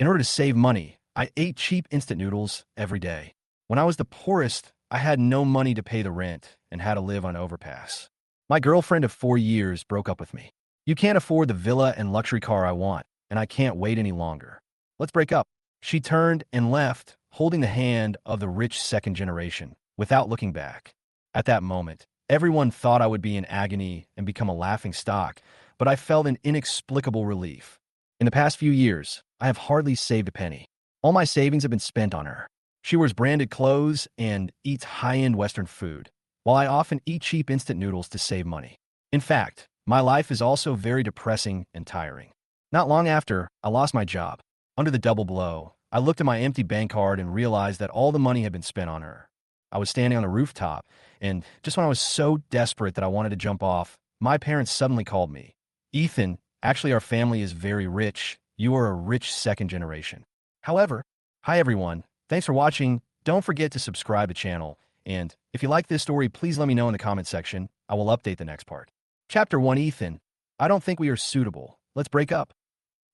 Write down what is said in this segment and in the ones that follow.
In order to save money, I ate cheap instant noodles every day. When I was the poorest, I had no money to pay the rent and had to live on overpass. My girlfriend of 4 years broke up with me. You can't afford the villa and luxury car I want, and I can't wait any longer. Let's break up. She turned and left, holding the hand of the rich second generation, without looking back. At that moment, everyone thought I would be in agony and become a laughing stock, but I felt an inexplicable relief. In the past few years, I have hardly saved a penny. All my savings have been spent on her. She wears branded clothes and eats high-end Western food, while I often eat cheap instant noodles to save money. In fact, my life is also very depressing and tiring. Not long after, I lost my job. Under the double blow, I looked at my empty bank card and realized that all the money had been spent on her. I was standing on a rooftop, and just when I was so desperate that I wanted to jump off, my parents suddenly called me. Ethan, actually our family is very rich. You are a rich second generation. However, hi everyone. Thanks for watching. Don't forget to subscribe to the channel. And if you like this story, please let me know in the comment section. I will update the next part. Chapter 1 Ethan, I don't think we are suitable. Let's break up.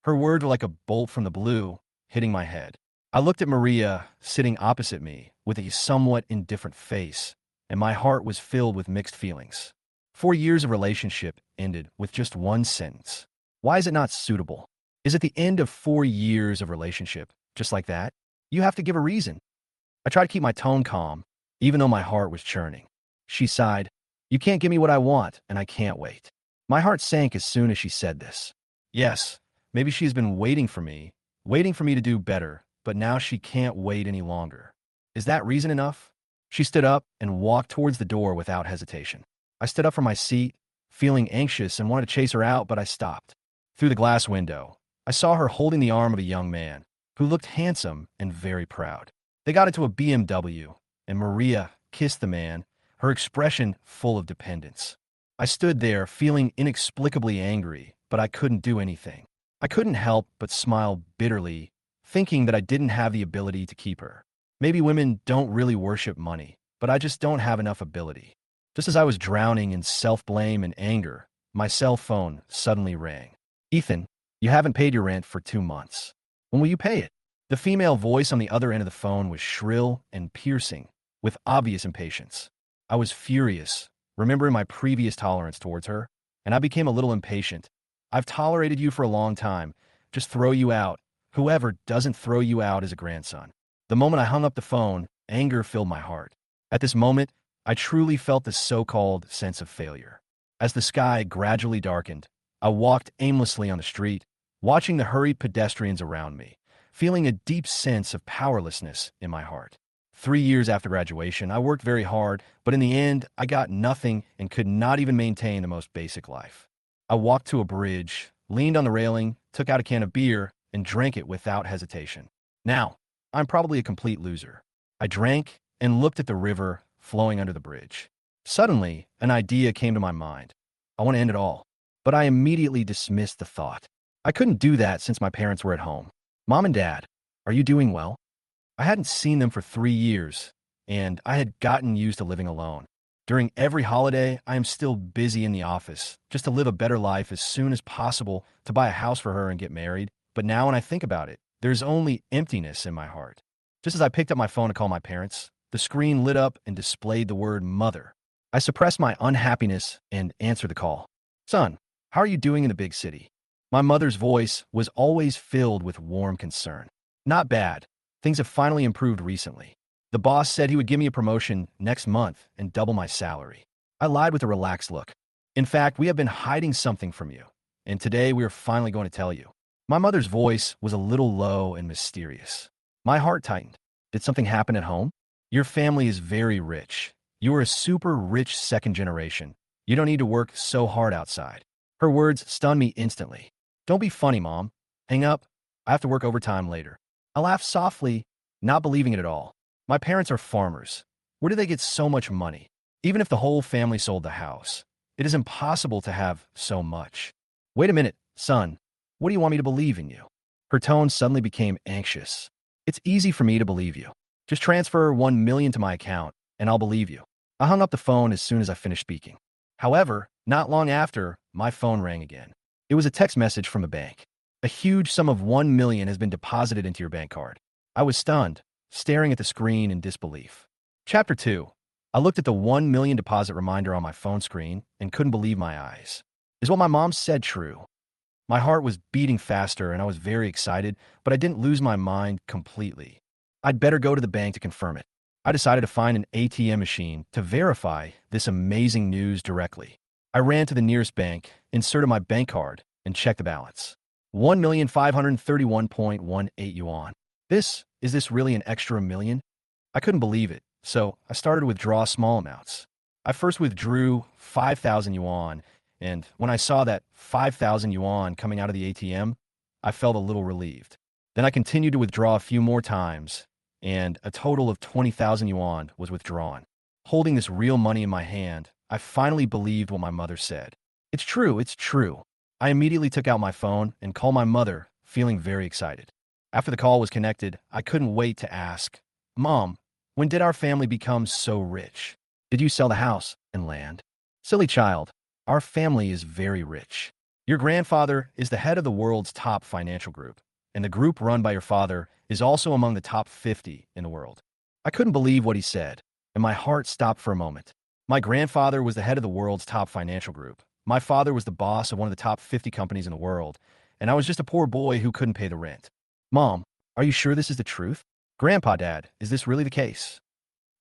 Her words were like a bolt from the blue, hitting my head. I looked at Maria, sitting opposite me, with a somewhat indifferent face, and my heart was filled with mixed feelings. 4 years of relationship ended with just one sentence. Why is it not suitable? Is it the end of 4 years of relationship, just like that? You have to give a reason. I tried to keep my tone calm, even though my heart was churning. She sighed. You can't give me what I want, and I can't wait. My heart sank as soon as she said this. Yes, maybe she has been waiting for me to do better, but now she can't wait any longer. Is that reason enough? She stood up and walked towards the door without hesitation. I stood up from my seat, feeling anxious and wanted to chase her out, but I stopped. Through the glass window, I saw her holding the arm of a young man who looked handsome and very proud. They got into a BMW, and Maria kissed the man, her expression full of dependence. I stood there feeling inexplicably angry, but I couldn't do anything. I couldn't help but smile bitterly, thinking that I didn't have the ability to keep her. Maybe women don't really worship money, but I just don't have enough ability. Just as I was drowning in self-blame and anger, my cell phone suddenly rang. Ethan, you haven't paid your rent for 2 months. When will you pay it? The female voice on the other end of the phone was shrill and piercing, with obvious impatience. I was furious, remembering my previous tolerance towards her, and I became a little impatient. I've tolerated you for a long time. Just throw you out. Whoever doesn't throw you out is a grandson. The moment I hung up the phone, anger filled my heart. At this moment, I truly felt the so-called sense of failure. As the sky gradually darkened, I walked aimlessly on the street, watching the hurried pedestrians around me, feeling a deep sense of powerlessness in my heart. 3 years after graduation, I worked very hard, but in the end, I got nothing and could not even maintain the most basic life. I walked to a bridge, leaned on the railing, took out a can of beer, and drank it without hesitation. Now, I'm probably a complete loser. I drank and looked at the river flowing under the bridge. Suddenly, an idea came to my mind. I want to end it all. But I immediately dismissed the thought. I couldn't do that since my parents were at home. Mom and Dad, are you doing well? I hadn't seen them for 3 years, and I had gotten used to living alone. During every holiday, I am still busy in the office, just to live a better life as soon as possible, to buy a house for her and get married. But now when I think about it, there's only emptiness in my heart. Just as I picked up my phone to call my parents, the screen lit up and displayed the word mother. I suppressed my unhappiness and answered the call. Son, how are you doing in the big city? My mother's voice was always filled with warm concern. Not bad. Things have finally improved recently. The boss said he would give me a promotion next month and double my salary. I lied with a relaxed look. In fact, we have been hiding something from you, and today we are finally going to tell you. My mother's voice was a little low and mysterious. My heart tightened. Did something happen at home? Your family is very rich. You are a super rich second generation. You don't need to work so hard outside. Her words stunned me instantly. Don't be funny, Mom. Hang up. I have to work overtime later. I laughed softly, not believing it at all. My parents are farmers. Where do they get so much money? Even if the whole family sold the house, it is impossible to have so much. Wait a minute, son. What do you want me to believe in you? Her tone suddenly became anxious. It's easy for me to believe you. Just transfer 1 million to my account, and I'll believe you. I hung up the phone as soon as I finished speaking. However, not long after, my phone rang again. It was a text message from a bank. A huge sum of 1 million has been deposited into your bank card. I was stunned, staring at the screen in disbelief. Chapter 2. I looked at the 1 million deposit reminder on my phone screen and couldn't believe my eyes. Is what my mom said true? My heart was beating faster and I was very excited, but I didn't lose my mind completely. I'd better go to the bank to confirm it. I decided to find an ATM machine to verify this amazing news directly. I ran to the nearest bank, inserted my bank card, and checked the balance. 1,531.18 yuan. Is this really an extra million? I couldn't believe it, so I started to withdraw small amounts. I first withdrew 5,000 yuan, and when I saw that 5,000 yuan coming out of the ATM, I felt a little relieved. Then I continued to withdraw a few more times, and a total of 20,000 yuan was withdrawn. Holding this real money in my hand, I finally believed what my mother said. It's true, it's true. I immediately took out my phone and called my mother, feeling very excited. After the call was connected, I couldn't wait to ask, Mom, when did our family become so rich? Did you sell the house and land? Silly child, our family is very rich. Your grandfather is the head of the world's top financial group, and the group run by your father is also among the top 50 in the world. I couldn't believe what he said, and my heart stopped for a moment. My grandfather was the head of the world's top financial group. My father was the boss of one of the top 50 companies in the world, and I was just a poor boy who couldn't pay the rent. Mom, are you sure this is the truth? Grandpa, Dad, is this really the case?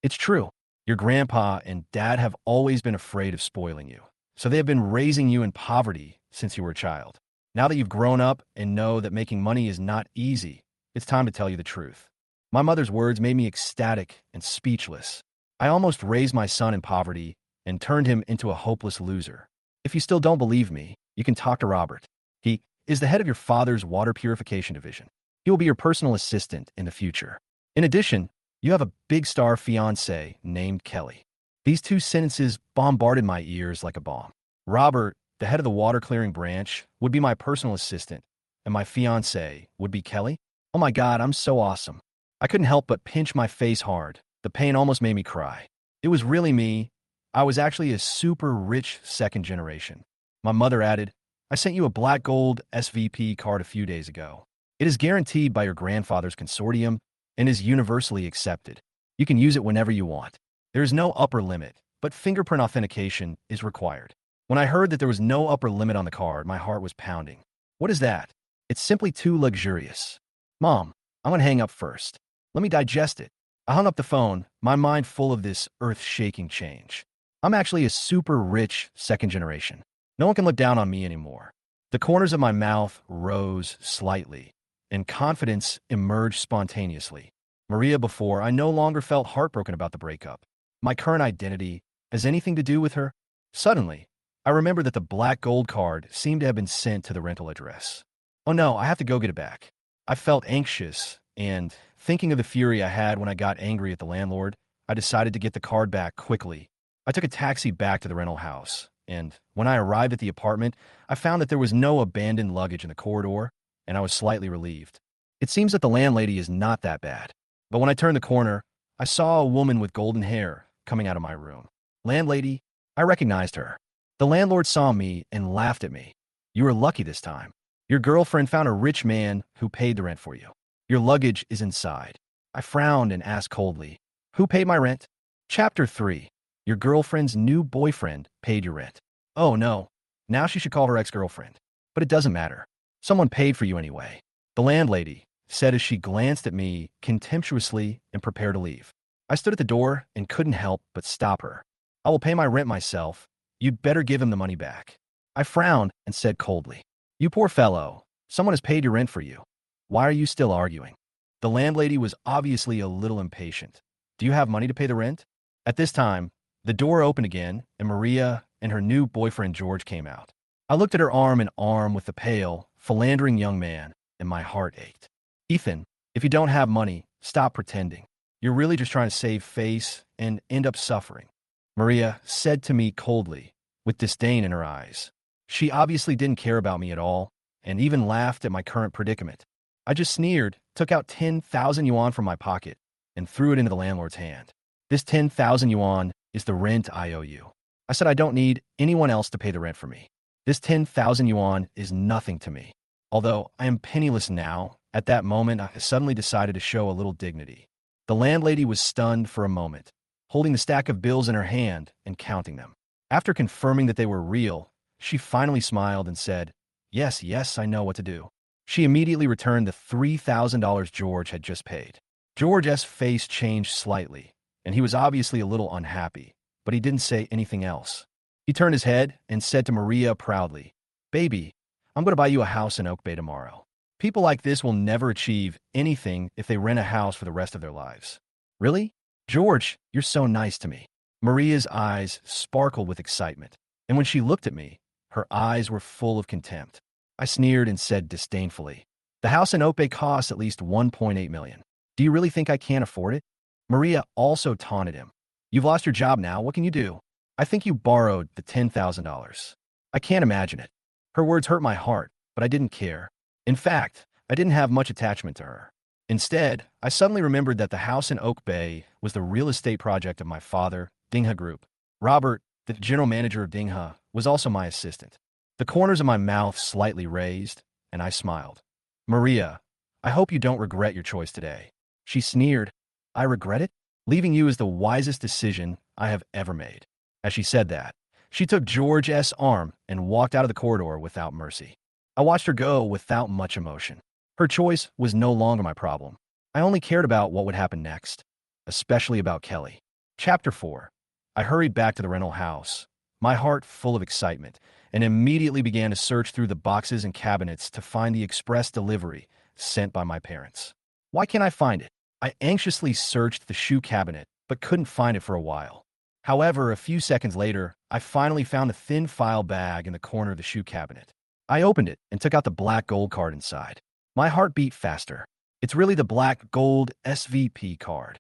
It's true. Your grandpa and dad have always been afraid of spoiling you, so they have been raising you in poverty since you were a child. Now that you've grown up and know that making money is not easy, it's time to tell you the truth. My mother's words made me ecstatic and speechless. I almost raised my son in poverty and turned him into a hopeless loser. If you still don't believe me, you can talk to Robert. He is the head of your father's water purification division. He will be your personal assistant in the future. In addition, you have a big star fiancé named Kelly. These two sentences bombarded my ears like a bomb. Robert, the head of the water clearing branch, would be my personal assistant, and my fiancé would be Kelly? Oh my God, I'm so awesome. I couldn't help but pinch my face hard. The pain almost made me cry. It was really me. I was actually a super rich second generation. My mother added, I sent you a black gold SVP card a few days ago. It is guaranteed by your grandfather's consortium and is universally accepted. You can use it whenever you want. There is no upper limit, but fingerprint authentication is required. When I heard that there was no upper limit on the card, my heart was pounding. What is that? It's simply too luxurious. Mom, I'm going to hang up first. Let me digest it. I hung up the phone, my mind full of this earth-shaking change. I'm actually a super rich second generation. No one can look down on me anymore. The corners of my mouth rose slightly, and confidence emerged spontaneously. Maria, before, I no longer felt heartbroken about the breakup. My current identity has anything to do with her? Suddenly, I remember that the black gold card seemed to have been sent to the rental address. Oh no, I have to go get it back. I felt anxious, and thinking of the fury I had when I got angry at the landlord, I decided to get the card back quickly. I took a taxi back to the rental house, and when I arrived at the apartment, I found that there was no abandoned luggage in the corridor, and I was slightly relieved. It seems that the landlady is not that bad. But when I turned the corner, I saw a woman with golden hair coming out of my room. Landlady, I recognized her. The landlord saw me and laughed at me. You were lucky this time. Your girlfriend found a rich man who paid the rent for you. Your luggage is inside. I frowned and asked coldly, who paid my rent? Chapter 3. Your girlfriend's new boyfriend paid your rent. Oh no. Now she should call her ex-girlfriend. But it doesn't matter. Someone paid for you anyway. The landlady said as she glanced at me contemptuously and prepared to leave. I stood at the door and couldn't help but stop her. I will pay my rent myself. You'd better give him the money back. I frowned and said coldly, you poor fellow. Someone has paid your rent for you. Why are you still arguing? The landlady was obviously a little impatient. Do you have money to pay the rent? At this time, the door opened again, and Maria and her new boyfriend George came out. I looked at her arm in arm with the pale, philandering young man, and my heart ached. Ethan, if you don't have money, stop pretending. You're really just trying to save face and end up suffering, Maria said to me coldly, with disdain in her eyes. She obviously didn't care about me at all, and even laughed at my current predicament. I just sneered, took out 10,000 yuan from my pocket, and threw it into the landlord's hand. This 10,000 yuan is the rent I owe you. I said I don't need anyone else to pay the rent for me. This 10,000 yuan is nothing to me. Although I am penniless now, at that moment I suddenly decided to show a little dignity. The landlady was stunned for a moment, holding the stack of bills in her hand and counting them. After confirming that they were real, she finally smiled and said, "Yes, yes, I know what to do." She immediately returned the $3,000 George had just paid. George's face changed slightly, and he was obviously a little unhappy, but he didn't say anything else. He turned his head and said to Maria proudly, "Baby, I'm going to buy you a house in Oak Bay tomorrow." People like this will never achieve anything if they rent a house for the rest of their lives. Really? George, you're so nice to me. Maria's eyes sparkled with excitement, and when she looked at me, her eyes were full of contempt. I sneered and said disdainfully, "The house in Oak Bay costs at least $1.8 million. Do you really think I can't afford it?" Maria also taunted him. "You've lost your job now. What can you do? I think you borrowed the $10,000. I can't imagine it." Her words hurt my heart, but I didn't care. In fact, I didn't have much attachment to her. Instead, I suddenly remembered that the house in Oak Bay was the real estate project of my father, Dingha Group. Robert, the general manager of Dingha, was also my assistant. The corners of my mouth slightly raised, and I smiled. "Maria, I hope you don't regret your choice today." She sneered. "I regret it? Leaving you is the wisest decision I have ever made." As she said that, she took George's arm and walked out of the corridor without mercy. I watched her go without much emotion. Her choice was no longer my problem. I only cared about what would happen next, especially about Kelly. Chapter 4. I hurried back to the rental house, my heart full of excitement, and immediately began to search through the boxes and cabinets to find the express delivery sent by my parents. Why can't I find it? I anxiously searched the shoe cabinet, but couldn't find it for a while. However, a few seconds later, I finally found a thin file bag in the corner of the shoe cabinet. I opened it and took out the black gold card inside. My heart beat faster. It's really the black gold SVP card.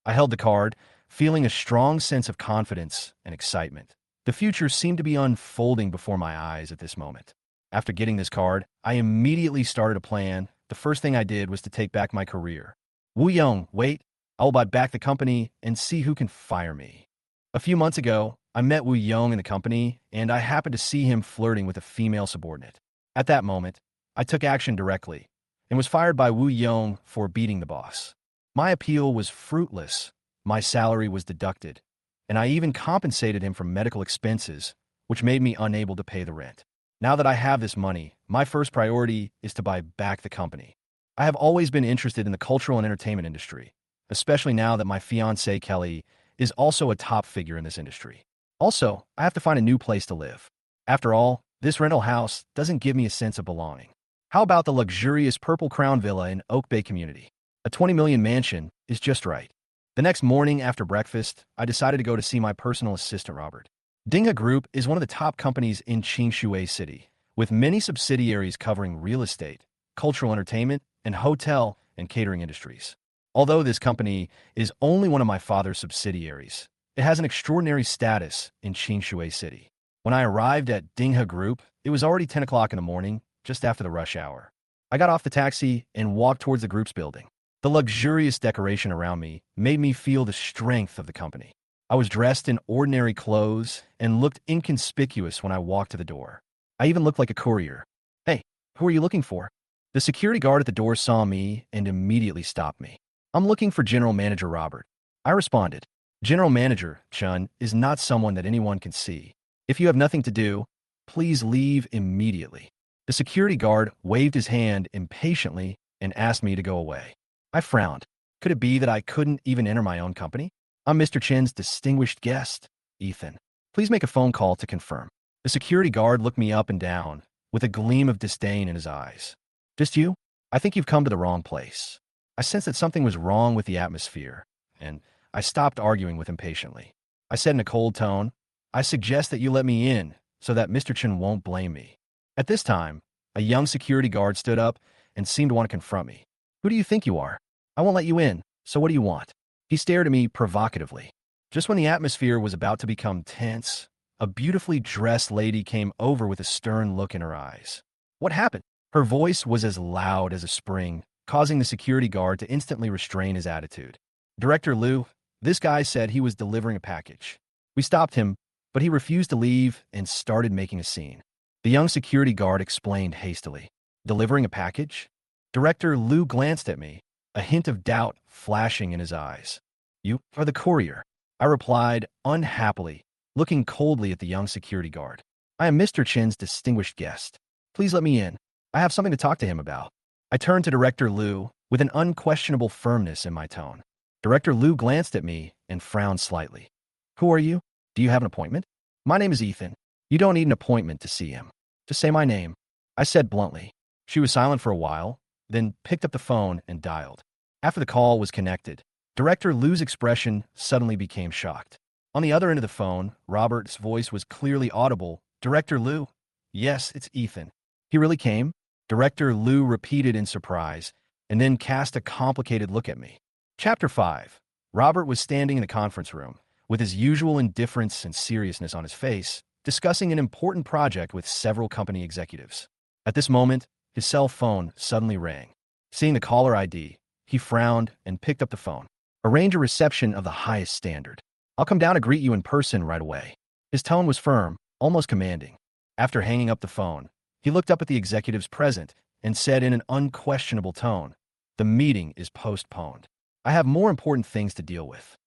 I held the card, feeling a strong sense of confidence and excitement. The future seemed to be unfolding before my eyes at this moment. After getting this card, I immediately started a plan. The first thing I did was to take back my career. Woo Young, wait, I will buy back the company and see who can fire me. A few months ago, I met Woo Young in the company, and I happened to see him flirting with a female subordinate. At that moment, I took action directly and was fired by Woo Young for beating the boss. My appeal was fruitless. My salary was deducted, and I even compensated him for medical expenses, which made me unable to pay the rent. Now that I have this money, my first priority is to buy back the company. I have always been interested in the cultural and entertainment industry, especially now that my fiancée, Kelly, is also a top figure in this industry. Also, I have to find a new place to live. After all, this rental house doesn't give me a sense of belonging. How about the luxurious Purple Crown Villa in Oak Bay community? A $20 million mansion is just right. The next morning after breakfast, I decided to go to see my personal assistant, Robert. Dingha Group is one of the top companies in Qingshui City, with many subsidiaries covering real estate, cultural entertainment, and hotel and catering industries. Although this company is only one of my father's subsidiaries, it has an extraordinary status in Qingshui City. When I arrived at Dingha Group, it was already 10 o'clock in the morning, just after the rush hour. I got off the taxi and walked towards the group's building. The luxurious decoration around me made me feel the strength of the company. I was dressed in ordinary clothes and looked inconspicuous when I walked to the door. I even looked like a courier. "Hey, who are you looking for?" The security guard at the door saw me and immediately stopped me. "I'm looking for General Manager Robert." I responded. "General Manager, Chun, is not someone that anyone can see. If you have nothing to do, please leave immediately." The security guard waved his hand impatiently and asked me to go away. I frowned. Could it be that I couldn't even enter my own company? "I'm Mr. Chen's distinguished guest, Ethan. Please make a phone call to confirm." The security guard looked me up and down with a gleam of disdain in his eyes. "Just you? I think you've come to the wrong place." I sensed that something was wrong with the atmosphere, and I stopped arguing with him patiently. I said in a cold tone, "I suggest that you let me in so that Mr. Chen won't blame me." At this time, a young security guard stood up and seemed to want to confront me. "Who do you think you are? I won't let you in, so what do you want?" He stared at me provocatively. Just when the atmosphere was about to become tense, a beautifully dressed lady came over with a stern look in her eyes. "What happened?" Her voice was as loud as a spring, causing the security guard to instantly restrain his attitude. "Director Liu, this guy said he was delivering a package. We stopped him, but he refused to leave and started making a scene." The young security guard explained hastily. Delivering a package? Director Liu glanced at me, a hint of doubt flashing in his eyes. You are the courier, I replied unhappily, looking coldly at the young security guard. I am Mr. Chin's distinguished guest. Please let me in. I have something to talk to him about. I turned to Director Liu with an unquestionable firmness in my tone. Director Liu glanced at me and frowned slightly. Who are you? Do you have an appointment? My name is Ethan. You don't need an appointment to see him. Just say my name, I said bluntly. She was silent for a while, then picked up the phone and dialed. After the call was connected, Director Liu's expression suddenly became shocked. On the other end of the phone, Robert's voice was clearly audible. Director Liu? Yes, it's Ethan. He really came? Director Liu repeated in surprise, and then cast a complicated look at me. Chapter 5. Robert was standing in the conference room, with his usual indifference and seriousness on his face, discussing an important project with several company executives. At this moment, his cell phone suddenly rang. Seeing the caller ID, he frowned and picked up the phone. Arrange a reception of the highest standard. I'll come down to greet you in person right away. His tone was firm, almost commanding. After hanging up the phone, he looked up at the executives present and said in an unquestionable tone, the meeting is postponed. I have more important things to deal with.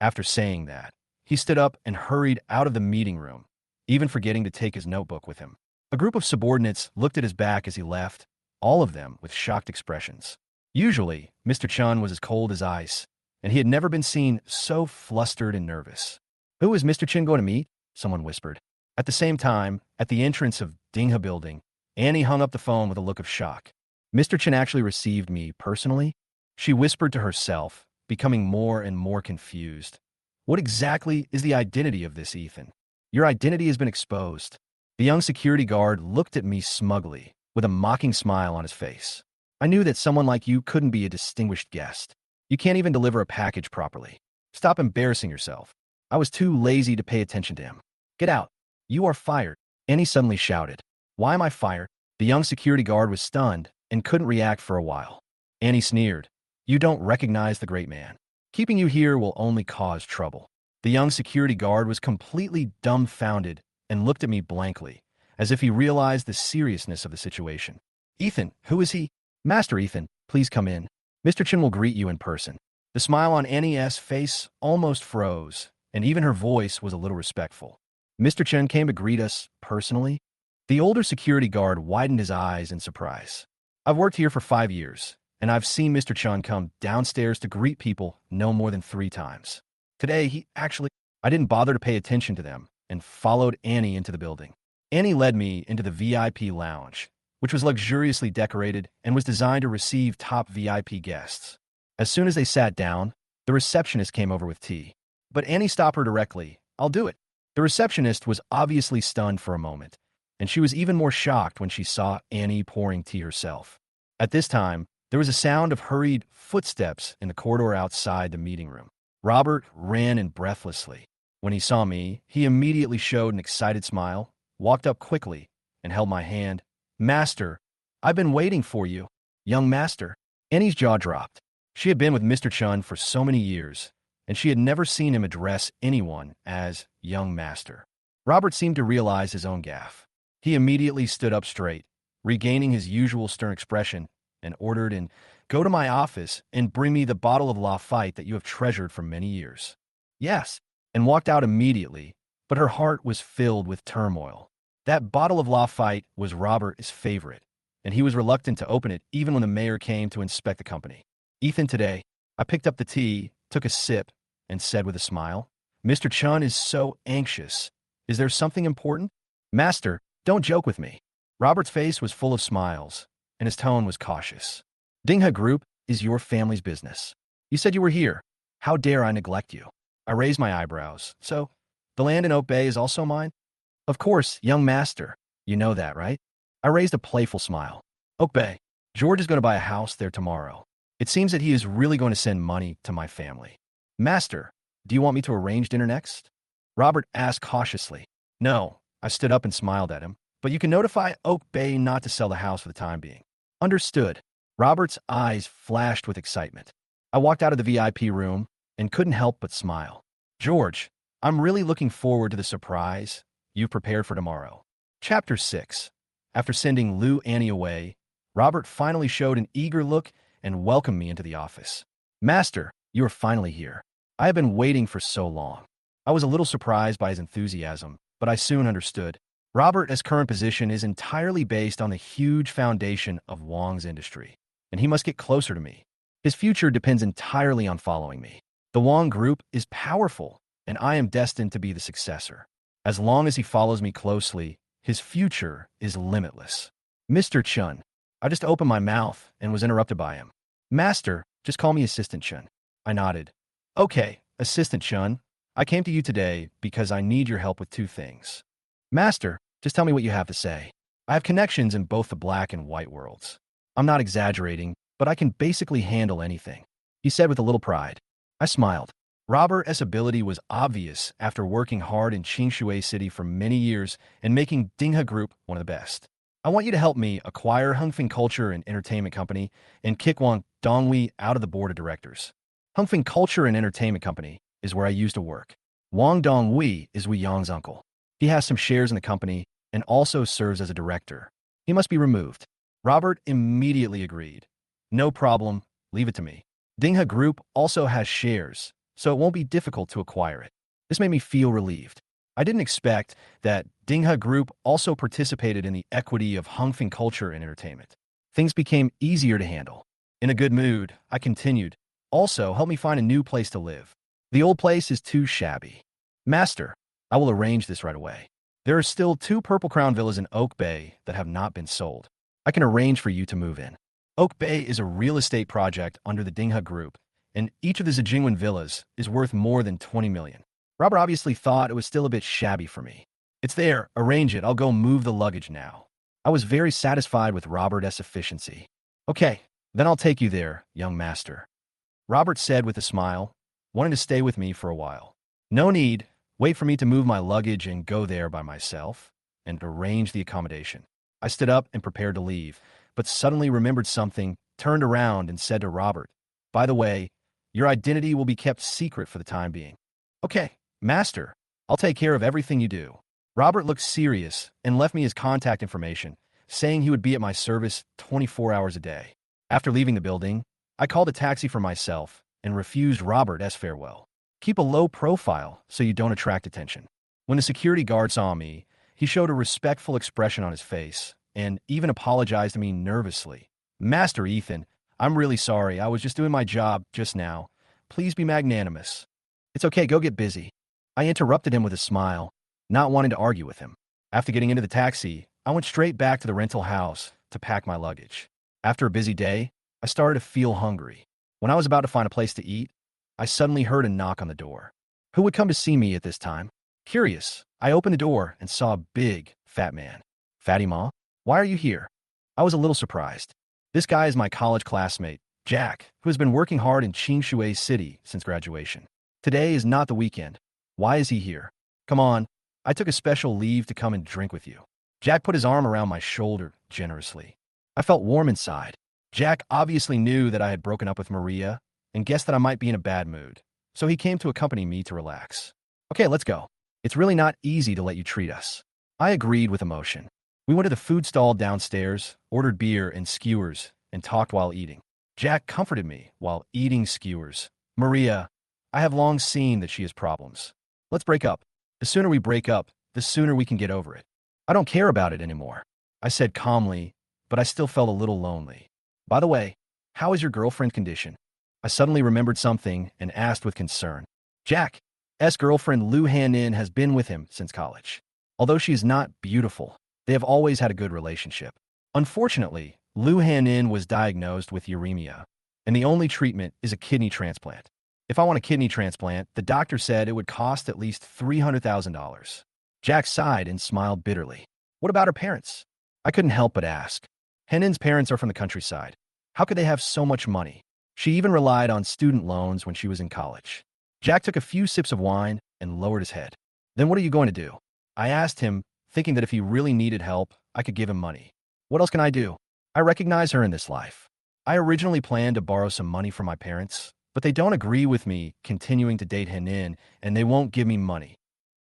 After saying that, he stood up and hurried out of the meeting room, even forgetting to take his notebook with him. A group of subordinates looked at his back as he left, all of them with shocked expressions. Usually, Mr. Chun was as cold as ice, and he had never been seen so flustered and nervous. Who is Mr. Chin going to meet? Someone whispered. At the same time, at the entrance of Dingha building, Annie hung up the phone with a look of shock. Mr. Chin actually received me personally? She whispered to herself, becoming more and more confused. What exactly is the identity of this, Ethan? Your identity has been exposed. The young security guard looked at me smugly, with a mocking smile on his face. I knew that someone like you couldn't be a distinguished guest. You can't even deliver a package properly. Stop embarrassing yourself. I was too lazy to pay attention to him. Get out. You are fired. Annie suddenly shouted. Why am I fired? The young security guard was stunned and couldn't react for a while. Annie sneered. You don't recognize the great man. Keeping you here will only cause trouble. The young security guard was completely dumbfounded and looked at me blankly, as if he realized the seriousness of the situation. Ethan, who is he? Master Ethan, please come in. Mr. Chin will greet you in person. The smile on Annie's face almost froze, and even her voice was a little respectful. Mr. Chen came to greet us personally? The older security guard widened his eyes in surprise. I've worked here for 5 years, and I've seen Mr. Chun come downstairs to greet people no more than 3 times. Today, I didn't bother to pay attention to them and followed Annie into the building. Annie led me into the VIP lounge, which was luxuriously decorated and was designed to receive top VIP guests. As soon as they sat down, the receptionist came over with tea. But Annie stopped her directly. I'll do it. The receptionist was obviously stunned for a moment, and she was even more shocked when she saw Annie pouring tea herself. At this time, there was a sound of hurried footsteps in the corridor outside the meeting room. Robert ran in breathlessly. When he saw me, he immediately showed an excited smile, walked up quickly, and held my hand. Master, I've been waiting for you. Young master. Annie's jaw dropped. She had been with Mr. Chun for so many years, and she had never seen him address anyone as young master. Robert seemed to realize his own gaffe. He immediately stood up straight, regaining his usual stern expression, and ordered in, go to my office and bring me the bottle of Lafite that you have treasured for many years. Yes, and walked out immediately, but her heart was filled with turmoil. That bottle of Lafite was Robert's favorite, and he was reluctant to open it even when the mayor came to inspect the company. Ethan, today, I picked up the tea, took a sip, and said with a smile, Mr. Chun is so anxious. Is there something important? Master, don't joke with me. Robert's face was full of smiles, and his tone was cautious. Dingha Group is your family's business. You said you were here. How dare I neglect you? I raised my eyebrows. So, the land in Oak Bay is also mine? Of course, young master. You know that, right? I raised a playful smile. Oak Bay. George is going to buy a house there tomorrow. It seems that he is really going to send money to my family. Master, do you want me to arrange dinner next? Robert asked cautiously. No, I stood up and smiled at him. But you can notify Oak Bay not to sell the house for the time being. Understood. Robert's eyes flashed with excitement. I walked out of the VIP room and couldn't help but smile. George, I'm really looking forward to the surprise you've prepared for tomorrow. Chapter 6. After sending Annie away, Robert finally showed an eager look and welcomed me into the office. Master, you are finally here. I have been waiting for so long. I was a little surprised by his enthusiasm, but I soon understood. Robert's current position is entirely based on the huge foundation of Wong's industry, and he must get closer to me. His future depends entirely on following me. The Wong Group is powerful, and I am destined to be the successor. As long as he follows me closely, his future is limitless. Mr. Chun. I just opened my mouth and was interrupted by him. Master, just call me Assistant Chun. I nodded. Okay, Assistant Chun. I came to you today because I need your help with two things. Master, just tell me what you have to say. I have connections in both the black and white worlds. I'm not exaggerating, but I can basically handle anything, he said with a little pride. I smiled. Robert's ability was obvious after working hard in Qingshui City for many years and making Dinghe Group one of the best. I want you to help me acquire Hungfeng Culture and Entertainment Company and kick Wang Dongwei out of the board of directors. Hungfeng Culture and Entertainment Company is where I used to work. Wang Dongwei is Wei Yang's uncle. He has some shares in the company and also serves as a director. He must be removed. Robert immediately agreed. No problem, leave it to me. Dinghe Group also has shares, so it won't be difficult to acquire it. This made me feel relieved. I didn't expect that Dinghe Group also participated in the equity of Hungfeng Culture and Entertainment. Things became easier to handle. In a good mood, I continued. Also, help me find a new place to live. The old place is too shabby. Master, I will arrange this right away. There are still 2 Purple Crown villas in Oak Bay that have not been sold. I can arrange for you to move in. Oak Bay is a real estate project under the Dinghe Group, and each of the Zijingwen villas is worth more than 20 million. Robert obviously thought it was still a bit shabby for me. It's there, arrange it, I'll go move the luggage now. I was very satisfied with Robert's efficiency. Okay, then I'll take you there, young master. Robert said with a smile, wanting to stay with me for a while. No need, wait for me to move my luggage and go there by myself, and arrange the accommodation. I stood up and prepared to leave, but suddenly remembered something, turned around and said to Robert, by the way, your identity will be kept secret for the time being. Okay, master, I'll take care of everything you do. Robert looked serious and left me his contact information, saying he would be at my service 24 hours a day. After leaving the building, I called a taxi for myself and refused Robert's farewell. Keep a low profile so you don't attract attention. When the security guard saw me, he showed a respectful expression on his face and even apologized to me nervously. Master Ethan, I'm really sorry. I was just doing my job just now. Please be magnanimous. It's okay, go get busy. I interrupted him with a smile, not wanting to argue with him. After getting into the taxi, I went straight back to the rental house to pack my luggage. After a busy day, I started to feel hungry. When I was about to find a place to eat, I suddenly heard a knock on the door. Who would come to see me at this time? Curious, I opened the door and saw a big, fat man. Fatima, why are you here? I was a little surprised. This guy is my college classmate, Jack, who has been working hard in Qingshui City since graduation. Today is not the weekend. Why is he here? Come on, I took a special leave to come and drink with you. Jack put his arm around my shoulder generously. I felt warm inside. Jack obviously knew that I had broken up with Maria and guessed that I might be in a bad mood, so he came to accompany me to relax. Okay, let's go. It's really not easy to let you treat us. I agreed with emotion. We went to the food stall downstairs, ordered beer and skewers, and talked while eating. Jack comforted me while eating skewers. Maria, I have long seen that she has problems. Let's break up. The sooner we break up, the sooner we can get over it. I don't care about it anymore, I said calmly, but I still felt a little lonely. By the way, how is your girlfriend condition? I suddenly remembered something and asked with concern. Jack's girlfriend Lu Hanin has been with him since college. Although she is not beautiful, they have always had a good relationship. Unfortunately, Lu Hanin was diagnosed with uremia, and the only treatment is a kidney transplant. If I want a kidney transplant, the doctor said it would cost at least $300,000. Jack sighed and smiled bitterly. What about her parents? I couldn't help but ask. Hanin's parents are from the countryside. How could they have so much money? She even relied on student loans when she was in college. Jack took a few sips of wine and lowered his head. Then what are you going to do? I asked him, thinking that if he really needed help, I could give him money. What else can I do? I recognize her in this life. I originally planned to borrow some money from my parents, but they don't agree with me continuing to date Hanin, and they won't give me money.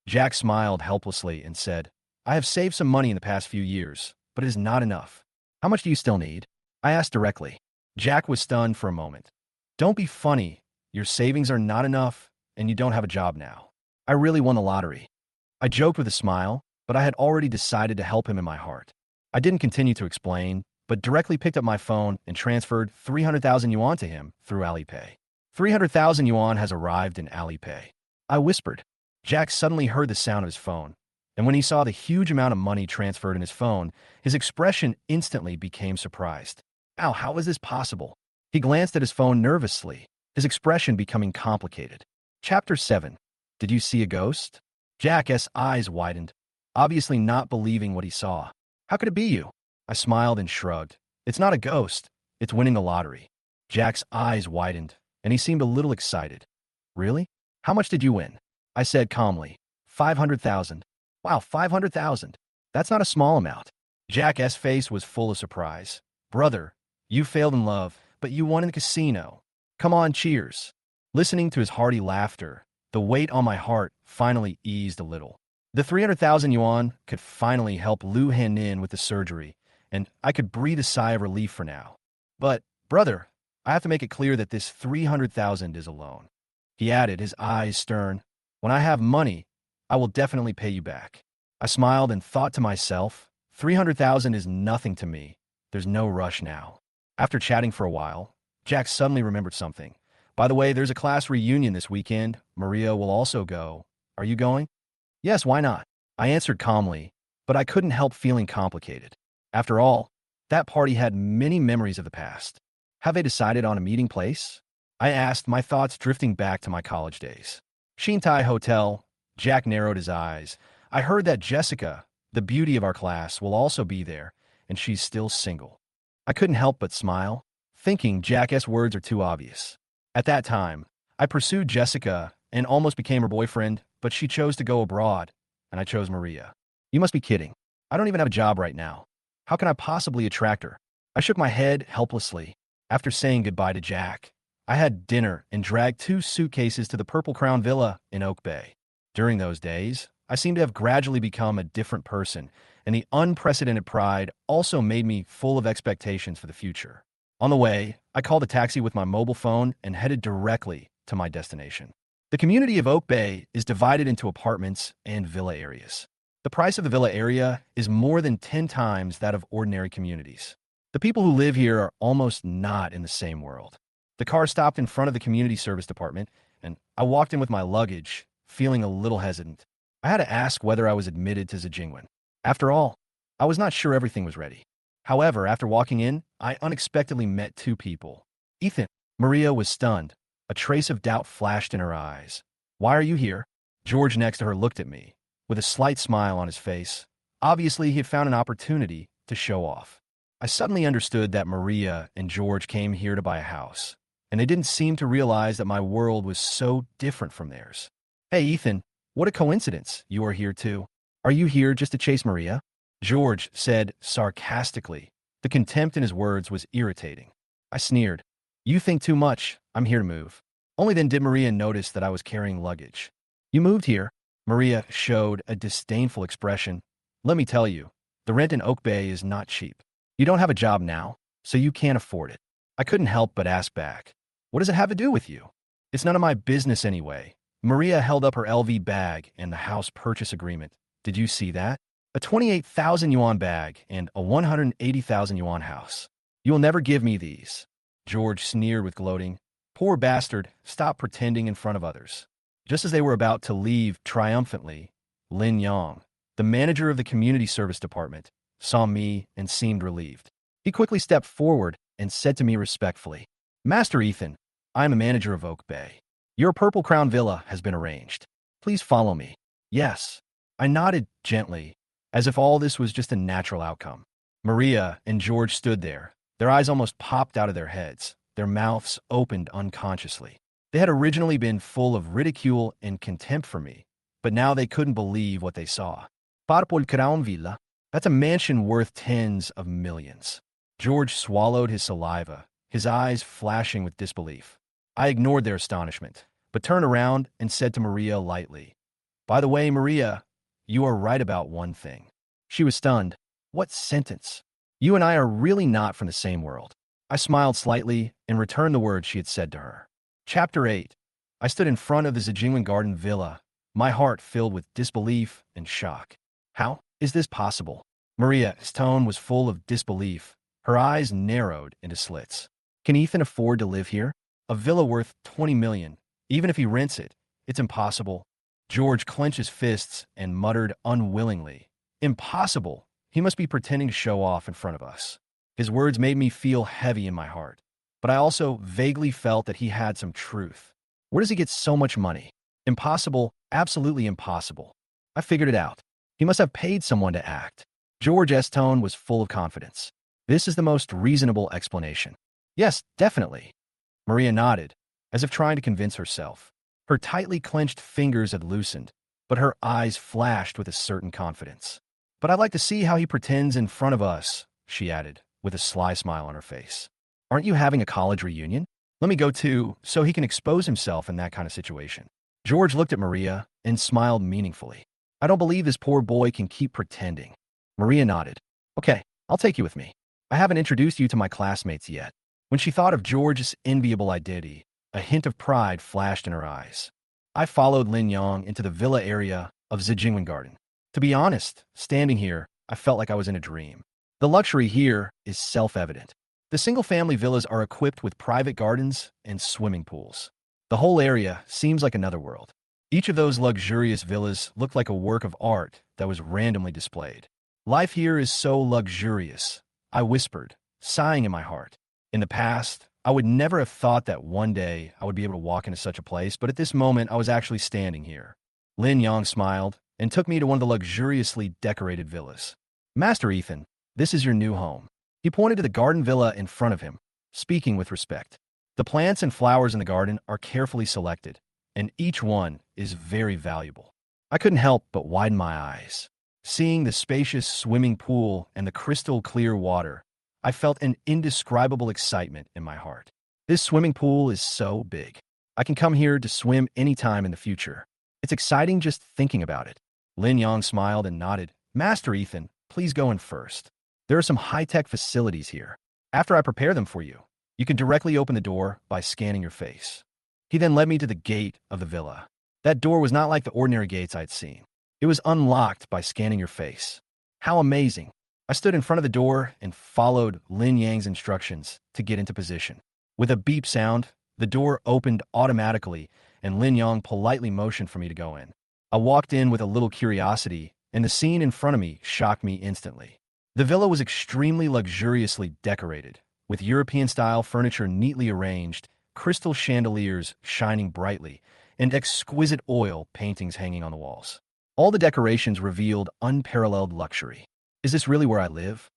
Jack smiled helplessly and said, I have saved some money in the past few years, but it is not enough. How much do you still need? I asked directly. Jack was stunned for a moment. Don't be funny. Your savings are not enough, and you don't have a job now. I really won the lottery. I joked with a smile, but I had already decided to help him in my heart. I didn't continue to explain, but directly picked up my phone and transferred 300,000 yuan to him through Alipay. 300,000 yuan has arrived in Alipay. I whispered. Jack suddenly heard the sound of his phone, and when he saw the huge amount of money transferred in his phone, his expression instantly became surprised. Ow, how is this possible? He glanced at his phone nervously, his expression becoming complicated. Chapter 7. Did you see a ghost? Jack's eyes widened, obviously not believing what he saw. How could it be you? I smiled and shrugged. It's not a ghost. It's winning the lottery. Jack's eyes widened, and he seemed a little excited. Really? How much did you win? I said calmly. 500,000. Wow, 500,000. That's not a small amount. Jack's face was full of surprise. Brother, you failed in love, but you won in the casino. Come on, cheers. Listening to his hearty laughter, the weight on my heart finally eased a little. The 300,000 yuan could finally help Lu Hanin with the surgery, and I could breathe a sigh of relief for now. But, brother, I have to make it clear that this 300,000 is a loan. He added, his eyes stern. When I have money, I will definitely pay you back. I smiled and thought to myself, 300,000 is nothing to me. There's no rush now. After chatting for a while, Jack suddenly remembered something. By the way, there's a class reunion this weekend. Maria will also go. Are you going? Yes, why not? I answered calmly, but I couldn't help feeling complicated. After all, that party had many memories of the past. Have they decided on a meeting place? I asked, my thoughts drifting back to my college days. Shintai Hotel. Jack narrowed his eyes. I heard that Jessica, the beauty of our class, will also be there, and she's still single. I couldn't help but smile, thinking Jack's words are too obvious. At that time, I pursued Jessica and almost became her boyfriend, but she chose to go abroad, and I chose Maria. You must be kidding. I don't even have a job right now. How can I possibly attract her? I shook my head helplessly. After saying goodbye to Jack, I had dinner and dragged 2 suitcases to the Purple Crown Villa in Oak Bay. During those days, I seemed to have gradually become a different person, and the unprecedented pride also made me full of expectations for the future. On the way, I called a taxi with my mobile phone and headed directly to my destination. The community of Oak Bay is divided into apartments and villa areas. The price of the villa area is more than 10 times that of ordinary communities. The people who live here are almost not in the same world. The car stopped in front of the community service department, and I walked in with my luggage, feeling a little hesitant. I had to ask whether I was admitted to Zijingwen. After all, I was not sure everything was ready. However, after walking in, I unexpectedly met 2 people. Ethan. Maria was stunned. A trace of doubt flashed in her eyes. Why are you here? George next to her looked at me, with a slight smile on his face. Obviously, he had found an opportunity to show off. I suddenly understood that Maria and George came here to buy a house, and they didn't seem to realize that my world was so different from theirs. Hey, Ethan, what a coincidence. You are here too. Are you here just to chase Maria? George said sarcastically. The contempt in his words was irritating. I sneered. You think too much. I'm here to move. Only then did Maria notice that I was carrying luggage. You moved here. Maria showed a disdainful expression. Let me tell you, the rent in Oak Bay is not cheap. You don't have a job now, so you can't afford it. I couldn't help but ask back. What does it have to do with you? It's none of my business anyway. Maria held up her LV bag and the house purchase agreement. Did you see that? A 28,000 yuan bag and a 180,000 yuan house. You will never give me these. George sneered with gloating. Poor bastard, stop pretending in front of others. Just as they were about to leave triumphantly, Lin Yang, the manager of the community service department, saw me and seemed relieved. He quickly stepped forward and said to me respectfully, Master Ethan, I am a manager of Oak Bay. Your Purple Crown Villa has been arranged. Please follow me. Yes. I nodded gently, as if all this was just a natural outcome. Maria and George stood there. Their eyes almost popped out of their heads. Their mouths opened unconsciously. They had originally been full of ridicule and contempt for me, but now they couldn't believe what they saw. Purple Crown Villa. That's a mansion worth tens of millions. George swallowed his saliva, his eyes flashing with disbelief. I ignored their astonishment, but turned around and said to Maria lightly, By the way, Maria, you are right about one thing. She was stunned. What sentence? You and I are really not from the same world. I smiled slightly and returned the words she had said to her. Chapter 8. I stood in front of the Zhejiang Garden Villa, my heart filled with disbelief and shock. How is this possible? Maria's tone was full of disbelief. Her eyes narrowed into slits. Can Ethan afford to live here? A villa worth 20 million. Even if he rents it, it's impossible. George clenched his fists and muttered unwillingly. Impossible. He must be pretending to show off in front of us. His words made me feel heavy in my heart, but I also vaguely felt that he had some truth. Where does he get so much money? Impossible, absolutely impossible. I figured it out. He must have paid someone to act. George's tone was full of confidence. This is the most reasonable explanation. Yes, definitely. Maria nodded, as if trying to convince herself. Her tightly clenched fingers had loosened, but her eyes flashed with a certain confidence. But I'd like to see how he pretends in front of us, she added, with a sly smile on her face. Aren't you having a college reunion? Let me go too, so he can expose himself in that kind of situation. George looked at Maria and smiled meaningfully. I don't believe this poor boy can keep pretending. Maria nodded. Okay, I'll take you with me. I haven't introduced you to my classmates yet. When she thought of George's enviable identity, a hint of pride flashed in her eyes. I followed Lin Yang into the villa area of Zhejiang Garden. To be honest, standing here, I felt like I was in a dream. The luxury here is self-evident. The single-family villas are equipped with private gardens and swimming pools. The whole area seems like another world. Each of those luxurious villas looked like a work of art that was randomly displayed. Life here is so luxurious, I whispered, sighing in my heart. In the past, I would never have thought that one day I would be able to walk into such a place, but at this moment I was actually standing here. Lin Yang smiled and took me to one of the luxuriously decorated villas. Master Ethan, this is your new home. He pointed to the garden villa in front of him, speaking with respect. The plants and flowers in the garden are carefully selected, and each one is very valuable. I couldn't help but widen my eyes. Seeing the spacious swimming pool and the crystal clear water, I felt an indescribable excitement in my heart. This swimming pool is so big. I can come here to swim anytime in the future. It's exciting just thinking about it. Lin Yang smiled and nodded. Master Ethan, please go in first. There are some high-tech facilities here. After I prepare them for you, you can directly open the door by scanning your face. He then led me to the gate of the villa. That door was not like the ordinary gates I'd seen. It was unlocked by scanning your face. How amazing. I stood in front of the door and followed Lin Yang's instructions to get into position. With a beep sound, the door opened automatically, and Lin Yang politely motioned for me to go in. I walked in with a little curiosity, and the scene in front of me shocked me instantly. The villa was extremely luxuriously decorated, with European-style furniture neatly arranged, crystal chandeliers shining brightly, and exquisite oil paintings hanging on the walls. All the decorations revealed unparalleled luxury. Is this really where I live?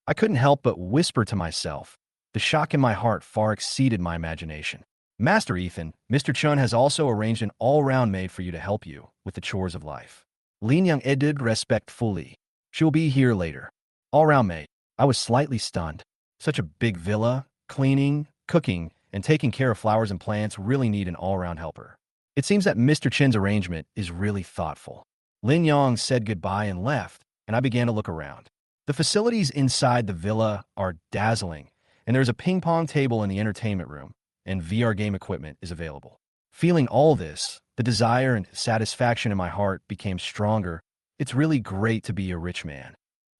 I couldn't help but whisper to myself. The shock in my heart far exceeded my imagination. Master Ethan, Mr. Chun has also arranged an all-round maid for you to help you with the chores of life. Lin Yang added respectfully. She will be here later. All-round maid. I was slightly stunned. Such a big villa, cleaning, cooking, and taking care of flowers and plants really need an all-round helper. It seems that Mr. Chin's arrangement is really thoughtful. Lin Yang said goodbye and left, and I began to look around. The facilities inside the villa are dazzling, and there's a ping-pong table in the entertainment room, and VR game equipment is available. Feeling all this, the desire and satisfaction in my heart became stronger. It's really great to be a rich man.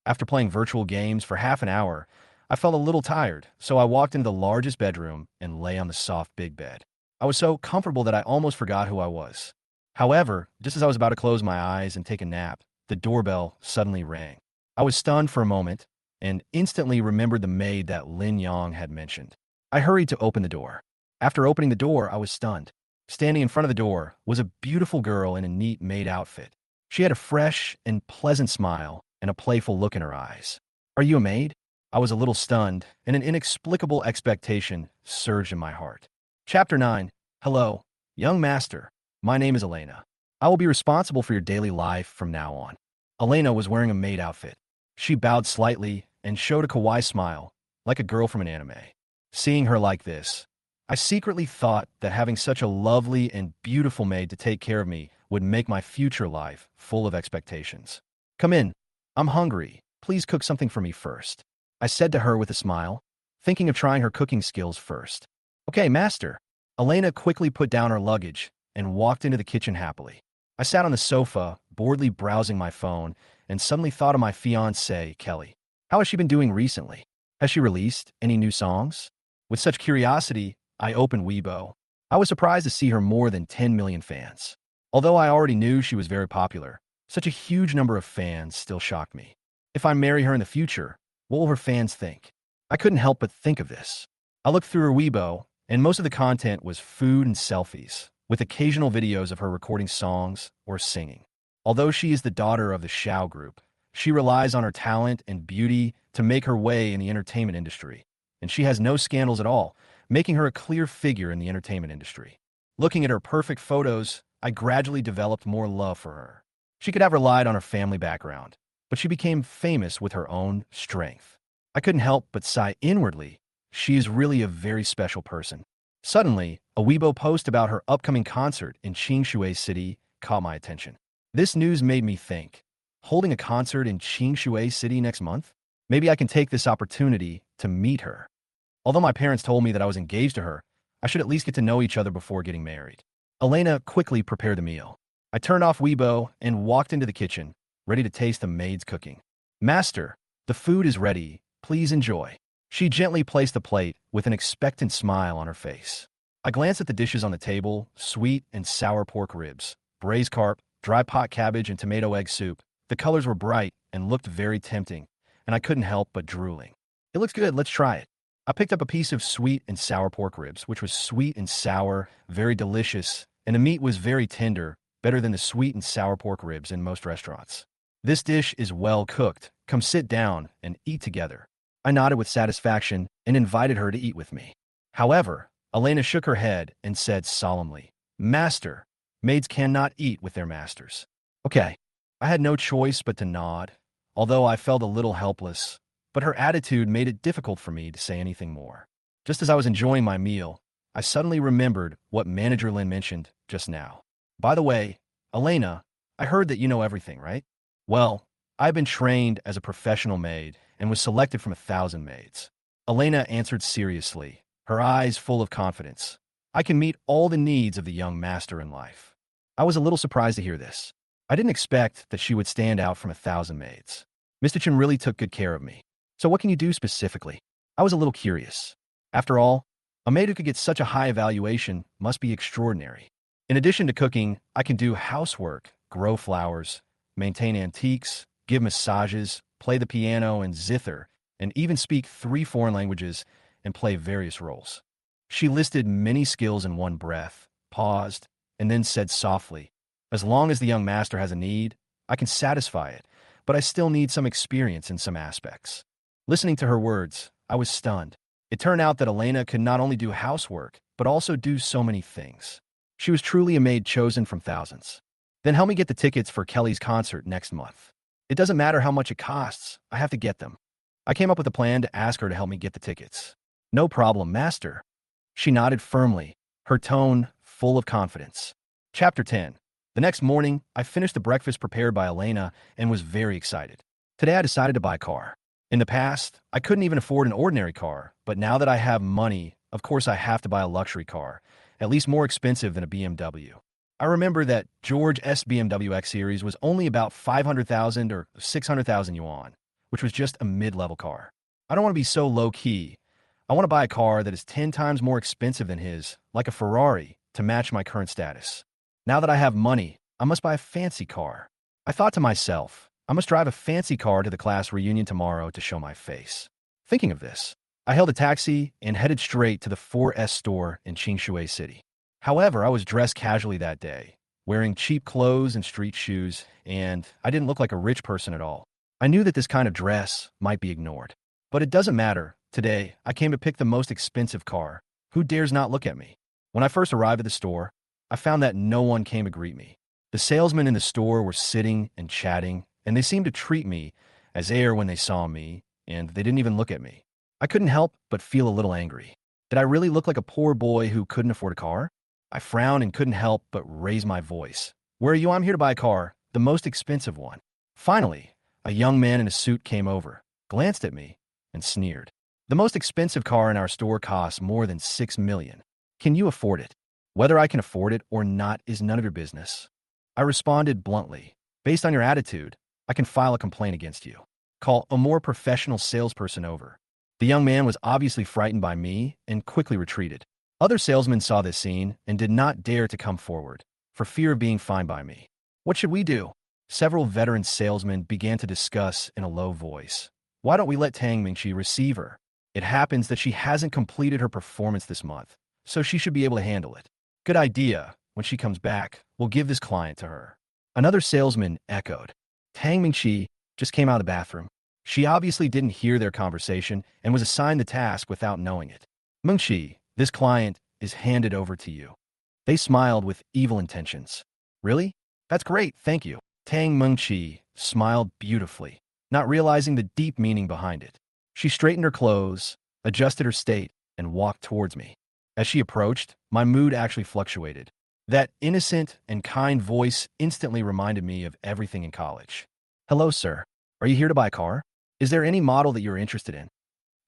After playing virtual games for half an hour, I felt a little tired, so I walked into the largest bedroom and lay on the soft big bed. I was so comfortable that I almost forgot who I was. However, just as I was about to close my eyes and take a nap, the doorbell suddenly rang. I was stunned for a moment and instantly remembered the maid that Lin Yang had mentioned. I hurried to open the door. After opening the door, I was stunned. Standing in front of the door was a beautiful girl in a neat maid outfit. She had a fresh and pleasant smile and a playful look in her eyes. Are you a maid? I was a little stunned, and an inexplicable expectation surged in my heart. Chapter 9. Hello, young master. My name is Elena. I will be responsible for your daily life from now on. Elena was wearing a maid outfit. She bowed slightly and showed a kawaii smile, like a girl from an anime. Seeing her like this, I secretly thought that having such a lovely and beautiful maid to take care of me would make my future life full of expectations. Come in. I'm hungry. Please cook something for me first. I said to her with a smile, thinking of trying her cooking skills first. Okay, master. Elena quickly put down her luggage and walked into the kitchen happily. I sat on the sofa, boredly browsing my phone, and suddenly thought of my fiancée, Kelly. How has she been doing recently? Has she released any new songs? With such curiosity, I opened Weibo. I was surprised to see her more than 10 million fans. Although I already knew she was very popular, such a huge number of fans still shocked me. If I marry her in the future, what will her fans think? I couldn't help but think of this. I looked through her Weibo, and most of the content was food and selfies, with occasional videos of her recording songs or singing. Although she is the daughter of the Shao group, she relies on her talent and beauty to make her way in the entertainment industry, and she has no scandals at all, making her a clear figure in the entertainment industry. Looking at her perfect photos, I gradually developed more love for her. She could have relied on her family background, but she became famous with her own strength. I couldn't help but sigh inwardly. She is really a very special person. Suddenly, a Weibo post about her upcoming concert in Qingshui City caught my attention. This news made me think, holding a concert in Qingshui City next month? Maybe I can take this opportunity to meet her. Although my parents told me that I was engaged to her, I should at least get to know each other before getting married. Elena quickly prepared the meal. I turned off Weibo and walked into the kitchen, ready to taste the maid's cooking. Master, the food is ready. Please enjoy. She gently placed the plate with an expectant smile on her face. I glanced at the dishes on the table: sweet and sour pork ribs, braised carp, dry pot cabbage, and tomato egg soup. The colors were bright and looked very tempting, and I couldn't help but drooling. It looks good, let's try it. I picked up a piece of sweet and sour pork ribs, which was sweet and sour, very delicious, and the meat was very tender, better than the sweet and sour pork ribs in most restaurants. This dish is well cooked. Come sit down and eat together. I nodded with satisfaction and invited her to eat with me. However, Elena shook her head and said solemnly, Master, maids cannot eat with their masters. Okay, I had no choice but to nod, although I felt a little helpless, but her attitude made it difficult for me to say anything more. Just as I was enjoying my meal, I suddenly remembered what Manager Lin mentioned just now. By the way, Elena, I heard that you know everything, right? Well, I've been trained as a professional maid and was selected from 1,000 maids. Elena answered seriously, her eyes full of confidence. I can meet all the needs of the young master in life. I was a little surprised to hear this. I didn't expect that she would stand out from 1,000 maids. Mr. Chen really took good care of me. So what can you do specifically? I was a little curious. After all, a maid who could get such a high evaluation must be extraordinary. In addition to cooking, I can do housework, grow flowers, maintain antiques, give massages, play the piano and zither, and even speak 3 foreign languages and play various roles. She listed many skills in one breath, paused, and then said softly, As long as the young master has a need, I can satisfy it, but I still need some experience in some aspects. Listening to her words, I was stunned. It turned out that Elena could not only do housework, but also do so many things. She was truly a maid chosen from thousands. Then help me get the tickets for Kelly's concert next month. It doesn't matter how much it costs, I have to get them. I came up with a plan to ask her to help me get the tickets. No problem, master. She nodded firmly, her tone full of confidence. Chapter 10. The next morning, I finished the breakfast prepared by Elena and was very excited. Today I decided to buy a car. In the past, I couldn't even afford an ordinary car, but now that I have money, of course I have to buy a luxury car, at least more expensive than a BMW. I remember that George S. BMW X Series was only about 500,000 or 600,000 yuan, which was just a mid-level car. I don't want to be so low-key. I want to buy a car that is 10 times more expensive than his, like a Ferrari, to match my current status. Now that I have money, I must buy a fancy car. I thought to myself, I must drive a fancy car to the class reunion tomorrow to show my face. Thinking of this, I hailed a taxi and headed straight to the 4S store in Qingshui City. However, I was dressed casually that day, wearing cheap clothes and street shoes, and I didn't look like a rich person at all. I knew that this kind of dress might be ignored. But it doesn't matter. Today, I came to pick the most expensive car. Who dares not look at me? When I first arrived at the store, I found that no one came to greet me. The salesmen in the store were sitting and chatting, and they seemed to treat me as air when they saw me, and they didn't even look at me. I couldn't help but feel a little angry. Did I really look like a poor boy who couldn't afford a car? I frowned and couldn't help but raise my voice. Where are you? I'm here to buy a car, the most expensive one. Finally, a young man in a suit came over, glanced at me, and sneered. The most expensive car in our store costs more than 6 million. Can you afford it? Whether I can afford it or not is none of your business. I responded bluntly. Based on your attitude, I can file a complaint against you. Call a more professional salesperson over. The young man was obviously frightened by me and quickly retreated. Other salesmen saw this scene and did not dare to come forward, for fear of being fined by me. What should we do? Several veteran salesmen began to discuss in a low voice. Why don't we let Tang Mingqi receive her? It happens that she hasn't completed her performance this month, so she should be able to handle it. Good idea. When she comes back, we'll give this client to her. Another salesman echoed. Tang Mingqi just came out of the bathroom. She obviously didn't hear their conversation and was assigned the task without knowing it. Mingqi, this client is handed over to you. They smiled with evil intentions. Really? That's great, thank you. Tang Mingqi smiled beautifully, not realizing the deep meaning behind it. She straightened her clothes, adjusted her state, and walked towards me. As she approached, my mood actually fluctuated. That innocent and kind voice instantly reminded me of everything in college. Hello, sir. Are you here to buy a car? Is there any model that you're interested in?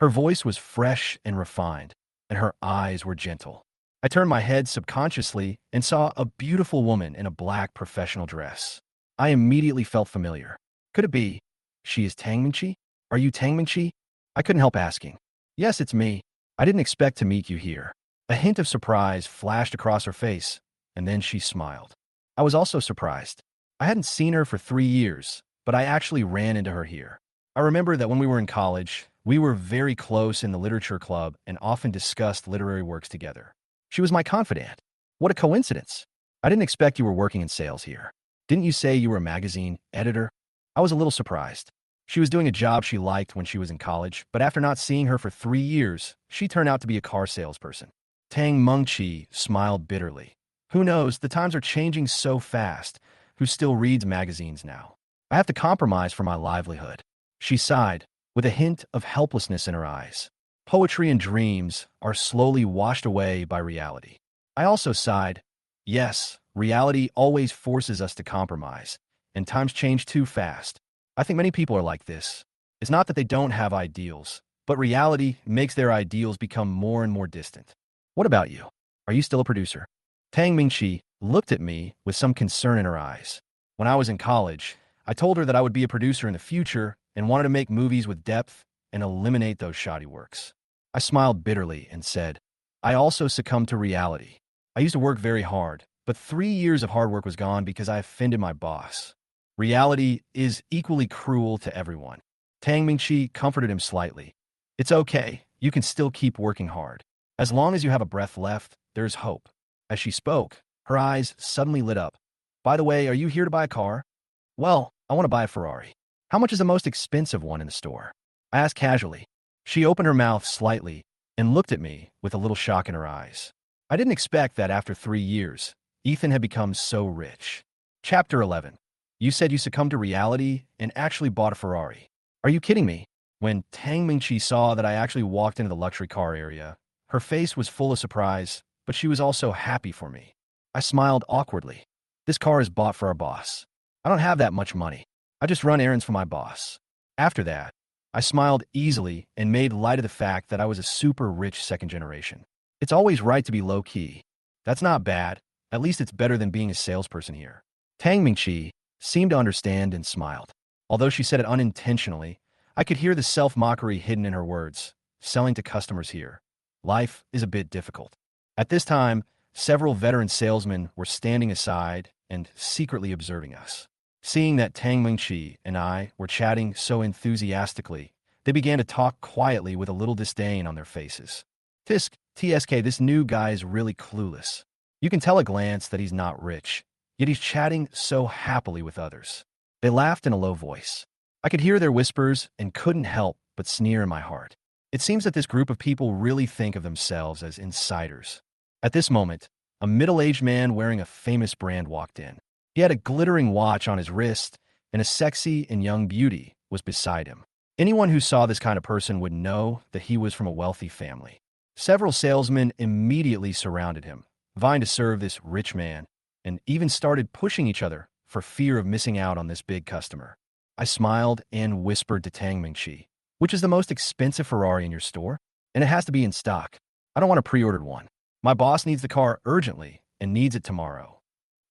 Her voice was fresh and refined, and her eyes were gentle. I turned my head subconsciously and saw a beautiful woman in a black professional dress. I immediately felt familiar. Could it be? She is Tang Mingqi? Are you Tang Mingqi? I couldn't help asking. Yes, it's me. I didn't expect to meet you here. A hint of surprise flashed across her face, and then she smiled. I was also surprised. I hadn't seen her for 3 years, but I actually ran into her here. I remember that when we were in college, we were very close in the literature club and often discussed literary works together. She was my confidant. What a coincidence. I didn't expect you were working in sales here. Didn't you say you were a magazine editor? I was a little surprised. She was doing a job she liked when she was in college, but after not seeing her for 3 years, she turned out to be a car salesperson. Tang Mingqi smiled bitterly. Who knows, the times are changing so fast. Who still reads magazines now? I have to compromise for my livelihood. She sighed, with a hint of helplessness in her eyes. Poetry and dreams are slowly washed away by reality. I also sighed. Yes, reality always forces us to compromise, and times change too fast. I think many people are like this. It's not that they don't have ideals, but reality makes their ideals become more and more distant. What about you? Are you still a producer? Tang Mingqi looked at me with some concern in her eyes. When I was in college, I told her that I would be a producer in the future and wanted to make movies with depth and eliminate those shoddy works. I smiled bitterly and said, I also succumbed to reality. I used to work very hard, but 3 years of hard work was gone because I offended my boss. Reality is equally cruel to everyone. Tang Mingqi comforted him slightly. It's okay. You can still keep working hard. As long as you have a breath left, there's hope. As she spoke, her eyes suddenly lit up. By the way, are you here to buy a car? Well, I want to buy a Ferrari. How much is the most expensive one in the store? I asked casually. She opened her mouth slightly and looked at me with a little shock in her eyes. I didn't expect that after 3 years, Ethan had become so rich. Chapter 11. You said you succumbed to reality and actually bought a Ferrari. Are you kidding me? When Tang Mingqi saw that I actually walked into the luxury car area, her face was full of surprise, but she was also happy for me. I smiled awkwardly. This car is bought for our boss. I don't have that much money. I just run errands for my boss. After that, I smiled easily and made light of the fact that I was a super rich second generation. It's always right to be low-key. That's not bad. At least it's better than being a salesperson here. Tang Mingqi seemed to understand and smiled. Although she said it unintentionally, I could hear the self-mockery hidden in her words. Selling to customers here. Life is a bit difficult. At this time, several veteran salesmen were standing aside and secretly observing us. Seeing that Tang Mingqi and I were chatting so enthusiastically, they began to talk quietly with a little disdain on their faces. TSK, this new guy is really clueless. You can tell at a glance that he's not rich, yet he's chatting so happily with others. They laughed in a low voice. I could hear their whispers and couldn't help but sneer in my heart. It seems that this group of people really think of themselves as insiders. At this moment, a middle-aged man wearing a famous brand walked in. He had a glittering watch on his wrist, and a sexy and young beauty was beside him. Anyone who saw this kind of person would know that he was from a wealthy family. Several salesmen immediately surrounded him, vying to serve this rich man, and even started pushing each other for fear of missing out on this big customer. I smiled and whispered to Tang Mingqi, Which is the most expensive Ferrari in your store? And it has to be in stock. I don't want a pre-ordered one. My boss needs the car urgently and needs it tomorrow.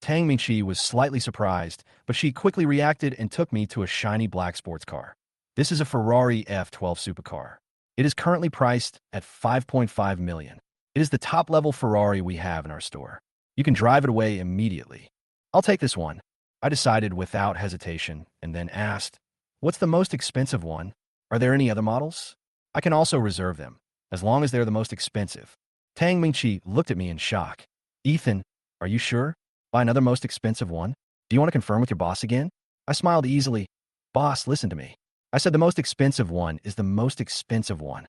Tang Mingqi was slightly surprised, but she quickly reacted and took me to a shiny black sports car. This is a Ferrari F12 supercar. It is currently priced at 5.5 million. It is the top-level Ferrari we have in our store. You can drive it away immediately. I'll take this one. I decided without hesitation and then asked, what's the most expensive one? Are there any other models? I can also reserve them, as long as they're the most expensive. Tang Mingqi looked at me in shock. Ethan, are you sure? Buy another most expensive one? Do you want to confirm with your boss again? I smiled easily. Boss, listen to me. I said the most expensive one is the most expensive one.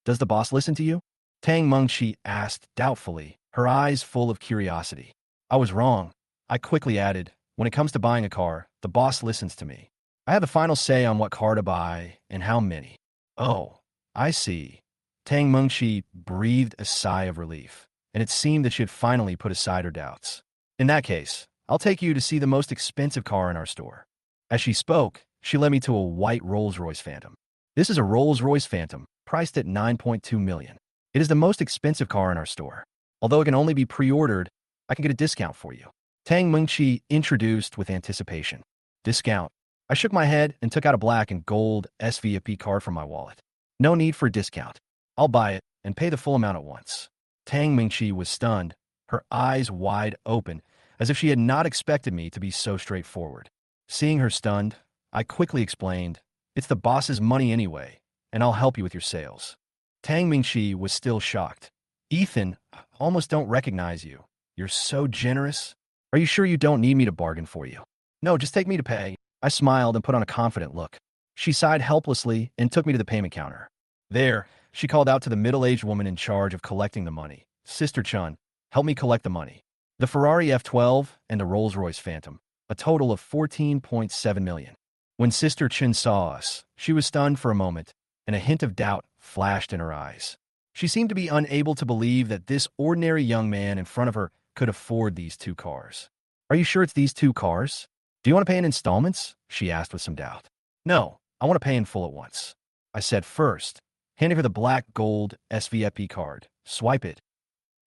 Does the boss listen to you? Tang Mingqi asked doubtfully, her eyes full of curiosity. I was wrong. I quickly added, when it comes to buying a car, the boss listens to me. I have the final say on what car to buy and how many. Oh, I see. Tang Mingqi breathed a sigh of relief, and it seemed that she had finally put aside her doubts. In that case, I'll take you to see the most expensive car in our store. As she spoke, she led me to a white Rolls-Royce Phantom. This is a Rolls-Royce Phantom, priced at 9.2 million. It is the most expensive car in our store. Although it can only be pre-ordered, I can get a discount for you. Tang Mingqi introduced with anticipation. Discount. I shook my head and took out a black and gold SVIP card from my wallet. No need for a discount. I'll buy it and pay the full amount at once. Tang Mingqi was stunned, her eyes wide open, as if she had not expected me to be so straightforward. Seeing her stunned, I quickly explained, it's the boss's money anyway, and I'll help you with your sales. Tang Mingqi was still shocked. Ethan, I almost don't recognize you. You're so generous. Are you sure you don't need me to bargain for you? No, just take me to pay. I smiled and put on a confident look. She sighed helplessly and took me to the payment counter. There, she called out to the middle-aged woman in charge of collecting the money. Sister Chun, help me collect the money. The Ferrari F12 and the Rolls-Royce Phantom, a total of 14.7 million. When Sister Chun saw us, she was stunned for a moment, and a hint of doubt flashed in her eyes. She seemed to be unable to believe that this ordinary young man in front of her could afford these two cars. Are you sure it's these two cars? Do you want to pay in installments? She asked with some doubt. No, I want to pay in full at once. I said first, handing her the black gold SVIP card. Swipe it.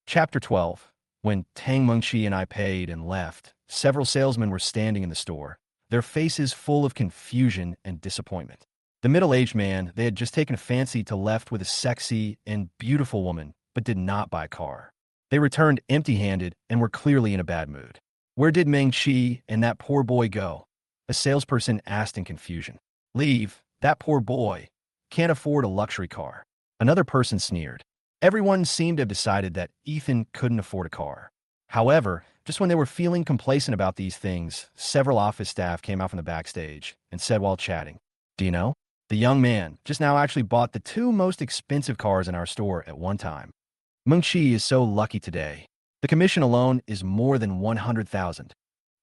Chapter 12. When Tang Mingqi and I paid and left, several salesmen were standing in the store, their faces full of confusion and disappointment. The middle-aged man they had just taken a fancy to left with a sexy and beautiful woman, but did not buy a car. They returned empty-handed and were clearly in a bad mood. Where did Mingqi and that poor boy go? A salesperson asked in confusion. Leave. That poor boy can't afford a luxury car. Another person sneered. Everyone seemed to have decided that Ethan couldn't afford a car. However, just when they were feeling complacent about these things, several office staff came out from the backstage and said while chatting, do you know? The young man just now actually bought the two most expensive cars in our store at one time. Mingqi is so lucky today. The commission alone is more than 100,000.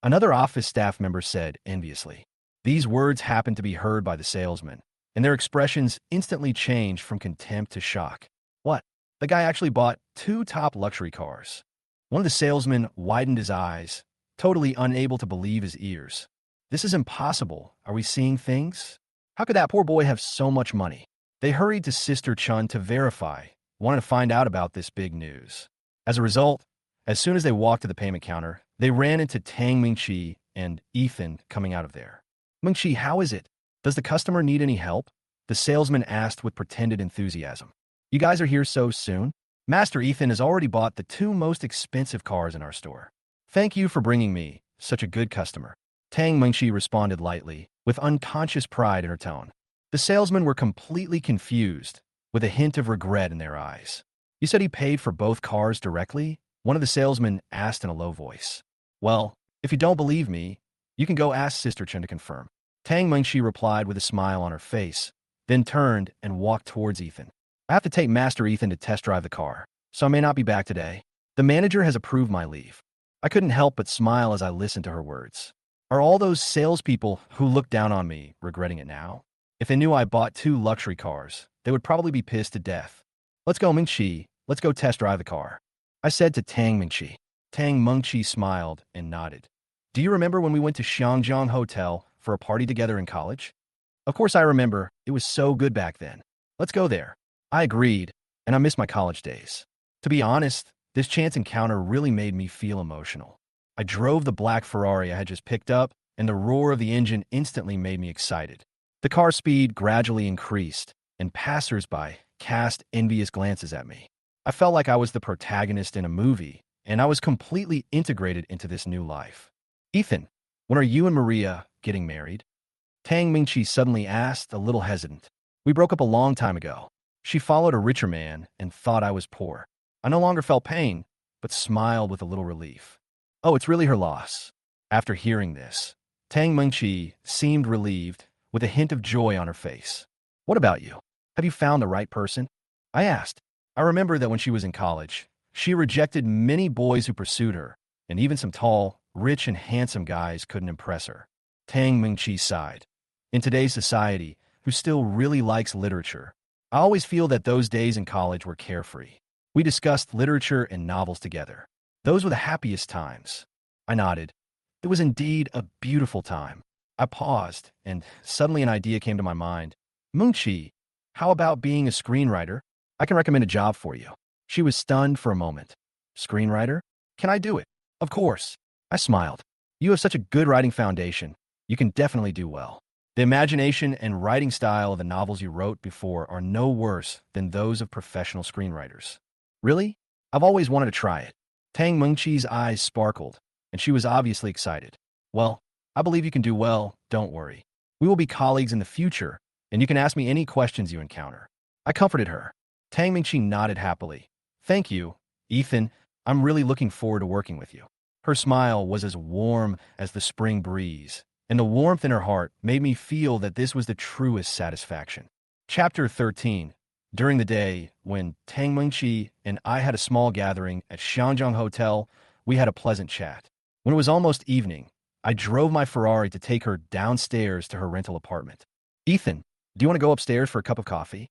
Another office staff member said enviously. These words happened to be heard by the salesman, and their expressions instantly changed from contempt to shock. What? The guy actually bought two top luxury cars. One of the salesmen widened his eyes, totally unable to believe his ears. This is impossible. Are we seeing things? How could that poor boy have so much money? They hurried to Sister Chun to verify, wanted to find out about this big news. As a result, as soon as they walked to the payment counter, they ran into Tang Mingqi and Ethan coming out of there. Mingqi, how is it? Does the customer need any help? The salesman asked with pretended enthusiasm. You guys are here so soon? Master Ethan has already bought the two most expensive cars in our store. Thank you for bringing me such a good customer. Tang Mingqi responded lightly, with unconscious pride in her tone. The salesmen were completely confused, with a hint of regret in their eyes. You said he paid for both cars directly? One of the salesmen asked in a low voice. Well, if you don't believe me, you can go ask Sister Chen to confirm. Tang Mingqi replied with a smile on her face, then turned and walked towards Ethan. I have to take Master Ethan to test drive the car, so I may not be back today. The manager has approved my leave. I couldn't help but smile as I listened to her words. Are all those salespeople who looked down on me regretting it now? If they knew I bought two luxury cars, they would probably be pissed to death. Let's go, Mingqi. Let's go test drive the car. I said to Tang Mingqi. Tang Mingqi smiled and nodded. Do you remember when we went to Xiangjiang Hotel for a party together in college? Of course I remember. It was so good back then. Let's go there. I agreed, and I miss my college days. To be honest, this chance encounter really made me feel emotional. I drove the black Ferrari I had just picked up, and the roar of the engine instantly made me excited. The car speed gradually increased, and passers-by cast envious glances at me. I felt like I was the protagonist in a movie, and I was completely integrated into this new life. Ethan, when are you and Maria getting married? Tang Mingqi suddenly asked, a little hesitant. We broke up a long time ago. She followed a richer man and thought I was poor. I no longer felt pain, but smiled with a little relief. Oh, it's really her loss. After hearing this, Tang Mingqi seemed relieved, with a hint of joy on her face. What about you? Have you found the right person? I asked. I remember that when she was in college, she rejected many boys who pursued her, and even some tall, rich, and handsome guys couldn't impress her. Tang Mingqi sighed. In today's society, who still really likes literature, I always feel that those days in college were carefree. We discussed literature and novels together. Those were the happiest times. I nodded. It was indeed a beautiful time. I paused, and suddenly an idea came to my mind. Moonchi, how about being a screenwriter? I can recommend a job for you. She was stunned for a moment. Screenwriter? Can I do it? Of course. I smiled. You have such a good writing foundation. You can definitely do well. The imagination and writing style of the novels you wrote before are no worse than those of professional screenwriters. Really? I've always wanted to try it. Tang Mengqi's eyes sparkled, and she was obviously excited. Well, I believe you can do well, don't worry. We will be colleagues in the future, and you can ask me any questions you encounter. I comforted her. Tang Mingqi nodded happily. Thank you, Ethan. I'm really looking forward to working with you. Her smile was as warm as the spring breeze, and the warmth in her heart made me feel that this was the truest satisfaction. Chapter 13. During the day, when Tang Mingqi and I had a small gathering at Xiangjiang Hotel, we had a pleasant chat. When it was almost evening, I drove my Ferrari to take her downstairs to her rental apartment. Ethan, do you want to go upstairs for a cup of coffee?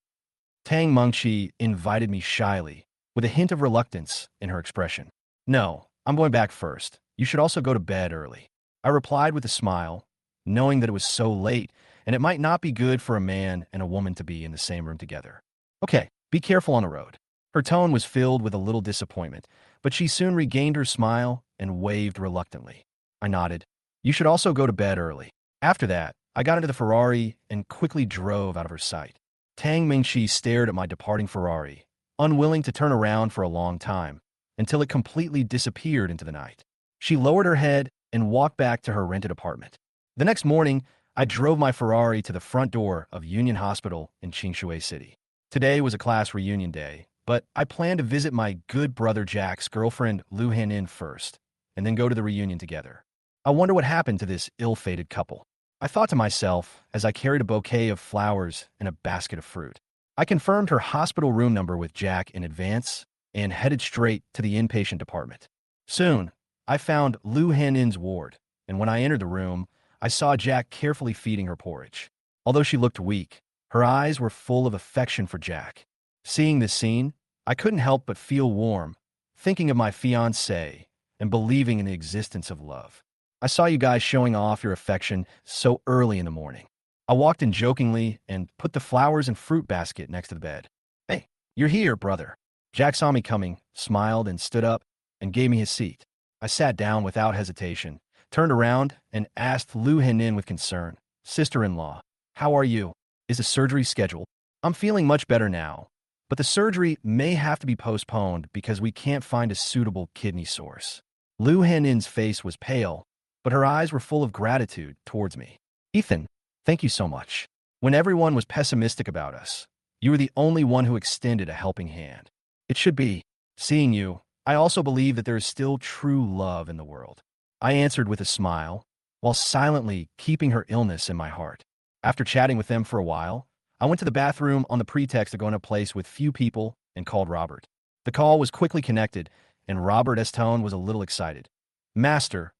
Tang Mengqi invited me shyly, with a hint of reluctance in her expression. No, I'm going back first. You should also go to bed early. I replied with a smile, knowing that it was so late, and it might not be good for a man and a woman to be in the same room together. Okay, be careful on the road. Her tone was filled with a little disappointment, but she soon regained her smile and waved reluctantly. I nodded. You should also go to bed early. After that, I got into the Ferrari and quickly drove out of her sight. Tang Mingqi stared at my departing Ferrari, unwilling to turn around for a long time, until it completely disappeared into the night. She lowered her head and walked back to her rented apartment. The next morning, I drove my Ferrari to the front door of Union Hospital in Qingshui City. Today was a class reunion day, but I planned to visit my good brother Jack's girlfriend Lu Hanin first, and then go to the reunion together. I wonder what happened to this ill-fated couple. I thought to myself as I carried a bouquet of flowers and a basket of fruit. I confirmed her hospital room number with Jack in advance and headed straight to the inpatient department. Soon, I found Lu Hanin's ward, and when I entered the room, I saw Jack carefully feeding her porridge. Although she looked weak, her eyes were full of affection for Jack. Seeing this scene, I couldn't help but feel warm, thinking of my fiancée and believing in the existence of love. I saw you guys showing off your affection so early in the morning. I walked in jokingly and put the flowers and fruit basket next to the bed. Hey, you're here, brother. Jack saw me coming, smiled, and stood up and gave me his seat. I sat down without hesitation, turned around, and asked Lu Hanin with concern, Sister-in-law, how are you? Is the surgery scheduled? I'm feeling much better now, but the surgery may have to be postponed because we can't find a suitable kidney source. Lu Hanin's face was pale, but her eyes were full of gratitude towards me. Ethan, thank you so much. When everyone was pessimistic about us, you were the only one who extended a helping hand. It should be. Seeing you, I also believe that there is still true love in the world. I answered with a smile, while silently keeping her illness in my heart. After chatting with them for a while, I went to the bathroom on the pretext of going to a place with few people and called Robert. The call was quickly connected, and Robert's tone was a little excited. Master,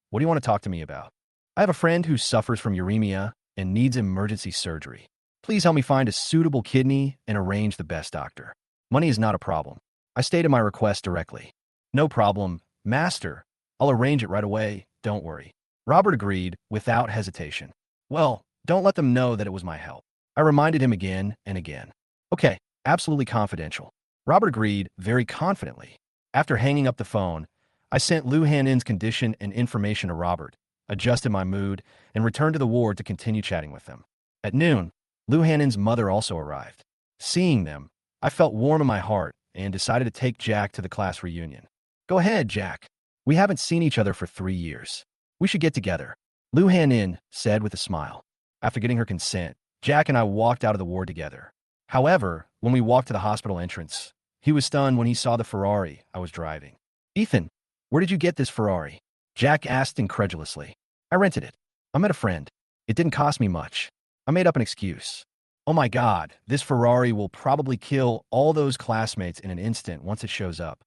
what do you want to talk to me about? I have a friend who suffers from uremia and needs emergency surgery. Please help me find a suitable kidney and arrange the best doctor. Money is not a problem. I stated my request directly. No problem, Master. I'll arrange it right away, don't worry. Robert agreed without hesitation. Well, Don't let them know that it was my help. I reminded him again and again. Okay, absolutely confidential. Robert agreed very confidently. After hanging up the phone, I sent Liu Hanin's condition and information to Robert, adjusted my mood, and returned to the ward to continue chatting with them. At noon, Liu Hanin's mother also arrived. Seeing them, I felt warm in my heart and decided to take Jack to the class reunion. Go ahead, Jack. We haven't seen each other for 3 years. We should get together, Liu Hanin said with a smile. After getting her consent, Jack and I walked out of the ward together. However, when we walked to the hospital entrance, he was stunned when he saw the Ferrari I was driving. Ethan, where did you get this Ferrari? Jack asked incredulously. I rented it. I met a friend. It didn't cost me much. I made up an excuse. Oh my God, this Ferrari will probably kill all those classmates in an instant once it shows up.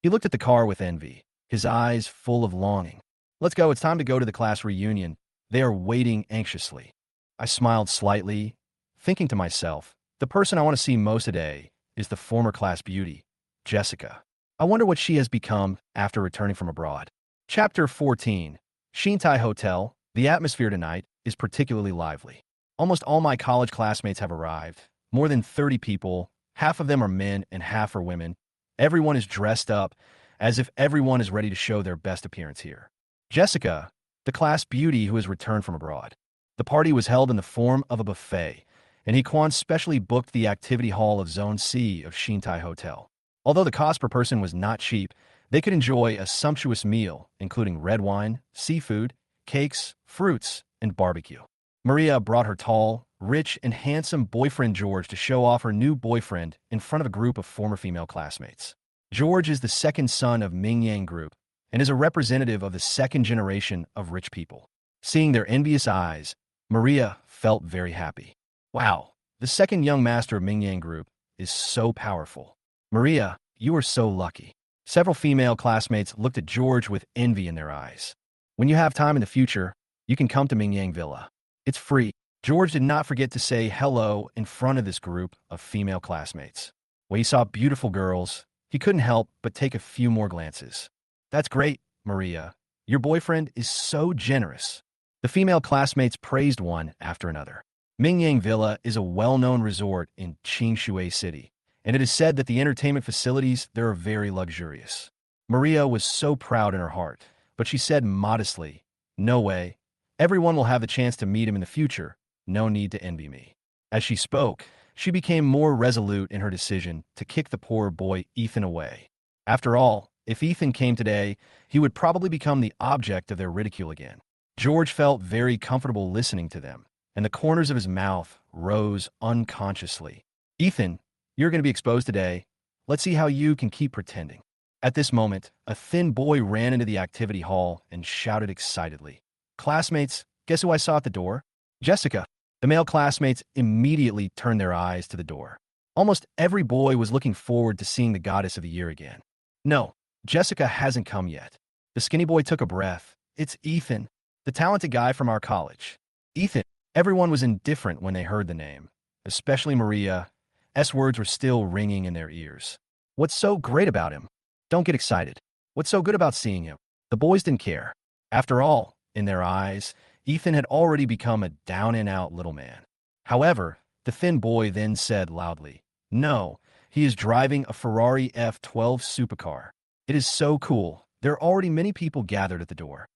He looked at the car with envy, his eyes full of longing. Let's go, it's time to go to the class reunion. They are waiting anxiously. I smiled slightly, thinking to myself, the person I want to see most today is the former class beauty, Jessica. I wonder what she has become after returning from abroad. Chapter 14. Shintai Hotel. The atmosphere tonight is particularly lively. Almost all my college classmates have arrived. More than 30 people. Half of them are men and half are women. Everyone is dressed up as if everyone is ready to show their best appearance here. Jessica, the class beauty who has returned from abroad. The party was held in the form of a buffet, and Hikwan specially booked the activity hall of Zone C of Shintai Hotel. Although the cost per person was not cheap, they could enjoy a sumptuous meal, including red wine, seafood, cakes, fruits, and barbecue. Maria brought her tall, rich, and handsome boyfriend George to show off her new boyfriend in front of a group of former female classmates. George is the second son of Mingyang Group and is a representative of the second generation of rich people. Seeing their envious eyes, Maria felt very happy. Wow, the second young master of Mingyang Group is so powerful. Maria, you are so lucky. Several female classmates looked at George with envy in their eyes. When you have time in the future, you can come to Mingyang Villa. It's free. George did not forget to say hello in front of this group of female classmates. When he saw beautiful girls, he couldn't help but take a few more glances. That's great, Maria. Your boyfriend is so generous. The female classmates praised one after another. Mingyang Villa is a well-known resort in Qingshui City, and it is said that the entertainment facilities there are very luxurious. Maria was so proud in her heart, but she said modestly, "No way. Everyone will have the chance to meet him in the future. No need to envy me." As she spoke, she became more resolute in her decision to kick the poor boy Ethan away. After all, if Ethan came today, he would probably become the object of their ridicule again. George felt very comfortable listening to them, and the corners of his mouth rose unconsciously. Ethan, you're going to be exposed today. Let's see how you can keep pretending. At this moment, a thin boy ran into the activity hall and shouted excitedly, "Classmates, guess who I saw at the door? Jessica." The male classmates immediately turned their eyes to the door. Almost every boy was looking forward to seeing the goddess of the year again. No, Jessica hasn't come yet. The skinny boy took a breath. It's Ethan, the talented guy from our college. Ethan. Everyone was indifferent when they heard the name, especially Maria's words were still ringing in their ears. What's so great about him? Don't get excited. What's so good about seeing him? The boys didn't care. After all, in their eyes, Ethan had already become a down-and-out little man. However, the thin boy then said loudly, "No, he is driving a Ferrari F12 supercar. It is so cool. There are already many people gathered at the door."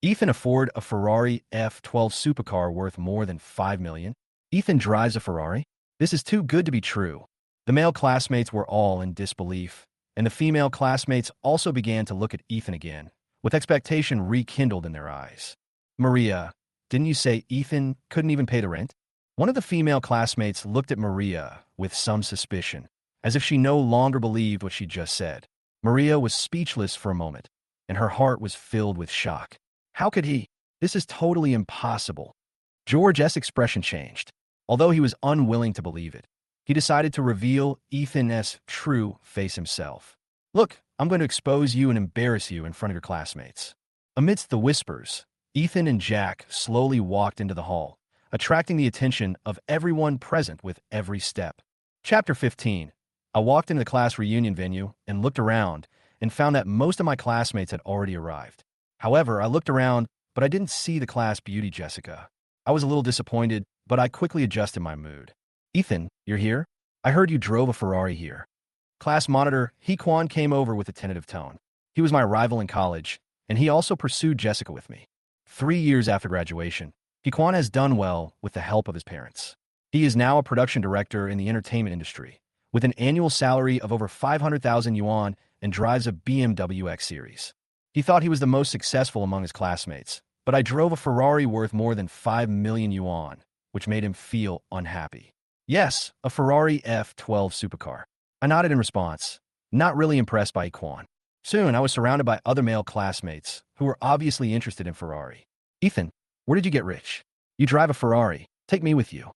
Ethan afford a Ferrari F12 supercar worth more than $5 million? Ethan drives a Ferrari? This is too good to be true. The male classmates were all in disbelief, and the female classmates also began to look at Ethan again, with expectation rekindled in their eyes. Maria, didn't you say Ethan couldn't even pay the rent? One of the female classmates looked at Maria with some suspicion, as if she no longer believed what she just said. Maria was speechless for a moment, and her heart was filled with shock. How could he? This is totally impossible. George's expression changed. Although he was unwilling to believe it, he decided to reveal Ethan's true face himself. Look, I'm going to expose you and embarrass you in front of your classmates. Amidst the whispers, Ethan and Jack slowly walked into the hall, attracting the attention of everyone present with every step. Chapter 15. I walked into the class reunion venue and looked around and found that most of my classmates had already arrived. However, I looked around, but I didn't see the class beauty Jessica. I was a little disappointed, but I quickly adjusted my mood. Ethan, you're here? I heard you drove a Ferrari here. Class monitor Hequan came over with a tentative tone. He was my rival in college, and he also pursued Jessica with me. 3 years after graduation, Hequan has done well with the help of his parents. He is now a production director in the entertainment industry, with an annual salary of over 500,000 yuan and drives a BMW X Series. He thought he was the most successful among his classmates, but I drove a Ferrari worth more than 5 million yuan, which made him feel unhappy. Yes, a Ferrari F12 supercar. I nodded in response, not really impressed by Hequan. Soon, I was surrounded by other male classmates who were obviously interested in Ferrari. Ethan, where did you get rich? You drive a Ferrari. Take me with you.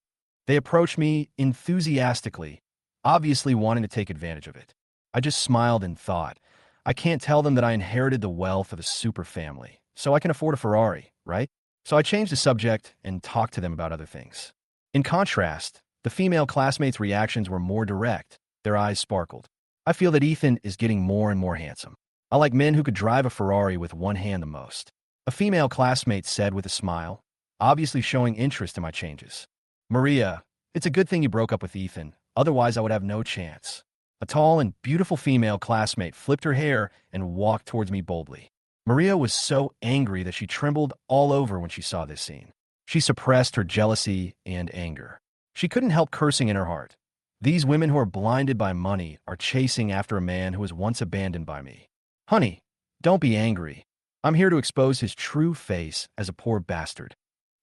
They approached me enthusiastically, obviously wanting to take advantage of it. I just smiled and thought, I can't tell them that I inherited the wealth of a super family, so I can afford a Ferrari, right? So I changed the subject and talked to them about other things. In contrast, the female classmates' reactions were more direct. Their eyes sparkled. I feel that Ethan is getting more and more handsome. I like men who could drive a Ferrari with one hand the most. A female classmate said with a smile, obviously showing interest in my changes. Maria, it's a good thing you broke up with Ethan, otherwise I would have no chance. A tall and beautiful female classmate flipped her hair and walked towards me boldly. Maria was so angry that she trembled all over when she saw this scene. She suppressed her jealousy and anger. She couldn't help cursing in her heart. These women who are blinded by money are chasing after a man who was once abandoned by me. Honey, don't be angry. I'm here to expose his true face as a poor bastard.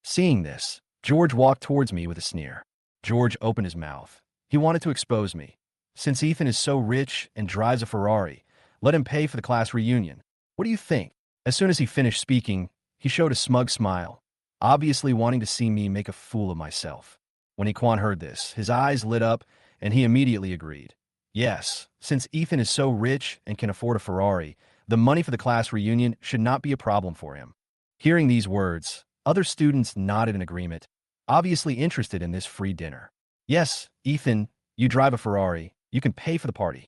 Seeing this, George walked towards me with a sneer. George opened his mouth. He wanted to expose me. Since Ethan is so rich and drives a Ferrari, let him pay for the class reunion. What do you think? As soon as he finished speaking, he showed a smug smile, obviously wanting to see me make a fool of myself. When Hequan heard this, his eyes lit up, and he immediately agreed. Yes, since Ethan is so rich and can afford a Ferrari, the money for the class reunion should not be a problem for him. Hearing these words, other students nodded in agreement, obviously interested in this free dinner. Yes, Ethan, you drive a Ferrari. You can pay for the party.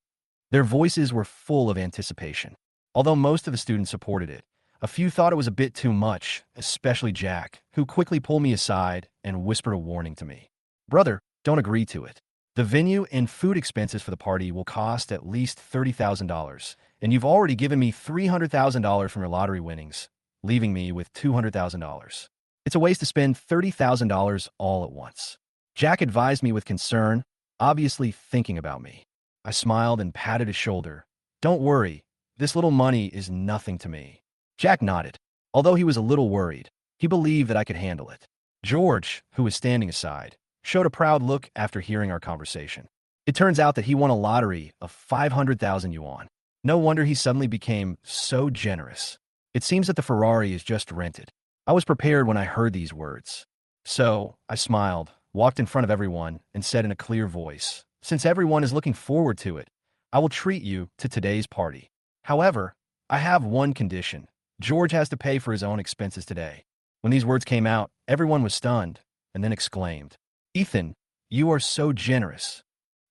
Their voices were full of anticipation. Although most of the students supported it, a few thought it was a bit too much, especially Jack, who quickly pulled me aside and whispered a warning to me. Brother, don't agree to it. The venue and food expenses for the party will cost at least $30,000, and you've already given me $300,000 from your lottery winnings, leaving me with $200,000. It's a waste to spend $30,000 all at once. Jack advised me with concern, obviously thinking about me. I smiled and patted his shoulder. Don't worry, this little money is nothing to me. Jack nodded. Although he was a little worried, he believed that I could handle it. George, who was standing aside, showed a proud look after hearing our conversation. It turns out that he won a lottery of 500,000 yuan. No wonder he suddenly became so generous. It seems that the Ferrari is just rented. I was prepared when I heard these words. So, I smiled, walked in front of everyone, and said in a clear voice, since everyone is looking forward to it, I will treat you to today's party. However, I have one condition. George has to pay for his own expenses today. When these words came out, everyone was stunned, and then exclaimed, Ethan, you are so generous.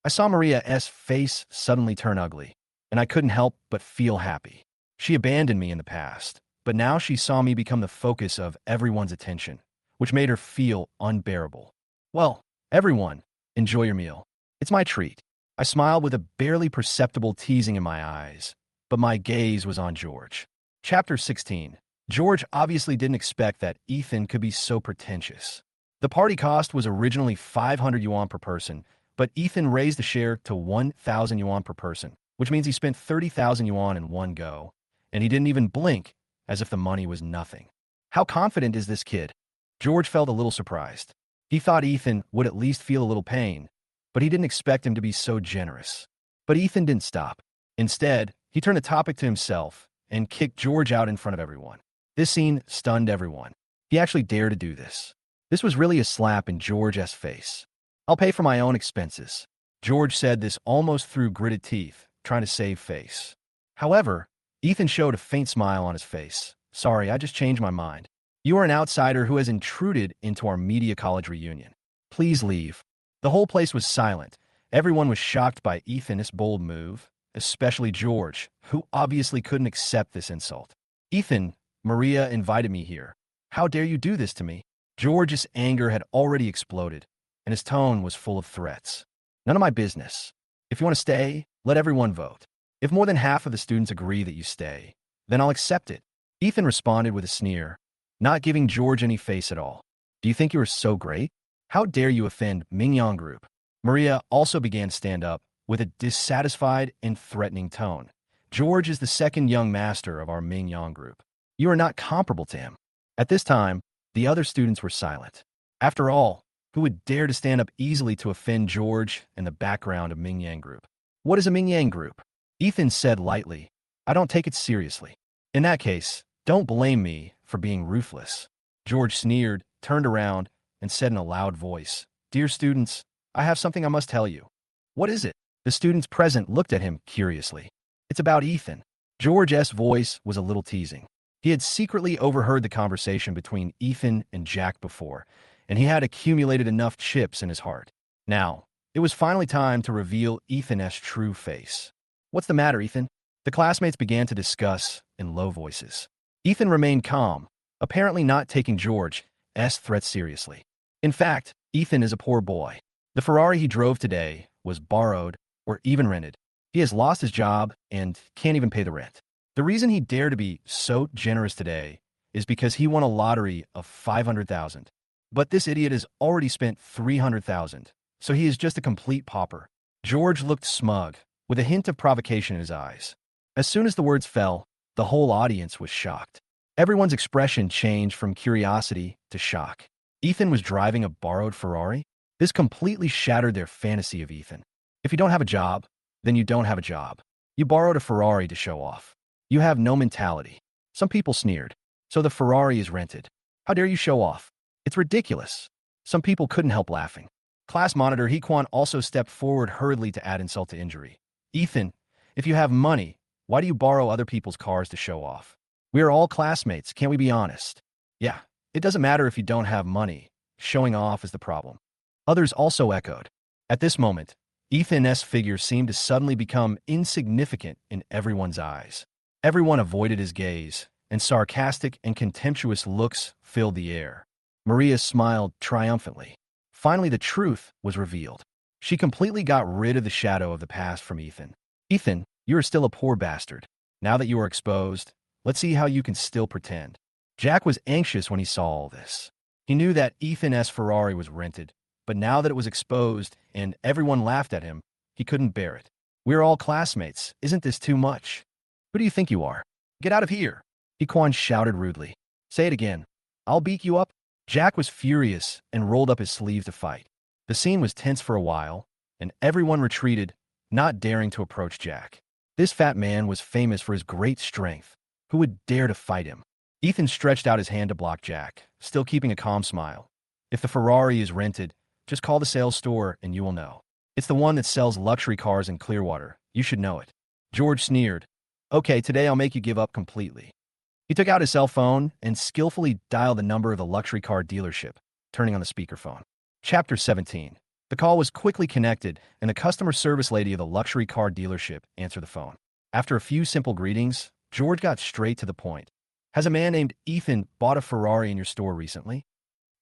I saw Maria's face suddenly turn ugly, and I couldn't help but feel happy. She abandoned me in the past, but now she saw me become the focus of everyone's attention, which made her feel unbearable. Well, everyone, enjoy your meal. It's my treat. I smiled with a barely perceptible teasing in my eyes, but my gaze was on George. Chapter 16. George obviously didn't expect that Ethan could be so pretentious. The party cost was originally 500 yuan per person, but Ethan raised the share to 1,000 yuan per person, which means he spent 30,000 yuan in one go, and he didn't even blink, as if the money was nothing. How confident is this kid? George felt a little surprised. He thought Ethan would at least feel a little pain, but he didn't expect him to be so generous. But Ethan didn't stop. Instead, he turned the topic to himself and kicked George out in front of everyone. This scene stunned everyone. He actually dared to do this. This was really a slap in George's face. I'll pay for my own expenses. George said this almost through gritted teeth, trying to save face. However, Ethan showed a faint smile on his face. Sorry, I just changed my mind. You are an outsider who has intruded into our media college reunion. Please leave. The whole place was silent. Everyone was shocked by Ethan's bold move, especially George, who obviously couldn't accept this insult. Ethan, Maria invited me here. How dare you do this to me? George's anger had already exploded, and his tone was full of threats. None of my business. If you want to stay, let everyone vote. If more than half of the students agree that you stay, then I'll accept it. Ethan responded with a sneer, not giving George any face at all. Do you think you are so great? How dare you offend Mingyang Group? Maria also began to stand up with a dissatisfied and threatening tone. George is the second young master of our Mingyang Group. You are not comparable to him. At this time, the other students were silent. After all, who would dare to stand up easily to offend George in the background of Mingyang Group? What is a Mingyang Group? Ethan said lightly. I don't take it seriously. In that case, don't blame me for being ruthless. George sneered, turned around, and said in a loud voice, Dear students, I have something I must tell you. What is it? The students present looked at him curiously. It's about Ethan. George's voice was a little teasing. He had secretly overheard the conversation between Ethan and Jack before, and he had accumulated enough chips in his heart. Now, it was finally time to reveal Ethan's true face. What's the matter, Ethan? The classmates began to discuss in low voices. Ethan remained calm, apparently not taking George's threat seriously. In fact, Ethan is a poor boy. The Ferrari he drove today was borrowed or even rented. He has lost his job and can't even pay the rent. The reason he dared to be so generous today is because he won a lottery of 500,000. But this idiot has already spent 300,000, so he is just a complete pauper. George looked smug, with a hint of provocation in his eyes. As soon as the words fell, the whole audience was shocked. Everyone's expression changed from curiosity to shock. Ethan was driving a borrowed Ferrari? This completely shattered their fantasy of Ethan. If you don't have a job, then you don't have a job. You borrowed a Ferrari to show off. You have no mentality. Some people sneered. So the Ferrari is rented. How dare you show off? It's ridiculous. Some people couldn't help laughing. Class monitor Hequan also stepped forward hurriedly to add insult to injury. Ethan, if you have money, why do you borrow other people's cars to show off? We are all classmates, can't we be honest? Yeah, it doesn't matter if you don't have money. Showing off is the problem. Others also echoed. At this moment, Ethan's figure seemed to suddenly become insignificant in everyone's eyes. Everyone avoided his gaze, and sarcastic and contemptuous looks filled the air. Maria smiled triumphantly. Finally, the truth was revealed. She completely got rid of the shadow of the past from Ethan. Ethan, you are still a poor bastard. Now that you are exposed, let's see how you can still pretend. Jack was anxious when he saw all this. He knew that Ethan's Ferrari was rented, but now that it was exposed and everyone laughed at him, he couldn't bear it. We're all classmates. Isn't this too much? Who do you think you are? Get out of here! Hequan shouted rudely. Say it again. I'll beat you up. Jack was furious and rolled up his sleeve to fight. The scene was tense for a while, and everyone retreated, not daring to approach Jack. This fat man was famous for his great strength. Who would dare to fight him? Ethan stretched out his hand to block Jack, still keeping a calm smile. If the Ferrari is rented, just call the sales store and you will know. It's the one that sells luxury cars in Clearwater. You should know it. George sneered. Okay, today I'll make you give up completely. He took out his cell phone and skillfully dialed the number of the luxury car dealership, turning on the speakerphone. Chapter 17. The call was quickly connected, and the customer service lady of the luxury car dealership answered the phone. After a few simple greetings, George got straight to the point. Has a man named Ethan bought a Ferrari in your store recently?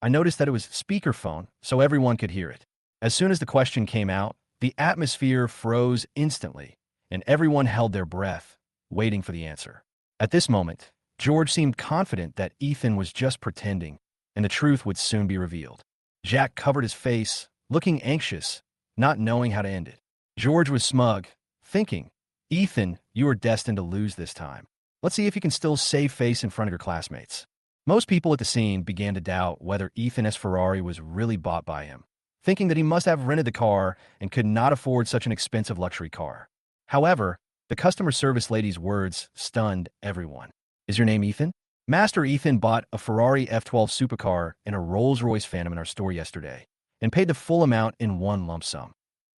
I noticed that it was speakerphone, so everyone could hear it. As soon as the question came out, the atmosphere froze instantly, and everyone held their breath, waiting for the answer. At this moment, George seemed confident that Ethan was just pretending, and the truth would soon be revealed. Jack covered his face, looking anxious, not knowing how to end it. George was smug, thinking, Ethan, you are destined to lose this time. Let's see if you can still save face in front of your classmates. Most people at the scene began to doubt whether Ethan's Ferrari was really bought by him, thinking that he must have rented the car and could not afford such an expensive luxury car. However, the customer service lady's words stunned everyone. Is your name Ethan? Master Ethan bought a Ferrari F12 supercar and a Rolls-Royce Phantom in our store yesterday, and paid the full amount in one lump sum.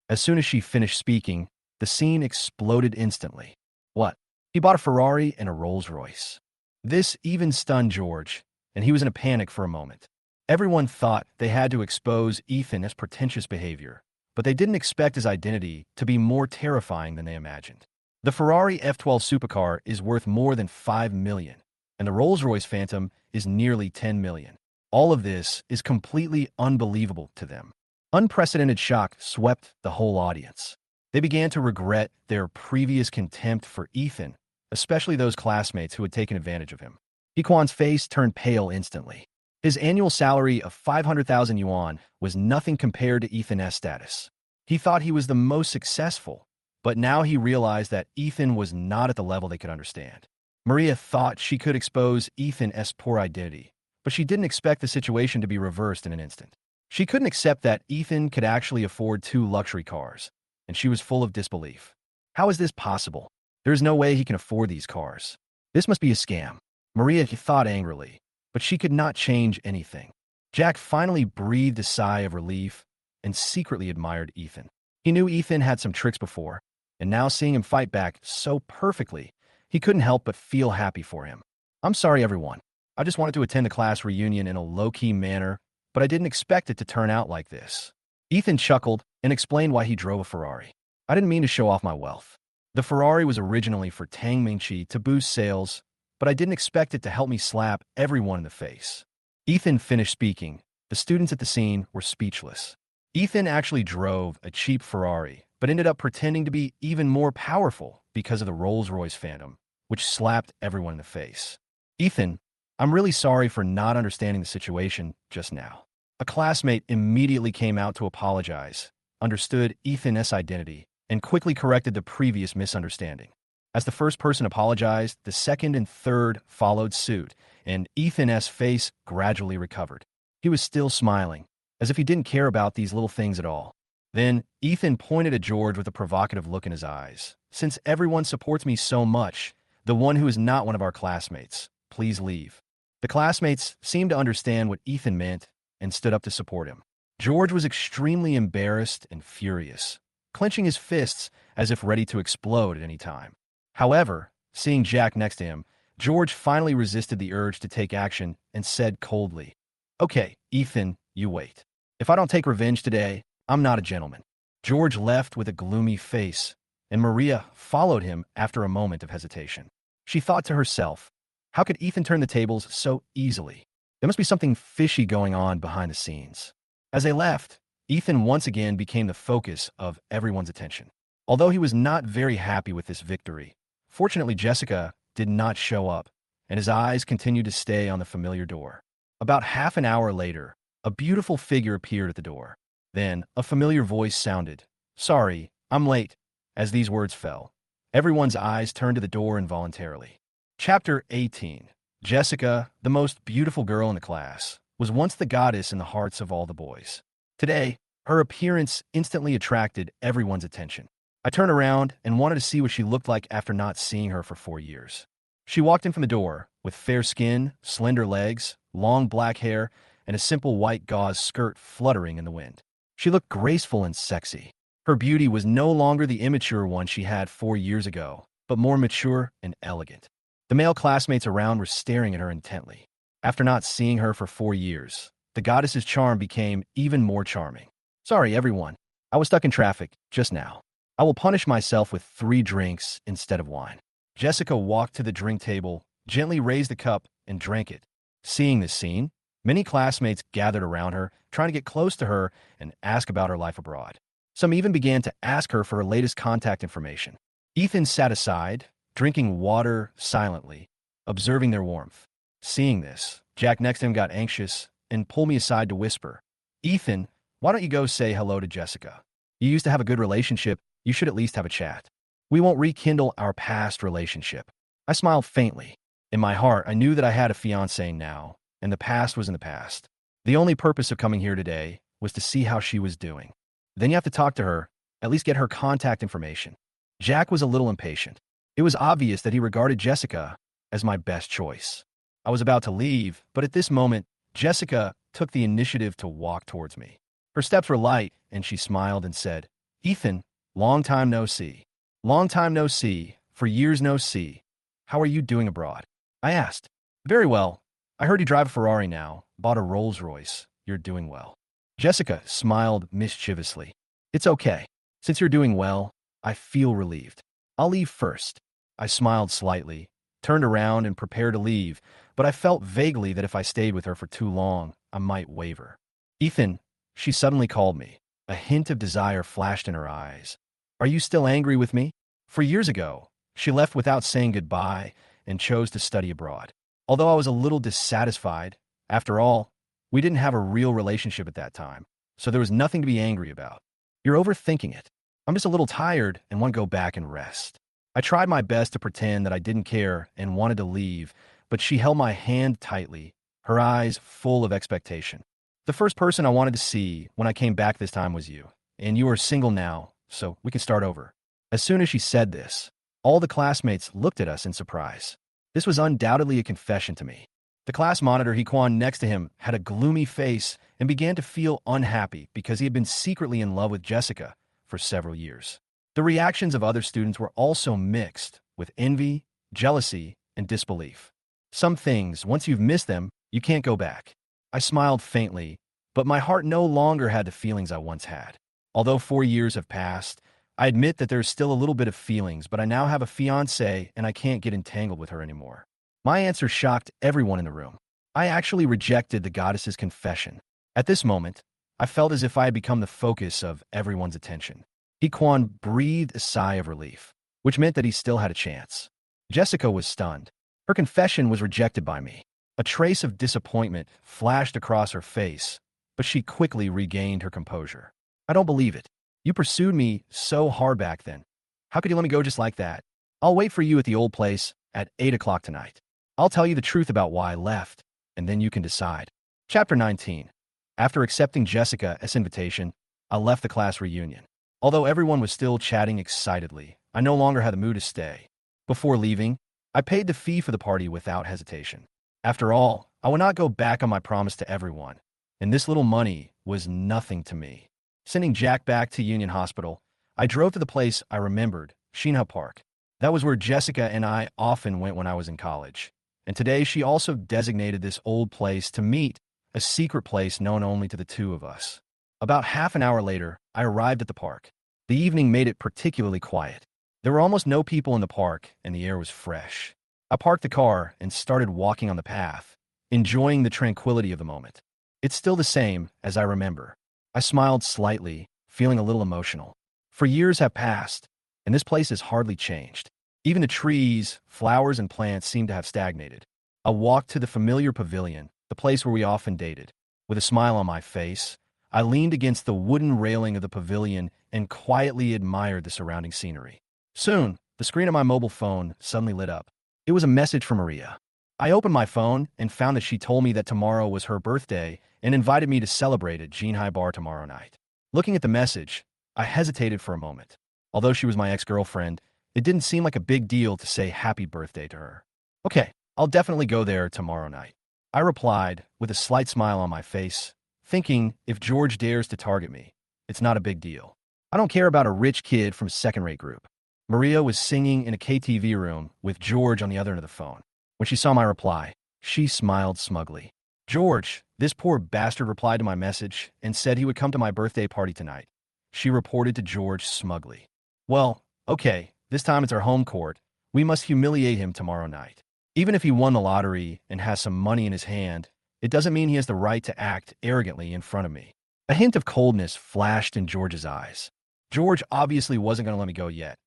As soon as she finished speaking, the scene exploded instantly. What? He bought a Ferrari and a Rolls-Royce. This even stunned George, and he was in a panic for a moment. Everyone thought they had to expose Ethan's pretentious behavior, but they didn't expect his identity to be more terrifying than they imagined. The Ferrari F12 supercar is worth more than $5 million, and the Rolls-Royce Phantom is nearly $10 million. All of this is completely unbelievable to them. Unprecedented shock swept the whole audience. They began to regret their previous contempt for Ethan, especially those classmates who had taken advantage of him. Hee-kwan's face turned pale instantly. His annual salary of 500,000 yuan was nothing compared to Ethan's status. He thought he was the most successful, but now he realized that Ethan was not at the level they could understand. Maria thought she could expose Ethan's poor identity, but she didn't expect the situation to be reversed in an instant. She couldn't accept that Ethan could actually afford 2 luxury cars, and she was full of disbelief. How is this possible? There's no way he can afford these cars. This must be a scam. Maria thought angrily, but she could not change anything. Jack finally breathed a sigh of relief and secretly admired Ethan. He knew Ethan had some tricks before, and now seeing him fight back so perfectly, he couldn't help but feel happy for him. I'm sorry, everyone. I just wanted to attend the class reunion in a low-key manner, but I didn't expect it to turn out like this. Ethan chuckled and explained why he drove a Ferrari. I didn't mean to show off my wealth. The Ferrari was originally for Tang Mingqi to boost sales, but I didn't expect it to help me slap everyone in the face. Ethan finished speaking. The students at the scene were speechless. Ethan actually drove a cheap Ferrari, but ended up pretending to be even more powerful because of the Rolls-Royce Phantom, which slapped everyone in the face. Ethan, I'm really sorry for not understanding the situation just now. A classmate immediately came out to apologize, understood Ethan's identity, and quickly corrected the previous misunderstanding. As the first person apologized, the second and third followed suit, and Ethan's face gradually recovered. He was still smiling, as if he didn't care about these little things at all. Then, Ethan pointed at George with a provocative look in his eyes. Since everyone supports me so much, the one who is not one of our classmates, please leave. The classmates seemed to understand what Ethan meant and stood up to support him. George was extremely embarrassed and furious, clenching his fists as if ready to explode at any time. However, seeing Jack next to him, George finally resisted the urge to take action and said coldly, "Okay, Ethan, you wait. If I don't take revenge today, I'm not a gentleman." George left with a gloomy face, and Maria followed him after a moment of hesitation. She thought to herself, how could Ethan turn the tables so easily? There must be something fishy going on behind the scenes. As they left, Ethan once again became the focus of everyone's attention. Although he was not very happy with this victory, fortunately Jessica did not show up, and his eyes continued to stay on the familiar door. About half an hour later, a beautiful figure appeared at the door. Then, a familiar voice sounded, "Sorry, I'm late." As these words fell, everyone's eyes turned to the door involuntarily. Chapter 18. Jessica, the most beautiful girl in the class, was once the goddess in the hearts of all the boys. Today, her appearance instantly attracted everyone's attention. I turned around and wanted to see what she looked like after not seeing her for 4 years. She walked in from the door, with fair skin, slender legs, long black hair, and a simple white gauze skirt fluttering in the wind. She looked graceful and sexy. Her beauty was no longer the immature one she had 4 years ago, but more mature and elegant. The male classmates around were staring at her intently. After not seeing her for 4 years, the goddess's charm became even more charming. "Sorry, everyone. I was stuck in traffic just now. I will punish myself with 3 drinks instead of wine." Jessica walked to the drink table, gently raised the cup, and drank it. Seeing this scene, many classmates gathered around her, trying to get close to her and ask about her life abroad. Some even began to ask her for her latest contact information. Ethan sat aside, drinking water silently, observing their warmth. Seeing this, Jack next to him got anxious and pulled me aside to whisper, "Ethan, why don't you go say hello to Jessica? You used to have a good relationship. You should at least have a chat. We won't rekindle our past relationship." I smiled faintly. In my heart, I knew that I had a fiancée now, and the past was in the past. The only purpose of coming here today was to see how she was doing. Then you have to talk to her, at least get her contact information. Jack was a little impatient. It was obvious that he regarded Jessica as my best choice. I was about to leave, but at this moment, Jessica took the initiative to walk towards me. Her steps were light, and she smiled and said, "Ethan, long time no see. Long time no see, for years no see. How are you doing abroad?" I asked. "Very well. I heard you drive a Ferrari now, bought a Rolls-Royce. You're doing well." Jessica smiled mischievously. "It's okay. Since you're doing well, I feel relieved. I'll leave first." I smiled slightly, turned around and prepared to leave, but I felt vaguely that if I stayed with her for too long, I might waver. Ethan, she suddenly called me. A hint of desire flashed in her eyes. Are you still angry with me? For years ago, she left without saying goodbye and chose to study abroad. Although I was a little dissatisfied, after all, we didn't have a real relationship at that time, so there was nothing to be angry about. You're overthinking it. I'm just a little tired and want to go back and rest. I tried my best to pretend that I didn't care and wanted to leave, but she held my hand tightly, her eyes full of expectation. The first person I wanted to see when I came back this time was you, and you are single now, so we can start over. As soon as she said this, all the classmates looked at us in surprise. This was undoubtedly a confession to me. The class monitor Hequan next to him had a gloomy face and began to feel unhappy because he had been secretly in love with Jessica for several years. The reactions of other students were also mixed, with envy, jealousy, and disbelief. Some things, once you've missed them, you can't go back. I smiled faintly, but my heart no longer had the feelings I once had. Although 4 years have passed, I admit that there's still a little bit of feelings, but I now have a fiancée and I can't get entangled with her anymore. My answer shocked everyone in the room. I actually rejected the goddess's confession. At this moment, I felt as if I had become the focus of everyone's attention. Hequan breathed a sigh of relief, which meant that he still had a chance. Jessica was stunned. Her confession was rejected by me. A trace of disappointment flashed across her face, but she quickly regained her composure. I don't believe it. You pursued me so hard back then. How could you let me go just like that? I'll wait for you at the old place at 8 o'clock tonight. I'll tell you the truth about why I left, and then you can decide. Chapter 19. After accepting Jessica's invitation, I left the class reunion. Although everyone was still chatting excitedly, I no longer had the mood to stay. Before leaving, I paid the fee for the party without hesitation. After all, I would not go back on my promise to everyone, and this little money was nothing to me. Sending Jack back to Union Hospital, I drove to the place I remembered, Shinha Park. That was where Jessica and I often went when I was in college. And today she also designated this old place to meet, a secret place known only to the two of us. About half an hour later, I arrived at the park. The evening made it particularly quiet. There were almost no people in the park, and the air was fresh. I parked the car and started walking on the path, enjoying the tranquility of the moment. It's still the same as I remember. I smiled slightly, feeling a little emotional. For years have passed, and this place has hardly changed. Even the trees, flowers, and plants seem to have stagnated. I walked to the familiar pavilion, the place where we often dated. With a smile on my face, I leaned against the wooden railing of the pavilion and quietly admired the surrounding scenery. Soon, the screen of my mobile phone suddenly lit up. It was a message from Maria. I opened my phone and found that she told me that tomorrow was her birthday and invited me to celebrate at Jinhai Bar tomorrow night. Looking at the message, I hesitated for a moment. Although she was my ex-girlfriend, it didn't seem like a big deal to say happy birthday to her. Okay, I'll definitely go there tomorrow night. I replied with a slight smile on my face, thinking if George dares to target me, it's not a big deal. I don't care about a rich kid from a second-rate group. Maria was singing in a KTV room with George on the other end of the phone. When she saw my reply, she smiled smugly. George, this poor bastard replied to my message and said he would come to my birthday party tonight. She reported to George smugly. Well, okay, this time it's our home court. We must humiliate him tomorrow night. Even if he won the lottery and has some money in his hand, it doesn't mean he has the right to act arrogantly in front of me. A hint of coldness flashed in George's eyes. George obviously wasn't going to let me go yet.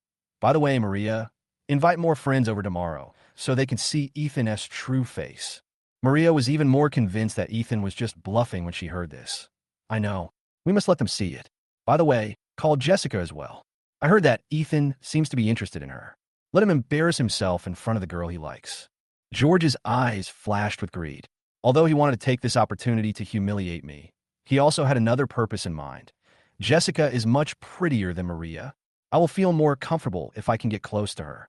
By the way, Maria, invite more friends over tomorrow so they can see Ethan's true face. Maria was even more convinced that Ethan was just bluffing when she heard this. I know. We must let them see it. By the way, call Jessica as well. I heard that Ethan seems to be interested in her. Let him embarrass himself in front of the girl he likes. George's eyes flashed with greed. Although he wanted to take this opportunity to humiliate me, he also had another purpose in mind. Jessica is much prettier than Maria. I will feel more comfortable if I can get close to her.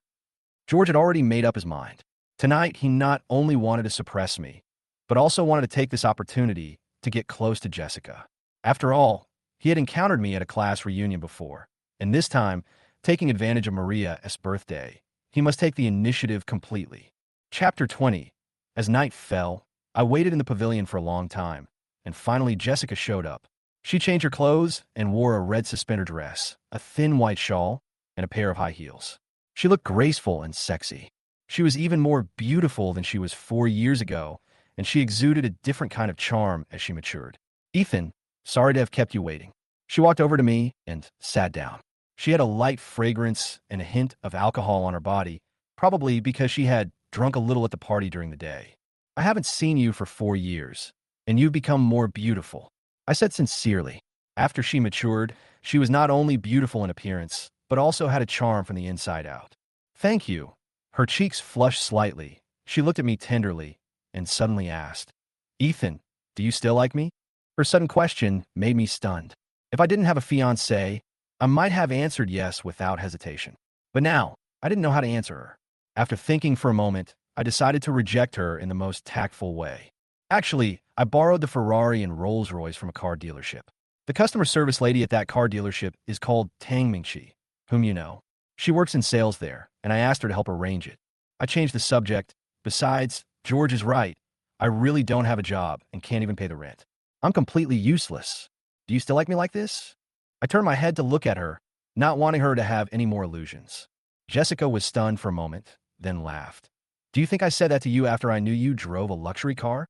George had already made up his mind. Tonight, he not only wanted to suppress me, but also wanted to take this opportunity to get close to Jessica. After all, he had encountered me at a class reunion before, and this time, taking advantage of Maria's birthday, he must take the initiative completely. Chapter 20. As night fell, I waited in the pavilion for a long time, and finally Jessica showed up. She changed her clothes and wore a red suspender dress, a thin white shawl, and a pair of high heels. She looked graceful and sexy. She was even more beautiful than she was 4 years ago, and she exuded a different kind of charm as she matured. Ethan, sorry to have kept you waiting. She walked over to me and sat down. She had a light fragrance and a hint of alcohol on her body, probably because she had drunk a little at the party during the day. I haven't seen you for 4 years, and you've become more beautiful, I said sincerely. After she matured, she was not only beautiful in appearance, but also had a charm from the inside out. Thank you. Her cheeks flushed slightly. She looked at me tenderly and suddenly asked, Ethan, do you still like me? Her sudden question made me stunned. If I didn't have a fiancé, I might have answered yes without hesitation. But now, I didn't know how to answer her. After thinking for a moment, I decided to reject her in the most tactful way. Actually, I borrowed the Ferrari and Rolls-Royce from a car dealership. The customer service lady at that car dealership is called Tang Mingqi, whom you know. She works in sales there, and I asked her to help arrange it. I changed the subject. Besides, George is right. I really don't have a job and can't even pay the rent. I'm completely useless. Do you still like me like this? I turned my head to look at her, not wanting her to have any more illusions. Jessica was stunned for a moment, then laughed. Do you think I said that to you after I knew you drove a luxury car?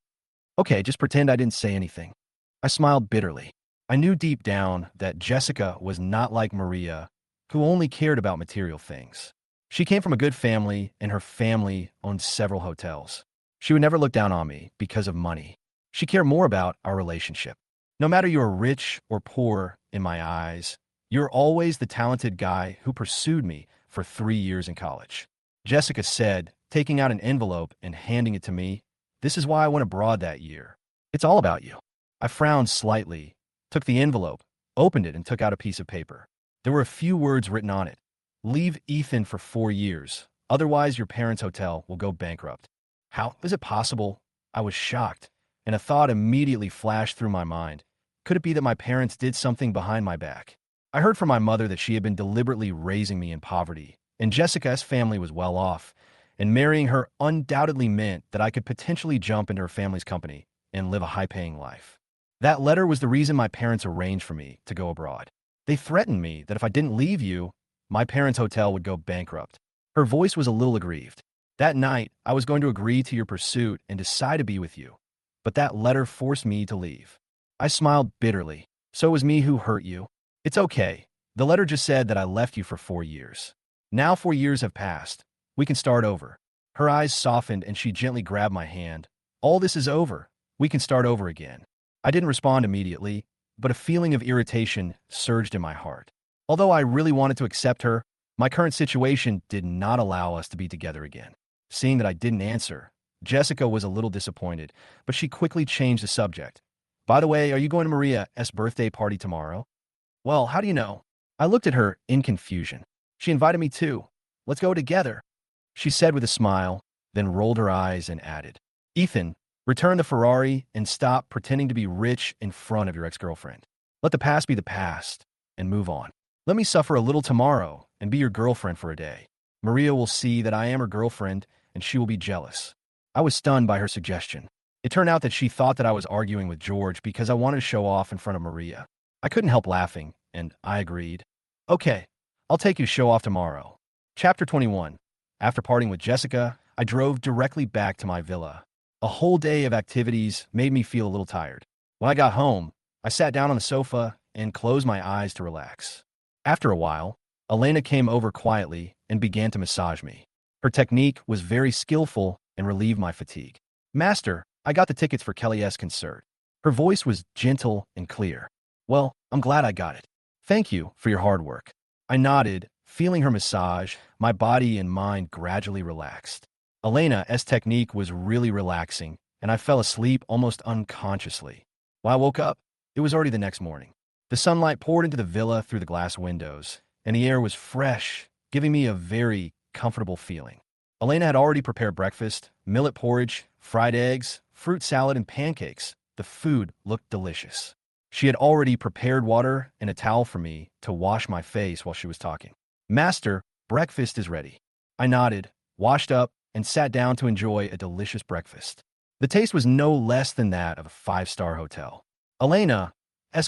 Okay, just pretend I didn't say anything. I smiled bitterly. I knew deep down that Jessica was not like Maria, who only cared about material things. She came from a good family, and her family owned several hotels. She would never look down on me because of money. She cared more about our relationship. No matter you're rich or poor, in my eyes, you're always the talented guy who pursued me for 3 years in college. Jessica said, taking out an envelope and handing it to me, this is why I went abroad that year. It's all about you. I frowned slightly, took the envelope, opened it, and took out a piece of paper. There were a few words written on it. Leave Ethan for 4 years, otherwise your parents' hotel will go bankrupt. How is it possible? I was shocked, and a thought immediately flashed through my mind. Could it be that my parents did something behind my back? I heard from my mother that she had been deliberately raising me in poverty, and Jessica's family was well off, and marrying her undoubtedly meant that I could potentially jump into her family's company and live a high-paying life. That letter was the reason my parents arranged for me to go abroad. They threatened me that if I didn't leave you, my parents' hotel would go bankrupt. Her voice was a little aggrieved. That night, I was going to agree to your pursuit and decide to be with you, but that letter forced me to leave. I smiled bitterly. So it was me who hurt you. It's okay. The letter just said that I left you for 4 years. Now 4 years have passed. We can start over. Her eyes softened and she gently grabbed my hand. All this is over. We can start over again. I didn't respond immediately, but a feeling of irritation surged in my heart. Although I really wanted to accept her, my current situation did not allow us to be together again. Seeing that I didn't answer, Jessica was a little disappointed, but she quickly changed the subject. By the way, are you going to Maria's birthday party tomorrow? Well, how do you know? I looked at her in confusion. She invited me too. Let's go together, she said with a smile, then rolled her eyes and added, Ethan, return the Ferrari and stop pretending to be rich in front of your ex-girlfriend. Let the past be the past and move on. Let me suffer a little tomorrow and be your girlfriend for a day. Maria will see that I am her girlfriend and she will be jealous. I was stunned by her suggestion. It turned out that she thought that I was arguing with George because I wanted to show off in front of Maria. I couldn't help laughing, and I agreed. Okay, I'll take you to show off tomorrow. Chapter 21. After parting with Jessica, I drove directly back to my villa. A whole day of activities made me feel a little tired. When I got home, I sat down on the sofa and closed my eyes to relax. After a while, Elena came over quietly and began to massage me. Her technique was very skillful and relieved my fatigue. Master, I got the tickets for Kelly's concert. Her voice was gentle and clear. Well, I'm glad I got it. Thank you for your hard work. I nodded, feeling her massage. My body and mind gradually relaxed. Elena's technique was really relaxing, and I fell asleep almost unconsciously. When I woke up, it was already the next morning. The sunlight poured into the villa through the glass windows, and the air was fresh, giving me a very comfortable feeling. Elena had already prepared breakfast, millet porridge, fried eggs, fruit salad, and pancakes. The food looked delicious. She had already prepared water and a towel for me to wash my face while she was talking. Master, breakfast is ready. I nodded, washed up, and sat down to enjoy a delicious breakfast. The taste was no less than that of a 5-star hotel. Elena's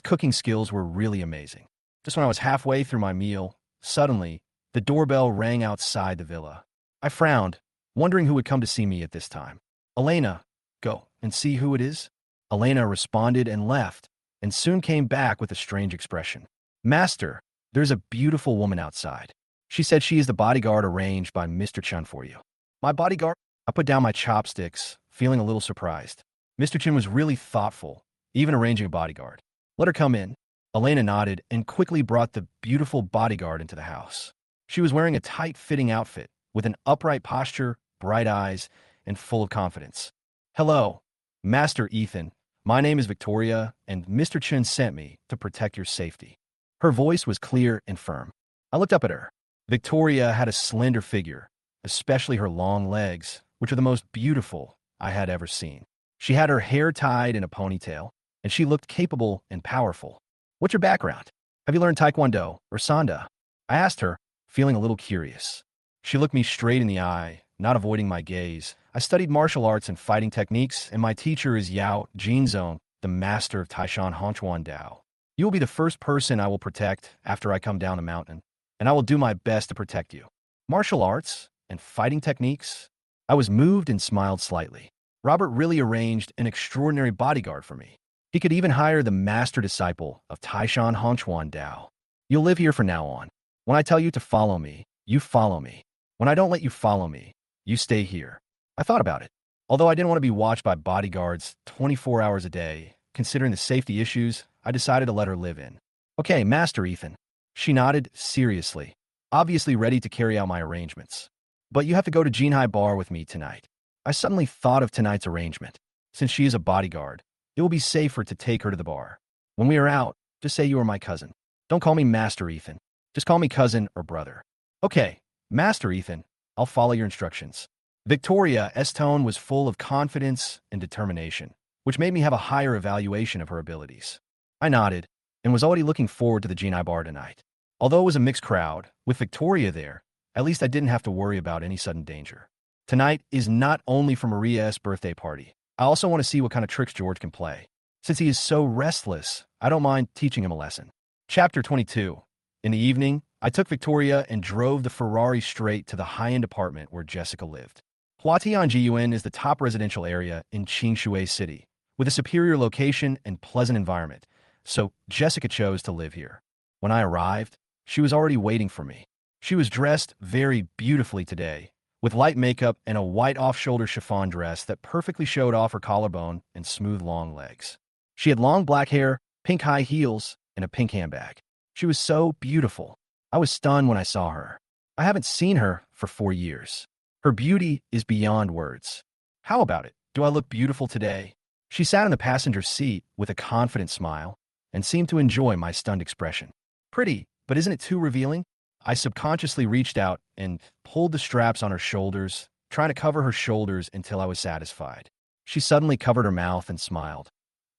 cooking skills were really amazing. Just when I was halfway through my meal, suddenly, the doorbell rang outside the villa. I frowned, wondering who would come to see me at this time. Elena, go and see who it is? Elena responded and left, and soon came back with a strange expression. Master, there's a beautiful woman outside. She said she is the bodyguard arranged by Mr. Chun for you. My bodyguard? I put down my chopsticks, feeling a little surprised. Mr. Chun was really thoughtful, even arranging a bodyguard. Let her come in. Elena nodded and quickly brought the beautiful bodyguard into the house. She was wearing a tight-fitting outfit, with an upright posture, bright eyes, and full of confidence. Hello, Master Ethan. My name is Victoria, and Mr. Chun sent me to protect your safety. Her voice was clear and firm. I looked up at her. Victoria had a slender figure, especially her long legs, which are the most beautiful I had ever seen. She had her hair tied in a ponytail, and she looked capable and powerful. What's your background? Have you learned Taekwondo or Sanda? I asked her, feeling a little curious. She looked me straight in the eye, not avoiding my gaze. I studied martial arts and fighting techniques, and my teacher is Yao Jinzong, the master of Taishan Honchuan Dao. You will be the first person I will protect after I come down the mountain, and I will do my best to protect you. Martial arts and fighting techniques? I was moved and smiled slightly. Robert really arranged an extraordinary bodyguard for me. He could even hire the master disciple of Taishan Honchuan Dao. You'll live here from now on. When I tell you to follow me, you follow me. When I don't let you follow me, you stay here. I thought about it. Although I didn't want to be watched by bodyguards 24 hours a day, considering the safety issues, I decided to let her live in. Okay, Master Ethan. She nodded seriously, obviously ready to carry out my arrangements. But you have to go to Jinhai Bar with me tonight. I suddenly thought of tonight's arrangement. Since she is a bodyguard, it will be safer to take her to the bar. When we are out, just say you are my cousin. Don't call me Master Ethan. Just call me cousin or brother. Okay, Master Ethan, I'll follow your instructions. Victoria's tone was full of confidence and determination, which made me have a higher evaluation of her abilities. I nodded and was already looking forward to the Jinhai Bar tonight. Although it was a mixed crowd, with Victoria there, at least I didn't have to worry about any sudden danger. Tonight is not only for Maria's birthday party. I also want to see what kind of tricks George can play. Since he is so restless, I don't mind teaching him a lesson. Chapter 22. In the evening, I took Victoria and drove the Ferrari straight to the high-end apartment where Jessica lived. Huatianjiuan is the top residential area in Qingshui City, with a superior location and pleasant environment, so Jessica chose to live here. When I arrived, she was already waiting for me. She was dressed very beautifully today, with light makeup and a white off-shoulder chiffon dress that perfectly showed off her collarbone and smooth long legs. She had long black hair, pink high heels, and a pink handbag. She was so beautiful. I was stunned when I saw her. I haven't seen her for 4 years. Her beauty is beyond words. How about it? Do I look beautiful today? She sat in the passenger seat with a confident smile and seemed to enjoy my stunned expression. Pretty, but isn't it too revealing? I subconsciously reached out and pulled the straps on her shoulders, trying to cover her shoulders until I was satisfied. She suddenly covered her mouth and smiled.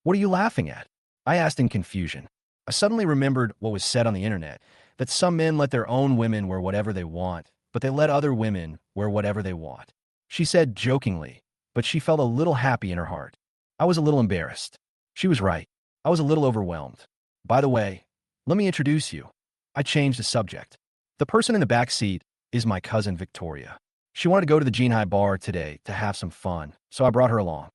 What are you laughing at? I asked in confusion. I suddenly remembered what was said on the internet, that some men let their own women wear whatever they want, but they let other women wear whatever they want. She said jokingly, but she felt a little happy in her heart. I was a little embarrassed. She was right. I was a little overwhelmed. By the way, let me introduce you. I changed the subject. The person in the back seat is my cousin Victoria. She wanted to go to the Jinhai Bar today to have some fun, so I brought her along.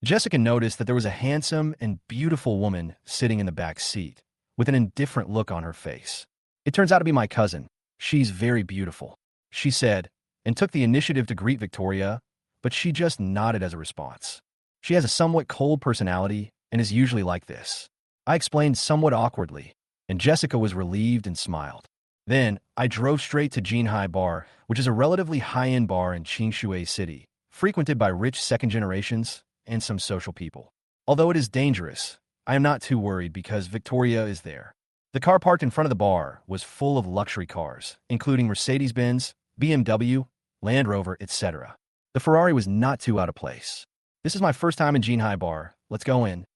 Jessica noticed that there was a handsome and beautiful woman sitting in the back seat, with an indifferent look on her face. It turns out to be my cousin. She's very beautiful, she said, and took the initiative to greet Victoria, but she just nodded as a response. She has a somewhat cold personality and is usually like this. I explained somewhat awkwardly, and Jessica was relieved and smiled. Then, I drove straight to Jinhai Bar, which is a relatively high-end bar in Qingshui City, frequented by rich second generations and some social people. Although it is dangerous, I am not too worried because Victoria is there. The car parked in front of the bar was full of luxury cars, including Mercedes-Benz, BMW, Land Rover, etc. The Ferrari was not too out of place. This is my first time in Jinhai Bar. Let's go in.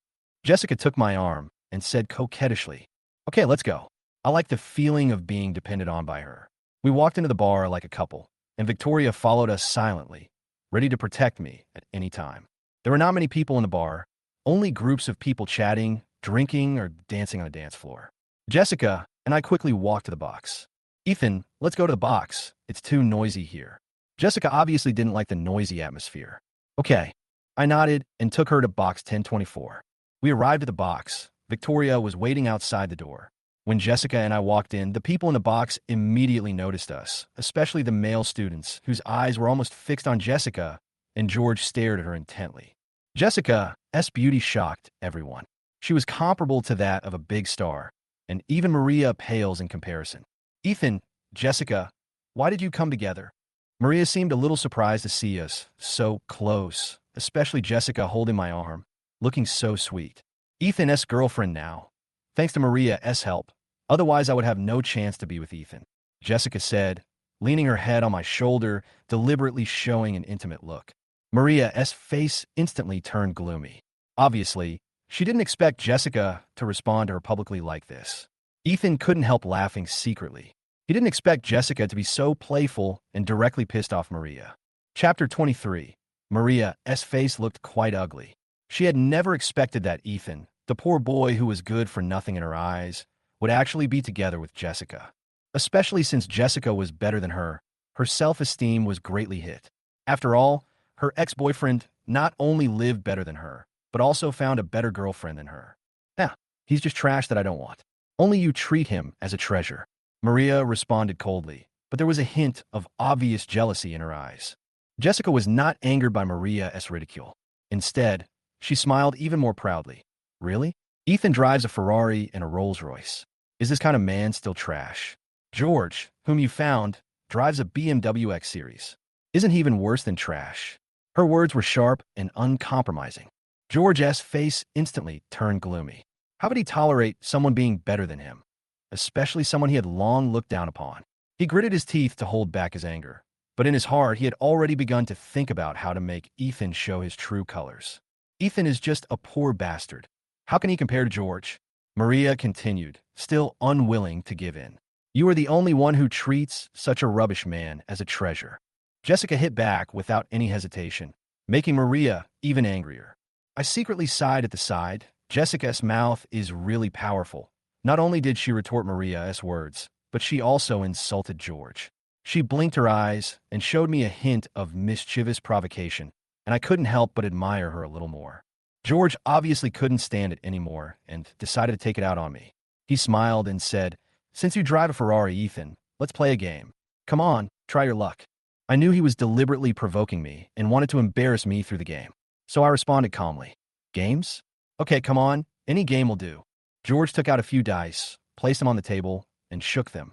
Jessica took my arm and said coquettishly, Okay, let's go. I like the feeling of being depended on by her. We walked into the bar like a couple, and Victoria followed us silently, ready to protect me at any time. There were not many people in the bar, only groups of people chatting, drinking, or dancing on a dance floor. Jessica and I quickly walked to the box. Ethan, let's go to the box. It's too noisy here. Jessica obviously didn't like the noisy atmosphere. Okay. I nodded and took her to box 1024. We arrived at the box. Victoria was waiting outside the door. When Jessica and I walked in, the people in the box immediately noticed us, especially the male students, whose eyes were almost fixed on Jessica, and George stared at her intently. Jessica's beauty shocked everyone. She was comparable to that of a big star, and even Maria pales in comparison. Ethan, Jessica, why did you come together? Maria seemed a little surprised to see us so close, especially Jessica holding my arm, looking so sweet. Ethan's girlfriend now. Thanks to Maria's help. Otherwise, I would have no chance to be with Ethan, Jessica said, leaning her head on my shoulder, deliberately showing an intimate look. Maria's face instantly turned gloomy. Obviously, she didn't expect Jessica to respond to her publicly like this. Ethan couldn't help laughing secretly. He didn't expect Jessica to be so playful and directly pissed off Maria. Chapter 23. Maria's face looked quite ugly. She had never expected that Ethan, the poor boy who was good for nothing in her eyes, would actually be together with Jessica. Especially since Jessica was better than her, her self-esteem was greatly hit. After all, her ex-boyfriend not only lived better than her, but also found a better girlfriend than her. Nah, he's just trash that I don't want. Only you treat him as a treasure. Maria responded coldly, but there was a hint of obvious jealousy in her eyes. Jessica was not angered by Maria's ridicule. Instead, she smiled even more proudly. Really? Ethan drives a Ferrari and a Rolls-Royce. Is this kind of man still trash? George, whom you found, drives a BMW X Series. Isn't he even worse than trash? Her words were sharp and uncompromising. George's face instantly turned gloomy. How could he tolerate someone being better than him? Especially someone he had long looked down upon. He gritted his teeth to hold back his anger, but in his heart he had already begun to think about how to make Ethan show his true colors. Ethan is just a poor bastard. How can he compare to George? Maria continued, still unwilling to give in. You are the only one who treats such a rubbish man as a treasure. Jessica hit back without any hesitation, making Maria even angrier. I secretly sighed at the side. Jessica's mouth is really powerful. Not only did she retort Maria's words, but she also insulted George. She blinked her eyes and showed me a hint of mischievous provocation, and I couldn't help but admire her a little more. George obviously couldn't stand it anymore and decided to take it out on me. He smiled and said, "Since you drive a Ferrari, Ethan, let's play a game. Come on, try your luck." I knew he was deliberately provoking me and wanted to embarrass me through the game, so I responded calmly. Games? Okay, come on, any game will do. George took out a few dice, placed them on the table, and shook them.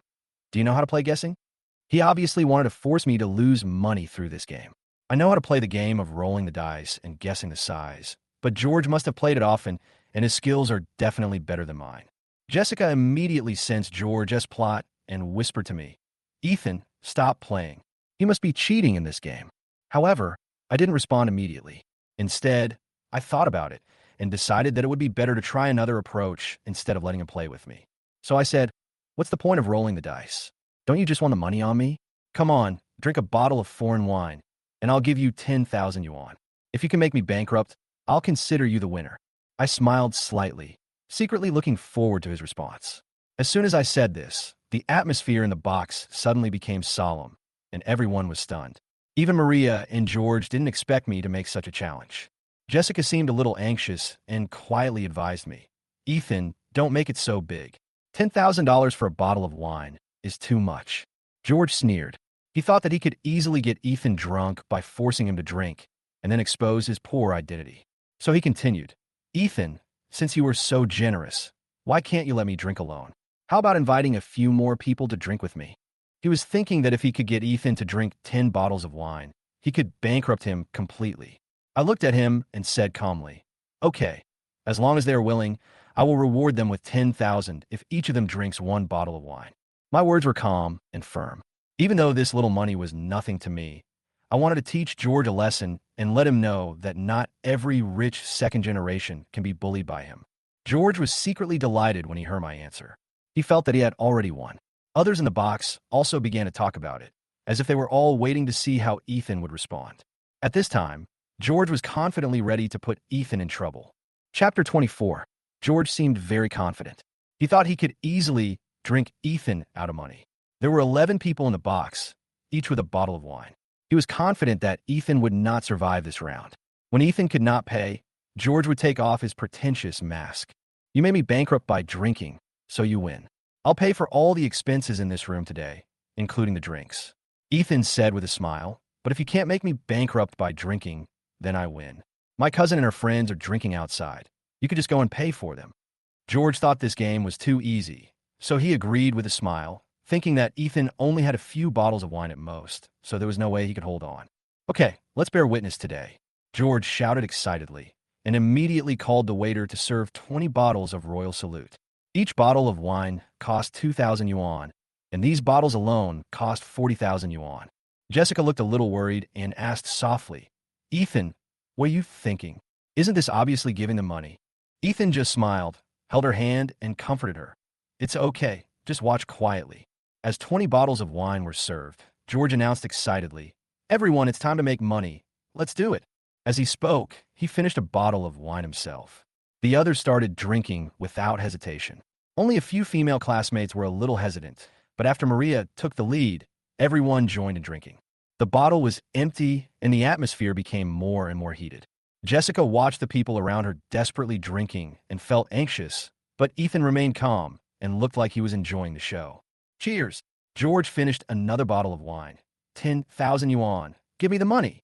Do you know how to play guessing? He obviously wanted to force me to lose money through this game. I know how to play the game of rolling the dice and guessing the size, but George must have played it often, and his skills are definitely better than mine. Jessica immediately sensed George's plot and whispered to me, Ethan, stop playing. He must be cheating in this game. However, I didn't respond immediately. Instead, I thought about it and decided that it would be better to try another approach instead of letting him play with me. So I said, what's the point of rolling the dice? Don't you just want the money on me? Come on, drink a bottle of foreign wine, and I'll give you 10,000 yuan. If you can make me bankrupt, I'll consider you the winner. I smiled slightly, secretly looking forward to his response. As soon as I said this, the atmosphere in the box suddenly became solemn, and everyone was stunned. Even Maria and George didn't expect me to make such a challenge. Jessica seemed a little anxious and quietly advised me, Ethan, don't make it so big. $10,000 for a bottle of wine is too much. George sneered. He thought that he could easily get Ethan drunk by forcing him to drink and then expose his poor identity. So he continued, Ethan, since you were so generous, why can't you let me drink alone? How about inviting a few more people to drink with me? He was thinking that if he could get Ethan to drink 10 bottles of wine, he could bankrupt him completely. I looked at him and said calmly, okay, as long as they are willing, I will reward them with 10,000 if each of them drinks one bottle of wine. My words were calm and firm. Even though this little money was nothing to me, I wanted to teach George a lesson and let him know that not every rich second generation can be bullied by him. George was secretly delighted when he heard my answer. He felt that he had already won. Others in the box also began to talk about it, as if they were all waiting to see how Ethan would respond. At this time, George was confidently ready to put Ethan in trouble. Chapter 24. George seemed very confident. He thought he could easily drink Ethan out of money. There were 11 people in the box, each with a bottle of wine. He was confident that Ethan would not survive this round. When Ethan could not pay, George would take off his pretentious mask. You made me bankrupt by drinking, so you win. I'll pay for all the expenses in this room today, including the drinks. Ethan said with a smile, but if you can't make me bankrupt by drinking, then I win. My cousin and her friends are drinking outside. You could just go and pay for them. George thought this game was too easy, so he agreed with a smile, thinking that Ethan only had a few bottles of wine at most, so there was no way he could hold on. Okay, let's bear witness today. George shouted excitedly, and immediately called the waiter to serve 20 bottles of Royal Salute. Each bottle of wine cost 2,000 yuan, and these bottles alone cost 40,000 yuan. Jessica looked a little worried and asked softly, Ethan, what are you thinking? Isn't this obviously giving them money? Ethan just smiled, held her hand, and comforted her. It's okay, just watch quietly. As 20 bottles of wine were served, George announced excitedly, Everyone, it's time to make money. Let's do it. As he spoke, he finished a bottle of wine himself. The others started drinking without hesitation. Only a few female classmates were a little hesitant, but after Maria took the lead, everyone joined in drinking. The bottle was empty, and the atmosphere became more and more heated. Jessica watched the people around her desperately drinking and felt anxious, but Ethan remained calm and looked like he was enjoying the show. Cheers! George finished another bottle of wine. 10,000 yuan. Give me the money.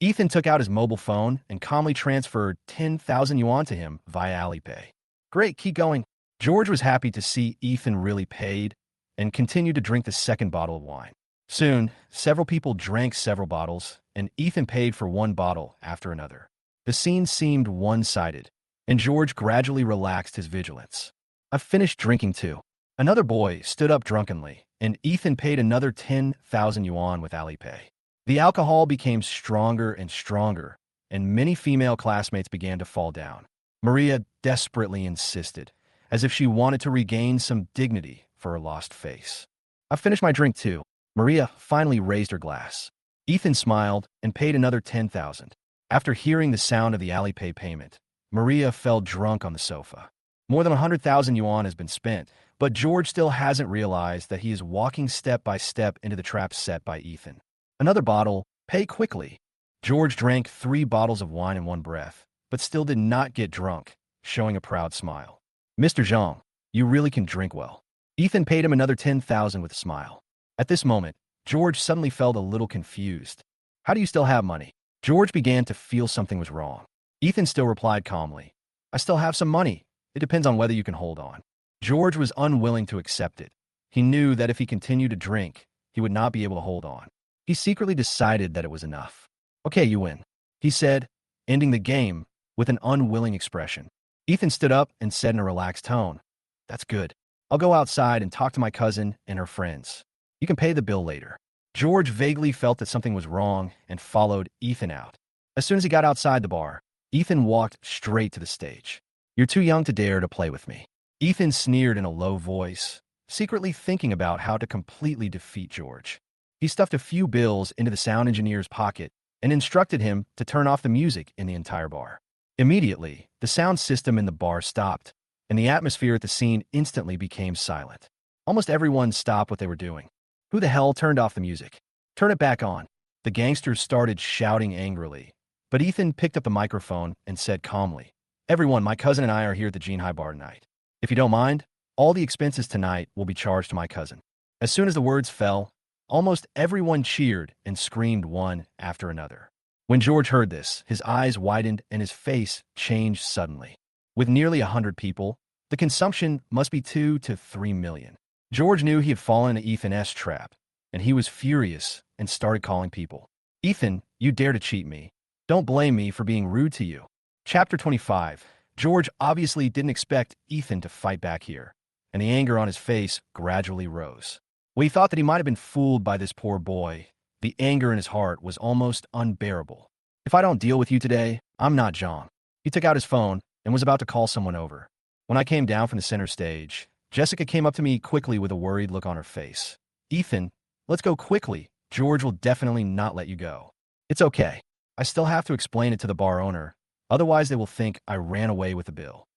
Ethan took out his mobile phone and calmly transferred 10,000 yuan to him via Alipay. Great, keep going. George was happy to see Ethan really paid and continued to drink the second bottle of wine. Soon, several people drank several bottles, and Ethan paid for one bottle after another. The scene seemed one-sided, and George gradually relaxed his vigilance. I've finished drinking too. Another boy stood up drunkenly, and Ethan paid another 10,000 yuan with Alipay. The alcohol became stronger and stronger, and many female classmates began to fall down. Maria desperately insisted, as if she wanted to regain some dignity for her lost face. I've finished my drink too. Maria finally raised her glass. Ethan smiled and paid another 10,000. After hearing the sound of the Alipay payment, Maria fell drunk on the sofa. More than 100,000 yuan has been spent, but George still hasn't realized that he is walking step by step into the trap set by Ethan. Another bottle, pay quickly. George drank 3 bottles of wine in one breath, but still did not get drunk, showing a proud smile. Mr. Zhang, you really can drink well. Ethan paid him another 10,000 with a smile. At this moment, George suddenly felt a little confused. How do you still have money? George began to feel something was wrong. Ethan still replied calmly, I still have some money. It depends on whether you can hold on. George was unwilling to accept it. He knew that if he continued to drink, he would not be able to hold on. He secretly decided that it was enough. Okay, you win, he said, ending the game with an unwilling expression. Ethan stood up and said in a relaxed tone, That's good. I'll go outside and talk to my cousin and her friends. You can pay the bill later. George vaguely felt that something was wrong and followed Ethan out. As soon as he got outside the bar, Ethan walked straight to the stage. You're too young to dare to play with me. Ethan sneered in a low voice, secretly thinking about how to completely defeat George. He stuffed a few bills into the sound engineer's pocket and instructed him to turn off the music in the entire bar. Immediately, the sound system in the bar stopped, and the atmosphere at the scene instantly became silent. Almost everyone stopped what they were doing. Who the hell turned off the music? Turn it back on. The gangsters started shouting angrily, but Ethan picked up the microphone and said calmly, Everyone, my cousin and I are here at the Jinhai bar tonight. If you don't mind, all the expenses tonight will be charged to my cousin. As soon as the words fell, almost everyone cheered and screamed one after another. When George heard this, his eyes widened and his face changed suddenly. With nearly 100 people, the consumption must be 2 to 3 million. George knew he had fallen into Ethan's trap, and he was furious and started calling people. Ethan, you dare to cheat me. Don't blame me for being rude to you. Chapter 25. George obviously didn't expect Ethan to fight back here, and the anger on his face gradually rose. When he thought that he might have been fooled by this poor boy, the anger in his heart was almost unbearable. If I don't deal with you today, I'm not Zhang. He took out his phone and was about to call someone over. When I came down from the center stage, Jessica came up to me quickly with a worried look on her face. Ethan, let's go quickly. George will definitely not let you go. It's okay. I still have to explain it to the bar owner. Otherwise, they will think I ran away with the bill.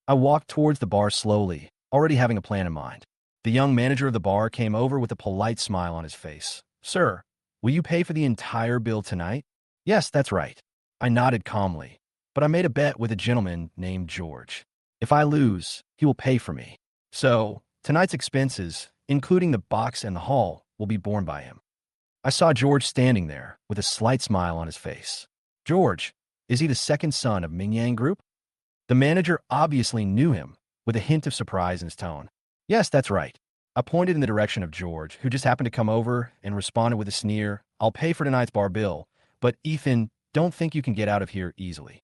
I walked towards the bar slowly, already having a plan in mind. The young manager of the bar came over with a polite smile on his face. Sir, will you pay for the entire bill tonight? Yes, that's right. I nodded calmly, but I made a bet with a gentleman named George. If I lose, he will pay for me. So, tonight's expenses, including the box and the hall, will be borne by him. I saw George standing there with a slight smile on his face. George, is he the second son of Mingyang Group? The manager obviously knew him, with a hint of surprise in his tone. Yes, that's right. I pointed in the direction of George, who just happened to come over and responded with a sneer. I'll pay for tonight's bar bill, but Ethan, don't think you can get out of here easily.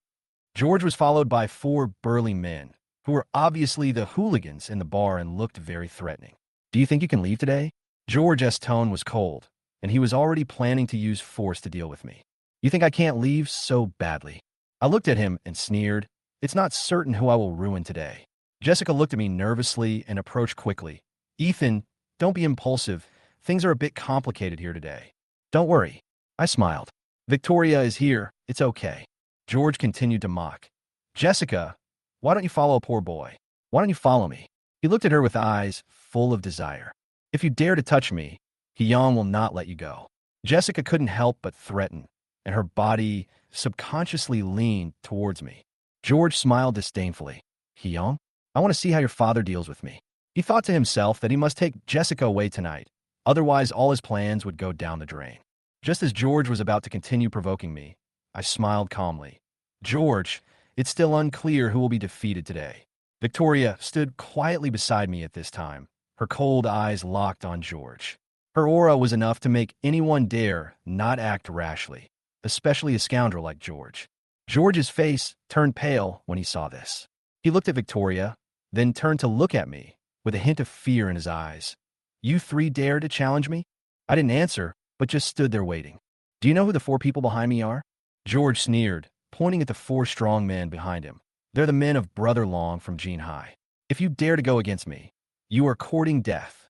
George was followed by 4 burly men, who were obviously the hooligans in the bar and looked very threatening. Do you think you can leave today? George's tone was cold, and he was already planning to use force to deal with me. You think I can't leave so badly? I looked at him and sneered. It's not certain who I will ruin today. Jessica looked at me nervously and approached quickly. Ethan, don't be impulsive. Things are a bit complicated here today. Don't worry. I smiled. Victoria is here. It's okay. George continued to mock. Jessica, why don't you follow a poor boy? Why don't you follow me? He looked at her with eyes full of desire. If you dare to touch me, Hyun will not let you go. Jessica couldn't help but threaten, and her body subconsciously leaned towards me. George smiled disdainfully. Hyun, I want to see how your father deals with me. He thought to himself that he must take Jessica away tonight, otherwise all his plans would go down the drain. Just as George was about to continue provoking me, I smiled calmly. George, it's still unclear who will be defeated today. Victoria stood quietly beside me at this time, her cold eyes locked on George. Her aura was enough to make anyone dare not act rashly, especially a scoundrel like George. George's face turned pale when he saw this. He looked at Victoria, then turned to look at me, with a hint of fear in his eyes. You 3 dare to challenge me? I didn't answer, but just stood there waiting. Do you know who the 4 people behind me are? George sneered, pointing at the 4 strong men behind him. They're the men of Brother Long from Jean High. If you dare to go against me, you are courting death.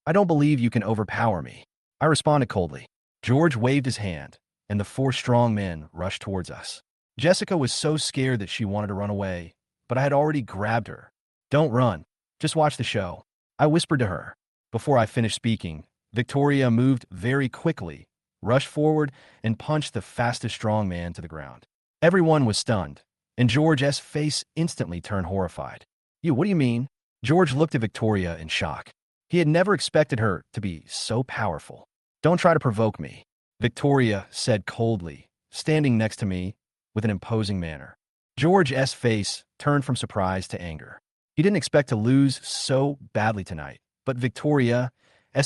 I don't believe you can overpower me. I responded coldly. George waved his hand, and the 4 strong men rushed towards us. Jessica was so scared that she wanted to run away, but I had already grabbed her. Don't run. Just watch the show. I whispered to her. Before I finished speaking, Victoria moved very quickly, rushed forward, and punched the fastest strong man to the ground. Everyone was stunned, and George's face instantly turned horrified. What do you mean? George looked at Victoria in shock. He had never expected her to be so powerful. Don't try to provoke me, Victoria said coldly, standing next to me with an imposing manner. George's face turned from surprise to anger. He didn't expect to lose so badly tonight, but Victoria's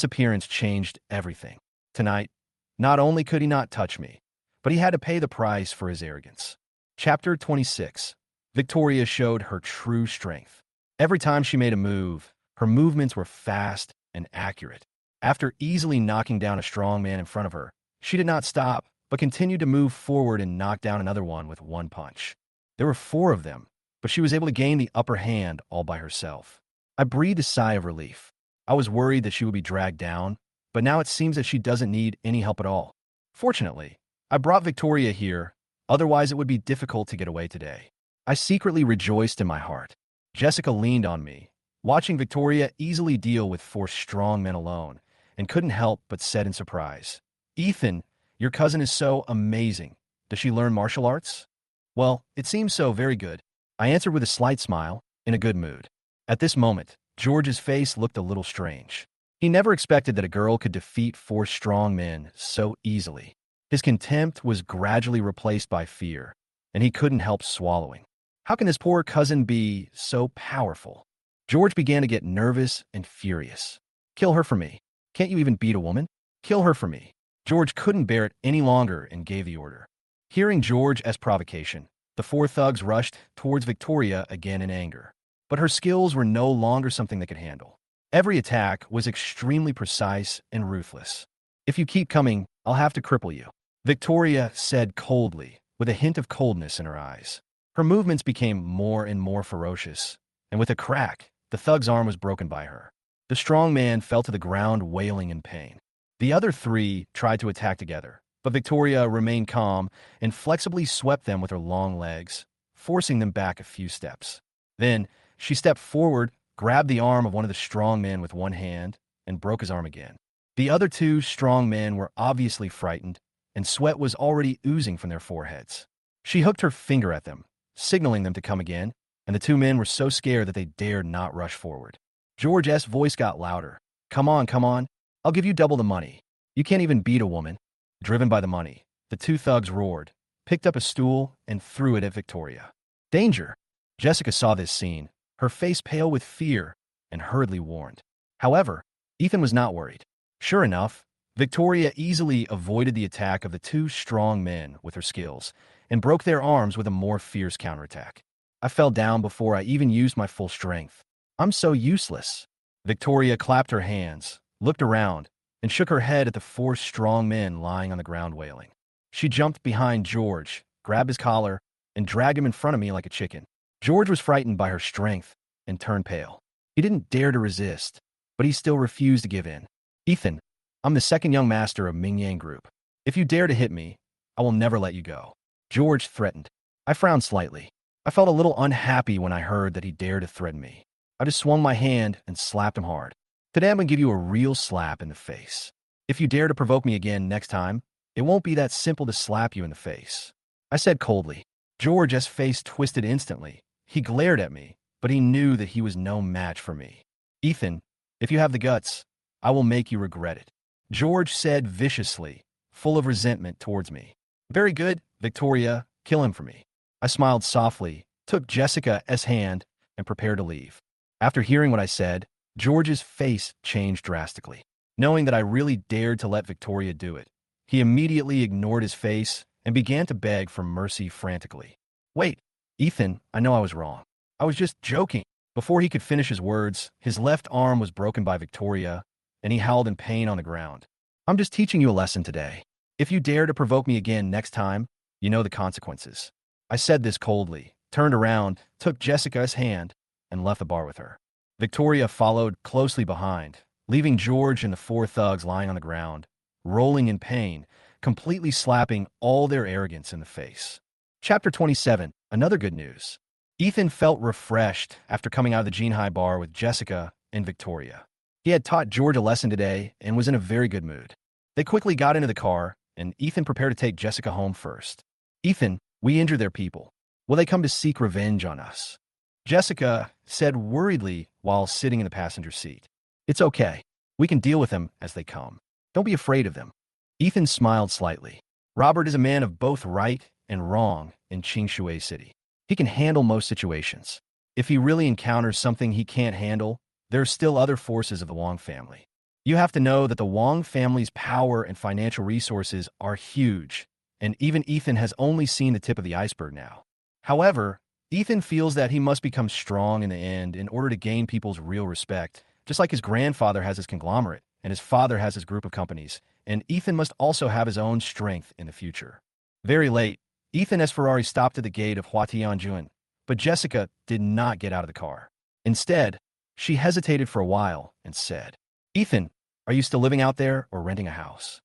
appearance changed everything. Tonight, not only could he not touch me, but he had to pay the price for his arrogance. Chapter 26. Victoria showed her true strength. Every time she made a move, her movements were fast and accurate. After easily knocking down a strong man in front of her, she did not stop, but continued to move forward and knock down another one with one punch. There were 4 of them, but she was able to gain the upper hand all by herself. I breathed a sigh of relief. I was worried that she would be dragged down, but now it seems that she doesn't need any help at all. Fortunately, I brought Victoria here, otherwise it would be difficult to get away today. I secretly rejoiced in my heart. Jessica leaned on me, watching Victoria easily deal with 4 strong men alone, and couldn't help but said in surprise, Ethan, your cousin is so amazing. Does she learn martial arts? Well, it seems so. Very good. I answered with a slight smile, in a good mood. At this moment, George's face looked a little strange. He never expected that a girl could defeat 4 strong men so easily. His contempt was gradually replaced by fear, and he couldn't help swallowing. How can this poor cousin be so powerful? George began to get nervous and furious. Kill her for me. Can't you even beat a woman? Kill her for me. George couldn't bear it any longer and gave the order. Hearing George's provocation, the 4 thugs rushed towards Victoria again in anger. But her skills were no longer something they could handle. Every attack was extremely precise and ruthless. If you keep coming, I'll have to cripple you, Victoria said coldly, with a hint of coldness in her eyes. Her movements became more and more ferocious, and with a crack, the thug's arm was broken by her. The strong man fell to the ground wailing in pain. The other 3 tried to attack together, but Victoria remained calm and flexibly swept them with her long legs, forcing them back a few steps. Then, she stepped forward, grabbed the arm of one of the strong men with one hand, and broke his arm again. The other 2 strong men were obviously frightened, and sweat was already oozing from their foreheads. She hooked her finger at them, signaling them to come again, and the two men were so scared that they dared not rush forward. George's voice got louder. Come on, come on. I'll give you double the money. You can't even beat a woman. Driven by the money, the two thugs roared, picked up a stool, and threw it at Victoria. Danger! Jessica saw this scene, her face pale with fear, and hurriedly warned. However, Ethan was not worried. Sure enough, Victoria easily avoided the attack of the two strong men with her skills and broke their arms with a more fierce counterattack. I fell down before I even used my full strength. I'm so useless. Victoria clapped her hands, looked around, and shook her head at the four strong men lying on the ground wailing. She jumped behind George, grabbed his collar, and dragged him in front of me like a chicken. George was frightened by her strength and turned pale. He didn't dare to resist, but he still refused to give in. Ethan, I'm the second young master of Ming Yang Group. If you dare to hit me, I will never let you go. George threatened. I frowned slightly. I felt a little unhappy when I heard that he dared to threaten me. I just swung my hand and slapped him hard. Today I'm going to give you a real slap in the face. If you dare to provoke me again next time, it won't be that simple to slap you in the face. I said coldly. George's face twisted instantly. He glared at me, but he knew that he was no match for me. Ethan, if you have the guts, I will make you regret it. George said viciously, full of resentment towards me. Very good, Victoria, kill him for me. I smiled softly, took Jessica's hand, and prepared to leave. After hearing what I said, George's face changed drastically. Knowing that I really dared to let Victoria do it, he immediately ignored his face and began to beg for mercy frantically. Wait, Ethan, I know I was wrong. I was just joking. Before he could finish his words, his left arm was broken by Victoria, and he howled in pain on the ground. I'm just teaching you a lesson today. If you dare to provoke me again next time, you know the consequences. I said this coldly, turned around, took Jessica's hand, and left the bar with her. Victoria followed closely behind, leaving George and the four thugs lying on the ground, rolling in pain, completely slapping all their arrogance in the face. Chapter 27, another good news. Ethan felt refreshed after coming out of the Jinhai bar with Jessica and Victoria. He had taught George a lesson today and was in a very good mood. They quickly got into the car, and Ethan prepared to take Jessica home first. Ethan, we injured their people. Will they come to seek revenge on us? Jessica said worriedly while sitting in the passenger seat. It's okay. We can deal with them as they come. Don't be afraid of them. Ethan smiled slightly. Robert is a man of both right and wrong in Qingshui City. He can handle most situations. If he really encounters something he can't handle, there are still other forces of the Wang family. You have to know that the Wang family's power and financial resources are huge, and even Ethan has only seen the tip of the iceberg now. However, Ethan feels that he must become strong in the end in order to gain people's real respect, just like his grandfather has his conglomerate, and his father has his group of companies, and Ethan must also have his own strength in the future. Very late, Ethan's Ferrari stopped at the gate of Huatianjuan, but Jessica did not get out of the car. Instead, she hesitated for a while and said, Ethan, are you still living out there or renting a house?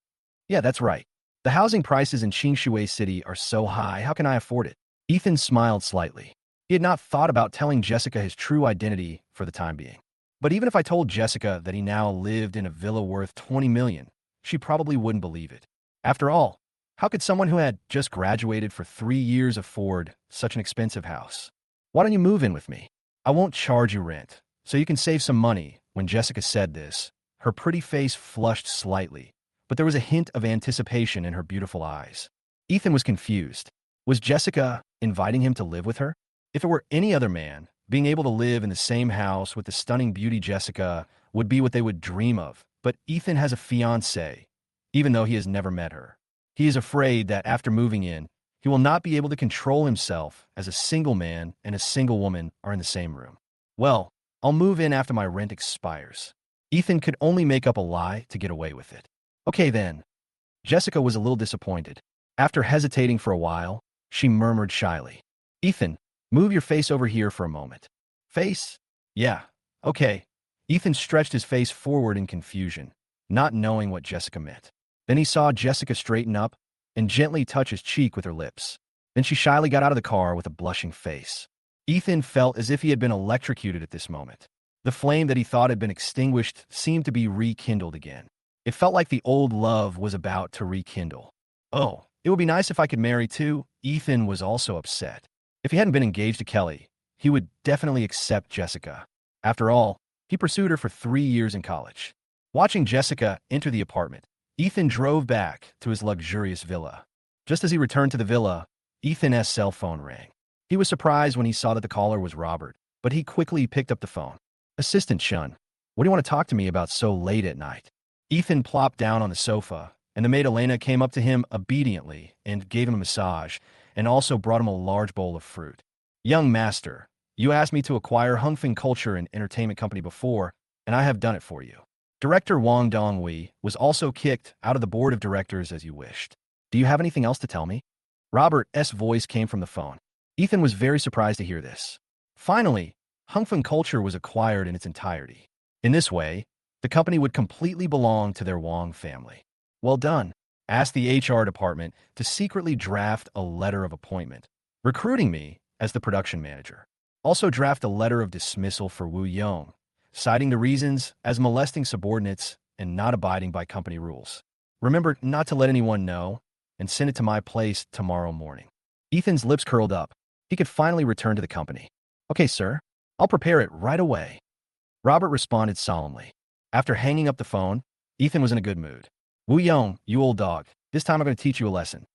Yeah, that's right. The housing prices in Qingshui City are so high, how can I afford it? Ethan smiled slightly. He had not thought about telling Jessica his true identity for the time being. But even if I told Jessica that he now lived in a villa worth 20 million, she probably wouldn't believe it. After all, how could someone who had just graduated for 3 years afford such an expensive house? Why don't you move in with me? I won't charge you rent, so you can save some money. When Jessica said this, her pretty face flushed slightly, but there was a hint of anticipation in her beautiful eyes. Ethan was confused. Was Jessica inviting him to live with her? If it were any other man, being able to live in the same house with the stunning beauty Jessica would be what they would dream of. But Ethan has a fiancée, even though he has never met her. He is afraid that after moving in, he will not be able to control himself as a single man and a single woman are in the same room. Well, I'll move in after my rent expires. Ethan could only make up a lie to get away with it. Okay then. Jessica was a little disappointed. After hesitating for a while, she murmured shyly, Ethan, move your face over here for a moment. Face? Yeah, okay. Ethan stretched his face forward in confusion, not knowing what Jessica meant. Then he saw Jessica straighten up and gently touch his cheek with her lips. Then she shyly got out of the car with a blushing face. Ethan felt as if he had been electrocuted at this moment. The flame that he thought had been extinguished seemed to be rekindled again. It felt like the old love was about to rekindle. Oh, It would be nice if I could marry too. Ethan was also upset. If he hadn't been engaged to Kelly, he would definitely accept Jessica. After all, he pursued her for 3 years in college. Watching Jessica enter the apartment, Ethan drove back to his luxurious villa. Just as he returned to the villa, Ethan's cell phone rang. He was surprised when he saw that the caller was Robert, but he quickly picked up the phone. "Assistant Shun, what do you want to talk to me about so late at night?" Ethan plopped down on the sofa, and the maid Elena came up to him obediently and gave him a massage, and also brought him a large bowl of fruit. "Young master, you asked me to acquire Hungfeng Culture and Entertainment Company before, and I have done it for you. Director Wang Dongwei was also kicked out of the board of directors as you wished. Do you have anything else to tell me?" Robert's voice came from the phone. Ethan was very surprised to hear this. Finally, Hungfeng Culture was acquired in its entirety. In this way, the company would completely belong to their Wang family. "Well done." Asked the HR department to secretly draft a letter of appointment, recruiting me as the production manager. Also draft a letter of dismissal for Wu Yong, citing the reasons as molesting subordinates and not abiding by company rules. Remember not to let anyone know, and send it to my place tomorrow morning. Ethan's lips curled up. He could finally return to the company. "Okay, sir. I'll prepare it right away." Robert responded solemnly. After hanging up the phone, Ethan was in a good mood. "Wu Yong, you old dog. This time I'm going to teach you a lesson."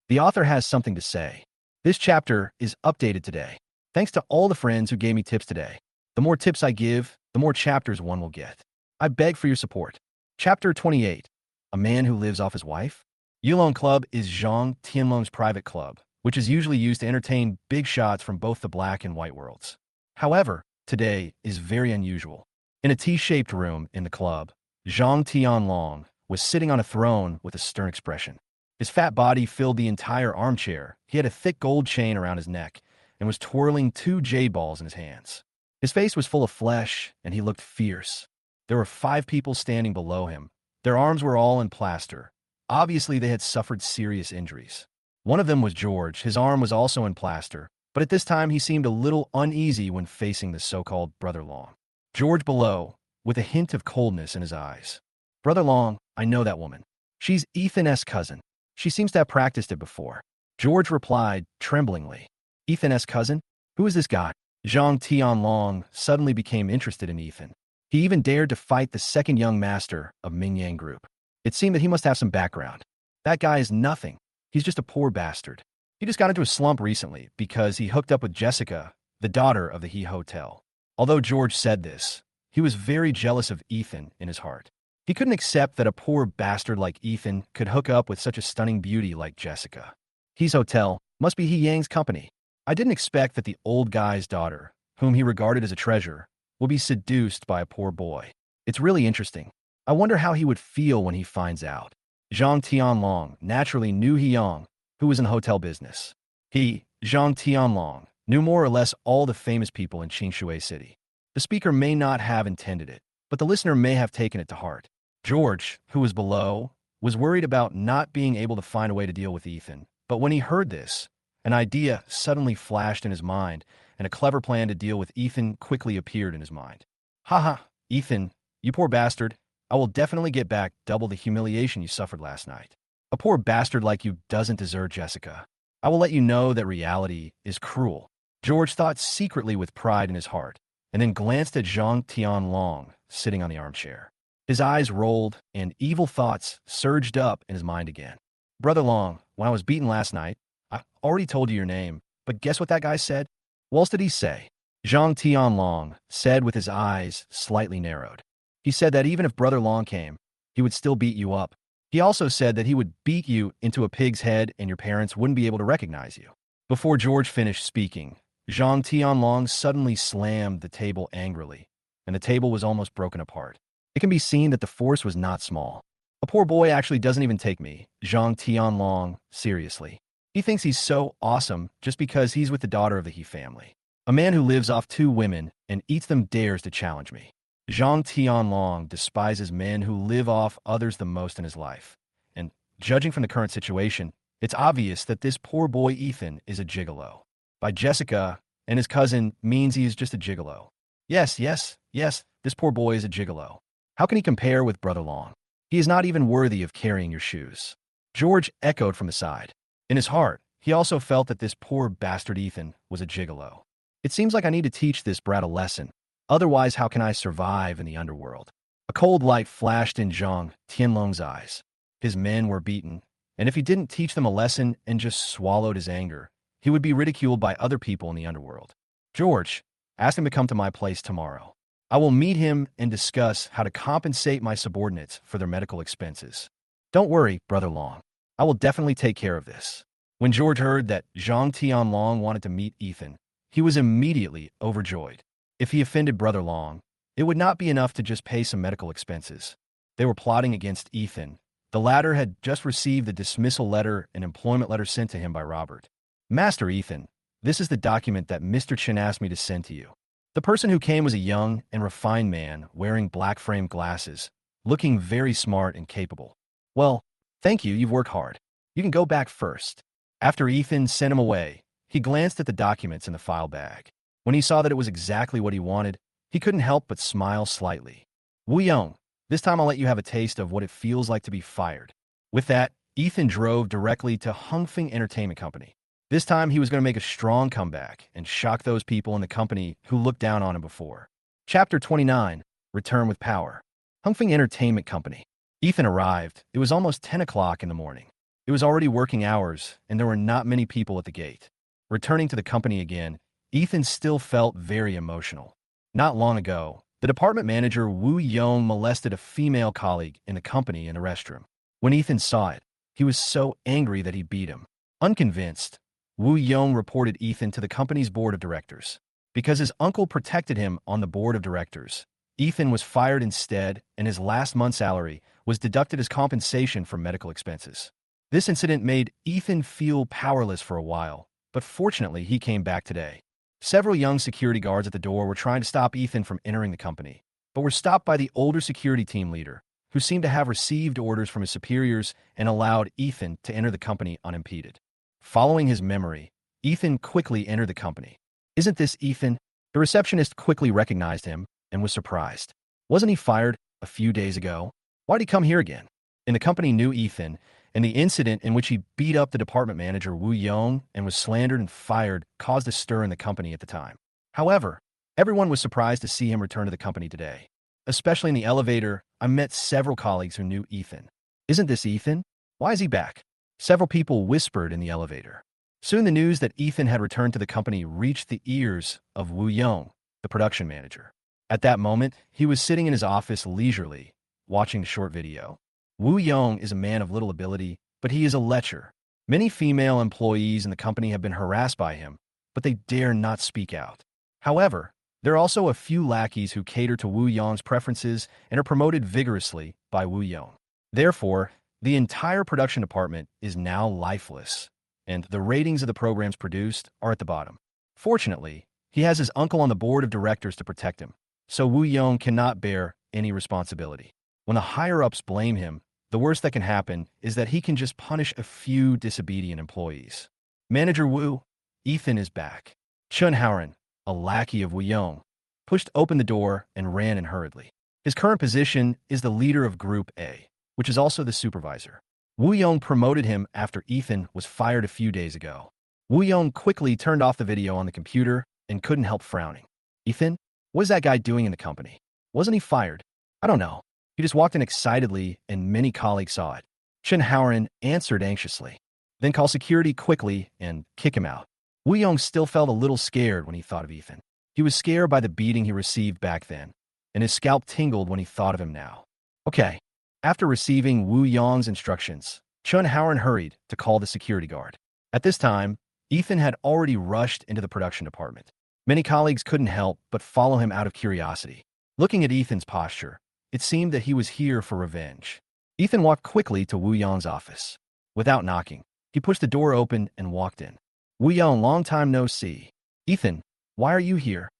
The author has something to say. This chapter is updated today. Thanks to all the friends who gave me tips today. The more tips I give, the more chapters one will get. I beg for your support. Chapter 28. A Man Who Lives Off His Wife? Yulong Club is Zhang Tianlong's private club, which is usually used to entertain big shots from both the black and white worlds. However, today is very unusual. In a T-shaped room in the club, Zhang Tianlong was sitting on a throne with a stern expression. His fat body filled the entire armchair. He had a thick gold chain around his neck and was twirling 2 jade balls in his hands. His face was full of flesh, and he looked fierce. There were 5 people standing below him. Their arms were all in plaster. Obviously, they had suffered serious injuries. One of them was George. His arm was also in plaster, but at this time he seemed a little uneasy when facing the so-called Brother Long. George below, with a hint of coldness in his eyes. "Brother Long, I know that woman. She's Ethan's cousin. She seems to have practiced it before." George replied, tremblingly. "Ethan's cousin? Who is this guy?" Zhang Tianlong suddenly became interested in Ethan. He even dared to fight the second young master of Mingyang Group. It seemed that he must have some background. That guy is nothing. He's just a poor bastard. He just got into a slump recently because he hooked up with Jessica, the daughter of the He Hotel. Although George said this, he was very jealous of Ethan in his heart. He couldn't accept that a poor bastard like Ethan could hook up with such a stunning beauty like Jessica. He's Hotel must be He Yang's company. I didn't expect that the old guy's daughter, whom he regarded as a treasure, would be seduced by a poor boy. It's really interesting. I wonder how he would feel when he finds out. Zhang Tianlong naturally knew He Yang, who was in hotel business. He, Zhang Tianlong, knew more or less all the famous people in Qingshui City. The speaker may not have intended it, but the listener may have taken it to heart. George, who was below, was worried about not being able to find a way to deal with Ethan. But when he heard this, an idea suddenly flashed in his mind, and a clever plan to deal with Ethan quickly appeared in his mind. "Haha, Ethan, you poor bastard. I will definitely get back double the humiliation you suffered last night. A poor bastard like you doesn't deserve Jessica. I will let you know that reality is cruel." George thought secretly with pride in his heart, and then glanced at Zhang Tianlong sitting on the armchair. His eyes rolled, and evil thoughts surged up in his mind again. "Brother Long, when I was beaten last night, I already told you your name, but guess what that guy said?" "What else did he say?" Zhang Tianlong said with his eyes slightly narrowed. "He said that even if Brother Long came, he would still beat you up. He also said that he would beat you into a pig's head and your parents wouldn't be able to recognize you." Before George finished speaking, Zhang Tianlong suddenly slammed the table angrily, and the table was almost broken apart. It can be seen that the force was not small. "A poor boy actually doesn't even take me, Zhang Tianlong, seriously. He thinks he's so awesome just because he's with the daughter of the He family. A man who lives off 2 women and eats them dares to challenge me. Zhang Tianlong despises men who live off others the most in his life. And judging from the current situation, it's obvious that this poor boy Ethan is a gigolo. By Jessica and his cousin means he is just a gigolo. Yes, this poor boy is a gigolo. How can he compare with Brother Long? He is not even worthy of carrying your shoes." George echoed from the side. In his heart, he also felt that this poor bastard Ethan was a gigolo. It seems like I need to teach this brat a lesson. Otherwise, how can I survive in the underworld? A cold light flashed in Zhang Tianlong's eyes. His men were beaten, and if he didn't teach them a lesson and just swallowed his anger, he would be ridiculed by other people in the underworld. George, ask him to come to my place tomorrow. I will meet him and discuss how to compensate my subordinates for their medical expenses. Don't worry, Brother Long. I will definitely take care of this. When George heard that Zhang Tianlong wanted to meet Ethan, he was immediately overjoyed. If he offended Brother Long, it would not be enough to just pay some medical expenses. They were plotting against Ethan. The latter had just received the dismissal letter and employment letter sent to him by Robert. Master Ethan, this is the document that Mr. Chen asked me to send to you. The person who came was a young and refined man wearing black-framed glasses, looking very smart and capable. Well, thank you, you've worked hard. You can go back first. After Ethan sent him away, he glanced at the documents in the file bag. When he saw that it was exactly what he wanted, he couldn't help but smile slightly. Wu Yong, this time I'll let you have a taste of what it feels like to be fired. With that, Ethan drove directly to Hongfeng Entertainment Company. This time he was going to make a strong comeback and shock those people in the company who looked down on him before. Chapter 29, Return with Power. Hongfeng Entertainment Company. Ethan arrived. It was almost 10 o'clock in the morning. It was already working hours, and there were not many people at the gate. Returning to the company again, Ethan still felt very emotional. Not long ago, the department manager Wu Yong molested a female colleague in the company in a restroom. When Ethan saw it, he was so angry that he beat him. Unconvinced, Wu Yong reported Ethan to the company's board of directors. Because his uncle protected him on the board of directors, Ethan was fired instead, and his last month's salary was deducted as compensation for medical expenses. This incident made Ethan feel powerless for a while, but fortunately he came back today. Several young security guards at the door were trying to stop Ethan from entering the company, but were stopped by the older security team leader, who seemed to have received orders from his superiors and allowed Ethan to enter the company unimpeded. Following his memory, Ethan quickly entered the company. Isn't this Ethan? The receptionist quickly recognized him and was surprised. Wasn't he fired a few days ago? Why'd he come here again? And the company knew Ethan, and the incident in which he beat up the department manager Wu Yong and was slandered and fired caused a stir in the company at the time. However, everyone was surprised to see him return to the company today. Especially in the elevator, I met several colleagues who knew Ethan. Isn't this Ethan? Why is he back? Several people whispered in the elevator. Soon the news that Ethan had returned to the company reached the ears of Wu Yong, the production manager. At that moment, he was sitting in his office leisurely, watching the short video. Wu Yong is a man of little ability, but he is a lecher. Many female employees in the company have been harassed by him, but they dare not speak out. However, there are also a few lackeys who cater to Wu Yong's preferences and are promoted vigorously by Wu Yong. Therefore, the entire production department is now lifeless, and the ratings of the programs produced are at the bottom. Fortunately, he has his uncle on the board of directors to protect him, so Wu Yong cannot bear any responsibility. When the higher-ups blame him, the worst that can happen is that he can just punish a few disobedient employees. Manager Wu, Ethan is back. Chun Haoren, a lackey of Wu Yong, pushed open the door and ran in hurriedly. His current position is the leader of Group A, which is also the supervisor. Wu Yong promoted him after Ethan was fired a few days ago. Wu Yong quickly turned off the video on the computer and couldn't help frowning. Ethan? What is that guy doing in the company? Wasn't he fired? I don't know. He just walked in excitedly, and many colleagues saw it. Chun Haoren answered anxiously. Then call security quickly and kick him out. Wu Yong still felt a little scared when he thought of Ethan. He was scared by the beating he received back then, and his scalp tingled when he thought of him now. Okay. After receiving Wu Yong's instructions, Chun Haoren hurried to call the security guard. At this time, Ethan had already rushed into the production department. Many colleagues couldn't help but follow him out of curiosity. Looking at Ethan's posture, it seemed that he was here for revenge. Ethan walked quickly to Wu Yong's office. Without knocking, he pushed the door open and walked in. Wu Yong, long time no see. Ethan, why are you here?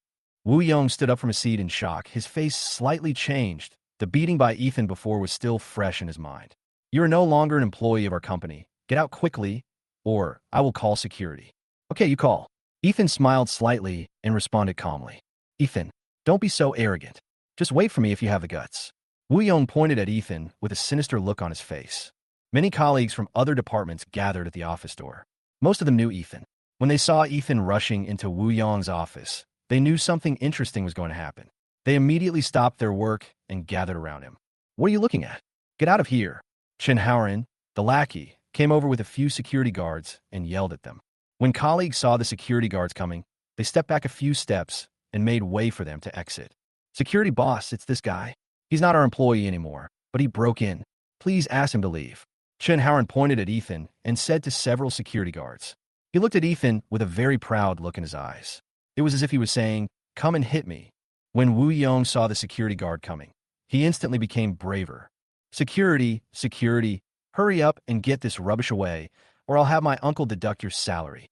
Wu Yong stood up from his seat in shock. His face slightly changed. The beating by Ethan before was still fresh in his mind. You are no longer an employee of our company. Get out quickly, or I will call security. Okay, you call. Ethan smiled slightly and responded calmly. Ethan, don't be so arrogant. Just wait for me if you have the guts. Wu Yong pointed at Ethan with a sinister look on his face. Many colleagues from other departments gathered at the office door. Most of them knew Ethan. When they saw Ethan rushing into Wu Yong's office, they knew something interesting was going to happen. They immediately stopped their work and gathered around him. "What are you looking at? Get out of here." Chen Haoren, the lackey, came over with a few security guards and yelled at them. When colleagues saw the security guards coming, they stepped back a few steps and made way for them to exit. "Security boss, it's this guy. He's not our employee anymore, but he broke in. Please ask him to leave." Chen Haoren pointed at Ethan and said to several security guards. He looked at Ethan with a very proud look in his eyes. It was as if he was saying, "Come and hit me." When Wu Yong saw the security guard coming, he instantly became braver. "Security, security, hurry up and get this rubbish away, or I'll have my uncle deduct your salary."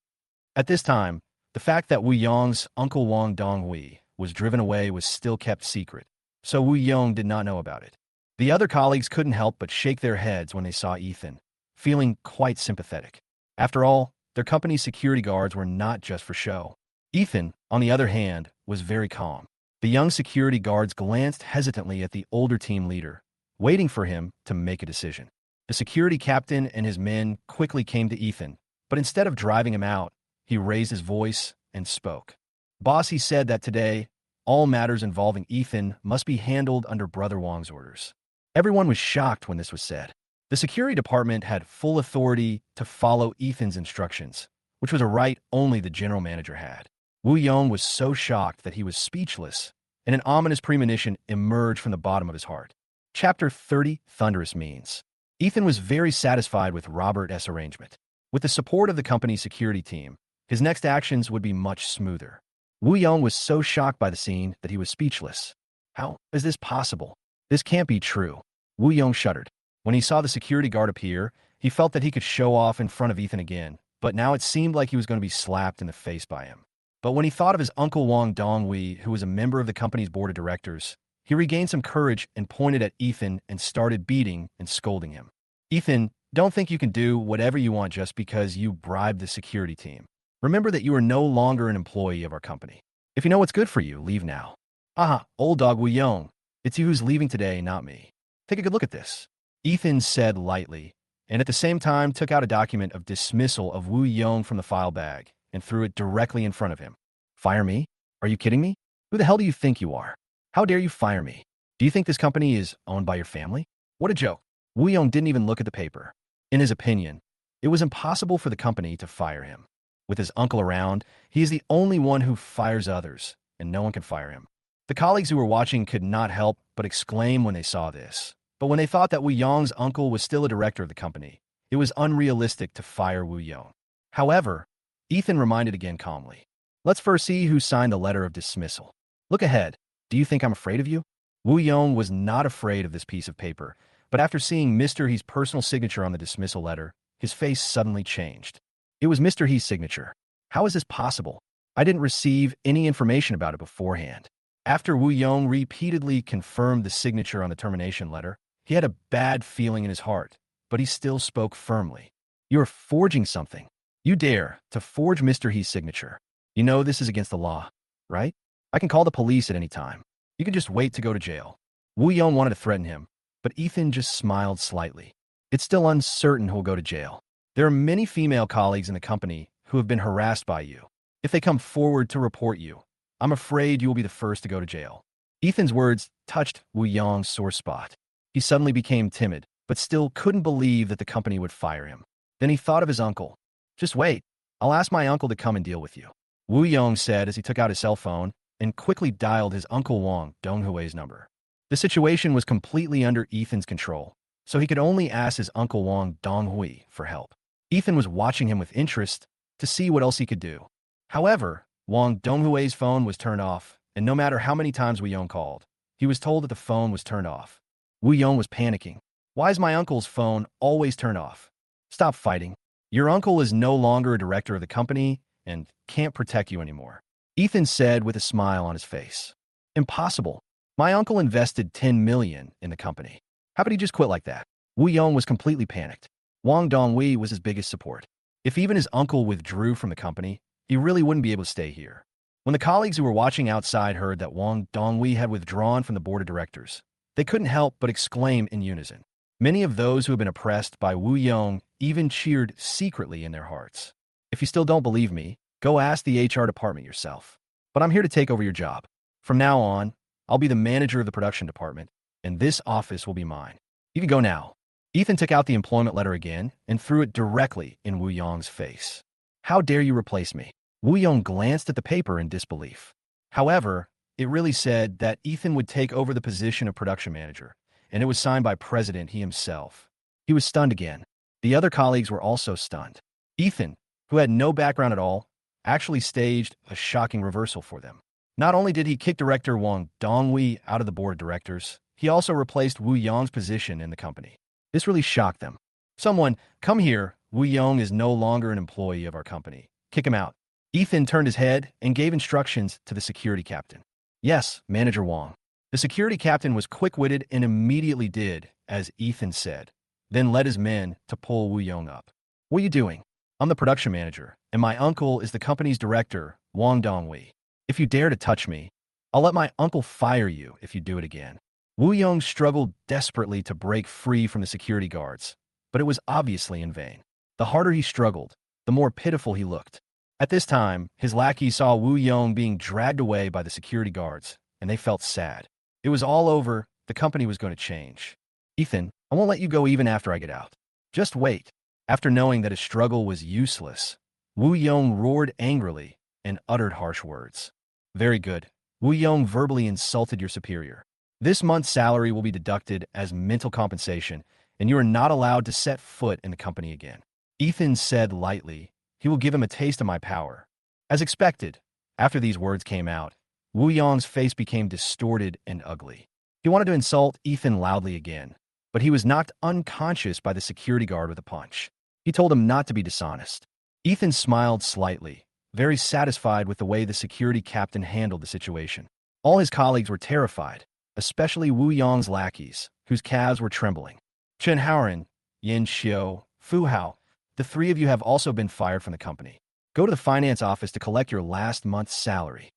At this time, the fact that Wu Yong's uncle Wang Donghui was driven away was still kept secret, so Wu Yong did not know about it. The other colleagues couldn't help but shake their heads when they saw Ethan, feeling quite sympathetic. After all, their company's security guards were not just for show. Ethan, on the other hand, was very calm. The young security guards glanced hesitantly at the older team leader, waiting for him to make a decision. The security captain and his men quickly came to Ethan, but instead of driving him out, he raised his voice and spoke. "Boss," he said, that today, all matters involving Ethan must be handled under Brother Wang's orders. Everyone was shocked when this was said. The security department had full authority to follow Ethan's instructions, which was a right only the general manager had. Wu Yong was so shocked that he was speechless, and an ominous premonition emerged from the bottom of his heart. Chapter 30, Thunderous Means. Ethan was very satisfied with Robert's arrangement. With the support of the company's security team, his next actions would be much smoother. Wu Yong was so shocked by the scene that he was speechless. "How is this possible? This can't be true." Wu Yong shuddered. When he saw the security guard appear, he felt that he could show off in front of Ethan again, but now it seemed like he was going to be slapped in the face by him. But when he thought of his uncle Wang Donghui, who was a member of the company's board of directors, he regained some courage and pointed at Ethan and started beating and scolding him. "Ethan, don't think you can do whatever you want just because you bribed the security team. Remember that you are no longer an employee of our company. If you know what's good for you, leave now." "Aha, old dog Wu Yong. It's you who's leaving today, not me. Take a good look at this," Ethan said lightly, and at the same time took out a document of dismissal of Wu Yong from the file bag and threw it directly in front of him. "Fire me? Are you kidding me? Who the hell do you think you are? How dare you fire me? Do you think this company is owned by your family? What a joke." Wu Yong didn't even look at the paper. In his opinion, it was impossible for the company to fire him. With his uncle around, he is the only one who fires others, and no one can fire him. The colleagues who were watching could not help but exclaim when they saw this. But when they thought that Wu Yong's uncle was still a director of the company, it was unrealistic to fire Wu Yong. However, Ethan reminded again calmly, "Let's first see who signed the letter of dismissal. Look ahead. Do you think I'm afraid of you?" Wu Yong was not afraid of this piece of paper, but after seeing Mr. He's personal signature on the dismissal letter, his face suddenly changed. It was Mr. He's signature. How is this possible? I didn't receive any information about it beforehand. After Wu Yong repeatedly confirmed the signature on the termination letter, he had a bad feeling in his heart, but he still spoke firmly. "You are forging something. You dare to forge Mr. He's signature. You know this is against the law, right? I can call the police at any time. You can just wait to go to jail." Wu Yong wanted to threaten him, but Ethan just smiled slightly. "It's still uncertain who will go to jail. There are many female colleagues in the company who have been harassed by you. If they come forward to report you, I'm afraid you will be the first to go to jail." Ethan's words touched Wu Yong's sore spot. He suddenly became timid, but still couldn't believe that the company would fire him. Then he thought of his uncle. "Just wait. I'll ask my uncle to come and deal with you," Wu Yong said as he took out his cell phone and quickly dialed his uncle Wang Donghui's number. The situation was completely under Ethan's control, so he could only ask his uncle Wang Donghui for help. Ethan was watching him with interest to see what else he could do. However, Wang Donghui's phone was turned off, and no matter how many times Wu Yong called, he was told that the phone was turned off. Wu Yong was panicking. "Why is my uncle's phone always turned off? Stop fighting. Your uncle is no longer a director of the company and can't protect you anymore," Ethan said with a smile on his face. "Impossible. My uncle invested 10 million in the company. How could he just quit like that?" Wu Yong was completely panicked. Wang Donghui was his biggest support. If even his uncle withdrew from the company, he really wouldn't be able to stay here. When the colleagues who were watching outside heard that Wang Donghui had withdrawn from the board of directors, they couldn't help but exclaim in unison. Many of those who have been oppressed by Wu Yong even cheered secretly in their hearts. If you still don't believe me, go ask the HR department yourself. But I'm here to take over your job. From now on, I'll be the manager of the production department, and this office will be mine. You can go now. Ethan took out the employment letter again and threw it directly in Wu Yong's face. How dare you replace me? Wu Yong glanced at the paper in disbelief. However, it really said that Ethan would take over the position of production manager, and it was signed by President he himself. He was stunned again. The other colleagues were also stunned. Ethan, who had no background at all, actually staged a shocking reversal for them. Not only did he kick director Wang Dongwei out of the board of directors, he also replaced Wu Yong's position in the company. This really shocked them. Someone, come here, Wu Yong is no longer an employee of our company. Kick him out. Ethan turned his head and gave instructions to the security captain. Yes, Manager Wang. The security captain was quick-witted and immediately did as Ethan said, then led his men to pull Wu Yong up. What are you doing? I'm the production manager, and my uncle is the company's director, Wang Dongwei. If you dare to touch me, I'll let my uncle fire you if you do it again. Wu Yong struggled desperately to break free from the security guards, but it was obviously in vain. The harder he struggled, the more pitiful he looked. At this time, his lackeys saw Wu Yong being dragged away by the security guards, and they felt sad. It was all over. The company was going to change. Ethan, I won't let you go even after I get out. Just wait. After knowing that his struggle was useless, Wu Yong roared angrily and uttered harsh words. Very good. Wu Yong verbally insulted your superior. This month's salary will be deducted as mental compensation, and you are not allowed to set foot in the company again. Ethan said lightly, he will give him a taste of my power. As expected, after these words came out, Wu Yong's face became distorted and ugly. He wanted to insult Ethan loudly again, but he was knocked unconscious by the security guard with a punch. He told him not to be dishonest. Ethan smiled slightly, very satisfied with the way the security captain handled the situation. All his colleagues were terrified, especially Wu Yong's lackeys, whose calves were trembling. Chen Haoren, Yin Xiu, Fu Hao, the three of you have also been fired from the company. Go to the finance office to collect your last month's salary.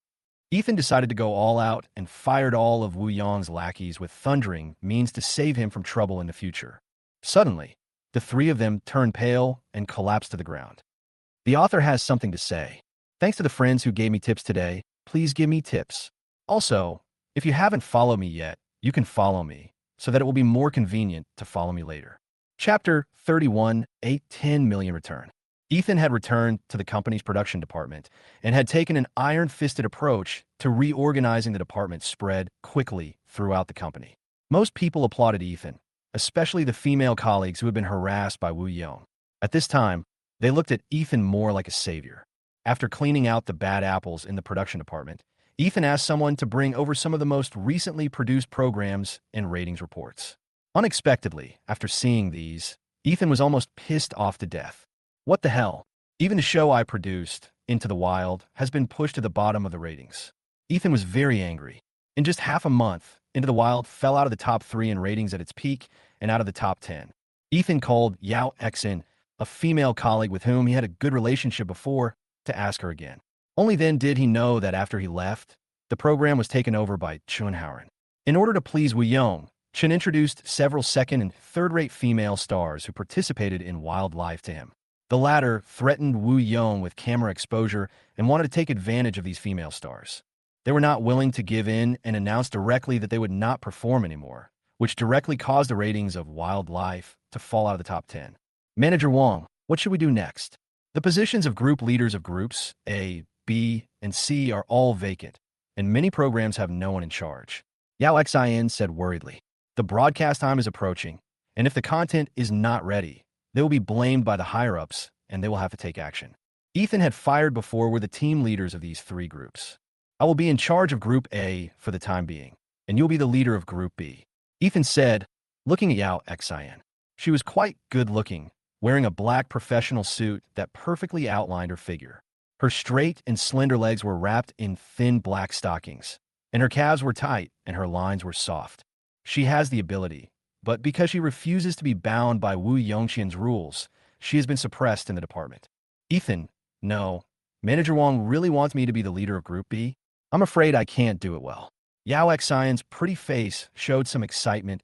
Ethan decided to go all out and fired all of Wu Yong's lackeys with thundering means to save him from trouble in the future. Suddenly, the three of them turned pale and collapsed to the ground. The author has something to say. Thanks to the friends who gave me tips today. Please give me tips. Also, if you haven't followed me yet, you can follow me so that it will be more convenient to follow me later. Chapter 31, a 10 million return. Ethan had returned to the company's production department and had taken an iron-fisted approach to reorganizing the department spread quickly throughout the company. Most people applauded Ethan, especially the female colleagues who had been harassed by Wu Yong. At this time, they looked at Ethan more like a savior. After cleaning out the bad apples in the production department, Ethan asked someone to bring over some of the most recently produced programs and ratings reports. Unexpectedly, after seeing these, Ethan was almost pissed off to death. What the hell? Even the show I produced, Into the Wild, has been pushed to the bottom of the ratings. Ethan was very angry. In just half a month, Into the Wild fell out of the top 3 in ratings at its peak and out of the top 10. Ethan called Yao Exin, a female colleague with whom he had a good relationship before, to ask her again. Only then did he know that after he left, the program was taken over by Chen Haoren. In order to please Wu Yong, Chen introduced several second and third-rate female stars who participated in Wildlife to him. The latter threatened Wu Yong with camera exposure and wanted to take advantage of these female stars. They were not willing to give in and announced directly that they would not perform anymore, which directly caused the ratings of Wildlife to fall out of the top 10. Manager Wang, what should we do next? The positions of group leaders of groups A, B, and C are all vacant, and many programs have no one in charge. Yao Xin said worriedly. The broadcast time is approaching, and if the content is not ready, they will be blamed by the higher-ups, and they will have to take action. Ethan had fired before were the team leaders of these 3 groups. I will be in charge of Group A for the time being, and you'll be the leader of Group B. Ethan said, looking at Yao Xin. She was quite good-looking, wearing a black professional suit that perfectly outlined her figure. Her straight and slender legs were wrapped in thin black stockings, and her calves were tight and her lines were soft. She has the ability, but because she refuses to be bound by Wu Yongqian's rules, she has been suppressed in the department. Ethan, no. Manager Wang really wants me to be the leader of Group B? I'm afraid I can't do it well. Yao Xion's pretty face showed some excitement.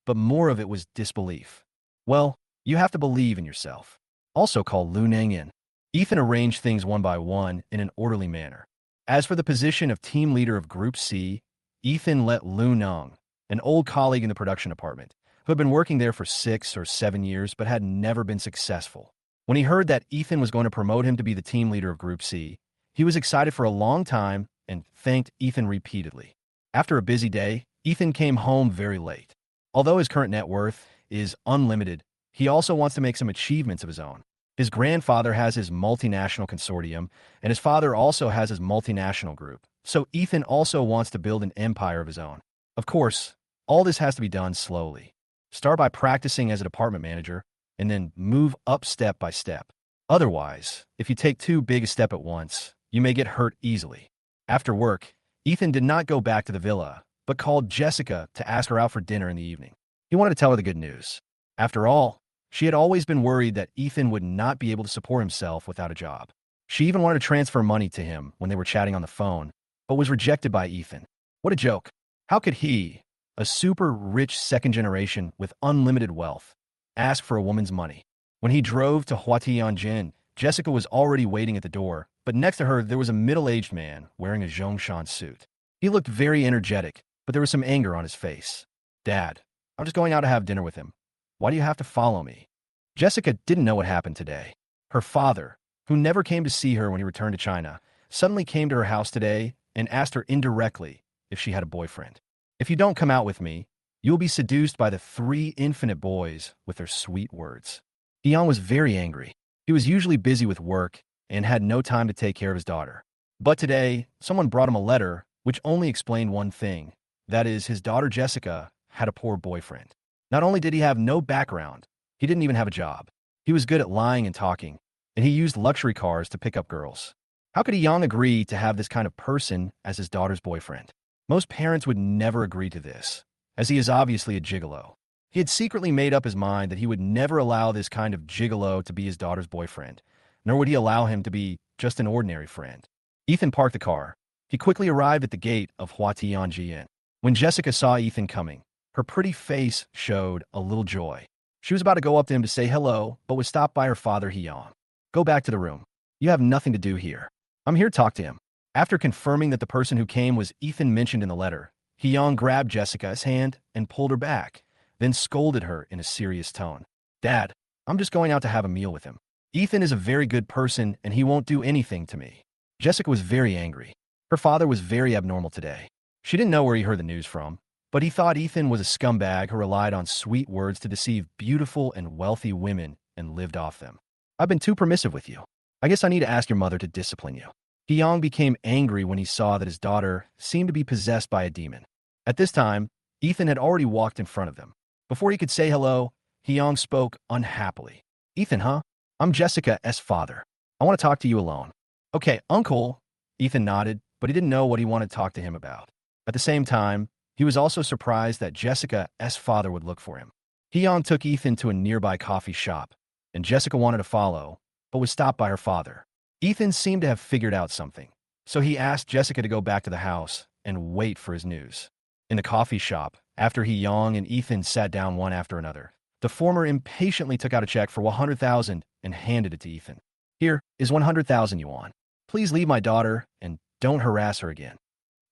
but more of it was disbelief. Well, you have to believe in yourself. Also called Lunang In. Ethan arranged things one by one in an orderly manner. As for the position of team leader of Group C, Ethan let Lu Nong, an old colleague in the production department, who had been working there for 6 or 7 years but had never been successful. When he heard that Ethan was going to promote him to be the team leader of Group C, he was excited for a long time and thanked Ethan repeatedly. After a busy day, Ethan came home very late. Although his current net worth is unlimited, he also wants to make some achievements of his own. His grandfather has his multinational consortium, and his father also has his multinational group. So Ethan also wants to build an empire of his own. Of course, all this has to be done slowly. Start by practicing as a department manager, and then move up step by step. Otherwise, if you take too big a step at once, you may get hurt easily. After work, Ethan did not go back to the villa, but called Jessica to ask her out for dinner in the evening. He wanted to tell her the good news. After all, she had always been worried that Ethan would not be able to support himself without a job. She even wanted to transfer money to him when they were chatting on the phone, but was rejected by Ethan. What a joke. How could he, a super rich second generation with unlimited wealth, ask for a woman's money? When he drove to Huatianjin, Jessica was already waiting at the door, but next to her there was a middle-aged man wearing a Zhongshan suit. He looked very energetic, but there was some anger on his face. Dad, I'm just going out to have dinner with him. Why do you have to follow me? Jessica didn't know what happened today. Her father, who never came to see her when he returned to China, suddenly came to her house today and asked her indirectly if she had a boyfriend. If you don't come out with me, you will be seduced by the 3 infinite boys with their sweet words. Dion was very angry. He was usually busy with work and had no time to take care of his daughter. But today, someone brought him a letter which only explained one thing. That is, his daughter Jessica had a poor boyfriend. Not only did he have no background, he didn't even have a job. He was good at lying and talking, and he used luxury cars to pick up girls. How could Yang agree to have this kind of person as his daughter's boyfriend? Most parents would never agree to this, as he is obviously a gigolo. He had secretly made up his mind that he would never allow this kind of gigolo to be his daughter's boyfriend, nor would he allow him to be just an ordinary friend. Ethan parked the car. He quickly arrived at the gate of Huatianjin. When Jessica saw Ethan coming, her pretty face showed a little joy. She was about to go up to him to say hello, but was stopped by her father, Hyang. Go back to the room. You have nothing to do here. I'm here to talk to him. After confirming that the person who came was Ethan mentioned in the letter, Hyang grabbed Jessica's hand and pulled her back, then scolded her in a serious tone. Dad, I'm just going out to have a meal with him. Ethan is a very good person and he won't do anything to me. Jessica was very angry. Her father was very abnormal today. She didn't know where he heard the news from, but he thought Ethan was a scumbag who relied on sweet words to deceive beautiful and wealthy women and lived off them. I've been too permissive with you. I guess I need to ask your mother to discipline you. Hyang became angry when he saw that his daughter seemed to be possessed by a demon. At this time, Ethan had already walked in front of them. Before he could say hello, Hyang spoke unhappily. Ethan, huh? I'm Jessica's father. I want to talk to you alone. Okay, uncle. Ethan nodded, but he didn't know what he wanted to talk to him about. At the same time, he was also surprised that Jessica's father would look for him. Hyang took Ethan to a nearby coffee shop, and Jessica wanted to follow, but was stopped by her father. Ethan seemed to have figured out something, so he asked Jessica to go back to the house and wait for his news. In the coffee shop, after Hyang and Ethan sat down one after another, the former impatiently took out a check for 100,000 and handed it to Ethan. Here is 100,000 yuan. Please leave my daughter and don't harass her again.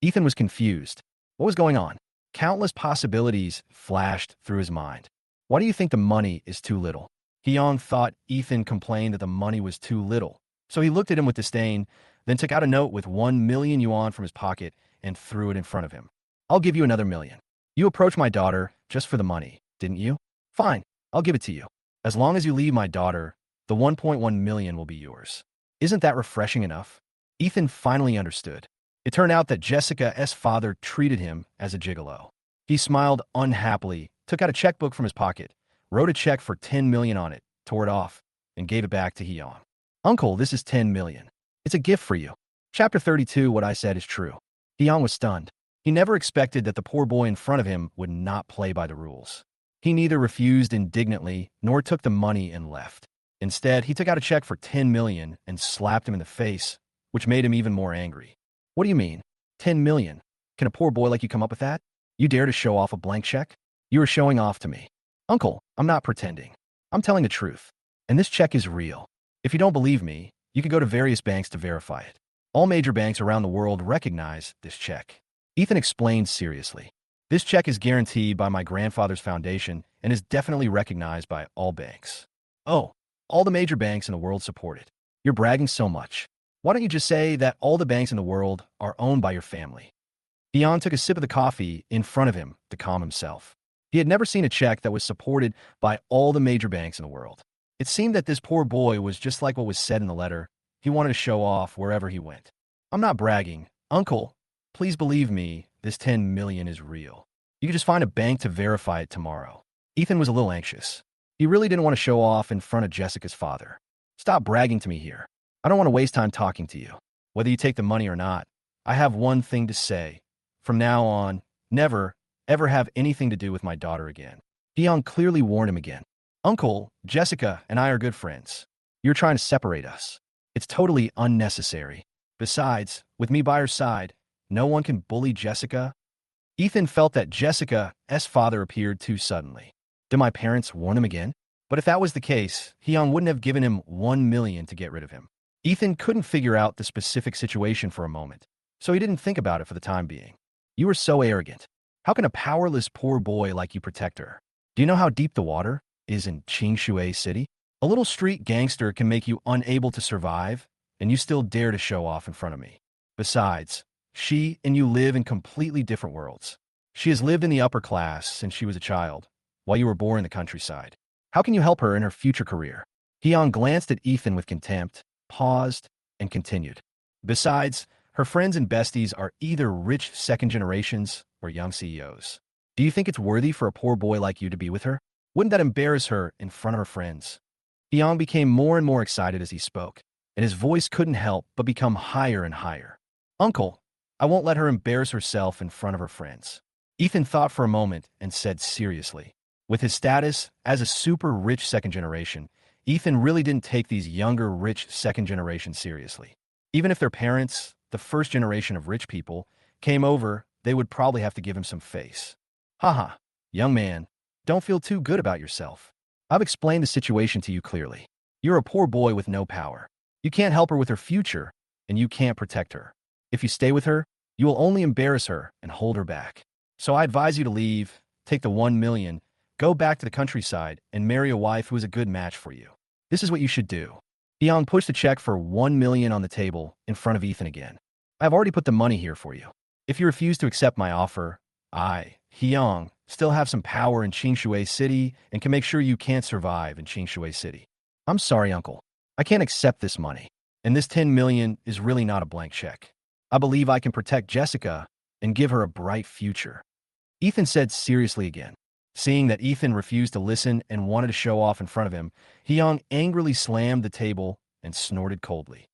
Ethan was confused. What was going on? Countless possibilities flashed through his mind. Why do you think the money is too little? Hyang thought Ethan complained that the money was too little, so he looked at him with disdain, then took out a note with 1 million yuan from his pocket and threw it in front of him. I'll give you another million. You approached my daughter just for the money, didn't you? Fine, I'll give it to you. As long as you leave my daughter, the 1.1 million will be yours. Isn't that refreshing enough? Ethan finally understood. It turned out that Jessica's father treated him as a gigolo. He smiled unhappily, took out a checkbook from his pocket, wrote a check for 10 million on it, tore it off, and gave it back to Hyang. Uncle, this is 10 million. It's a gift for you. Chapter 32, what I said is true. Hyang was stunned. He never expected that the poor boy in front of him would not play by the rules. He neither refused indignantly nor took the money and left. Instead, he took out a check for 10 million and slapped him in the face, which made him even more angry. What do you mean? 10 million? Can a poor boy like you come up with that? You dare to show off a blank check? You are showing off to me. Uncle, I'm not pretending. I'm telling the truth. And this check is real. If you don't believe me, you can go to various banks to verify it. All major banks around the world recognize this check. Ethan explained seriously. This check is guaranteed by my grandfather's foundation and is definitely recognized by all banks. Oh, all the major banks in the world support it. You're bragging so much. Why don't you just say that all the banks in the world are owned by your family? Dion took a sip of the coffee in front of him to calm himself. He had never seen a check that was supported by all the major banks in the world. It seemed that this poor boy was just like what was said in the letter. He wanted to show off wherever he went. I'm not bragging. Uncle, please believe me, this 10 million is real. You can just find a bank to verify it tomorrow. Ethan was a little anxious. He really didn't want to show off in front of Jessica's father. Stop bragging to me here. I don't want to waste time talking to you. Whether you take the money or not, I have one thing to say. From now on, never, ever have anything to do with my daughter again. Dion clearly warned him again. Uncle, Jessica and I are good friends. You're trying to separate us. It's totally unnecessary. Besides, with me by her side, no one can bully Jessica. Ethan felt that Jessica's father appeared too suddenly. Did my parents warn him again? But if that was the case, Hyung wouldn't have given him 1 million to get rid of him. Ethan couldn't figure out the specific situation for a moment, so he didn't think about it for the time being. You are so arrogant. How can a powerless poor boy like you protect her? Do you know how deep the water is in Qingshui City? A little street gangster can make you unable to survive, and you still dare to show off in front of me. Besides, she and you live in completely different worlds. She has lived in the upper class since she was a child, while you were born in the countryside. How can you help her in her future career? Hyun glanced at Ethan with contempt, paused, and continued. Besides, her friends and besties are either rich second generations or young CEOs. Do you think it's worthy for a poor boy like you to be with her? Wouldn't that embarrass her in front of her friends? Hyun became more and more excited as he spoke, and his voice couldn't help but become higher and higher. Uncle, I won't let her embarrass herself in front of her friends. Ethan thought for a moment and said seriously. With his status as a super rich second generation, Ethan really didn't take these younger rich second generation seriously. Even if their parents, the first generation of rich people, came over, they would probably have to give him some face. Haha, young man, don't feel too good about yourself. I've explained the situation to you clearly. You're a poor boy with no power. You can't help her with her future, and you can't protect her. If you stay with her, you will only embarrass her and hold her back. So I advise you to leave, take the 1 million, go back to the countryside, and marry a wife who is a good match for you. This is what you should do. Hyung pushed a check for 1 million on the table in front of Ethan again. I've already put the money here for you. If you refuse to accept my offer, I, Hyung, still have some power in Qingshui City and can make sure you can't survive in Qingshui City. I'm sorry, uncle. I can't accept this money. And this 10 million is really not a blank check. I believe I can protect Jessica and give her a bright future. Ethan said seriously again. Seeing that Ethan refused to listen and wanted to show off in front of him, Hyung angrily slammed the table and snorted coldly.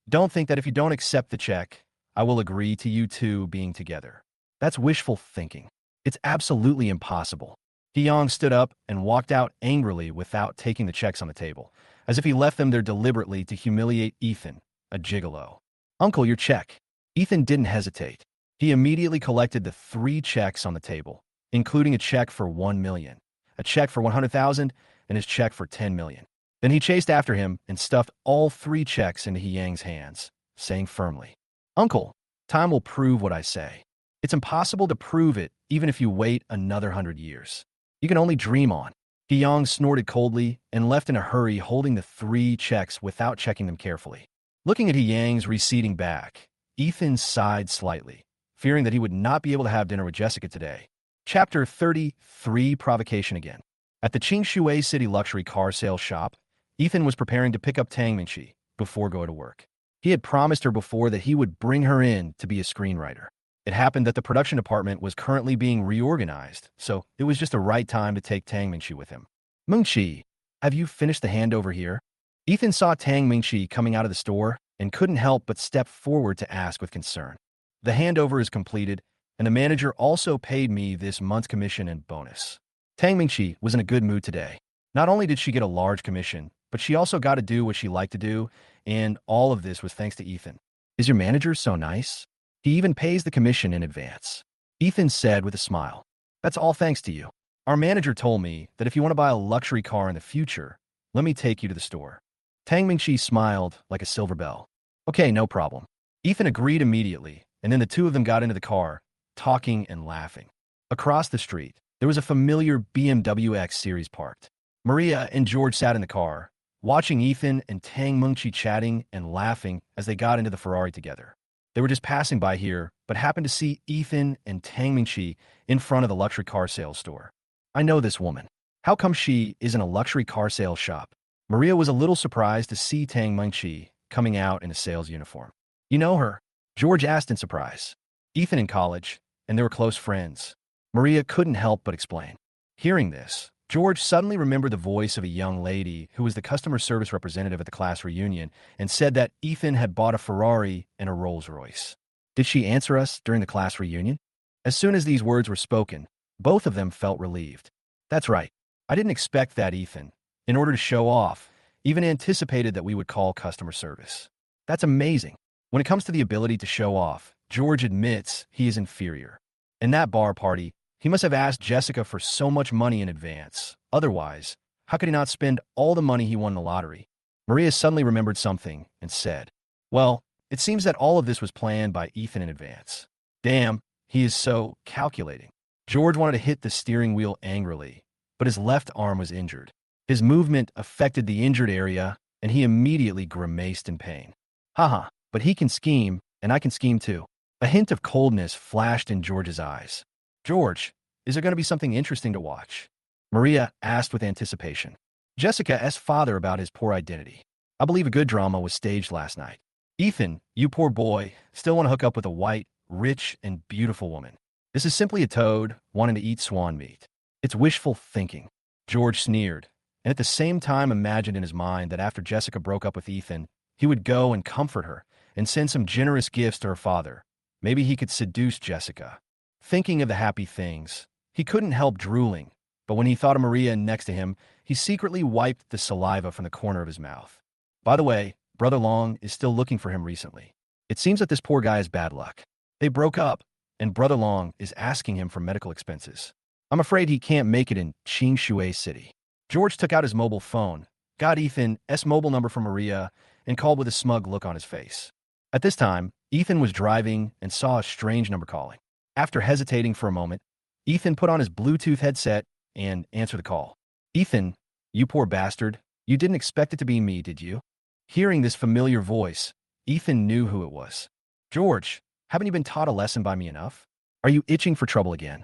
Don't think that if you don't accept the check, I will agree to you two being together. That's wishful thinking. It's absolutely impossible. Hyung stood up and walked out angrily without taking the checks on the table, as if he left them there deliberately to humiliate Ethan, a gigolo. Uncle, your check. Ethan didn't hesitate. He immediately collected the 3 checks on the table, including a check for 1 million, a check for 100,000, and his check for 10 million. Then he chased after him and stuffed all 3 checks into Hyang's hands, saying firmly, Uncle, time will prove what I say. It's impossible to prove it even if you wait another 100 years. You can only dream on. Hyang snorted coldly and left in a hurry, holding the 3 checks without checking them carefully. Looking at Hyang's receding back, Ethan sighed slightly, fearing that he would not be able to have dinner with Jessica today. Chapter 33, Provocation Again. At the Qingshui City luxury car sales shop, Ethan was preparing to pick up Tang Mingqi before going to work. He had promised her before that he would bring her in to be a screenwriter. It happened that the production department was currently being reorganized, so it was just the right time to take Tang Mingqi with him. Mingqi, have you finished the handover here? Ethan saw Tang Mingqi coming out of the store and couldn't help but step forward to ask with concern. The handover is completed, and the manager also paid me this month's commission and bonus. Tang Mingqi was in a good mood today. Not only did she get a large commission, but she also got to do what she liked to do, and all of this was thanks to Ethan. Is your manager so nice? He even pays the commission in advance. Ethan said with a smile. That's all thanks to you. Our manager told me that if you want to buy a luxury car in the future, let me take you to the store. Tang Mingqi smiled like a silver bell. Okay, no problem. Ethan agreed immediately, and then the two of them got into the car, talking and laughing. Across the street, there was a familiar BMW X series parked. Maria and George sat in the car, watching Ethan and Tang Mingqi chatting and laughing as they got into the Ferrari together. They were just passing by here, but happened to see Ethan and Tang Mingqi in front of the luxury car sales store. I know this woman. How come she is in a luxury car sales shop? Maria was a little surprised to see Tang Mingqi coming out in a sales uniform. You know her? George asked in surprise. Ethan in college, and they were close friends. Maria couldn't help but explain. Hearing this, George suddenly remembered the voice of a young lady who was the customer service representative at the class reunion and said that Ethan had bought a Ferrari and a Rolls-Royce. Did she answer us during the class reunion? As soon as these words were spoken, both of them felt relieved. That's right. I didn't expect that Ethan, in order to show off, even anticipated that we would call customer service. That's amazing. When it comes to the ability to show off, George admits he is inferior. In that bar party, he must have asked Jessica for so much money in advance. Otherwise, how could he not spend all the money he won in the lottery? Maria suddenly remembered something and said, well, it seems that all of this was planned by Ethan in advance. Damn, he is so calculating. George wanted to hit the steering wheel angrily, but his left arm was injured. His movement affected the injured area, and he immediately grimaced in pain. Haha, but he can scheme, and I can scheme too. A hint of coldness flashed in George's eyes. George, is there going to be something interesting to watch? Maria asked with anticipation. Jessica asked father about his poor identity. I believe a good drama was staged last night. Ethan, you poor boy, still want to hook up with a white, rich, and beautiful woman. This is simply a toad wanting to eat swan meat. It's wishful thinking. George sneered, and at the same time imagined in his mind that after Jessica broke up with Ethan, he would go and comfort her and send some generous gifts to her father. Maybe he could seduce Jessica. Thinking of the happy things, he couldn't help drooling, but when he thought of Maria next to him, he secretly wiped the saliva from the corner of his mouth. By the way, Brother Long is still looking for him recently. It seems that this poor guy has bad luck. They broke up, and Brother Long is asking him for medical expenses. I'm afraid he can't make it in Qingshui City. George took out his mobile phone, got Ethan's mobile number from Maria, and called with a smug look on his face. At this time, Ethan was driving and saw a strange number calling. After hesitating for a moment, Ethan put on his Bluetooth headset and answered the call. Ethan, you poor bastard, you didn't expect it to be me, did you? Hearing this familiar voice, Ethan knew who it was. George, haven't you been taught a lesson by me enough? Are you itching for trouble again?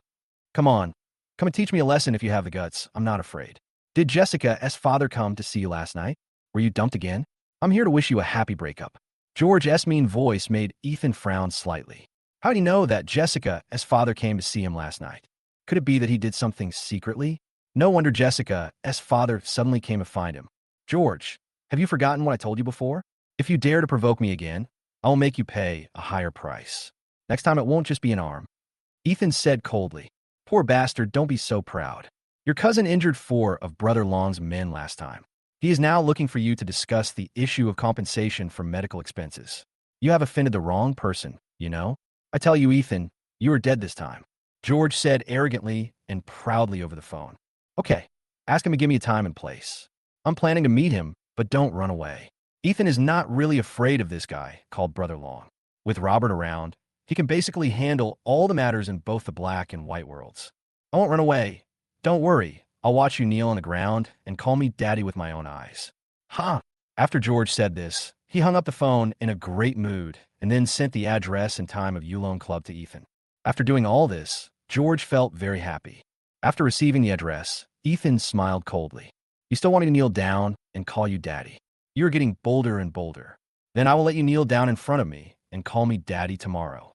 Come on, come and teach me a lesson if you have the guts. I'm not afraid. Did Jessica's father come to see you last night? Were you dumped again? I'm here to wish you a happy breakup. George's mean voice made Ethan frown slightly. How did he know that Jessica's father came to see him last night? Could it be that he did something secretly? No wonder Jessica's father suddenly came to find him. George, have you forgotten what I told you before? If you dare to provoke me again, I will make you pay a higher price. Next time it won't just be an arm. Ethan said coldly. Poor bastard, don't be so proud. Your cousin injured 4 of Brother Long's men last time. He is now looking for you to discuss the issue of compensation for medical expenses. You have offended the wrong person, you know? I tell you, Ethan, you are dead this time. George said arrogantly and proudly over the phone. Okay, ask him to give me a time and place. I'm planning to meet him, but don't run away. Ethan is not really afraid of this guy called Brother Long. With Robert around, he can basically handle all the matters in both the black and white worlds. I won't run away. Don't worry, I'll watch you kneel on the ground and call me daddy with my own eyes. Huh? After George said this, he hung up the phone in a great mood and then sent the address and time of Yulon Club to Ethan. After doing all this, George felt very happy. After receiving the address, Ethan smiled coldly. You still want me to kneel down and call you daddy. You're getting bolder and bolder. Then I will let you kneel down in front of me and call me daddy tomorrow.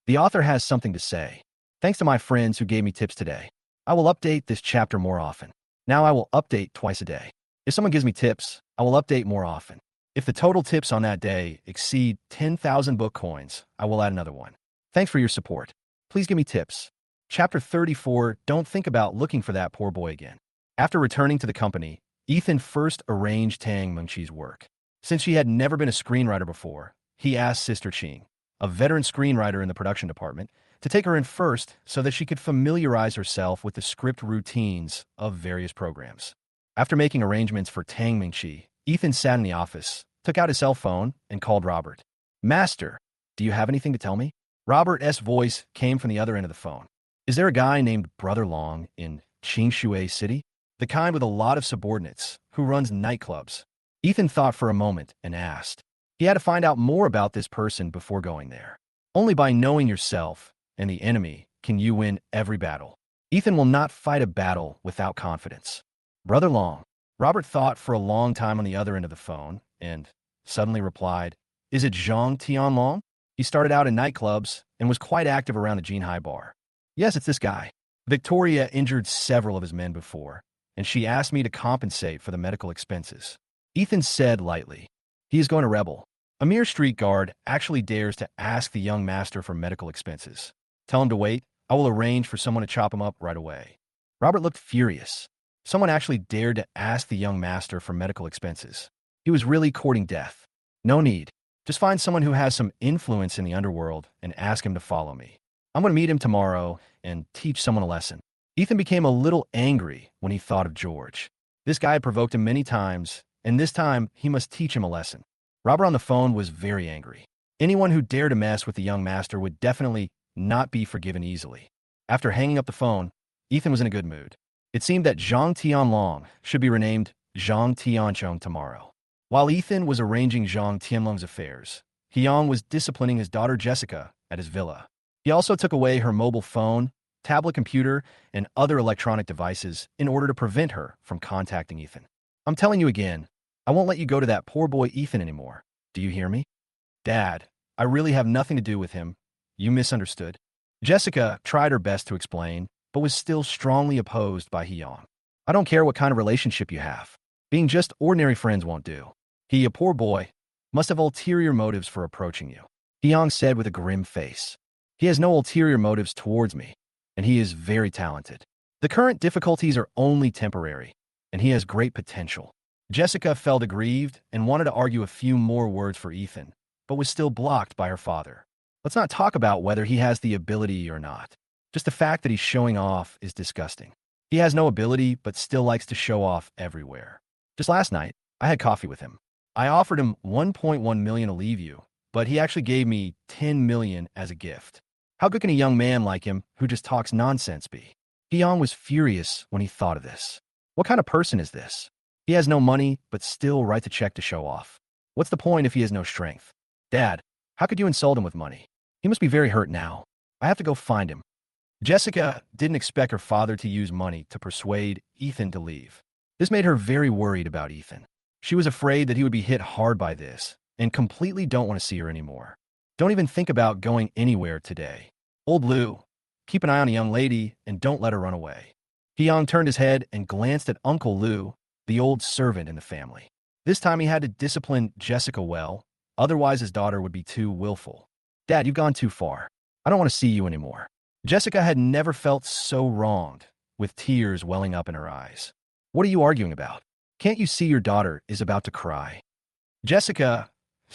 The author has something to say. Thanks to my friends who gave me tips today. I will update this chapter more often. Now I will update twice a day. If someone gives me tips, I will update more often. If the total tips on that day exceed 10,000 book coins, I will add another one. Thanks for your support. Please give me tips. Chapter 34, Don't think about looking for that poor boy again. After returning to the company, Ethan first arranged Tang Mingqi's work. Since she had never been a screenwriter before, he asked Sister Ching, a veteran screenwriter in the production department, to take her in first so that she could familiarize herself with the script routines of various programs. After making arrangements for Tang Mingqi, Ethan sat in the office, took out his cell phone, and called Robert. Master, do you have anything to tell me? Robert's voice came from the other end of the phone. Is there a guy named Brother Long in Qingshui City? The kind with a lot of subordinates, who runs nightclubs. Ethan thought for a moment and asked. He had to find out more about this person before going there. Only by knowing yourself and the enemy can you win every battle. Ethan will not fight a battle without confidence. Brother Long. Robert thought for a long time on the other end of the phone and suddenly replied, Is it Zhang Tianlong? He started out in nightclubs and was quite active around the Jinhai bar. Yes, it's this guy. Victoria injured several of his men before, and she asked me to compensate for the medical expenses. Ethan said lightly, He is going to rebel. A mere street guard actually dares to ask the young master for medical expenses. Tell him to wait. I will arrange for someone to chop him up right away. Robert looked furious. Someone actually dared to ask the young master for medical expenses. He was really courting death. No need. Just find someone who has some influence in the underworld and ask him to follow me. I'm going to meet him tomorrow and teach someone a lesson. Ethan became a little angry when he thought of George. This guy had provoked him many times, and this time he must teach him a lesson. Robert on the phone was very angry. Anyone who dared to mess with the young master would definitely not be forgiven easily. After hanging up the phone, Ethan was in a good mood. It seemed that Zhang Tianlong should be renamed Zhang Tianchong tomorrow. While Ethan was arranging Zhang Tianlong's affairs, Hyang was disciplining his daughter Jessica at his villa. He also took away her mobile phone, tablet computer, and other electronic devices in order to prevent her from contacting Ethan. I'm telling you again, I won't let you go to that poor boy Ethan anymore. Do you hear me? Dad, I really have nothing to do with him. You misunderstood. Jessica tried her best to explain, but was still strongly opposed by Hyang. I don't care what kind of relationship you have. Being just ordinary friends won't do. He, a poor boy, must have ulterior motives for approaching you. Hyang said with a grim face. He has no ulterior motives towards me, and he is very talented. The current difficulties are only temporary, and he has great potential. Jessica felt aggrieved and wanted to argue a few more words for Ethan, but was still blocked by her father. Let's not talk about whether he has the ability or not. Just the fact that he's showing off is disgusting. He has no ability, but still likes to show off everywhere. Just last night, I had coffee with him. I offered him 1.1 million to leave you, but he actually gave me 10 million as a gift. How good can a young man like him, who just talks nonsense, be? Hyang was furious when he thought of this. What kind of person is this? He has no money, but still writes a check to show off. What's the point if he has no strength? Dad, how could you insult him with money? He must be very hurt now. I have to go find him. Jessica didn't expect her father to use money to persuade Ethan to leave. This made her very worried about Ethan. She was afraid that he would be hit hard by this and completely don't want to see her anymore. Don't even think about going anywhere today. Old Lou, keep an eye on a young lady and don't let her run away. Hyang turned his head and glanced at Uncle Lou, the old servant in the family. This time he had to discipline Jessica well, otherwise his daughter would be too willful. Dad, you've gone too far. I don't want to see you anymore. Jessica had never felt so wronged, with tears welling up in her eyes. What are you arguing about? Can't you see your daughter is about to cry? Jessica's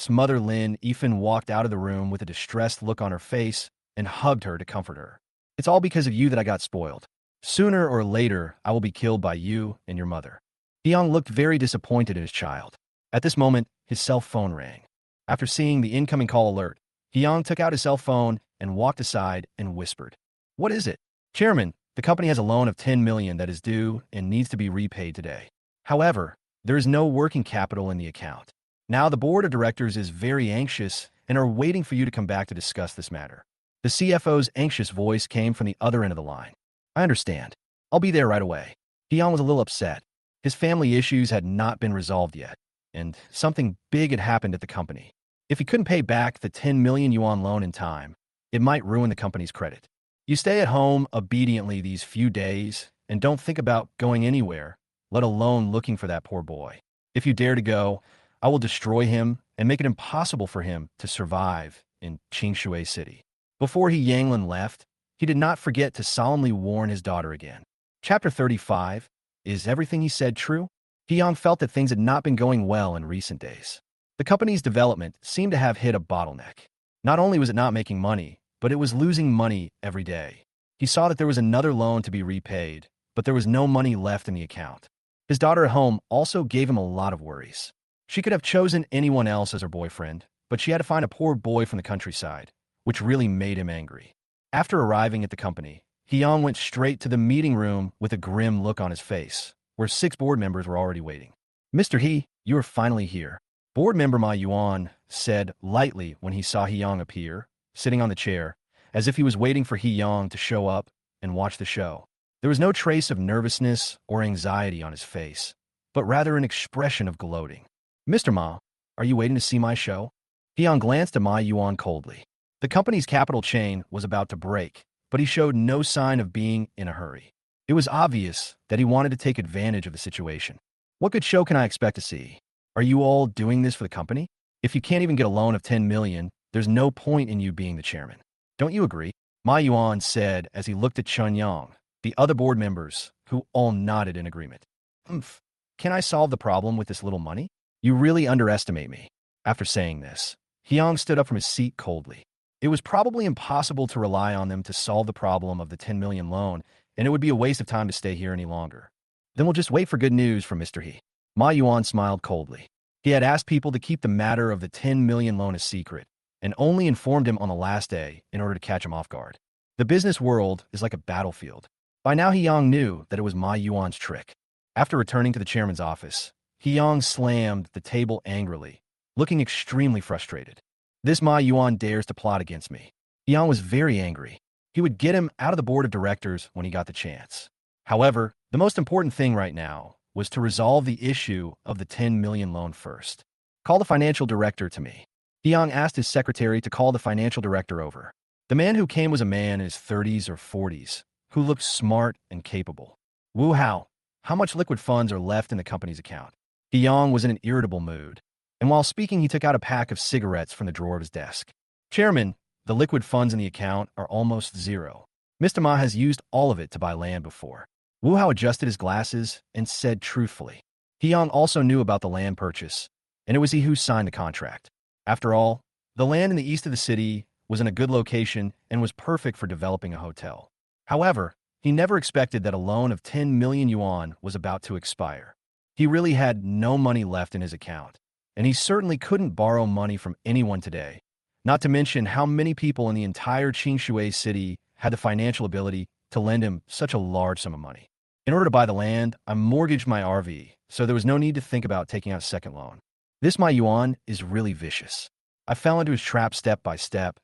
mother, Lynn, Ethan walked out of the room with a distressed look on her face and hugged her to comfort her. It's all because of you that I got spoiled. Sooner or later, I will be killed by you and your mother. Hyang looked very disappointed in his child. At this moment, his cell phone rang. After seeing the incoming call alert, Hyang took out his cell phone and walked aside and whispered, What is it? Chairman, the company has a loan of 10 million that is due and needs to be repaid today. However, there is no working capital in the account. Now the board of directors is very anxious and are waiting for you to come back to discuss this matter. The CFO's anxious voice came from the other end of the line. I understand. I'll be there right away. Hyang was a little upset. His family issues had not been resolved yet, and something big had happened at the company. If he couldn't pay back the 10 million yuan loan in time, it might ruin the company's credit. You stay at home obediently these few days and don't think about going anywhere, let alone looking for that poor boy. If you dare to go, I will destroy him and make it impossible for him to survive in Qingshui City. Before Yanglin left, he did not forget to solemnly warn his daughter again. Chapter 35. Is everything he said true? Hyang felt that things had not been going well in recent days. The company's development seemed to have hit a bottleneck. Not only was it not making money, but it was losing money every day. He saw that there was another loan to be repaid, but there was no money left in the account. His daughter at home also gave him a lot of worries. She could have chosen anyone else as her boyfriend, but she had to find a poor boy from the countryside, which really made him angry. After arriving at the company, Hyung went straight to the meeting room with a grim look on his face, where 6 board members were already waiting. "Mr. He, you are finally here," board member Ma Yuan said lightly when he saw Hyung appear, sitting on the chair, as if he was waiting for Hyung to show up and watch the show. There was no trace of nervousness or anxiety on his face, but rather an expression of gloating. "Mr. Ma, are you waiting to see my show?" Hyung glanced at Ma Yuan coldly. The company's capital chain was about to break, but he showed no sign of being in a hurry. It was obvious that he wanted to take advantage of the situation. "What good show can I expect to see? Are you all doing this for the company? If you can't even get a loan of 10 million, there's no point in you being the chairman. Don't you agree?" Ma Yuan said as he looked at Chun Yang, the other board members, who all nodded in agreement. "Humph. Can I solve the problem with this little money? You really underestimate me." After saying this, Hyung stood up from his seat coldly. It was probably impossible to rely on them to solve the problem of the 10 million loan, and it would be a waste of time to stay here any longer. "Then we'll just wait for good news from Mr. He." Ma Yuan smiled coldly. He had asked people to keep the matter of the 10 million loan a secret, and only informed him on the last day in order to catch him off guard. The business world is like a battlefield. By now, Hyung knew that it was Ma Yuan's trick. After returning to the chairman's office, Hyung slammed the table angrily, looking extremely frustrated. "This Ma Yuan dares to plot against me." Hyung was very angry. He would get him out of the board of directors when he got the chance. However, the most important thing right now was to resolve the issue of the 10 million loan first. "Call the financial director to me." Hyung asked his secretary to call the financial director over. The man who came was a man in his 30s or 40s, who looked smart and capable. "Wu Hao, how much liquid funds are left in the company's account?" Hyung was in an irritable mood, and while speaking he took out a pack of cigarettes from the drawer of his desk. "Chairman, the liquid funds in the account are almost zero. Mr. Ma has used all of it to buy land before." Wu Hao adjusted his glasses and said truthfully. Hyung also knew about the land purchase, and it was he who signed the contract. After all, the land in the east of the city was in a good location and was perfect for developing a hotel. However, he never expected that a loan of 10 million yuan was about to expire. He really had no money left in his account, and he certainly couldn't borrow money from anyone today, not to mention how many people in the entire Qingshui city had the financial ability to lend him such a large sum of money. In order to buy the land, I mortgaged my RV, so there was no need to think about taking out a second loan. This Ma Yuan is really vicious. I fell into his trap step by step,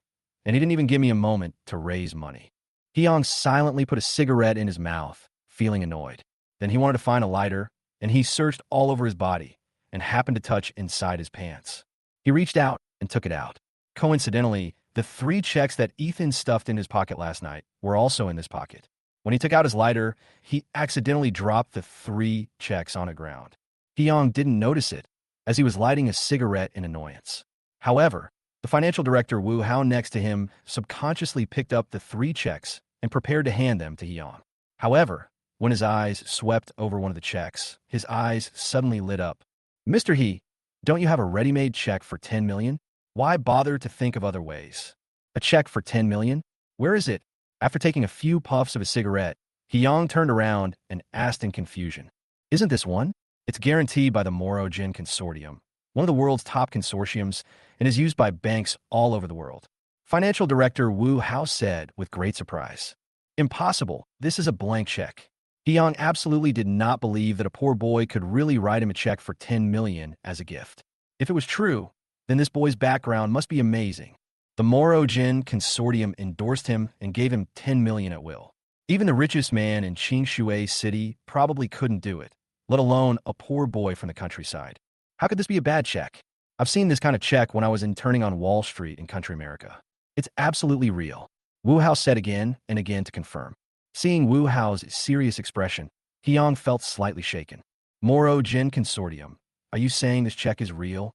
and he didn't even give me a moment to raise money. Hyung silently put a cigarette in his mouth, feeling annoyed. Then he wanted to find a lighter, and he searched all over his body and happened to touch inside his pants. He reached out and took it out. Coincidentally, the 3 checks that Ethan stuffed in his pocket last night were also in this pocket. When he took out his lighter, he accidentally dropped the 3 checks on the ground. Hyung didn't notice it, as he was lighting a cigarette in annoyance. However, the financial director Wu Hao next to him subconsciously picked up the 3 checks and prepared to hand them to Hyung. However, when his eyes swept over one of the checks, his eyes suddenly lit up. "Mr. He, don't you have a ready-made check for 10 million? Why bother to think of other ways? A check for 10 million? Where is it?" After taking a few puffs of a cigarette, Hyung turned around and asked in confusion. "Isn't this one? It's guaranteed by the Moro-Jin Consortium, one of the world's top consortiums, and is used by banks all over the world." Financial Director Wu Hao said with great surprise. "Impossible. This is a blank check." Hyung absolutely did not believe that a poor boy could really write him a check for 10 million as a gift. If it was true, then this boy's background must be amazing. The Moro-Jin Consortium endorsed him and gave him 10 million at will. Even the richest man in Qingshui City probably couldn't do it, let alone a poor boy from the countryside. How could this be a bad check? I've seen this kind of check when I was interning on Wall Street in country America. It's absolutely real. Wu Hao said again and again to confirm. Seeing Wu Hao's serious expression, Hyung felt slightly shaken. Moro-Jin Consortium, are you saying this check is real?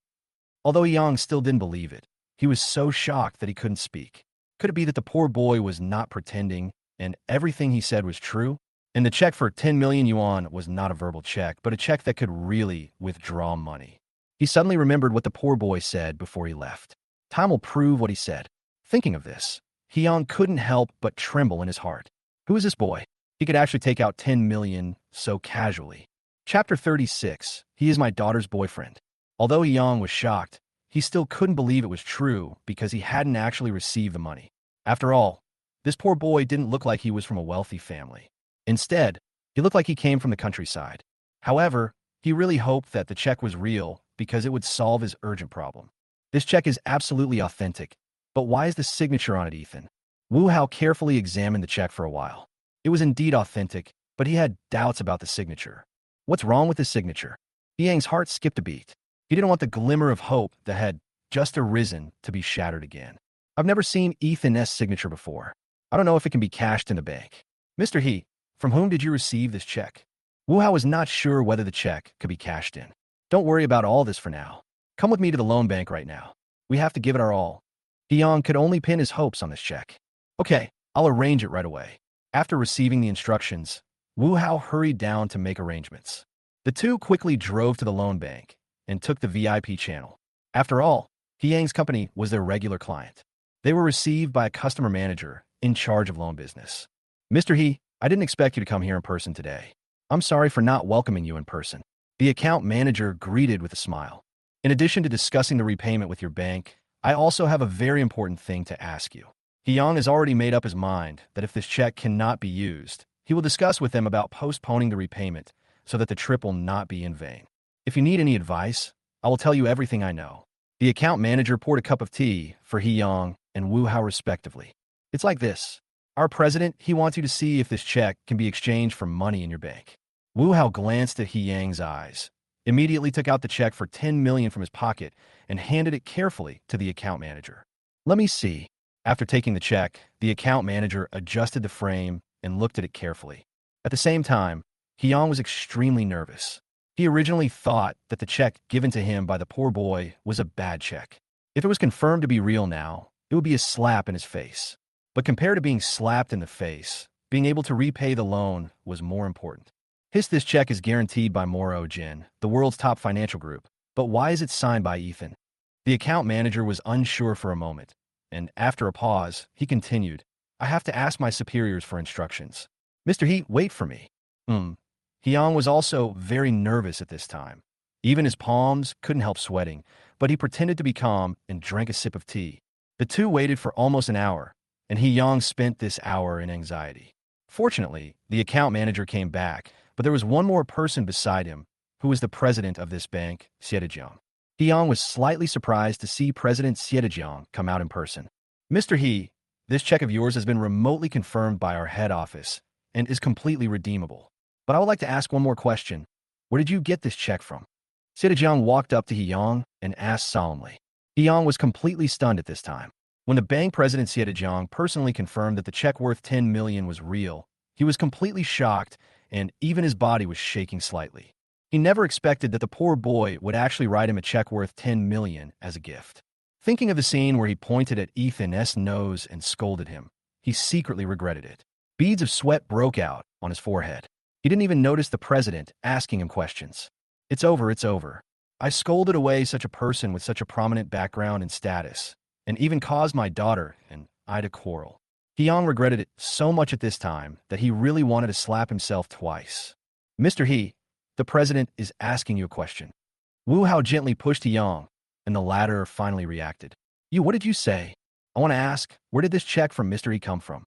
Although Hyung still didn't believe it, he was so shocked that he couldn't speak. Could it be that the poor boy was not pretending and everything he said was true? And the check for 10 million yuan was not a verbal check, but a check that could really withdraw money. He suddenly remembered what the poor boy said before he left. Time will prove what he said. Thinking of this, Hyung couldn't help but tremble in his heart. Who is this boy? He could actually take out 10 million so casually. Chapter 36. He is my daughter's boyfriend. Although Hyung was shocked, he still couldn't believe it was true because he hadn't actually received the money. After all, this poor boy didn't look like he was from a wealthy family. Instead, he looked like he came from the countryside. However, he really hoped that the check was real because it would solve his urgent problem. This check is absolutely authentic, but why is the signature on it, Ethan? Wu Hao carefully examined the check for a while. It was indeed authentic, but he had doubts about the signature. What's wrong with the signature? Yang's heart skipped a beat. He didn't want the glimmer of hope that had just arisen to be shattered again. I've never seen Ethan's signature before. I don't know if it can be cashed in the bank. Mr. He, from whom did you receive this check? Wu Hao was not sure whether the check could be cashed in. Don't worry about all this for now. Come with me to the loan bank right now. We have to give it our all. Hyung could only pin his hopes on this check. Okay, I'll arrange it right away. After receiving the instructions, Wu Hao hurried down to make arrangements. The two quickly drove to the loan bank and took the VIP channel. After all, Hyang's company was their regular client. They were received by a customer manager in charge of loan business. Mr. He, I didn't expect you to come here in person today. I'm sorry for not welcoming you in person. The account manager greeted with a smile. In addition to discussing the repayment with your bank, I also have a very important thing to ask you. Hyung has already made up his mind that if this check cannot be used, he will discuss with them about postponing the repayment so that the trip will not be in vain. If you need any advice, I will tell you everything I know. The account manager poured a cup of tea for Hyung and Wu Hao respectively. It's like this. Our president, he wants you to see if this check can be exchanged for money in your bank. Wu Hao glanced at Hyang's eyes, immediately took out the check for 10 million from his pocket and handed it carefully to the account manager. Let me see. After taking the check, the account manager adjusted the frame and looked at it carefully. At the same time, Hyung was extremely nervous. He originally thought that the check given to him by the poor boy was a bad check. If it was confirmed to be real now, it would be a slap in his face. But compared to being slapped in the face, being able to repay the loan was more important. This check is guaranteed by Moro Jin, the world's top financial group. But why is it signed by Ethan? The account manager was unsure for a moment, and after a pause, he continued, I have to ask my superiors for instructions. Mr. He, wait for me. Hyung was also very nervous at this time. Even his palms couldn't help sweating, but he pretended to be calm and drank a sip of tea. The two waited for almost an hour, and Hyung spent this hour in anxiety. Fortunately, the account manager came back, but there was one more person beside him, who was the president of this bank, Xiedejiang. Hyung was slightly surprised to see President Xiedejiang come out in person. Mr. He, this check of yours has been remotely confirmed by our head office and is completely redeemable. But I would like to ask one more question. Where did you get this check from? Xiedejiang walked up to Hyung and asked solemnly. Hyung was completely stunned at this time. When the bank president Xiedejiang personally confirmed that the check worth 10 million was real, he was completely shocked and even his body was shaking slightly. He never expected that the poor boy would actually write him a check worth 10 million as a gift. Thinking of the scene where he pointed at Ethan's nose and scolded him, he secretly regretted it. Beads of sweat broke out on his forehead. He didn't even notice the president asking him questions. It's over, it's over. I scolded away such a person with such a prominent background and status, and even caused my daughter and I to quarrel. Hyung regretted it so much at this time that he really wanted to slap himself twice. Mr. He, the president is asking you a question. Wu Hao gently pushed Hyung, and the latter finally reacted. What did you say? I want to ask, where did this check from Mr. He come from?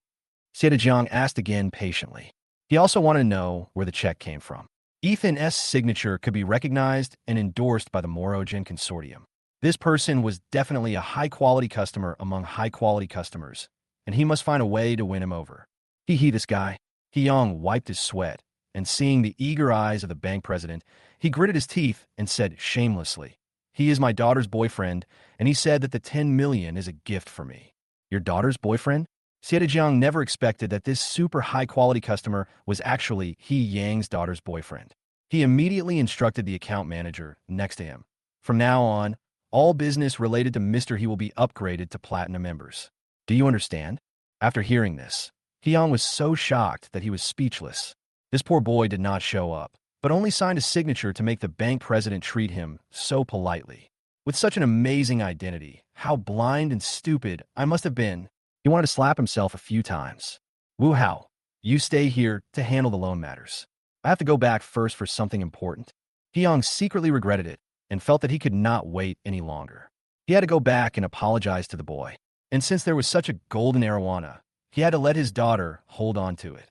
Xiedejiang asked again patiently. He also wanted to know where the check came from. Ethan's signature could be recognized and endorsed by the Morojin Consortium. This person was definitely a high-quality customer among high-quality customers, and he must find a way to win him over. This guy. Hyung wiped his sweat, and seeing the eager eyes of the bank president, he gritted his teeth and said shamelessly, He is my daughter's boyfriend, and he said that the 10 million is a gift for me. Your daughter's boyfriend? Xiedejiang never expected that this super high-quality customer was actually Yang's daughter's boyfriend. He immediately instructed the account manager next to him. From now on, all business related to Mr. He will be upgraded to platinum members. Do you understand? After hearing this, Hyung was so shocked that he was speechless. This poor boy did not show up, but only signed a signature to make the bank president treat him so politely. With such an amazing identity, how blind and stupid I must have been. He wanted to slap himself a few times. Wu Hao, you stay here to handle the loan matters. I have to go back first for something important. Hyung secretly regretted it and felt that he could not wait any longer. He had to go back and apologize to the boy. And since there was such a golden arowana, he had to let his daughter hold on to it.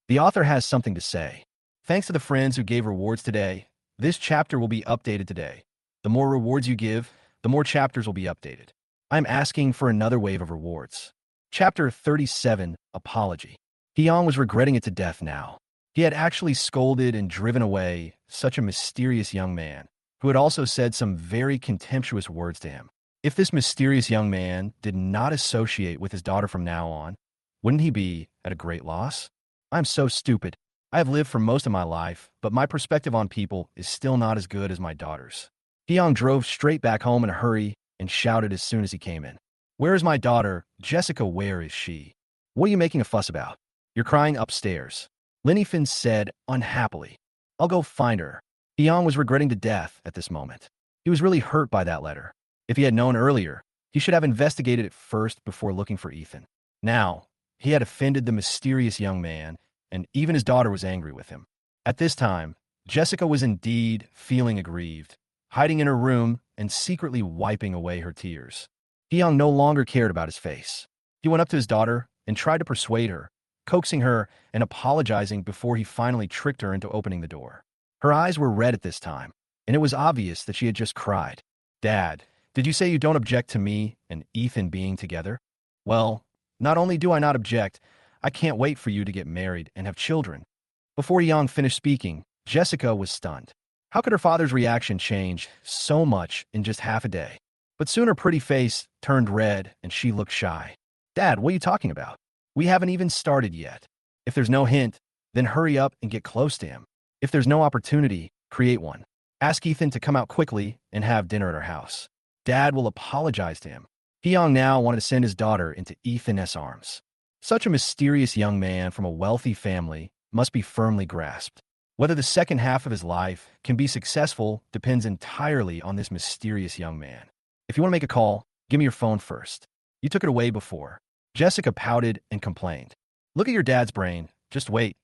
The author has something to say. Thanks to the friends who gave rewards today, this chapter will be updated today. The more rewards you give, the more chapters will be updated. I'm asking for another wave of rewards. Chapter 37, Apology. Hyung was regretting it to death now. He had actually scolded and driven away such a mysterious young man, who had also said some very contemptuous words to him. If this mysterious young man did not associate with his daughter from now on, wouldn't he be at a great loss? I'm so stupid. I have lived for most of my life, but my perspective on people is still not as good as my daughter's. Hyung drove straight back home in a hurry and shouted as soon as he came in. Where is my daughter? Jessica, where is she? What are you making a fuss about? You're crying upstairs. Linifin said unhappily. I'll go find her. Hyung was regretting to death at this moment. He was really hurt by that letter. If he had known earlier, he should have investigated it first before looking for Ethan. Now, he had offended the mysterious young man, and even his daughter was angry with him. At this time, Jessica was indeed feeling aggrieved, hiding in her room and secretly wiping away her tears. Hyung no longer cared about his face. He went up to his daughter and tried to persuade her, coaxing her and apologizing before he finally tricked her into opening the door. Her eyes were red at this time, and it was obvious that she had just cried. Dad, did you say you don't object to me and Ethan being together? Well, not only do I not object, I can't wait for you to get married and have children. Before Hyung finished speaking, Jessica was stunned. How could her father's reaction change so much in just half a day? But soon her pretty face turned red and she looked shy. Dad, what are you talking about? We haven't even started yet. If there's no hint, then hurry up and get close to him. If there's no opportunity, create one. Ask Ethan to come out quickly and have dinner at our house. Dad will apologize to him. Hyung now wanted to send his daughter into Ethan's arms. Such a mysterious young man from a wealthy family must be firmly grasped. Whether the second half of his life can be successful depends entirely on this mysterious young man. If you want to make a call, give me your phone first. You took it away before. Jessica pouted and complained. Look at your dad's brain. Just wait.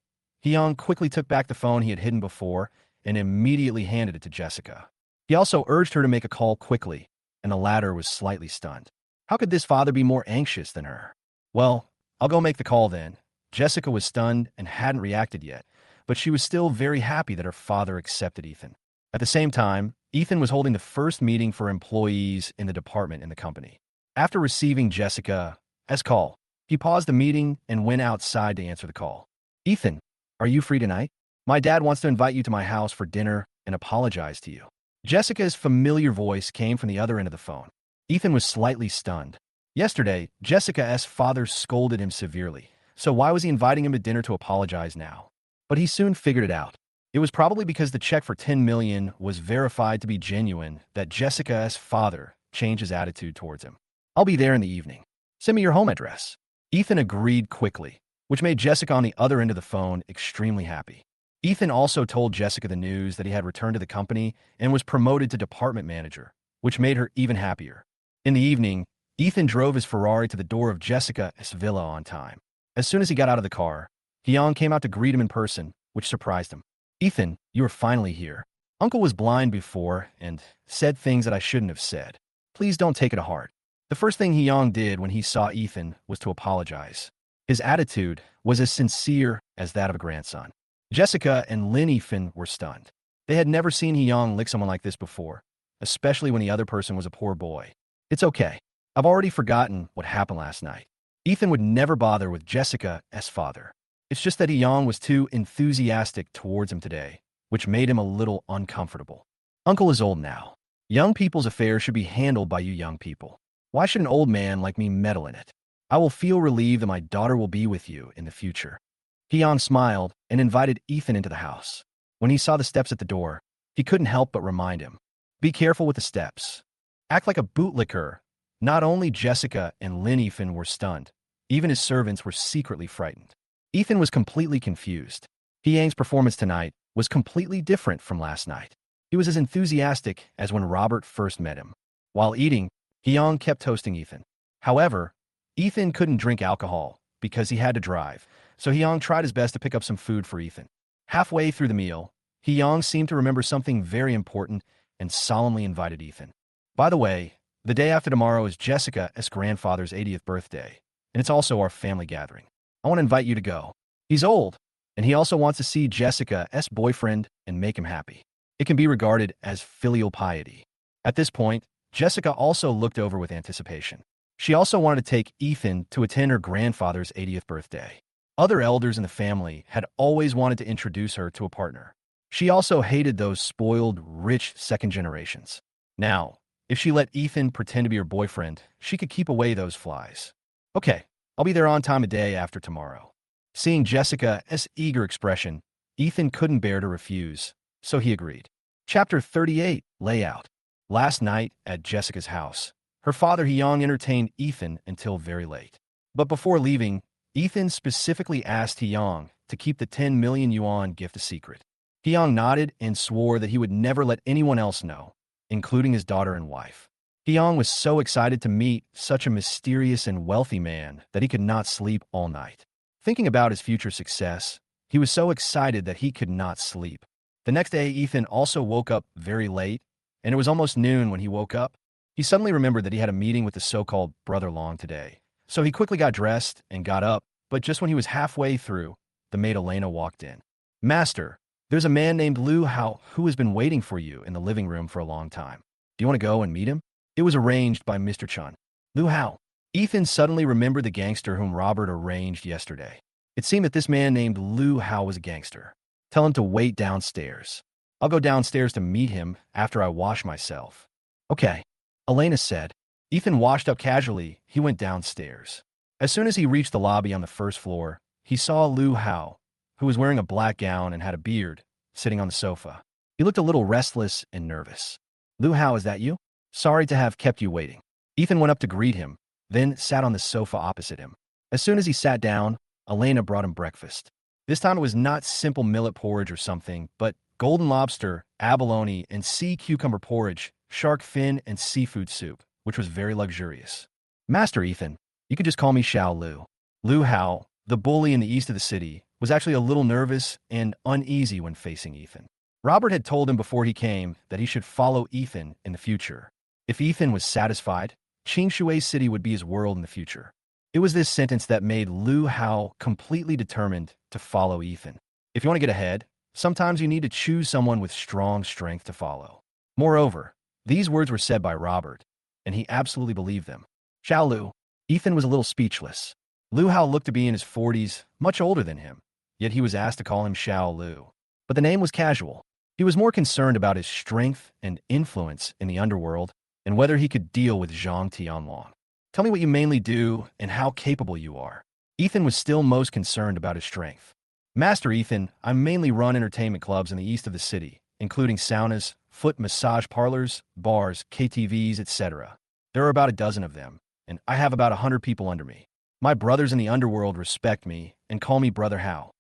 Hyung quickly took back the phone he had hidden before and immediately handed it to Jessica. He also urged her to make a call quickly, and the latter was slightly stunned. How could this father be more anxious than her? Well, I'll go make the call then. Jessica was stunned and hadn't reacted yet, but she was still very happy that her father accepted Ethan. At the same time, Ethan was holding the first meeting for employees in the department in the company. After receiving Jessica's call, he paused the meeting and went outside to answer the call. Ethan, are you free tonight? My dad wants to invite you to my house for dinner and apologize to you. Jessica's familiar voice came from the other end of the phone. Ethan was slightly stunned. Yesterday, Jessica's father scolded him severely, so why was he inviting him to dinner to apologize now? But he soon figured it out. It was probably because the check for $10 million was verified to be genuine that Jessica's father changed his attitude towards him. I'll be there in the evening. Send me your home address. Ethan agreed quickly, which made Jessica on the other end of the phone extremely happy. Ethan also told Jessica the news that he had returned to the company and was promoted to department manager, which made her even happier. In the evening, Ethan drove his Ferrari to the door of Jessica's villa on time. As soon as he got out of the car, Hyung came out to greet him in person, which surprised him. Ethan, you are finally here. Uncle was blind before and said things that I shouldn't have said. Please don't take it to heart. The first thing Hyung did when he saw Ethan was to apologize. His attitude was as sincere as that of a grandson. Jessica and Lin Yifan were stunned. They had never seen Hyung lick someone like this before, especially when the other person was a poor boy. It's okay. I've already forgotten what happened last night. Ethan would never bother with Jessica's father. It's just that Hyung was too enthusiastic towards him today, which made him a little uncomfortable. Uncle is old now. Young people's affairs should be handled by you young people. Why should an old man like me meddle in it? I will feel relieved that my daughter will be with you in the future. Hyung smiled and invited Ethan into the house. When he saw the steps at the door, he couldn't help but remind him. Be careful with the steps. Act like a bootlicker. Not only Jessica and Lin Yifan were stunned, even his servants were secretly frightened. Ethan was completely confused. Hyung's performance tonight was completely different from last night. He was as enthusiastic as when Robert first met him. While eating, Hyung kept toasting Ethan. However, Ethan couldn't drink alcohol because he had to drive, so Hyung tried his best to pick up some food for Ethan. Halfway through the meal, Hyung seemed to remember something very important and solemnly invited Ethan. By the way, the day after tomorrow is Jessica's grandfather's 80th birthday, and it's also our family gathering. I want to invite you to go. He's old, and he also wants to see Jessica's boyfriend and make him happy. It can be regarded as filial piety. At this point, Jessica also looked over with anticipation. She also wanted to take Ethan to attend her grandfather's 80th birthday. Other elders in the family had always wanted to introduce her to a partner. She also hated those spoiled, rich second generations. Now, if she let Ethan pretend to be her boyfriend, she could keep away those flies. Okay, I'll be there on time a day after tomorrow. Seeing Jessica's eager expression, Ethan couldn't bear to refuse, so he agreed. Chapter 38, Layout. Last night at Jessica's house, her father Hyung entertained Ethan until very late. But before leaving, Ethan specifically asked Hyung to keep the 10 million yuan gift a secret. Hyung nodded and swore that he would never let anyone else know, including his daughter and wife. Hyung was so excited to meet such a mysterious and wealthy man that he could not sleep all night. Thinking about his future success, he was so excited that he could not sleep. The next day, Ethan also woke up very late, and it was almost noon when he woke up. He suddenly remembered that he had a meeting with the so-called brother-in-law today. So he quickly got dressed and got up, but just when he was halfway through, the maid Elena walked in. "Master, there's a man named Lu Hao who has been waiting for you in the living room for a long time. Do you want to go and meet him?" It was arranged by Mr. Chun. Lu Hao. Ethan suddenly remembered the gangster whom Robert arranged yesterday. It seemed that this man named Lu Hao was a gangster. "Tell him to wait downstairs. I'll go downstairs to meet him after I wash myself." "Okay," Elena said. Ethan washed up casually. He went downstairs. As soon as he reached the lobby on the first floor, he saw Lu Hao, who was wearing a black gown and had a beard, sitting on the sofa. He looked a little restless and nervous. "Lu Hao, is that you? Sorry to have kept you waiting." Ethan went up to greet him, then sat on the sofa opposite him. As soon as he sat down, Elena brought him breakfast. This time it was not simple millet porridge or something, but golden lobster, abalone, and sea cucumber porridge, shark fin, and seafood soup, which was very luxurious. "Master Ethan, you could just call me Xiao Lu." Lu Hao, the bully in the east of the city, was actually a little nervous and uneasy when facing Ethan. Robert had told him before he came that he should follow Ethan in the future. If Ethan was satisfied, Qingshui City would be his world in the future. It was this sentence that made Lu Hao completely determined to follow Ethan. If you want to get ahead, sometimes you need to choose someone with strong strength to follow. Moreover, these words were said by Robert, and he absolutely believed them. Xiao Lu. Ethan was a little speechless. Lu Hao looked to be in his 40s, much older than him, yet he was asked to call him Xiao Lu. But the name was casual. He was more concerned about his strength and influence in the underworld and whether he could deal with Zhang Tianlong. "Tell me what you mainly do and how capable you are." Ethan was still most concerned about his strength. "Master Ethan, I mainly run entertainment clubs in the east of the city, including saunas, foot massage parlors, bars, KTVs, etc. There are about a dozen of them, and I have about 100 people under me. My brothers in the underworld respect me and call me Brother Hao."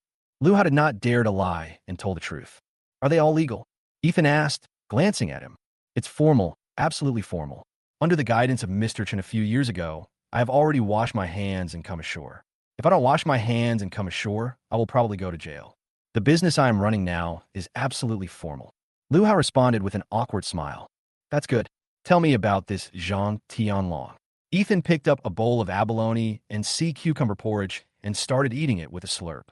Lu Hao did not dare to lie and told the truth. "Are they all legal?" Ethan asked, glancing at him. "It's formal, absolutely formal. Under the guidance of Mr. Chen a few years ago, I have already washed my hands and come ashore. If I don't wash my hands and come ashore, I will probably go to jail. The business I am running now is absolutely formal." Lu Hao responded with an awkward smile. "That's good. Tell me about this Zhang Tianlong." Ethan picked up a bowl of abalone and sea cucumber porridge and started eating it with a slurp.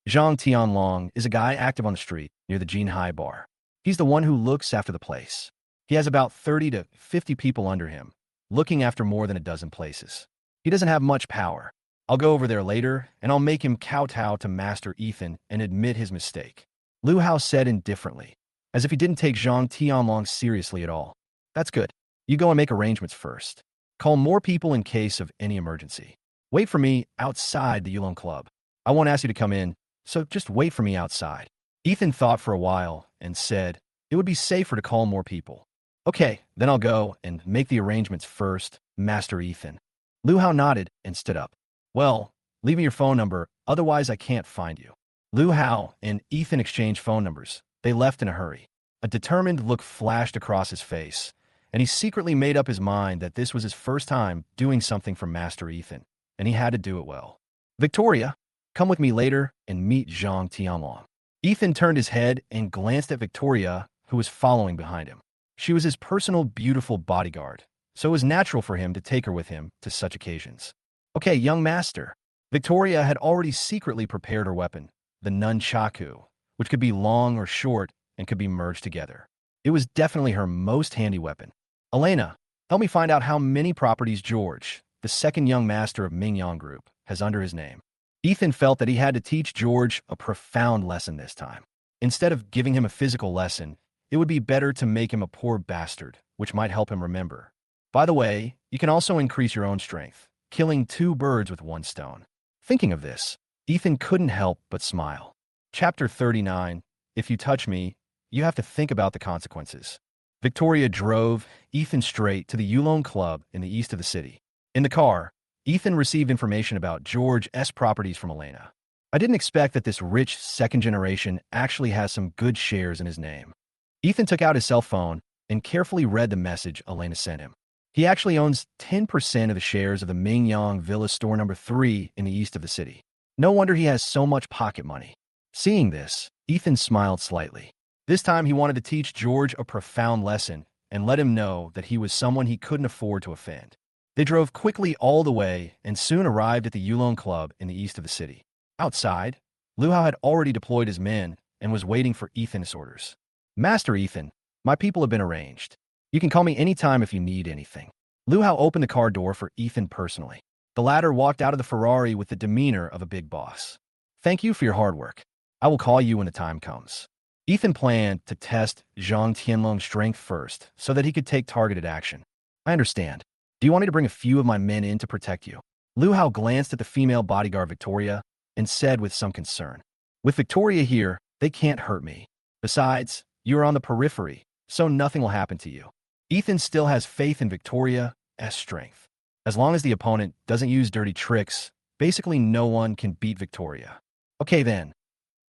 Zhang Tianlong is a guy active on the street near the Jinhai bar. He's the one who looks after the place. He has about 30 to 50 people under him, looking after more than a dozen places. He doesn't have much power. I'll go over there later, and I'll make him kowtow to Master Ethan and admit his mistake." Lu Hao said indifferently, as if he didn't take Zhang Tianlong seriously at all. "That's good. You go and make arrangements first. Call more people in case of any emergency. Wait for me outside the Yulong Club. I won't ask you to come in, so just wait for me outside." Ethan thought for a while and said, "It would be safer to call more people." "Okay, then I'll go and make the arrangements first, Master Ethan." Lu Hao nodded and stood up. "Well, leave me your phone number, otherwise I can't find you." Lu Hao and Ethan exchanged phone numbers. They left in a hurry. A determined look flashed across his face, and he secretly made up his mind that this was his first time doing something for Master Ethan, and he had to do it well. Victoria, come with me later and meet Zhang Tianlong. Ethan turned his head and glanced at Victoria, who was following behind him. She was his personal, beautiful bodyguard, so it was natural for him to take her with him to such occasions. Okay, young master. Victoria had already secretly prepared her weapon, the nunchaku, which could be long or short and could be merged together. It was definitely her most handy weapon. Elena, help me find out how many properties George, the second young master of Mingyang Group, has under his name. Ethan felt that he had to teach George a profound lesson this time. Instead of giving him a physical lesson, it would be better to make him a poor bastard, which might help him remember. By the way, you can also increase your own strength, killing 2 birds with 1 stone. Thinking of this, Ethan couldn't help but smile. Chapter 39, If you touch me, you have to think about the consequences. Victoria drove Ethan straight to the Yulon Club in the east of the city. In the car, Ethan received information about George's properties from Elena. I didn't expect that this rich second generation actually has some good shares in his name. Ethan took out his cell phone and carefully read the message Elena sent him. He actually owns 10% of the shares of the Mingyang Villa Store number 3 in the east of the city. No wonder he has so much pocket money. Seeing this, Ethan smiled slightly. This time he wanted to teach George a profound lesson and let him know that he was someone he couldn't afford to offend. They drove quickly all the way and soon arrived at the Yulon Club in the east of the city. Outside, Lu Hao had already deployed his men and was waiting for Ethan's orders. Master Ethan, my people have been arranged. You can call me anytime if you need anything. Lu Hao opened the car door for Ethan personally. The latter walked out of the Ferrari with the demeanor of a big boss. Thank you for your hard work. I will call you when the time comes. Ethan planned to test Zhang Tianlong's strength first so that he could take targeted action. I understand. Do you want me to bring a few of my men in to protect you? Lu Hao glanced at the female bodyguard Victoria and said with some concern, with Victoria here, they can't hurt me. Besides, you are on the periphery, so nothing will happen to you. Ethan still has faith in Victoria's strength. As long as the opponent doesn't use dirty tricks, basically no one can beat Victoria. Okay then.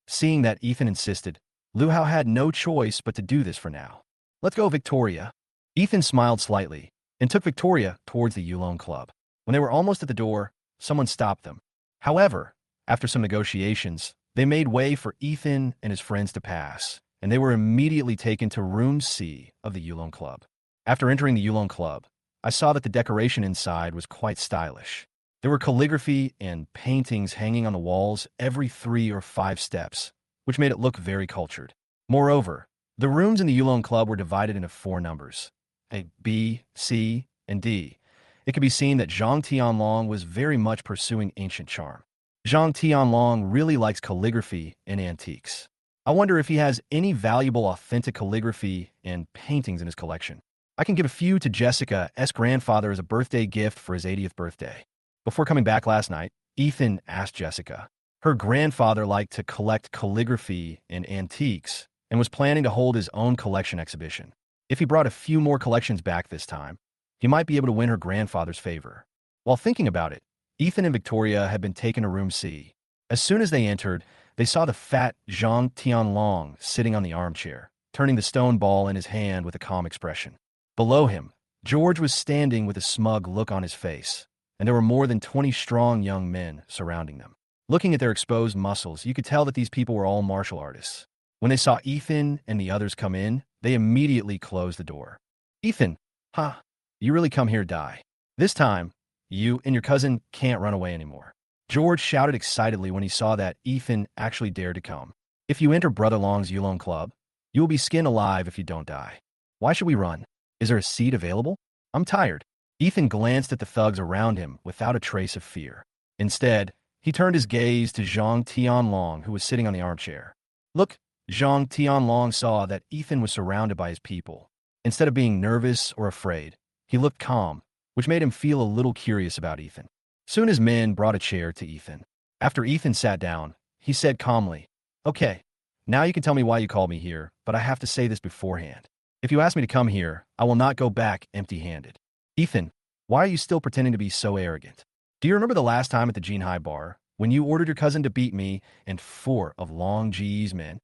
Seeing that Ethan insisted, Lu Hao had no choice but to do this for now. Let's go, Victoria. Ethan smiled slightly and took Victoria towards the Yulon Club. When they were almost at the door, someone stopped them. However, after some negotiations, they made way for Ethan and his friends to pass, and they were immediately taken to Room C of the Yulon Club. After entering the Yulon Club, I saw that the decoration inside was quite stylish. There were calligraphy and paintings hanging on the walls every 3 or 5 steps, which made it look very cultured. Moreover, the rooms in the Yulon Club were divided into 4 numbers, A, B, C, and D. It could be seen that Zhang Tianlong was very much pursuing ancient charm. Zhang Tianlong really likes calligraphy and antiques. I wonder if he has any valuable authentic calligraphy and paintings in his collection. I can give a few to Jessica's grandfather as a birthday gift for his 80th birthday. Before coming back last night, Ethan asked Jessica. Her grandfather liked to collect calligraphy and antiques and was planning to hold his own collection exhibition. If he brought a few more collections back this time, he might be able to win her grandfather's favor. While thinking about it, Ethan and Victoria had been taken to Room C. As soon as they entered, they saw the fat Zhang Tianlong sitting on the armchair, turning the stone ball in his hand with a calm expression. Below him, George was standing with a smug look on his face, and there were more than 20 strong young men surrounding them. Looking at their exposed muscles, you could tell that these people were all martial artists. When they saw Ethan and the others come in, they immediately closed the door. Ethan, you really come here to die. This time, you and your cousin can't run away anymore. George shouted excitedly when he saw that Ethan actually dared to come. If you enter Brother Long's Yulon Club, you will be skinned alive if you don't die. Why should we run? Is there a seat available? I'm tired. Ethan glanced at the thugs around him without a trace of fear. Instead, he turned his gaze to Zhang Tianlong, who was sitting on the armchair. Look, Zhang Tianlong saw that Ethan was surrounded by his people. Instead of being nervous or afraid, he looked calm, which made him feel a little curious about Ethan. Soon his men brought a chair to Ethan. After Ethan sat down, he said calmly, Okay, now you can tell me why you called me here, but I have to say this beforehand. If you ask me to come here, I will not go back empty-handed. Ethan, why are you still pretending to be so arrogant? Do you remember the last time at the Jinhai bar, when you ordered your cousin to beat me and 4 of Long Ji's men?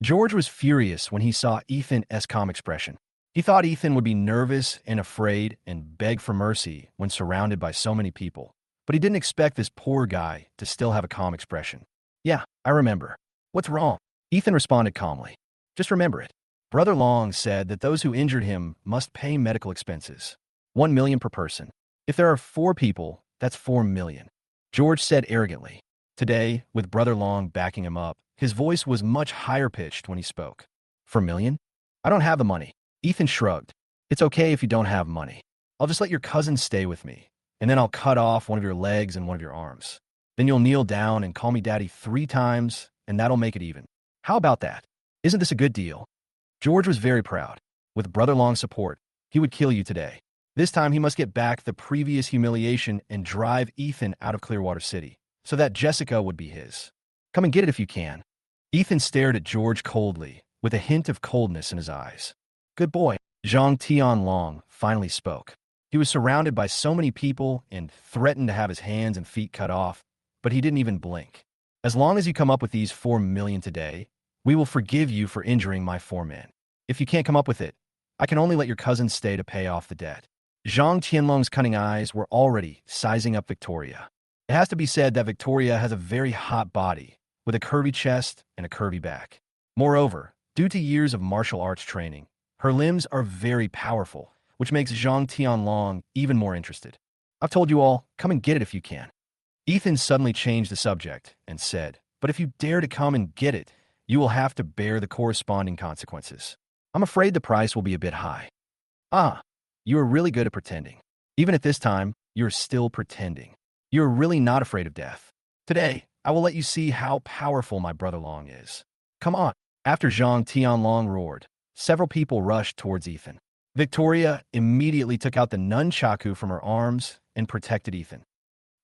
George was furious when he saw Ethan's calm expression. He thought Ethan would be nervous and afraid and beg for mercy when surrounded by so many people, but he didn't expect this poor guy to still have a calm expression. Yeah, I remember. What's wrong? Ethan responded calmly. Just remember it. Brother Long said that those who injured him must pay medical expenses. 1 million per person. If there are 4 people, that's 4 million. George said arrogantly. Today, with Brother Long backing him up, his voice was much higher pitched when he spoke. 4 million? I don't have the money. Ethan shrugged. It's okay if you don't have money. I'll just let your cousin stay with me, and then I'll cut off one of your legs and one of your arms. Then you'll kneel down and call me daddy 3 times, and that'll make it even. How about that? Isn't this a good deal? George was very proud. With Brother Long's support, he would kill you today. This time he must get back the previous humiliation and drive Ethan out of Clearwater City, so that Jessica would be his. Come and get it if you can. Ethan stared at George coldly, with a hint of coldness in his eyes. Good boy. Zhang Tianlong finally spoke. He was surrounded by so many people and threatened to have his hands and feet cut off, but he didn't even blink. As long as you come up with these 4 million today, we will forgive you for injuring my 4 men. If you can't come up with it, I can only let your cousin stay to pay off the debt. Zhang Tianlong's cunning eyes were already sizing up Victoria. It has to be said that Victoria has a very hot body, with a curvy chest and a curvy back. Moreover, due to years of martial arts training, her limbs are very powerful, which makes Zhang Tianlong even more interested. I've told you all, come and get it if you can. Ethan suddenly changed the subject and said, but if you dare to come and get it, you will have to bear the corresponding consequences. I'm afraid the price will be a bit high. Ah, you are really good at pretending. Even at this time, you're still pretending. You're really not afraid of death. Today, I will let you see how powerful my brother Long is. Come on. After Zhang Tianlong roared, several people rushed towards Ethan. Victoria immediately took out the nunchaku from her arms and protected Ethan.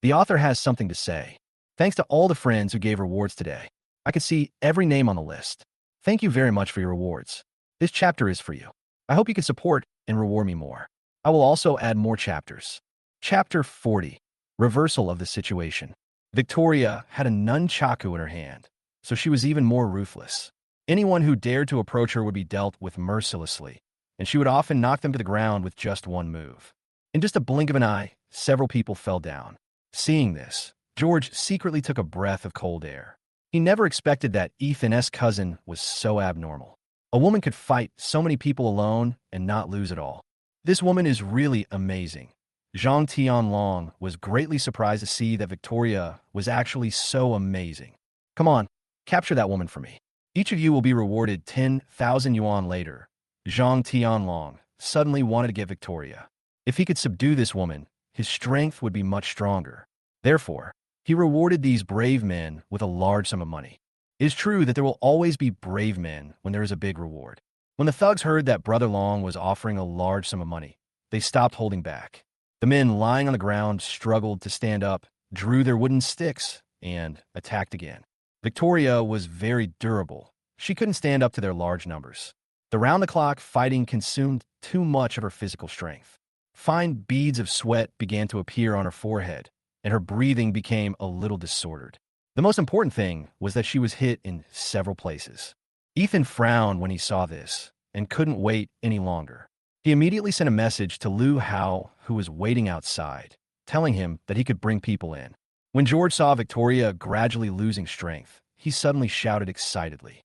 The author has something to say. Thanks to all the friends who gave rewards today. I could see every name on the list. Thank you very much for your rewards. This chapter is for you. I hope you can support and reward me more. I will also add more chapters. Chapter 40. Reversal of the situation. Victoria had a nunchaku in her hand, so she was even more ruthless. Anyone who dared to approach her would be dealt with mercilessly, and she would often knock them to the ground with just one move. In just a blink of an eye, several people fell down. Seeing this, George secretly took a breath of cold air. He never expected that Ethan's cousin was so abnormal. A woman could fight so many people alone and not lose at all. This woman is really amazing. Zhang Tianlong was greatly surprised to see that Victoria was actually so amazing. Come on, capture that woman for me. Each of you will be rewarded 10,000 yuan later. Zhang Tianlong suddenly wanted to get Victoria. If he could subdue this woman, his strength would be much stronger. Therefore, he rewarded these brave men with a large sum of money. It is true that there will always be brave men when there is a big reward. When the thugs heard that Brother Long was offering a large sum of money, they stopped holding back. The men lying on the ground struggled to stand up, drew their wooden sticks, and attacked again. Victoria was very durable. She couldn't stand up to their large numbers. The round-the-clock fighting consumed too much of her physical strength. Fine beads of sweat began to appear on her forehead, and her breathing became a little disordered. The most important thing was that she was hit in several places. Ethan frowned when he saw this and couldn't wait any longer. He immediately sent a message to Lu Hao, who was waiting outside, telling him that he could bring people in. When George saw Victoria gradually losing strength, he suddenly shouted excitedly,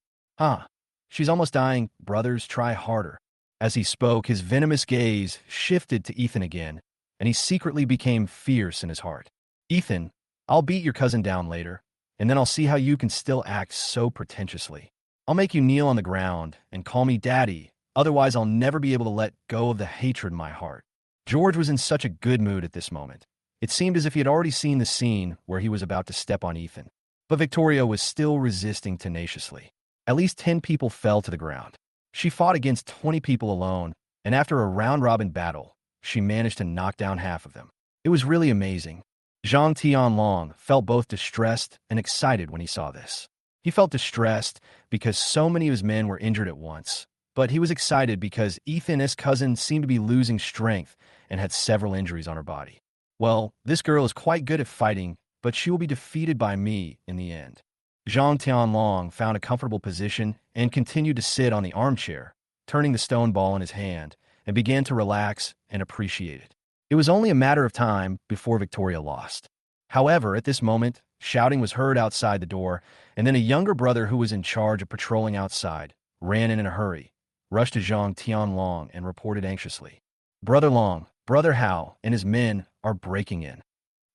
she's almost dying, brothers, try harder. As he spoke, his venomous gaze shifted to Ethan again, and he secretly became fierce in his heart. Ethan, I'll beat your cousin down later, and then I'll see how you can still act so pretentiously. I'll make you kneel on the ground and call me daddy, otherwise I'll never be able to let go of the hatred in my heart. George was in such a good mood at this moment. It seemed as if he had already seen the scene where he was about to step on Ethan. But Victoria was still resisting tenaciously. At least 10 people fell to the ground. She fought against 20 people alone, and after a round-robin battle, she managed to knock down half of them. It was really amazing. Zhang Tianlong felt both distressed and excited when he saw this. He felt distressed because so many of his men were injured at once, but he was excited because Ethan's cousin seemed to be losing strength and had several injuries on her body. Well, this girl is quite good at fighting, but she will be defeated by me in the end. Zhang Tianlong found a comfortable position and continued to sit on the armchair, turning the stone ball in his hand, and began to relax and appreciate it. It was only a matter of time before Victoria lost. However, at this moment, shouting was heard outside the door, and then a younger brother who was in charge of patrolling outside ran in a hurry, rushed to Zhang Tianlong and reported anxiously. Brother Long, Brother Hao, and his men are breaking in.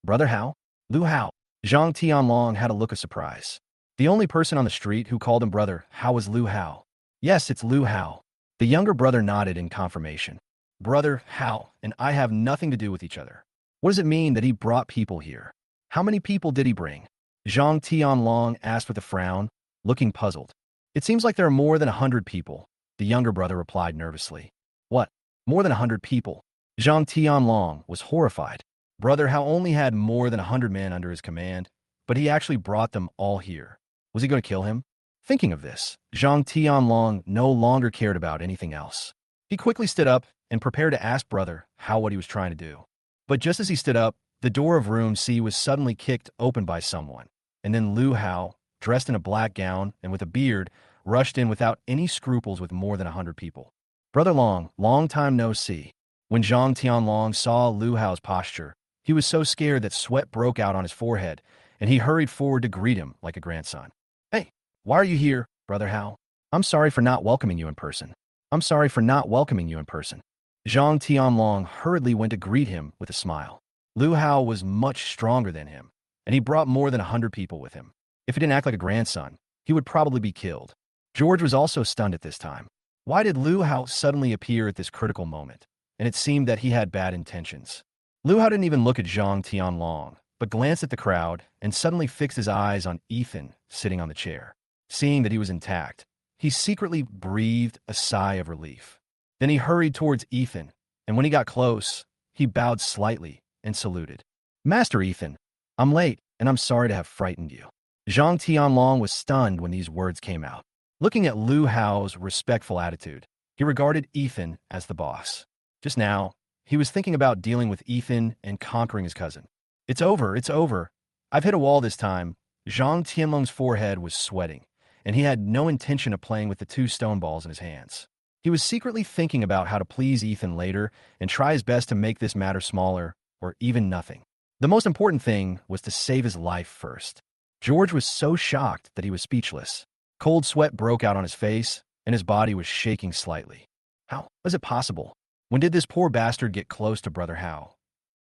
Brother Hao? Lu Hao? Zhang Tianlong had a look of surprise. The only person on the street who called him Brother Hao was Lu Hao. Yes, it's Lu Hao. The younger brother nodded in confirmation. Brother Hao and I have nothing to do with each other. What does it mean that he brought people here? How many people did he bring? Zhang Tianlong asked with a frown, looking puzzled. It seems like there are more than 100 people, the younger brother replied nervously. What? More than 100 people? Zhang Tianlong was horrified. Brother Hao only had more than 100 men under his command, but he actually brought them all here. Was he going to kill him? Thinking of this, Zhang Tianlong no longer cared about anything else. He quickly stood up and prepared to ask Brother Hao what he was trying to do. But just as he stood up, the door of room C was suddenly kicked open by someone, and then Lu Hao, dressed in a black gown and with a beard, rushed in without any scruples with more than 100 people. Brother Long, long time no see. When Zhang Tianlong saw Lu Hao's posture, he was so scared that sweat broke out on his forehead, and he hurried forward to greet him like a grandson. Hey, why are you here, Brother Hao? I'm sorry for not welcoming you in person. I'm sorry for not welcoming you in person. Zhang Tianlong hurriedly went to greet him with a smile. Lu Hao was much stronger than him, and he brought more than 100 people with him. If he didn't act like a grandson, he would probably be killed. George was also stunned at this time. Why did Lu Hao suddenly appear at this critical moment? And it seemed that he had bad intentions. Lu Hao didn't even look at Zhang Tianlong, but glanced at the crowd and suddenly fixed his eyes on Ethan sitting on the chair. Seeing that he was intact, he secretly breathed a sigh of relief. Then he hurried towards Ethan, and when he got close, he bowed slightly and saluted. Master Ethan, I'm late, and I'm sorry to have frightened you. Zhang Tianlong was stunned when these words came out. Looking at Lu Hao's respectful attitude, he regarded Ethan as the boss. Just now, he was thinking about dealing with Ethan and conquering his cousin. It's over, it's over. I've hit a wall this time. Zhang Tianlong's forehead was sweating, and he had no intention of playing with the two stone balls in his hands. He was secretly thinking about how to please Ethan later and try his best to make this matter smaller or even nothing. The most important thing was to save his life first. George was so shocked that he was speechless. Cold sweat broke out on his face, and his body was shaking slightly. How was it possible? When did this poor bastard get close to Brother Hao?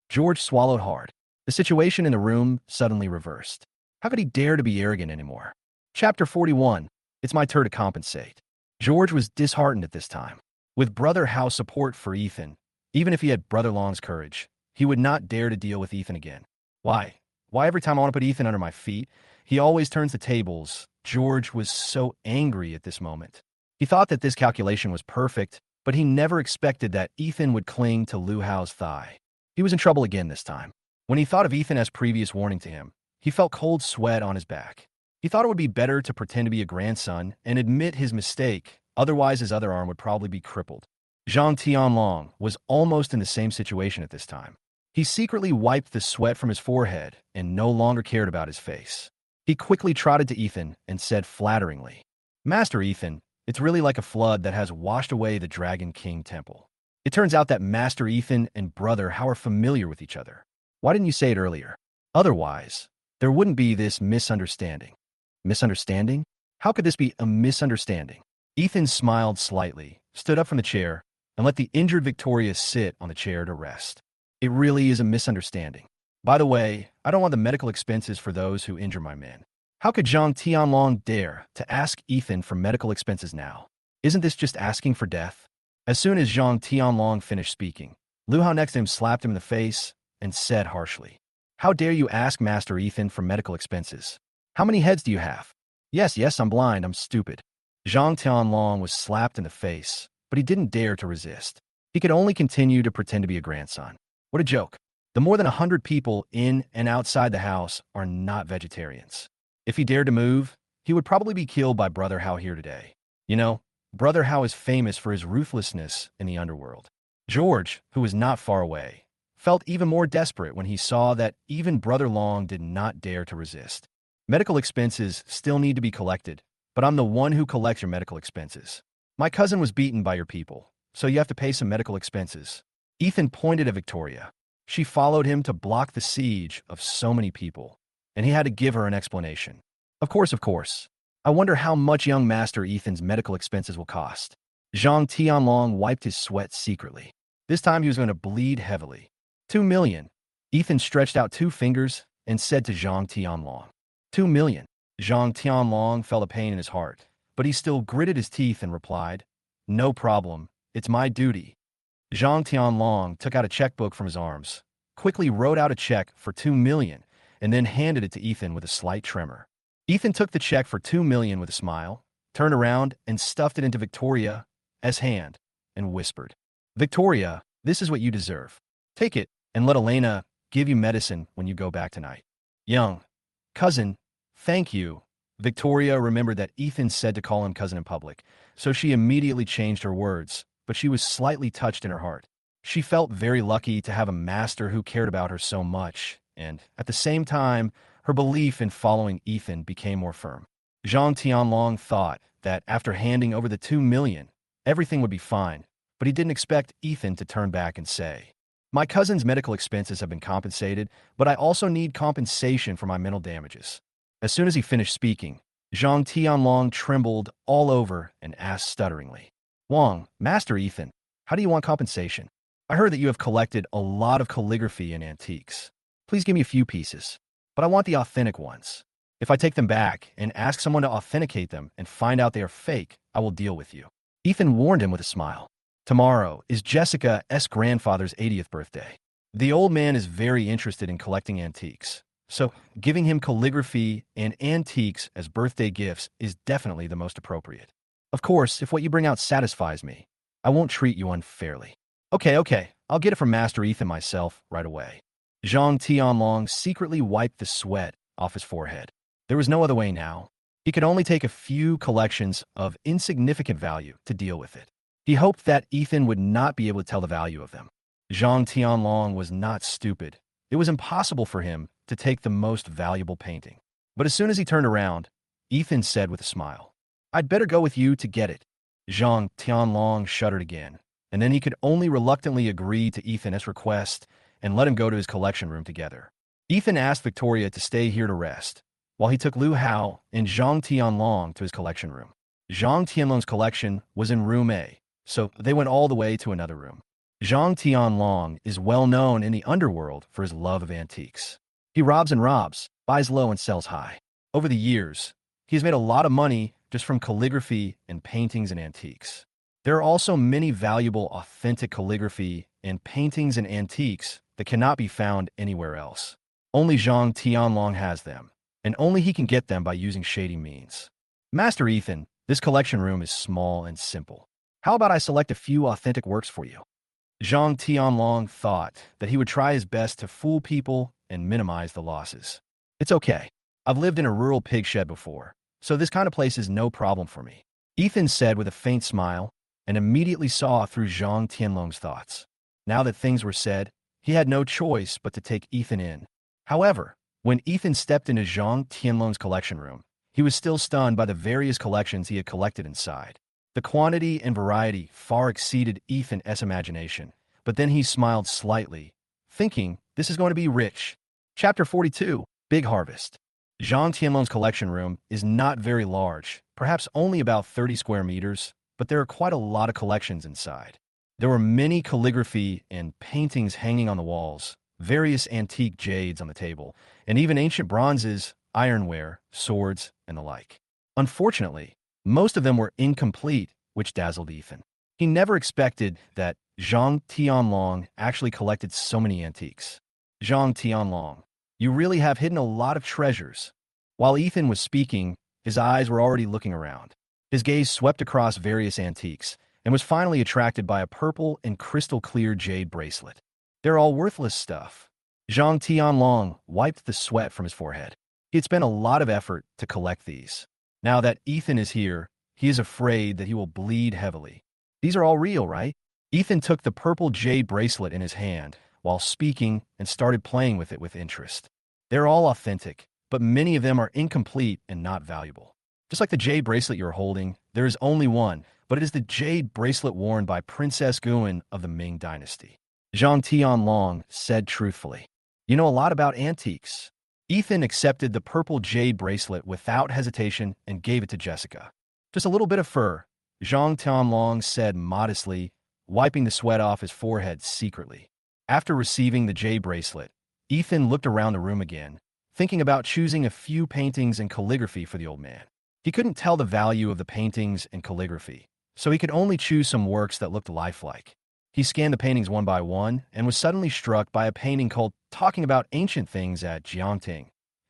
George swallowed hard. The situation in the room suddenly reversed. How could he dare to be arrogant anymore? Chapter 41. It's my turn to compensate. George was disheartened at this time. With Brother Hao's support for Ethan, even if he had Brother Long's courage, he would not dare to deal with Ethan again. Why? Why every time I want to put Ethan under my feet, he always turns the tables? George was so angry at this moment. He thought that this calculation was perfect, but he never expected that Ethan would cling to Lu Hao's thigh. He was in trouble again this time. When he thought of Ethan as previous warning to him, he felt cold sweat on his back. He thought it would be better to pretend to be a grandson and admit his mistake, otherwise his other arm would probably be crippled. Zhang Tianlong was almost in the same situation at this time. He secretly wiped the sweat from his forehead and no longer cared about his face. He quickly trotted to Ethan and said flatteringly, Master Ethan, it's really like a flood that has washed away the Dragon King Temple. It turns out that Master Ethan and Brother Hao are familiar with each other. Why didn't you say it earlier? Otherwise, there wouldn't be this misunderstanding. Misunderstanding? How could this be a misunderstanding? Ethan smiled slightly, stood up from the chair, and let the injured Victoria sit on the chair to rest. It really is a misunderstanding. By the way, I don't want the medical expenses for those who injure my men. How could Zhang Tianlong dare to ask Ethan for medical expenses now? Isn't this just asking for death? As soon as Zhang Tianlong finished speaking, Lu Hao next to him slapped him in the face and said harshly, How dare you ask Master Ethan for medical expenses? How many heads do you have? Yes, I'm blind, I'm stupid. Zhang Tianlong was slapped in the face, but he didn't dare to resist. He could only continue to pretend to be a grandson. What a joke. The more than 100 people in and outside the house are not vegetarians. If he dared to move, he would probably be killed by Brother Hao here today. You know, Brother Hao is famous for his ruthlessness in the underworld. George, who was not far away, felt even more desperate when he saw that even Brother Long did not dare to resist. Medical expenses still need to be collected, but I'm the one who collects your medical expenses. My cousin was beaten by your people, so you have to pay some medical expenses. Ethan pointed at Victoria. She followed him to block the siege of so many people, and he had to give her an explanation. Of course, of course. I wonder how much young Master Ethan's medical expenses will cost. Zhang Tianlong wiped his sweat secretly. This time he was going to bleed heavily. 2 million. Ethan stretched out 2 fingers and said to Zhang Tianlong. 2 million. Zhang Tianlong felt a pain in his heart, but he still gritted his teeth and replied, No problem, it's my duty. Zhang Tianlong took out a checkbook from his arms, quickly wrote out a check for 2 million, and then handed it to Ethan with a slight tremor. Ethan took the check for 2 million with a smile, turned around and stuffed it into Victoria's hand, and whispered, Victoria, this is what you deserve. Take it, and let Elena give you medicine when you go back tonight. Young cousin, thank you. Victoria remembered that Ethan said to call him cousin in public, so she immediately changed her words, but she was slightly touched in her heart. She felt very lucky to have a master who cared about her so much, and, at the same time, her belief in following Ethan became more firm. Zhang Tianlong thought that after handing over the 2 million, everything would be fine, but he didn't expect Ethan to turn back and say, My cousin's medical expenses have been compensated, but I also need compensation for my mental damages. As soon as he finished speaking, Zhang Tianlong trembled all over and asked stutteringly, Master Ethan, how do you want compensation? I heard that you have collected a lot of calligraphy and antiques. Please give me a few pieces, but I want the authentic ones. If I take them back and ask someone to authenticate them and find out they are fake, I will deal with you. Ethan warned him with a smile. Tomorrow is Jessica's grandfather's 80th birthday. The old man is very interested in collecting antiques, so giving him calligraphy and antiques as birthday gifts is definitely the most appropriate. Of course, if what you bring out satisfies me, I won't treat you unfairly. Okay, I'll get it from Master Ethan myself right away. Zhang Tianlong secretly wiped the sweat off his forehead. There was no other way now. He could only take a few collections of insignificant value to deal with it. He hoped that Ethan would not be able to tell the value of them. Zhang Tianlong was not stupid. It was impossible for him to take the most valuable painting. But as soon as he turned around, Ethan said with a smile, I'd better go with you to get it. Zhang Tianlong shuddered again, and then he could only reluctantly agree to Ethan's request and let him go to his collection room together. Ethan asked Victoria to stay here to rest, while he took Lu Hao and Zhang Tianlong to his collection room. Zhang Tianlong's collection was in room A, so they went all the way to another room. Zhang Tianlong is well known in the underworld for his love of antiques. He robs and robs, buys low and sells high. Over the years, he has made a lot of money just from calligraphy and paintings and antiques. There are also many valuable authentic calligraphy and paintings and antiques that cannot be found anywhere else. Only Zhang Tianlong has them, and only he can get them by using shady means. Master Ethan, this collection room is small and simple. How about I select a few authentic works for you? Zhang Tianlong thought that he would try his best to fool people and minimize the losses. It's okay. I've lived in a rural pig shed before, so this kind of place is no problem for me. Ethan said with a faint smile and immediately saw through Zhang Tianlong's thoughts. Now that things were said, he had no choice but to take Ethan in. However, when Ethan stepped into Zhang Tianlong's collection room, he was still stunned by the various collections he had collected inside. The quantity and variety far exceeded Ethan's imagination, but then he smiled slightly, thinking, this is going to be rich. Chapter 42, Big Harvest. Zhang Tianlong's collection room is not very large, perhaps only about 30 square meters, but there are quite a lot of collections inside. There were many calligraphy and paintings hanging on the walls, various antique jades on the table, and even ancient bronzes, ironware, swords, and the like. Unfortunately, most of them were incomplete, which dazzled Ethan. He never expected that Zhang Tianlong actually collected so many antiques. Zhang Tianlong, you really have hidden a lot of treasures. While Ethan was speaking, his eyes were already looking around. His gaze swept across various antiques and was finally attracted by a purple and crystal-clear jade bracelet. They're all worthless stuff. Zhang Tianlong wiped the sweat from his forehead. He had spent a lot of effort to collect these. Now that Ethan is here, he is afraid that he will bleed heavily. These are all real, right? Ethan took the purple jade bracelet in his hand while speaking and started playing with it with interest. They're all authentic, but many of them are incomplete and not valuable. Just like the jade bracelet you're holding, there is only one, but it is the jade bracelet worn by Princess Guan of the Ming Dynasty. Zhang Tianlong said truthfully. You know a lot about antiques. Ethan accepted the purple jade bracelet without hesitation and gave it to Jessica. Just a little bit of fur, Zhang Tianlong said modestly, wiping the sweat off his forehead secretly. After receiving the jade bracelet, Ethan looked around the room again, thinking about choosing a few paintings and calligraphy for the old man. He couldn't tell the value of the paintings and calligraphy, so he could only choose some works that looked lifelike. He scanned the paintings one by one and was suddenly struck by a painting called Talking About Ancient Things at Jiangting,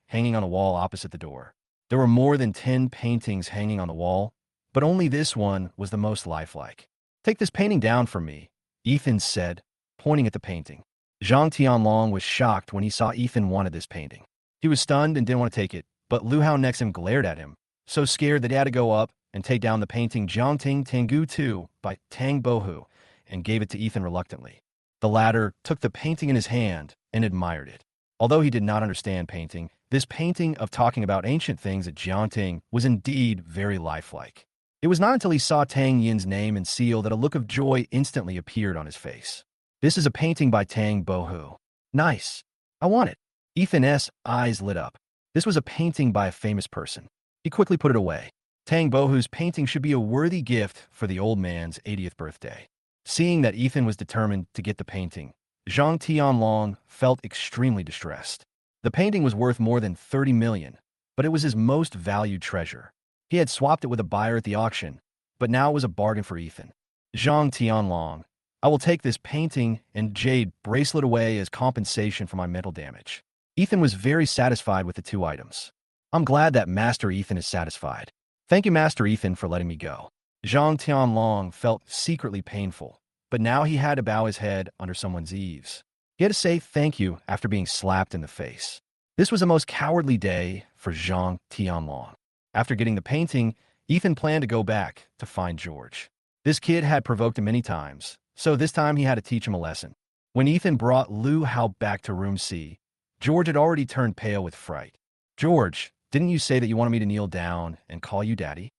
hanging on the wall opposite the door. There were more than 10 paintings hanging on the wall, but only this one was the most lifelike. Take this painting down from me, Ethan said, pointing at the painting. Zhang Tianlong was shocked when he saw Ethan wanted this painting. He was stunned and didn't want to take it, but Lu Hao next to him glared at him, so scared that he had to go up and take down the painting Jiangting Tengu 2 by Tang Bohu and gave it to Ethan reluctantly. The latter took the painting in his hand and admired it. Although he did not understand painting, this painting of Talking About Ancient Things at Jiangting was indeed very lifelike. It was not until he saw Tang Yin's name and seal that a look of joy instantly appeared on his face. This is a painting by Tang Bohu. Nice. I want it. Ethan's eyes lit up. This was a painting by a famous person. He quickly put it away. Tang Bohu's painting should be a worthy gift for the old man's 80th birthday. Seeing that Ethan was determined to get the painting, Zhang Tianlong felt extremely distressed. The painting was worth more than 30 million, but it was his most valued treasure. He had swapped it with a buyer at the auction, but now it was a bargain for Ethan. Zhang Tianlong, I will take this painting and jade bracelet away as compensation for my mental damage. Ethan was very satisfied with the two items. I'm glad that Master Ethan is satisfied. Thank you, Master Ethan, for letting me go. Zhang Tianlong felt secretly painful, but now he had to bow his head under someone's eaves. He had to say thank you after being slapped in the face. This was a most cowardly day for Zhang Tianlong. After getting the painting, Ethan planned to go back to find George. This kid had provoked him many times, so this time he had to teach him a lesson. When Ethan brought Lu Hao back to room C, George had already turned pale with fright. George, didn't you say that you wanted me to kneel down and call you daddy?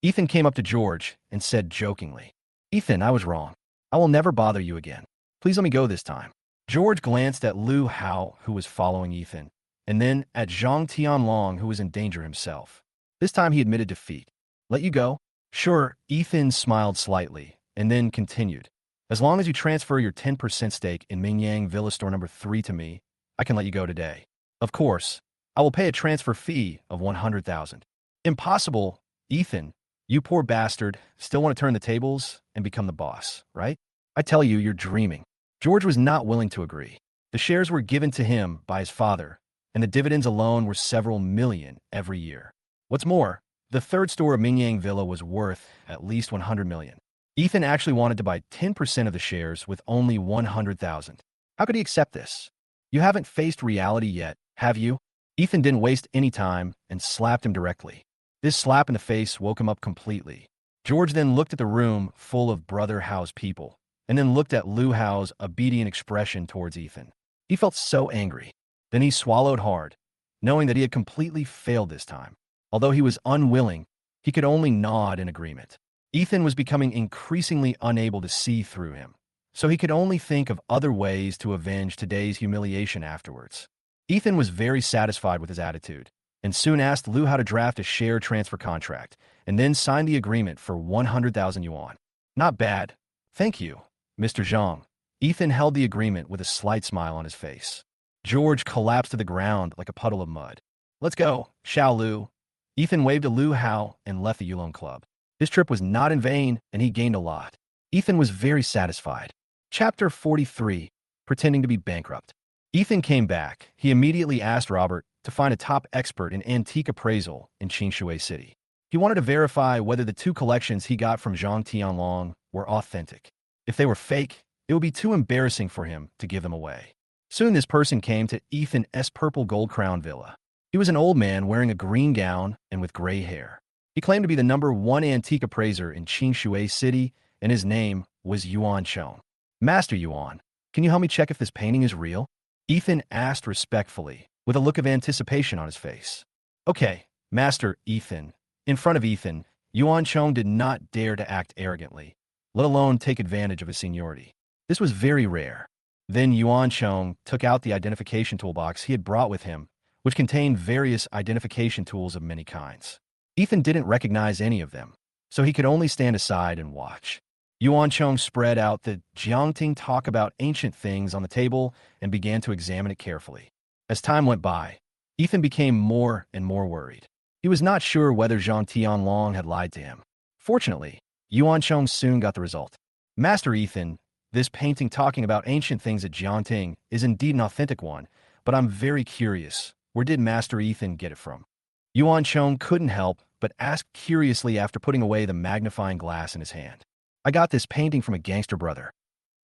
Ethan came up to George and said jokingly, Ethan, I was wrong. I will never bother you again. Please let me go this time. George glanced at Lu Hao, who was following Ethan, and then at Zhang Tianlong, who was in danger himself. This time he admitted defeat. Let you go? Sure, Ethan smiled slightly, and then continued. As long as you transfer your 10% stake in Mingyang Villa Store number 3 to me, I can let you go today. Of course, I will pay a transfer fee of 100,000. Impossible, Ethan. You poor bastard still want to turn the tables and become the boss, right? I tell you, you're dreaming. George was not willing to agree. The shares were given to him by his father, and the dividends alone were several million every year. What's more, the third store of Mingyang Villa was worth at least 100 million. Ethan actually wanted to buy 10% of the shares with only 100,000. How could he accept this? You haven't faced reality yet, have you? Ethan didn't waste any time and slapped him directly. This slap in the face woke him up completely. George then looked at the room full of Brother Hao's people, and then looked at Lu Hao's obedient expression towards Ethan. He felt so angry. Then he swallowed hard, knowing that he had completely failed this time. Although he was unwilling, he could only nod in agreement. Ethan was becoming increasingly unable to see through him, so he could only think of other ways to avenge today's humiliation afterwards. Ethan was very satisfied with his attitude, and soon asked Lu Hao to draft a share transfer contract, and then signed the agreement for 100,000 yuan. Not bad. Thank you, Mr. Zhang. Ethan held the agreement with a slight smile on his face. George collapsed to the ground like a puddle of mud. Let's go, Xiao Lu. Ethan waved to Lu Hao and left the Yulong Club. This trip was not in vain, and he gained a lot. Ethan was very satisfied. Chapter 43, Pretending to be Bankrupt. Ethan came back. He immediately asked Robert to find a top expert in antique appraisal in Qingshui City. He wanted to verify whether the two collections he got from Zhang Tianlong were authentic. If they were fake, it would be too embarrassing for him to give them away. Soon this person came to Ethan's purple gold crown villa. He was an old man wearing a green gown and with gray hair. He claimed to be the #1 antique appraiser in Qingshui City, and his name was Yuan Chong. Master Yuan, can you help me check if this painting is real? Ethan asked respectfully, with a look of anticipation on his face. Okay, Master Ethan. In front of Ethan, Yuan Chong did not dare to act arrogantly, let alone take advantage of his seniority. This was very rare. Then Yuan Chong took out the identification toolbox he had brought with him, which contained various identification tools of many kinds. Ethan didn't recognize any of them, so he could only stand aside and watch. Yuan Chong spread out the Jiangting talk about ancient things on the table and began to examine it carefully. As time went by, Ethan became more and more worried. He was not sure whether Zhang Tianlong had lied to him. Fortunately, Yuan Chong soon got the result. Master Ethan, this painting talking about ancient things at Jiangting is indeed an authentic one, but I'm very curious, where did Master Ethan get it from? Yuan Chong couldn't help but ask curiously after putting away the magnifying glass in his hand. I got this painting from a gangster brother.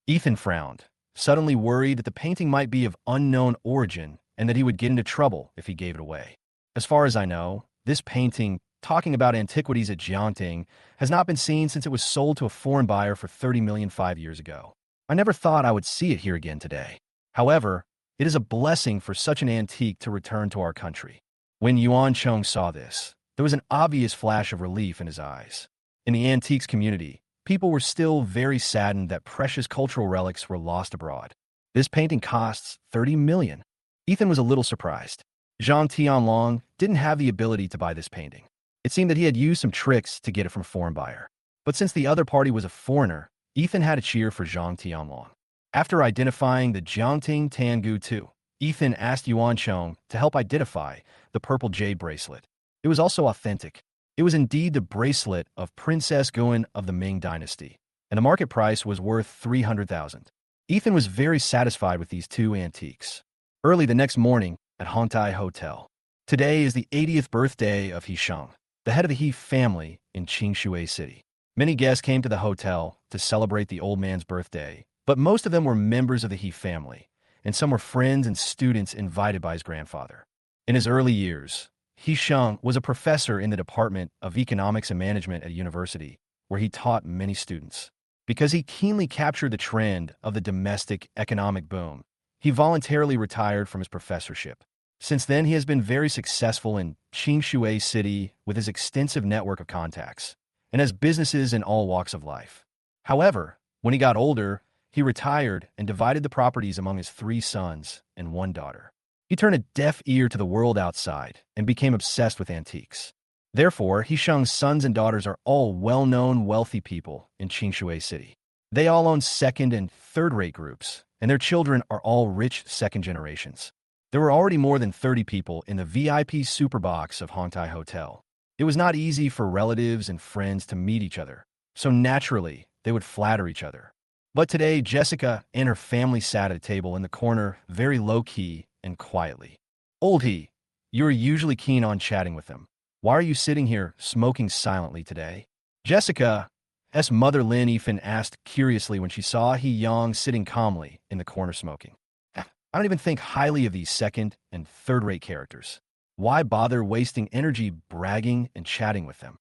Ethan frowned, suddenly worried that the painting might be of unknown origin and that he would get into trouble if he gave it away. As far as I know, this painting, talking about antiquities at Jiangting, has not been seen since it was sold to a foreign buyer for 30 million 5 years ago. I never thought I would see it here again today. However, it is a blessing for such an antique to return to our country. When Yuan Chong saw this, there was an obvious flash of relief in his eyes. In the antiques community, people were still very saddened that precious cultural relics were lost abroad. This painting costs 30 million. Ethan was a little surprised. Zhang Tianlong didn't have the ability to buy this painting. It seemed that he had used some tricks to get it from a foreign buyer. But since the other party was a foreigner, Ethan had to cheer for Zhang Tianlong. After identifying the Jiangting Tangu II, Ethan asked Yuan Chong to help identify the purple jade bracelet. It was also authentic. It was indeed the bracelet of Princess Guan of the Ming Dynasty, and the market price was worth 300,000. Ethan was very satisfied with these two antiques. Early the next morning at Hongtai Hotel. Today is the 80th birthday of He Sheng, the head of the He family in Qingshui City. Many guests came to the hotel to celebrate the old man's birthday, but most of them were members of the He family, and some were friends and students invited by his grandfather. In his early years, He Sheng was a professor in the Department of Economics and Management at a university, where he taught many students. Because he keenly captured the trend of the domestic economic boom, he voluntarily retired from his professorship. Since then, he has been very successful in Qingshui City with his extensive network of contacts, and has businesses in all walks of life. However, when he got older, he retired and divided the properties among his 3 sons and 1 daughter. He turned a deaf ear to the world outside and became obsessed with antiques. Therefore, He Sheng's sons and daughters are all well-known, wealthy people in Qingshui City. They all own second- and third-rate groups, and their children are all rich second generations. There were already more than 30 people in the VIP Superbox of Hongtai Hotel. It was not easy for relatives and friends to meet each other, so naturally, they would flatter each other. But today, Jessica and her family sat at a table in the corner, very low-key and quietly. Old He, you're usually keen on chatting with them. Why are you sitting here, smoking silently today? Jessica's mother Lin Yifan asked curiously when she saw He Yang sitting calmly in the corner smoking. I don't even think highly of these second- and third-rate characters. Why bother wasting energy bragging and chatting with them?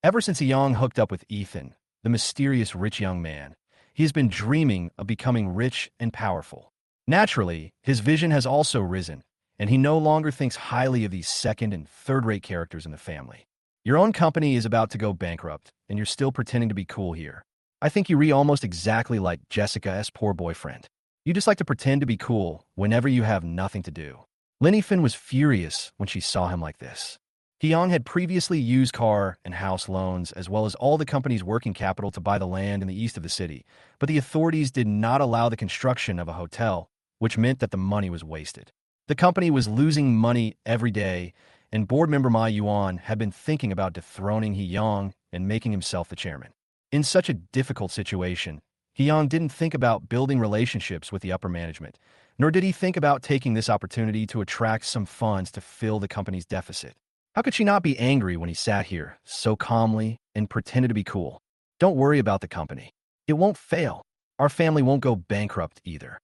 Ever since He Yang hooked up with Ethan, the mysterious rich young man, he has been dreaming of becoming rich and powerful. Naturally, his vision has also risen, and he no longer thinks highly of these second- and third-rate characters in the family. Your own company is about to go bankrupt, and you're still pretending to be cool here. I think you read almost exactly like Jessica's poor boyfriend. You just like to pretend to be cool whenever you have nothing to do. Lin Yifan was furious when she saw him like this. He Yang had previously used car and house loans as well as all the company's working capital to buy the land in the east of the city, but the authorities did not allow the construction of a hotel, which meant that the money was wasted. The company was losing money every day, and board member Ma Yuan had been thinking about dethroning He Yang and making himself the chairman. In such a difficult situation, He Yang didn't think about building relationships with the upper management, nor did he think about taking this opportunity to attract some funds to fill the company's deficit. How could she not be angry when he sat here so calmly and pretended to be cool? Don't worry about the company. It won't fail. Our family won't go bankrupt either.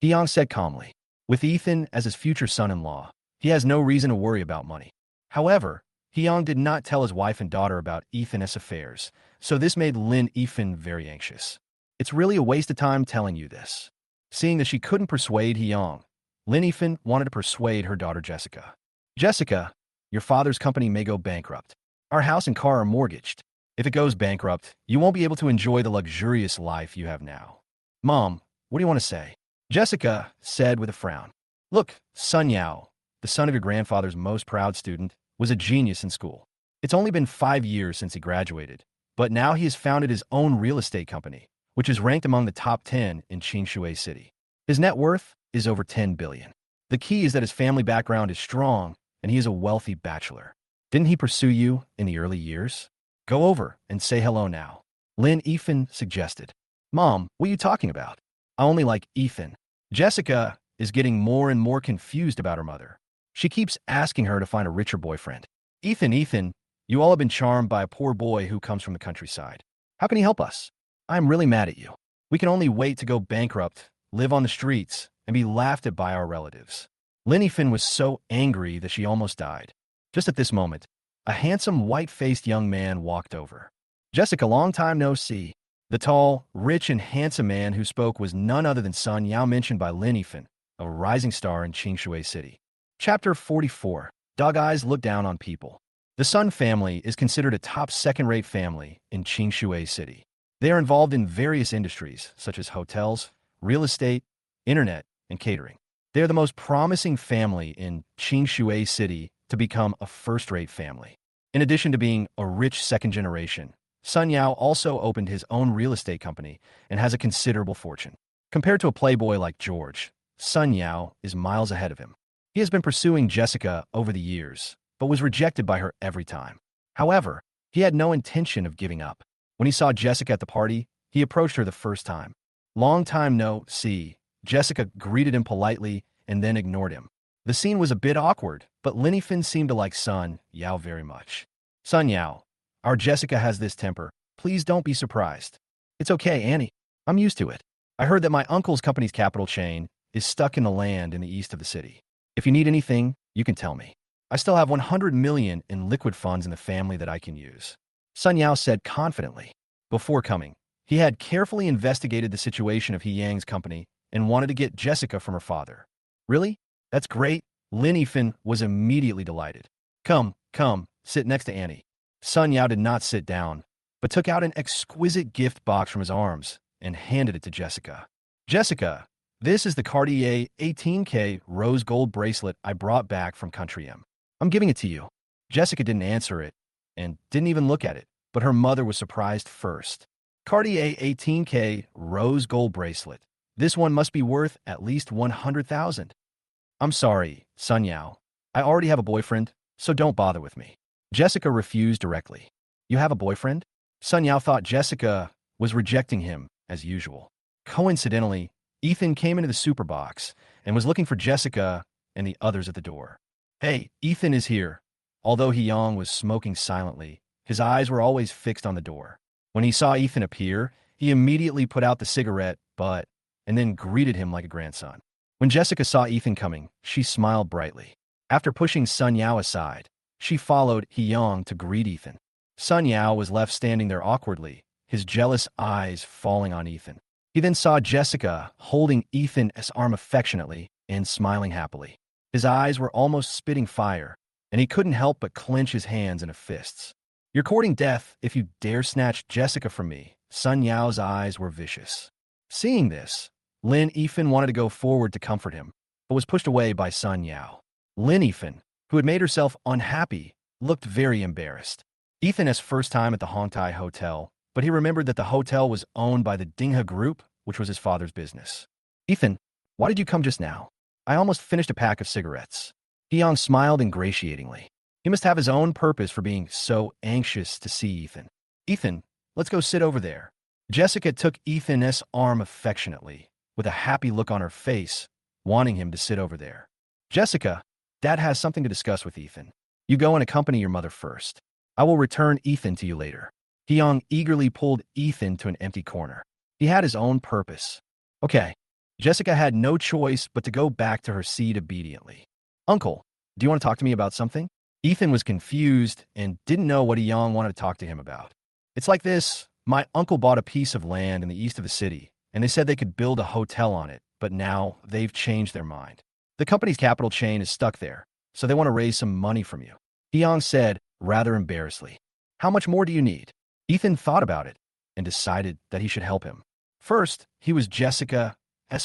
He Yang said calmly. With Ethan as his future son-in-law, he has no reason to worry about money. However, He Yang did not tell his wife and daughter about Ethan's affairs, so this made Lin Yifan very anxious. It's really a waste of time telling you this. Seeing that she couldn't persuade He Yang, Lin Yifan wanted to persuade her daughter Jessica. Jessica, your father's company may go bankrupt. Our house and car are mortgaged. If it goes bankrupt, you won't be able to enjoy the luxurious life you have now. Mom, what do you want to say? Jessica said with a frown. Look, Sun Yao, the son of your grandfather's most proud student, was a genius in school. It's only been 5 years since he graduated, but now he has founded his own real estate company, which is ranked among the top 10 in Qingshui City. His net worth is over 10 billion. The key is that his family background is strong and he is a wealthy bachelor. Didn't he pursue you in the early years? Go over and say hello now. Lin Ethan suggested. Mom, what are you talking about? I only like Ethan. Jessica is getting more and more confused about her mother. She keeps asking her to find a richer boyfriend. Ethan, you all have been charmed by a poor boy who comes from the countryside. How can he help us? I'm really mad at you. We can only wait to go bankrupt, live on the streets, and be laughed at by our relatives. Lin Ethan was so angry that she almost died. Just at this moment, a handsome, white-faced young man walked over. Jessica, long time no see. The tall, rich, and handsome man who spoke was none other than Sun Yao, mentioned by Lin Ethan, a rising star in Qingshui City. Chapter 44. Dog Eyes Look Down on People. The Sun family is considered a top second-rate family in Qingshui City. They are involved in various industries, such as hotels, real estate, internet, and catering. They are the most promising family in Qingshui City to become a first-rate family. In addition to being a rich second generation, Sun Yao also opened his own real estate company and has a considerable fortune. Compared to a playboy like George, Sun Yao is miles ahead of him. He has been pursuing Jessica over the years, but was rejected by her every time. However, he had no intention of giving up. When he saw Jessica at the party, he approached her the first time. Long time no see, Jessica greeted him politely and then ignored him. The scene was a bit awkward, but Lin Ethan seemed to like Sun Yao very much. Sun Yao, our Jessica has this temper. Please don't be surprised. It's okay, Annie. I'm used to it. I heard that my uncle's company's capital chain is stuck in the land in the east of the city. If you need anything, you can tell me. I still have 100 million in liquid funds in the family that I can use. Sun Yao said confidently. Before coming, he had carefully investigated the situation of He Yang's company and wanted to get Jessica from her father. Really? That's great. Lin Ethan was immediately delighted. Come, sit next to Annie. Sun Yao did not sit down, but took out an exquisite gift box from his arms and handed it to Jessica. Jessica, this is the Cartier 18K rose gold bracelet I brought back from Country M. I'm giving it to you. Jessica didn't answer it and didn't even look at it, but her mother was surprised first. Cartier 18K rose gold bracelet. This one must be worth at least 100,000. I'm sorry, Sun Yao. I already have a boyfriend, so don't bother with me. Jessica refused directly. You have a boyfriend? Sun Yao thought Jessica was rejecting him, as usual. Coincidentally, Ethan came into the super box and was looking for Jessica and the others at the door. Hey, Ethan is here. Although He Yang was smoking silently, his eyes were always fixed on the door. When he saw Ethan appear, he immediately put out the cigarette butt and then greeted him like a grandson. When Jessica saw Ethan coming, she smiled brightly. After pushing Sun Yao aside, she followed He Yang to greet Ethan. Sun Yao was left standing there awkwardly, his jealous eyes falling on Ethan. He then saw Jessica holding Ethan's arm affectionately and smiling happily. His eyes were almost spitting fire, and he couldn't help but clench his hands into fists. You're courting death if you dare snatch Jessica from me. Sun Yao's eyes were vicious. Seeing this, Lin Ethan wanted to go forward to comfort him, but was pushed away by Sun Yao. Lin Ethan, who had made herself unhappy, looked very embarrassed. Ethan's first time at the Hongtai Hotel, but he remembered that the hotel was owned by the Dinghe Group, which was his father's business. Ethan, why did you come just now? I almost finished a pack of cigarettes. He Yang smiled ingratiatingly. He must have his own purpose for being so anxious to see Ethan. Ethan, let's go sit over there. Jessica took Ethan's arm affectionately, with a happy look on her face, wanting him to sit over there. Jessica, Dad has something to discuss with Ethan. You go and accompany your mother first. I will return Ethan to you later. He Yang eagerly pulled Ethan to an empty corner. He had his own purpose. Okay. Jessica had no choice but to go back to her seat obediently. Uncle, do you want to talk to me about something? Ethan was confused and didn't know what He Yang wanted to talk to him about. It's like this. My uncle bought a piece of land in the east of the city, and they said they could build a hotel on it, but now they've changed their mind. The company's capital chain is stuck there, so they want to raise some money from you. He Yang said, rather embarrassedly. How much more do you need? Ethan thought about it and decided that he should help him. First, he was Jessica's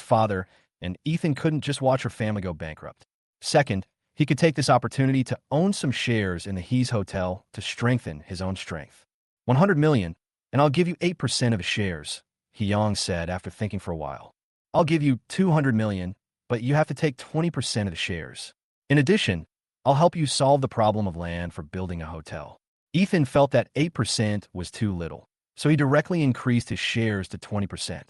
father, and Ethan couldn't just watch her family go bankrupt. Second, he could take this opportunity to own some shares in the He's Hotel to strengthen his own strength. 100 million, and I'll give you 8% of his shares, Hyang said after thinking for a while. I'll give you 200 million, but you have to take 20% of the shares. In addition, I'll help you solve the problem of land for building a hotel. Ethan felt that 8% was too little, so he directly increased his shares to 20%.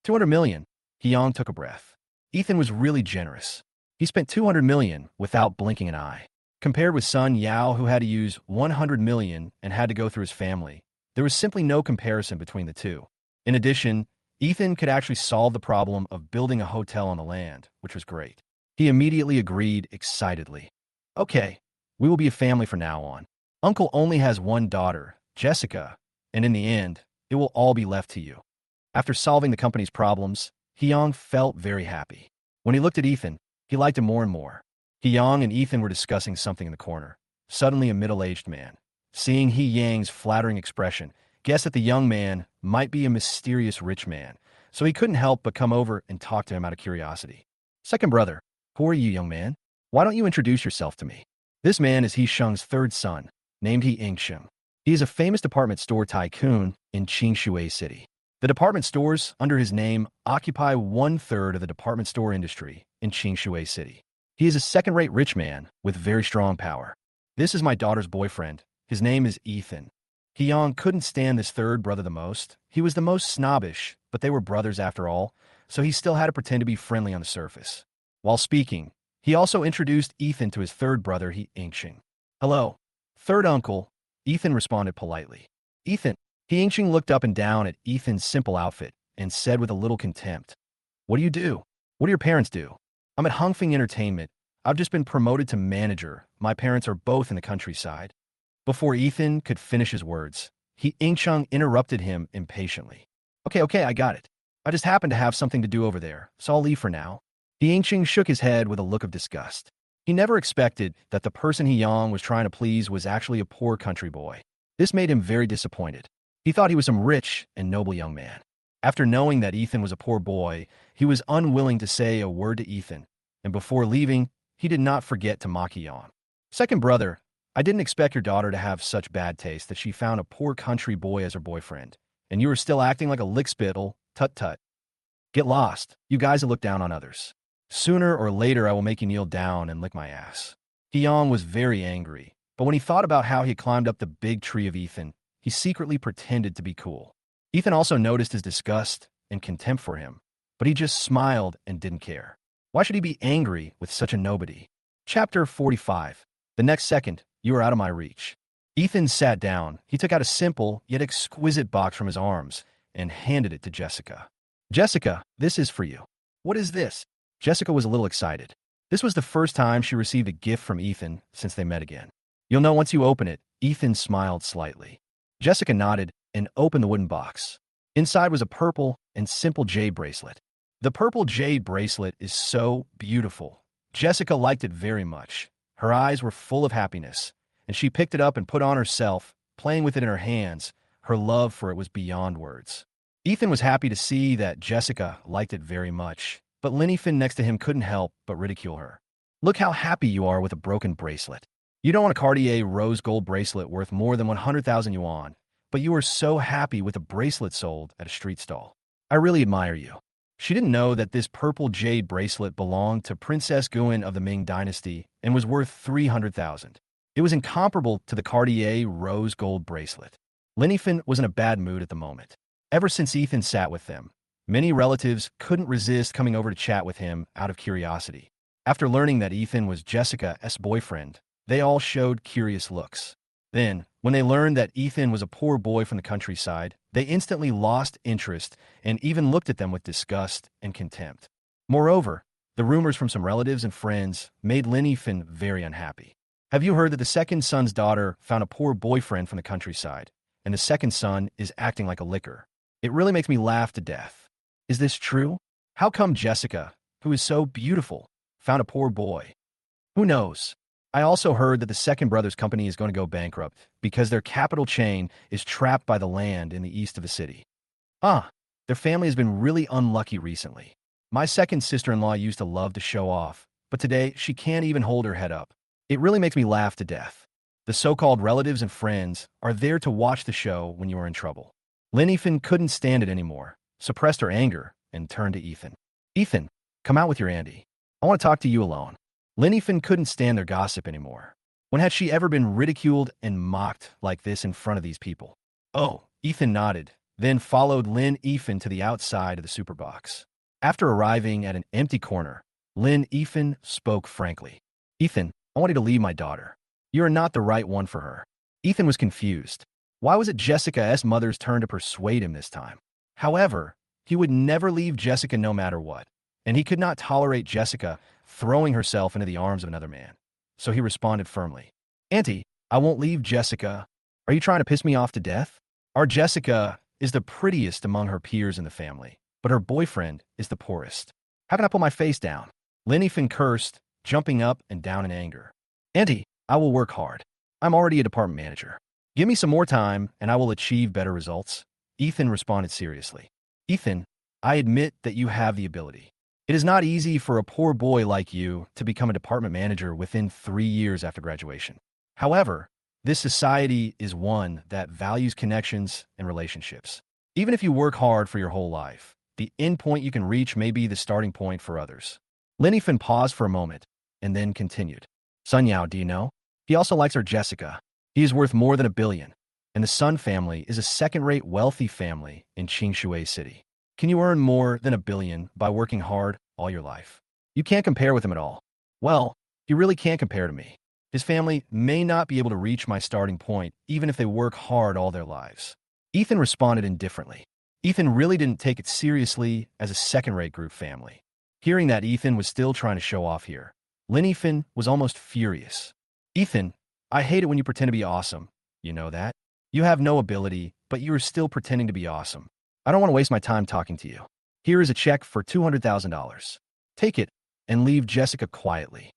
200 million, Hyang took a breath. Ethan was really generous. He spent 200 million without blinking an eye. Compared with Sun Yao, who had to use 100 million and had to go through his family, there was simply no comparison between the two. In addition, Ethan could actually solve the problem of building a hotel on the land, which was great. He immediately agreed excitedly. Okay, we will be a family from now on. Uncle only has one daughter, Jessica, and in the end, it will all be left to you. After solving the company's problems, Hyang felt very happy. When he looked at Ethan, he liked him more and more. Hyang and Ethan were discussing something in the corner. Suddenly, a middle-aged man, seeing Hyang's flattering expression, guessed that the young man might be a mysterious rich man, so he couldn't help but come over and talk to him out of curiosity. Second brother, who are you, young man? Why don't you introduce yourself to me? This man is He Sheng's third son, named He Ingsheng. He is a famous department store tycoon in Qingshui City. The department stores under his name occupy 1/3 of the department store industry in Qingshui City. He is a second-rate rich man with very strong power. This is my daughter's boyfriend. His name is Ethan. Hyang couldn't stand this third brother the most. He was the most snobbish, but they were brothers after all, so he still had to pretend to be friendly on the surface. While speaking, he also introduced Ethan to his third brother, He Ingsheng. Hello, third uncle, Ethan responded politely. Ethan, He Ingsheng looked up and down at Ethan's simple outfit and said with a little contempt, What do you do? What do your parents do? I'm at Hongfeng Entertainment. I've just been promoted to manager. My parents are both in the countryside. Before Ethan could finish his words, He Ingsheng interrupted him impatiently. Okay, I got it. I just happen to have something to do over there, so I'll leave for now. He Ingsheng shook his head with a look of disgust. He never expected that the person Hyang was trying to please was actually a poor country boy. This made him very disappointed. He thought he was some rich and noble young man. After knowing that Ethan was a poor boy, he was unwilling to say a word to Ethan, and before leaving, he did not forget to mock Hyang. Second brother, I didn't expect your daughter to have such bad taste that she found a poor country boy as her boyfriend, and you are still acting like a lickspittle. Tut-tut. Get lost, you guys that look down on others. Sooner or later I will make you kneel down and lick my ass. Hyang was very angry, but when he thought about how he climbed up the big tree of Ethan, he secretly pretended to be cool. Ethan also noticed his disgust and contempt for him, but he just smiled and didn't care. Why should he be angry with such a nobody? Chapter 45. The next second, you are out of my reach. Ethan sat down. He took out a simple yet exquisite box from his arms and handed it to Jessica. Jessica, this is for you. What is this? Jessica was a little excited. This was the first time she received a gift from Ethan since they met again. You'll know once you open it. Ethan smiled slightly. Jessica nodded and opened the wooden box. Inside was a purple and simple jade bracelet. The purple jade bracelet is so beautiful. Jessica liked it very much. Her eyes were full of happiness, and she picked it up and put on herself, playing with it in her hands. Her love for it was beyond words. Ethan was happy to see that Jessica liked it very much, but Linnyfin next to him couldn't help but ridicule her. Look how happy you are with a broken bracelet. You don't want a Cartier rose gold bracelet worth more than 100,000 yuan, but you are so happy with a bracelet sold at a street stall. I really admire you. She didn't know that this purple jade bracelet belonged to Princess Guan of the Ming Dynasty and was worth 300,000. It was incomparable to the Cartier rose gold bracelet. Linnyfin was in a bad mood at the moment. Ever since Ethan sat with them, many relatives couldn't resist coming over to chat with him out of curiosity. After learning that Ethan was Jessica's boyfriend, they all showed curious looks. Then, when they learned that Ethan was a poor boy from the countryside, they instantly lost interest and even looked at them with disgust and contempt. Moreover, the rumors from some relatives and friends made Linnyfin very unhappy. Have you heard that the second son's daughter found a poor boyfriend from the countryside, and the second son is acting like a licker? It really makes me laugh to death. Is this true? How come Jessica, who is so beautiful, found a poor boy? Who knows? I also heard that the second brother's company is going to go bankrupt because their capital chain is trapped by the land in the east of the city. Ah, their family has been really unlucky recently. My second sister-in-law used to love to show off, but today she can't even hold her head up. It really makes me laugh to death. The so-called relatives and friends are there to watch the show when you are in trouble. Linnyfin couldn't stand it anymore, suppressed her anger, and turned to Ethan. Ethan, come out with your Andy. I want to talk to you alone. Linnyfin couldn't stand their gossip anymore. When had she ever been ridiculed and mocked like this in front of these people? Oh, Ethan nodded, then followed Lin Ethan to the outside of the superbox. After arriving at an empty corner, Lin Ethan spoke frankly. Ethan, I want you to leave my daughter. You are not the right one for her. Ethan was confused. Why was it Jessica's mother's turn to persuade him this time? However, he would never leave Jessica no matter what, and he could not tolerate Jessica throwing herself into the arms of another man. So he responded firmly. Auntie, I won't leave Jessica. Are you trying to piss me off to death? Our Jessica is the prettiest among her peers in the family, but her boyfriend is the poorest. How can I put my face down? Linnyfin cursed, jumping up and down in anger. Auntie, I will work hard. I'm already a department manager. Give me some more time and I will achieve better results. Ethan responded seriously. Ethan, I admit that you have the ability. It is not easy for a poor boy like you to become a department manager within 3 years after graduation. However, this society is one that values connections and relationships. Even if you work hard for your whole life, the end point you can reach may be the starting point for others. Linnyfin paused for a moment and then continued. Sun Yao, do you know? He also likes our Jessica. He is worth more than $1 billion, and the Sun family is a second-rate wealthy family in Qingshui City. Can you earn more than $1 billion by working hard all your life? You can't compare with him at all. Well, you really can't compare to me. His family may not be able to reach my starting point even if they work hard all their lives. Ethan responded indifferently. Ethan really didn't take it seriously as a second-rate group family. Hearing that Ethan was still trying to show off here, Linnyfin was almost furious. Ethan, I hate it when you pretend to be awesome. You know that? You have no ability, but you are still pretending to be awesome. I don't want to waste my time talking to you. Here is a check for $200,000. Take it and leave Jessica quietly.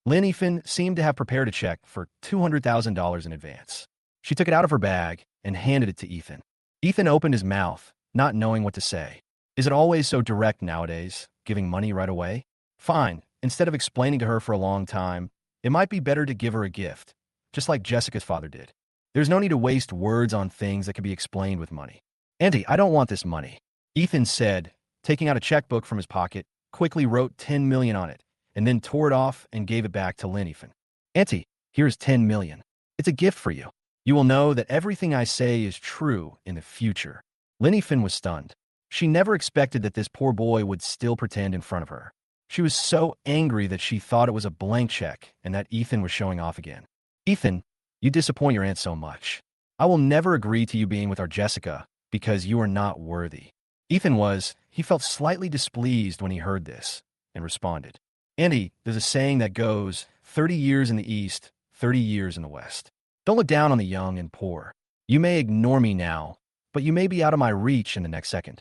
Linnyfin seemed to have prepared a check for $200,000 in advance. She took it out of her bag and handed it to Ethan. Ethan opened his mouth, not knowing what to say. Is it always so direct nowadays, giving money right away? Fine, instead of explaining to her for a long time, it might be better to give her a gift, just like Jessica's father did. There's no need to waste words on things that can be explained with money. Auntie, I don't want this money, Ethan said, taking out a checkbook from his pocket, quickly wrote $10 million on it, and then tore it off and gave it back to Linnyfin. Auntie, here's $10 million. It's a gift for you. You will know that everything I say is true in the future. Linnyfin was stunned. She never expected that this poor boy would still pretend in front of her. She was so angry that she thought it was a blank check and that Ethan was showing off again. Ethan, you disappoint your aunt so much. I will never agree to you being with our Jessica because you are not worthy. He felt slightly displeased when he heard this and responded. Auntie, there's a saying that goes, 30 years in the East, 30 years in the West. Don't look down on the young and poor. You may ignore me now, but you may be out of my reach in the next second.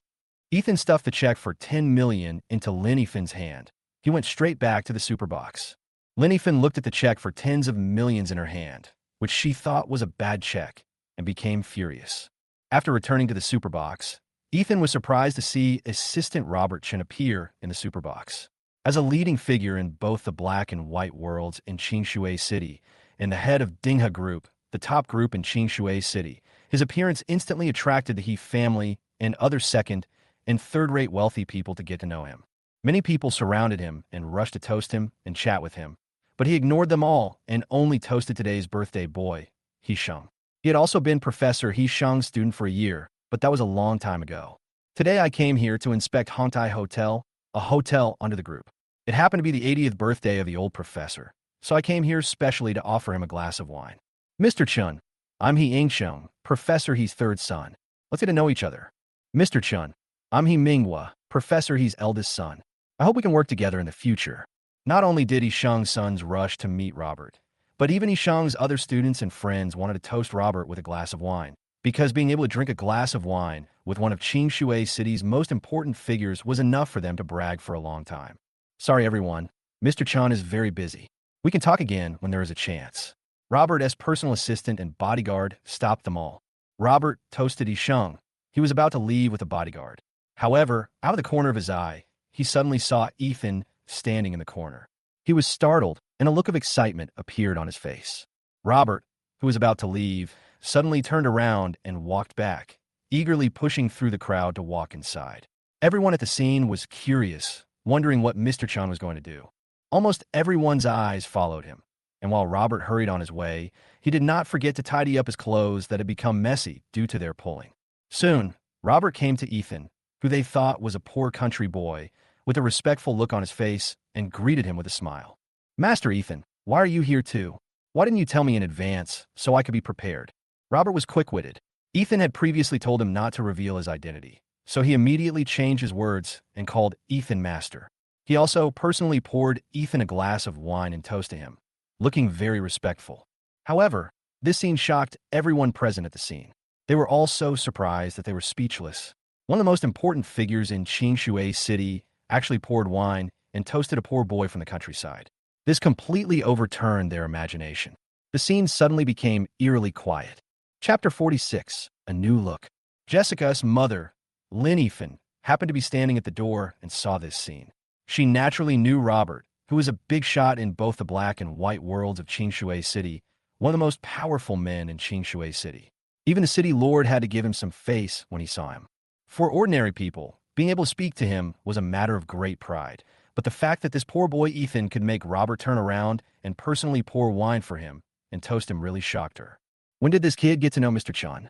Ethan stuffed the check for $10 million into Linnyfin's hand. He went straight back to the superbox. Linnyfin looked at the check for tens of millions in her hand, which she thought was a bad check, and became furious. After returning to the superbox, Ethan was surprised to see Assistant Robert Chen appear in the superbox. As a leading figure in both the black and white worlds in Qingshui City, and the head of Dinghe Group, the top group in Qingshui City, his appearance instantly attracted the He family and other second- and third-rate wealthy people to get to know him. Many people surrounded him and rushed to toast him and chat with him, but he ignored them all and only toasted today's birthday boy, He Sheng. He had also been Professor He Sheng's student for a year, but that was a long time ago. Today I came here to inspect Hongtai Hotel, a hotel under the group. It happened to be the 80th birthday of the old professor, so I came here specially to offer him a glass of wine. Mr. Chun, I'm He Ingsheng, Professor He's third son. Let's get to know each other. Mr. Chun, I'm He Manhwa, Professor He's eldest son. I hope we can work together in the future. Not only did He Sheng's sons rush to meet Robert, but even He Sheng's other students and friends wanted to toast Robert with a glass of wine, because being able to drink a glass of wine with one of Qingshui City's most important figures was enough for them to brag for a long time. Sorry everyone, Mr. Chan is very busy. We can talk again when there is a chance. Robert, as personal assistant and bodyguard, stopped them all. Robert toasted Isheng. He was about to leave with the bodyguard. However, out of the corner of his eye, he suddenly saw Ethan standing in the corner. He was startled, and a look of excitement appeared on his face. Robert, who was about to leave, suddenly turned around and walked back, eagerly pushing through the crowd to walk inside. Everyone at the scene was curious, wondering what Mr. Chun was going to do. Almost everyone's eyes followed him, and while Robert hurried on his way, he did not forget to tidy up his clothes that had become messy due to their pulling. Soon, Robert came to Ethan, who they thought was a poor country boy, with a respectful look on his face, and greeted him with a smile. "Master Ethan, why are you here too? Why didn't you tell me in advance so I could be prepared?" Robert was quick-witted. Ethan had previously told him not to reveal his identity, so he immediately changed his words and called Ethan master. He also personally poured Ethan a glass of wine and toast to him, looking very respectful. However, this scene shocked everyone present at the scene. They were all so surprised that they were speechless. One of the most important figures in Qingshui City actually poured wine and toasted a poor boy from the countryside. This completely overturned their imagination. The scene suddenly became eerily quiet. Chapter 46, A New Look. Jessica's mother, Lin Yifan, happened to be standing at the door and saw this scene. She naturally knew Robert, who was a big shot in both the black and white worlds of Qingshui City, one of the most powerful men in Qingshui City. Even the city lord had to give him some face when he saw him. For ordinary people, being able to speak to him was a matter of great pride, but the fact that this poor boy Ethan could make Robert turn around and personally pour wine for him and toast him really shocked her. When did this kid get to know Mr. Chun?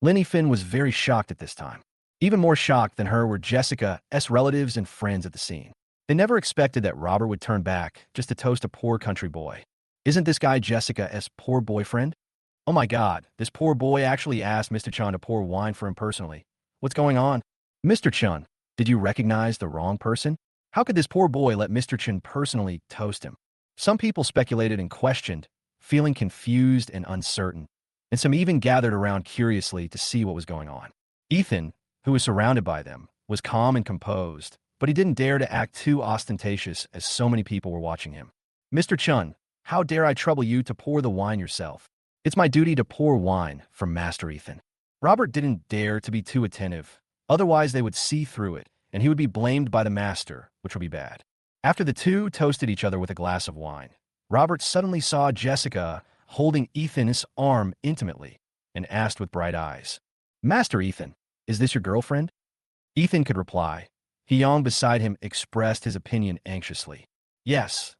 Lin Yifan was very shocked at this time. Even more shocked than her were Jessica's relatives and friends at the scene. They never expected that Robert would turn back just to toast a poor country boy. Isn't this guy Jessica's poor boyfriend? Oh my god, this poor boy actually asked Mr. Chun to pour wine for him personally. What's going on? Mr. Chun, did you recognize the wrong person? How could this poor boy let Mr. Chun personally toast him? Some people speculated and questioned, feeling confused and uncertain, and some even gathered around curiously to see what was going on. Ethan, who was surrounded by them, was calm and composed, but he didn't dare to act too ostentatious as so many people were watching him. "Mr. Chun, how dare I trouble you to pour the wine yourself? It's my duty to pour wine from Master Ethan." Robert didn't dare to be too attentive, otherwise they would see through it, and he would be blamed by the master, which would be bad. After the two toasted each other with a glass of wine, Robert suddenly saw Jessica holding Ethan's arm intimately and asked with bright eyes, "Master Ethan, is this your girlfriend?" Ethan could reply. Hyung beside him expressed his opinion anxiously. Yes,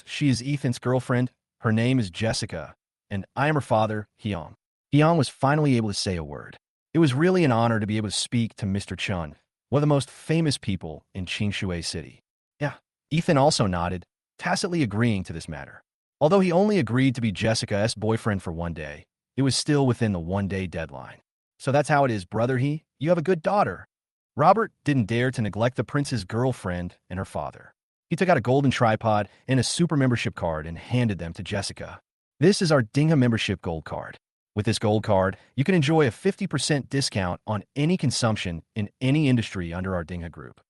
she is Ethan's girlfriend. Her name is Jessica, and I am her father, Hyung." Hyung was finally able to say a word. It was really an honor to be able to speak to Mr. Chun, one of the most famous people in Qingshui City. Yeah, Ethan also nodded, tacitly agreeing to this matter. Although he only agreed to be Jessica's boyfriend for one day, it was still within the one-day deadline. "So that's how it is, brother you have a good daughter." Robert didn't dare to neglect the prince's girlfriend and her father. He took out a golden tripod and a super membership card and handed them to Jessica. "This is our Dingha membership gold card. With this gold card, you can enjoy a 50% discount on any consumption in any industry under our Dingha group."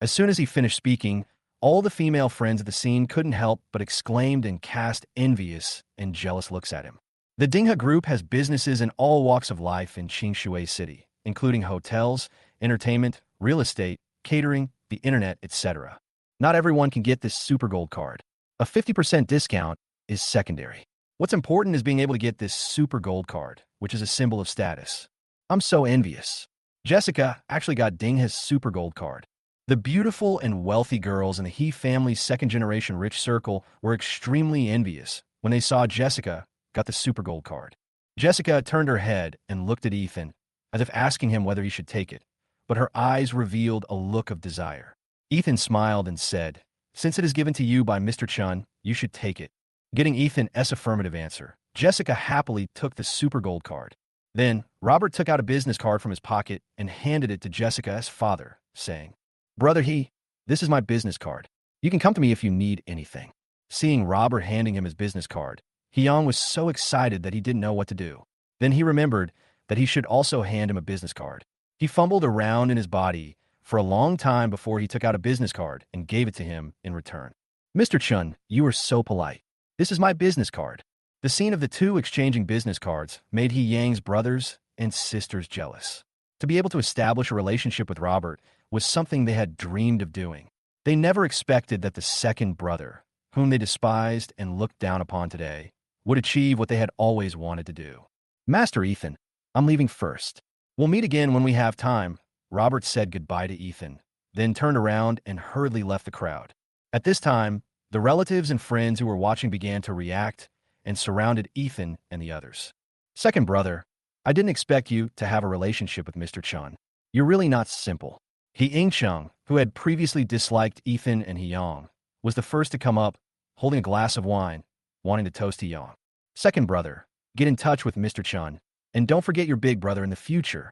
As soon as he finished speaking, all the female friends at the scene couldn't help but exclaimed and cast envious and jealous looks at him. The Dingha group has businesses in all walks of life in Qingshui City, including hotels, entertainment, real estate, catering, the internet, etc. Not everyone can get this super gold card. A 50% discount is secondary. What's important is being able to get this super gold card, which is a symbol of status. I'm so envious. Jessica actually got Dingha's super gold card. The beautiful and wealthy girls in the He family's second-generation rich circle were extremely envious when they saw Jessica got the super gold card. Jessica turned her head and looked at Ethan, as if asking him whether he should take it, but her eyes revealed a look of desire. Ethan smiled and said, "Since it is given to you by Mr. Chun, you should take it." Getting Ethan's affirmative answer, Jessica happily took the super gold card. Then, Robert took out a business card from his pocket and handed it to Jessica's father, saying, "Brother this is my business card. You can come to me if you need anything." Seeing Robert handing him his business card, Hyung was so excited that he didn't know what to do. Then he remembered that he should also hand him a business card. He fumbled around in his body for a long time before he took out a business card and gave it to him in return. "Mr. Chun, you are so polite. This is my business card. The scene of the two exchanging business cards made He Yang's brothers and sisters jealous. To be able to establish a relationship with Robert was something they had dreamed of doing. They never expected that the second brother, whom they despised and looked down upon today, would achieve what they had always wanted to do. Master Ethan, I'm leaving first. We'll meet again when we have time. Robert said goodbye to Ethan, then turned around and hurriedly left the crowd. At this time, the relatives and friends who were watching began to react and surrounded Ethan and the others. Second brother, I didn't expect you to have a relationship with Mr. Chun. You're really not simple. He Ying-chung, who had previously disliked Ethan and He-yong, was the first to come up, holding a glass of wine, wanting to toast He-yong. Second brother, get in touch with Mr. Chun, and don't forget your big brother in the future.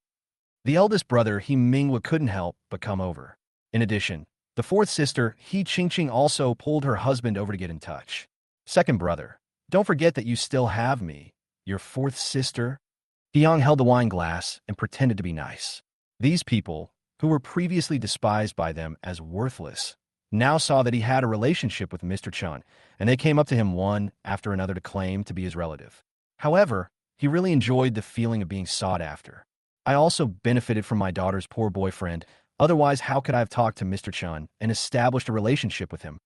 The eldest brother, He Minghua, couldn't help but come over. In addition, the fourth sister, He Ching-ching, also pulled her husband over to get in touch. Second brother, don't forget that you still have me, your fourth sister. He-yong held the wine glass and pretended to be nice. These people, who were previously despised by them as worthless, now saw that he had a relationship with Mr. Chun, and they came up to him one after another to claim to be his relative. However, he really enjoyed the feeling of being sought after. I also benefited from my daughter's poor boyfriend. Otherwise, how could I have talked to Mr. Chun and established a relationship with him?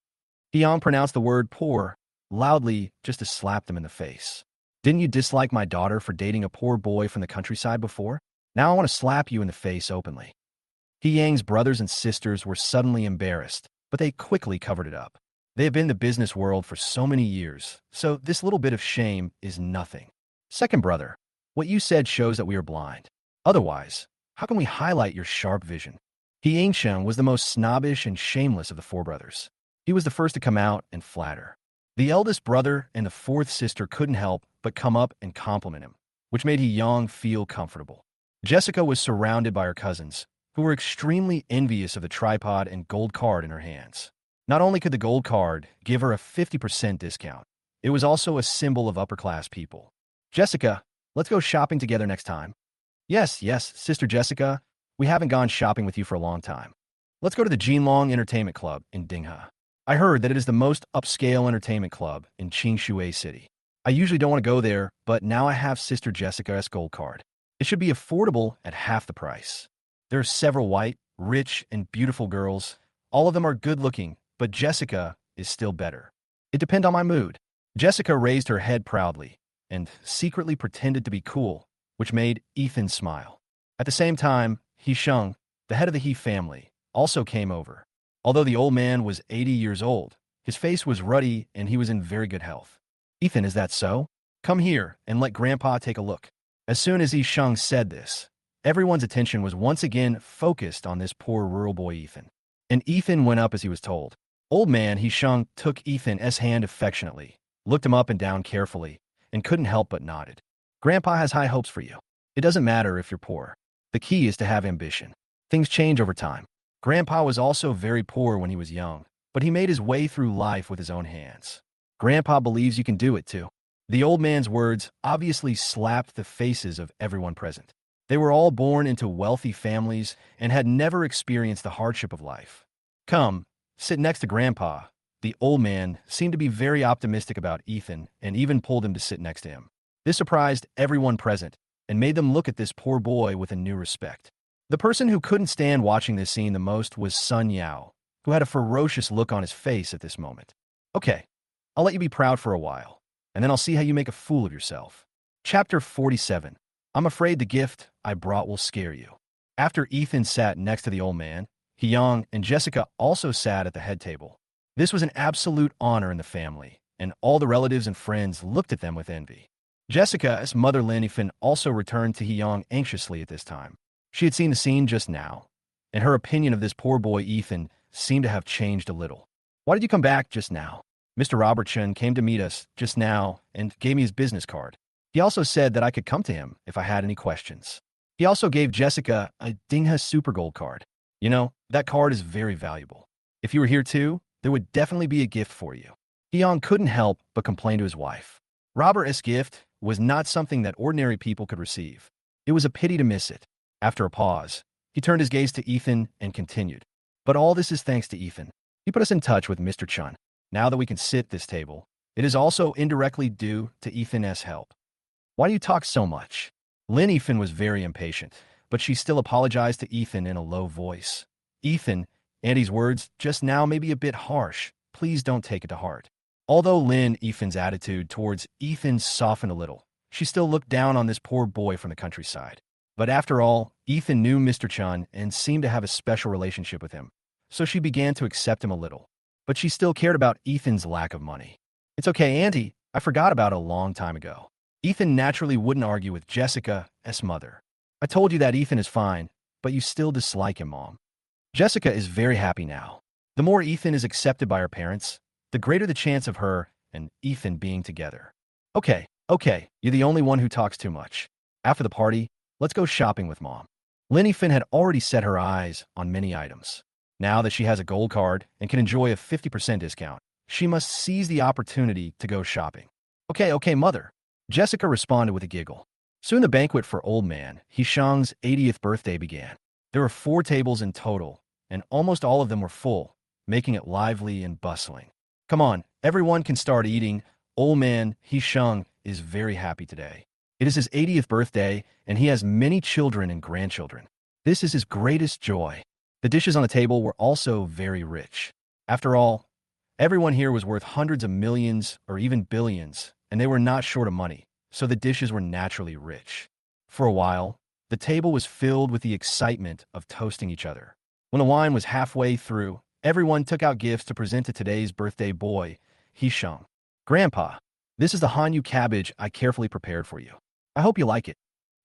He-yong pronounced the word poor loudly just to slap them in the face. Didn't you dislike my daughter for dating a poor boy from the countryside before? Now I want to slap you in the face openly. He Yang's brothers and sisters were suddenly embarrassed, but they quickly covered it up. They have been in the business world for so many years, so this little bit of shame is nothing. Second brother, what you said shows that we are blind. Otherwise, how can we highlight your sharp vision? He Ying-chung was the most snobbish and shameless of the four brothers. He was the first to come out and flatter. The eldest brother and the fourth sister couldn't help but come up and compliment him, which made He-yong feel comfortable. Jessica was surrounded by her cousins, who were extremely envious of the tripod and gold card in her hands. Not only could the gold card give her a 50% discount, it was also a symbol of upper-class people. Jessica, let's go shopping together next time. Yes, Sister Jessica, we haven't gone shopping with you for a long time. Let's go to the Jinlong Entertainment Club in Dingha. I heard that it is the most upscale entertainment club in Qingshui City. I usually don't want to go there, but now I have Sister Jessica's gold card. It should be affordable at half the price. There are several white, rich, and beautiful girls. All of them are good-looking, but Jessica is still better. It depends on my mood. Jessica raised her head proudly and secretly pretended to be cool, which made Ethan smile. At the same time, He Sheng, the head of the He family, also came over. Although the old man was 80 years old, his face was ruddy and he was in very good health. Ethan, is that so? Come here and let Grandpa take a look. As soon as He Sheng said this, everyone's attention was once again focused on this poor rural boy Ethan. And Ethan went up as he was told. Old man He Sheng took Ethan's hand affectionately, looked him up and down carefully, and couldn't help but nodded. Grandpa has high hopes for you. It doesn't matter if you're poor. The key is to have ambition. Things change over time. Grandpa was also very poor when he was young, but he made his way through life with his own hands. Grandpa believes you can do it too. The old man's words obviously slapped the faces of everyone present. They were all born into wealthy families and had never experienced the hardship of life. Come, sit next to Grandpa. The old man seemed to be very optimistic about Ethan and even pulled him to sit next to him. This surprised everyone present and made them look at this poor boy with a new respect. The person who couldn't stand watching this scene the most was Sun Yao, who had a ferocious look on his face at this moment. Okay, I'll let you be proud for a while, and then I'll see how you make a fool of yourself. Chapter 47. I'm afraid the gift I brought will scare you. After Ethan sat next to the old man, He-yong and Jessica also sat at the head table. This was an absolute honor in the family, and all the relatives and friends looked at them with envy. Jessica's mother Lin Yifan also returned to He-yong anxiously at this time. She had seen the scene just now, and her opinion of this poor boy Ethan seemed to have changed a little. Why did you come back just now? Mr. Robertson came to meet us just now and gave me his business card. He also said that I could come to him if I had any questions. He also gave Jessica a Dingha Super Gold card. You know, that card is very valuable. If you were here too, there would definitely be a gift for you. He-yong couldn't help but complain to his wife. Robert's gift was not something that ordinary people could receive. It was a pity to miss it. After a pause, he turned his gaze to Ethan and continued. But all this is thanks to Ethan. He put us in touch with Mr. Chun. Now that we can sit at this table, It is also indirectly due to Ethan's help. Why do you talk so much? Ethan was very impatient, but she still apologized to Ethan in a low voice. Ethan, Andy's words just now may be a bit harsh. Please don't take it to heart. Although Ethan's attitude towards Ethan softened a little, she still looked down on this poor boy from the countryside. But after all, Ethan knew Mr. Chun and seemed to have a special relationship with him, so she began to accept him a little. But she still cared about Ethan's lack of money. It's okay, Auntie. I forgot about it a long time ago. Ethan naturally wouldn't argue with Jessica's mother. I told you that Ethan is fine, but you still dislike him, Mom. Jessica is very happy now. The more Ethan is accepted by her parents, the greater the chance of her and Ethan being together. Okay, you're the only one who talks too much. After the party, let's go shopping with Mom. Ethan had already set her eyes on many items. Now that she has a gold card and can enjoy a 50% discount, she must seize the opportunity to go shopping. Okay, Mother. Jessica responded with a giggle. Soon the banquet for Old Man Hishang's 80th birthday began. There were 4 tables in total, and almost all of them were full, making it lively and bustling. Come on, everyone can start eating. Old Man Hishang is very happy today. It is his 80th birthday, and he has many children and grandchildren. This is his greatest joy. The dishes on the table were also very rich. After all, everyone here was worth hundreds of millions or even billions, and they were not short of money, so the dishes were naturally rich. For a while, the table was filled with the excitement of toasting each other. When the wine was halfway through, everyone took out gifts to present to today's birthday boy, Hishang. Grandpa, this is the hanyu cabbage I carefully prepared for you. I hope you like it.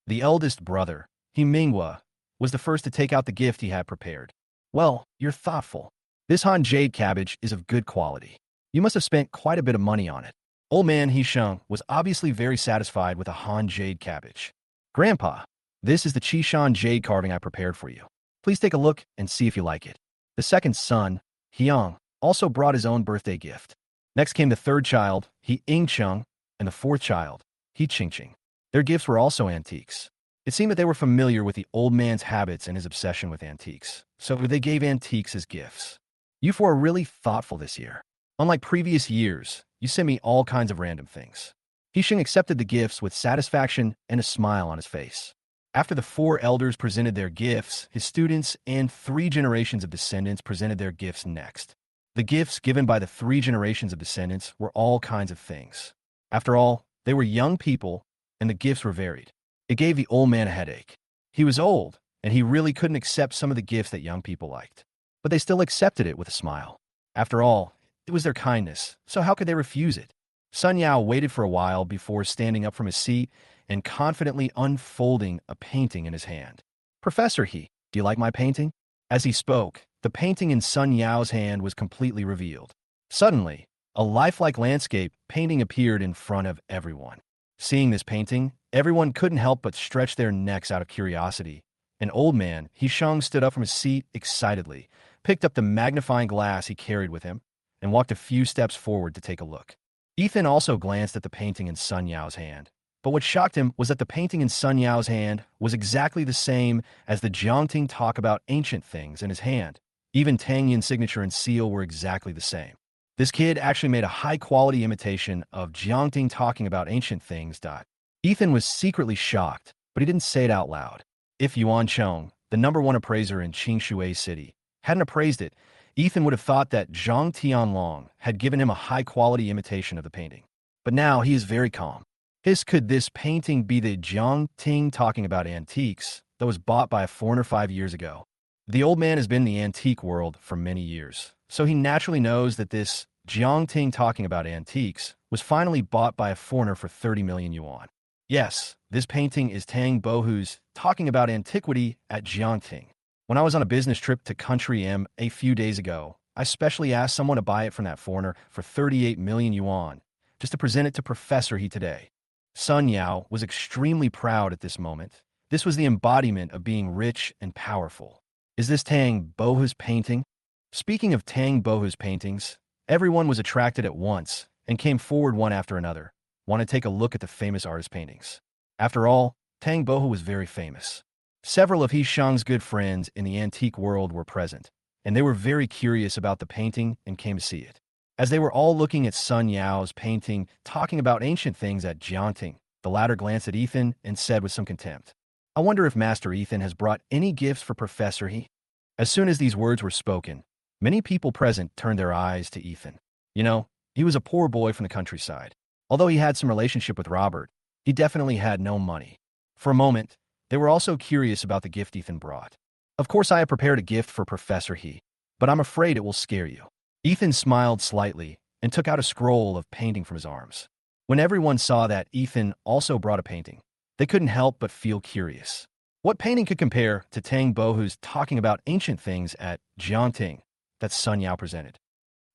The eldest brother, Manhwa, was the first to take out the gift he had prepared. Well, you're thoughtful. This Han jade cabbage is of good quality. You must have spent quite a bit of money on it. Old Man Hishang was obviously very satisfied with a Han jade cabbage. Grandpa, this is the Chishan jade carving I prepared for you. Please take a look and see if you like it. The second son, Hyang, also brought his own birthday gift. Next came the third child, Ingcheng, and the fourth child, Chingching. Their gifts were also antiques. It seemed that they were familiar with the old man's habits and his obsession with antiques, so they gave antiques as gifts. You four are really thoughtful this year. Unlike previous years, you sent me all kinds of random things. Hishing accepted the gifts with satisfaction and a smile on his face. After the 4 elders presented their gifts, his students and 3 generations of descendants presented their gifts next. The gifts given by the 3 generations of descendants were all kinds of things. After all, they were young people, and the gifts were varied. It gave the old man a headache. He was old, and he really couldn't accept some of the gifts that young people liked. But they still accepted it with a smile. After all, it was their kindness, so how could they refuse it? Sun Yao waited for a while before standing up from his seat and confidently unfolding a painting in his hand. Professor He, do you like my painting? As he spoke, the painting in Sun Yao's hand was completely revealed. Suddenly, a lifelike landscape painting appeared in front of everyone. Seeing this painting, everyone couldn't help but stretch their necks out of curiosity. An old man, Hishang, stood up from his seat excitedly, picked up the magnifying glass he carried with him, and walked a few steps forward to take a look. Ethan also glanced at the painting in Sun Yao's hand. But what shocked him was that the painting in Sun Yao's hand was exactly the same as the Jiangting talk about ancient things in his hand. Even Tang Yin's signature and seal were exactly the same. This kid actually made a high-quality imitation of Jiangting talking about ancient things. Ethan was secretly shocked, but he didn't say it out loud. If Yuan Chong, the #1 appraiser in Qingshui City, hadn't appraised it, Ethan would have thought that Zhang Tianlong had given him a high-quality imitation of the painting. But now he is very calm. Could this painting be the Jiang Ting talking about antiques that was bought by a foreigner 5 years ago? The old man has been in the antique world for many years, so he naturally knows that this Jiang Ting talking about antiques was finally bought by a foreigner for 30 million yuan. Yes, this painting is Tang Bohu's talking about antiquity at Jiangting. When I was on a business trip to Country M a few days ago, I specially asked someone to buy it from that foreigner for 38 million yuan, just to present it to Professor He today. Sun Yao was extremely proud at this moment. This was the embodiment of being rich and powerful. Is this Tang Bohu's painting? Speaking of Tang Bohu's paintings, everyone was attracted at once and came forward one after another, wanted to take a look at the famous artist's paintings. After all, Tang Bohu was very famous. Several of Hishang's good friends in the antique world were present, and they were very curious about the painting and came to see it. As they were all looking at Sun Yao's painting, talking about ancient things at Jiangting, the latter glanced at Ethan and said with some contempt, "I wonder if Master Ethan has brought any gifts for Professor He?" As soon as these words were spoken, many people present turned their eyes to Ethan. You know, he was a poor boy from the countryside. Although he had some relationship with Robert, he definitely had no money. For a moment, they were also curious about the gift Ethan brought. "Of course I have prepared a gift for Professor He, but I'm afraid it will scare you." Ethan smiled slightly and took out a scroll of painting from his arms. When everyone saw that Ethan also brought a painting, they couldn't help but feel curious. What painting could compare to Tang Bohu's talking about ancient things at Jiangting that Sun Yao presented?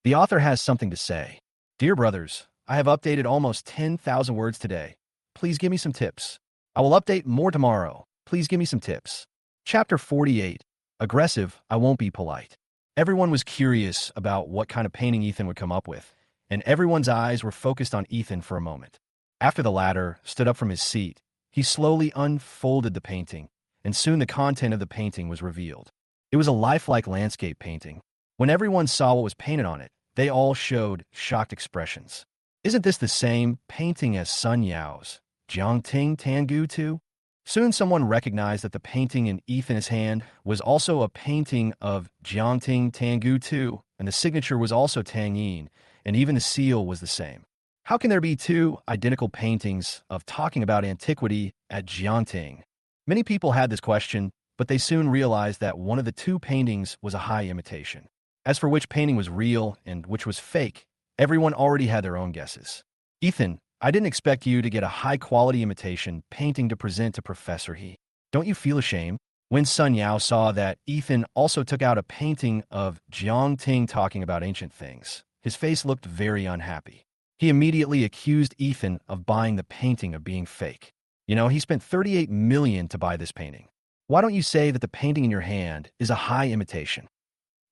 The author has something to say. "Dear brothers, I have updated almost 10,000 words today. Please give me some tips. I will update more tomorrow. Please give me some tips." Chapter 48. Aggressive, I won't be polite. Everyone was curious about what kind of painting Ethan would come up with, and everyone's eyes were focused on Ethan for a moment. After the latter stood up from his seat, he slowly unfolded the painting, and soon the content of the painting was revealed. It was a lifelike landscape painting. When everyone saw what was painted on it, they all showed shocked expressions. "Isn't this the same painting as Sun Yao's Jiangting Tangu too?" Soon someone recognized that the painting in Ethan's hand was also a painting of Jiangting Tangu too, and the signature was also Tang Yin, and even the seal was the same. How can there be two identical paintings of talking about antiquity at Jiangting? Many people had this question, but they soon realized that one of the two paintings was a high imitation. As for which painting was real and which was fake, everyone already had their own guesses. "Ethan, I didn't expect you to get a high-quality imitation painting to present to Professor He. Don't you feel ashamed?" When Sun Yao saw that Ethan also took out a painting of Jiangting talking about ancient things, his face looked very unhappy. He immediately accused Ethan of buying the painting of being fake. "You know, he spent 38 million to buy this painting. Why don't you say that the painting in your hand is a high imitation?"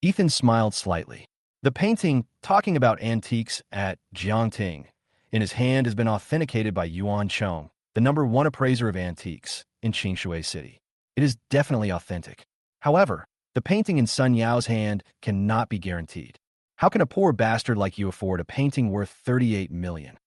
Ethan smiled slightly. "The painting talking about antiques at Jiangting in his hand has been authenticated by Yuan Chong, the #1 appraiser of antiques in Qingshui City. It is definitely authentic. However, the painting in Sun Yao's hand cannot be guaranteed. How can a poor bastard like you afford a painting worth 38 million?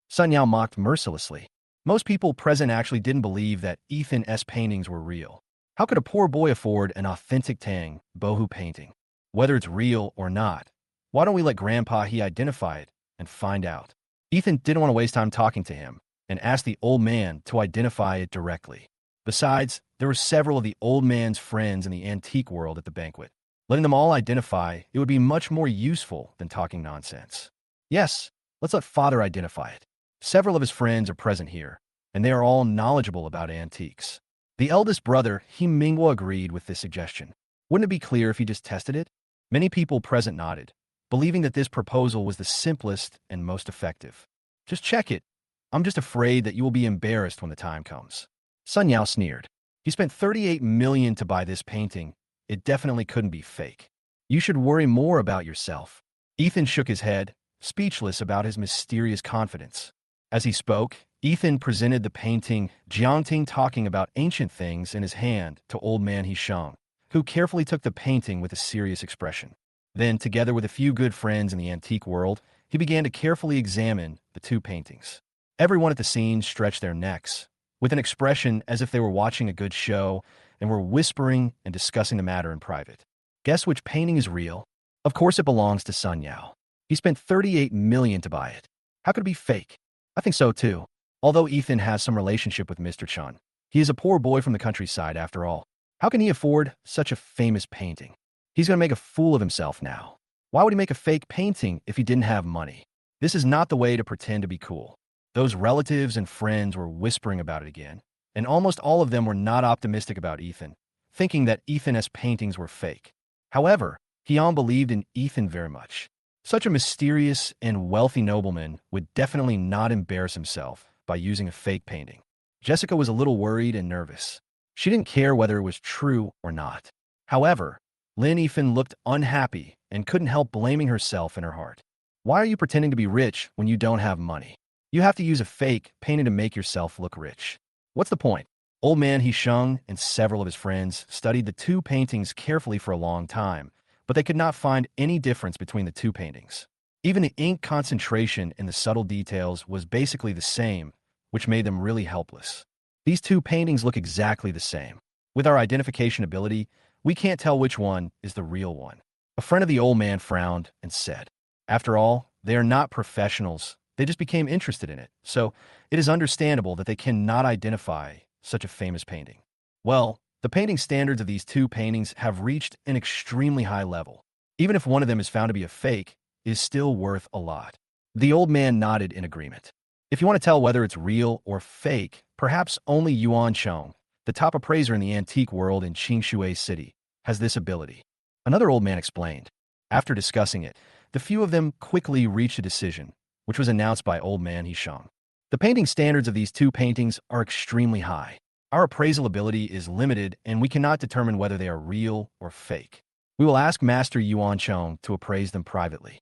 Sun Yao mocked mercilessly. Most people present actually didn't believe that Ethan's paintings were real. How could a poor boy afford an authentic Tang Bohu painting? Whether it's real or not, why don't we let Grandpa He identify it and find out? Ethan didn't want to waste time talking to him and asked the old man to identify it directly. Besides, there were several of the old man's friends in the antique world at the banquet. Letting them all identify it would be much more useful than talking nonsense. "Yes, let's let Father identify it. Several of his friends are present here, and they are all knowledgeable about antiques." The eldest brother, Manhwa, agreed with this suggestion. Wouldn't it be clear if he just tested it? Many people present nodded, believing that this proposal was the simplest and most effective. "Just check it. I'm just afraid that you will be embarrassed when the time comes." Sun Yao sneered. "You spent 38 million to buy this painting. It definitely couldn't be fake. You should worry more about yourself." Ethan shook his head, speechless about his mysterious confidence. As he spoke, Ethan presented the painting Jiangting talking about ancient things in his hand to old man Hishang, who carefully took the painting with a serious expression. Then, together with a few good friends in the antique world, he began to carefully examine the two paintings. Everyone at the scene stretched their necks, with an expression as if they were watching a good show and were whispering and discussing the matter in private. "Guess which painting is real? Of course it belongs to Sun Yao. He spent 38 million to buy it. How could it be fake?" "I think so too. Although Ethan has some relationship with Mr. Chun, he is a poor boy from the countryside after all. How can he afford such a famous painting? He's going to make a fool of himself now. Why would he make a fake painting if he didn't have money? This is not the way to pretend to be cool." Those relatives and friends were whispering about it again, and almost all of them were not optimistic about Ethan, thinking that Ethan's paintings were fake. However, Hyun believed in Ethan very much. Such a mysterious and wealthy nobleman would definitely not embarrass himself by using a fake painting. Jessica was a little worried and nervous. She didn't care whether it was true or not. However, Lin Yifan looked unhappy and couldn't help blaming herself in her heart. "Why are you pretending to be rich when you don't have money? You have to use a fake painting to make yourself look rich. What's the point?" Old man Hisheng and several of his friends studied the two paintings carefully for a long time, but they could not find any difference between the two paintings. Even the ink concentration and the subtle details was basically the same, which made them really helpless. These two paintings look exactly the same. With our identification ability, we can't tell which one is the real one. A friend of the old man frowned and said, "After all, they are not professionals. They just became interested in it. So it is understandable that they cannot identify such a famous painting." Well, the painting standards of these two paintings have reached an extremely high level. Even if one of them is found to be a fake, it is still worth a lot. The old man nodded in agreement. If you want to tell whether it's real or fake, perhaps only Yuan Chong, the top appraiser in the antique world in Qingshui City, has this ability. Another old man explained. After discussing it, the few of them quickly reached a decision, which was announced by old man Hishang. The painting standards of these two paintings are extremely high. Our appraisal ability is limited, and we cannot determine whether they are real or fake. We will ask Master Yuan Chong to appraise them privately.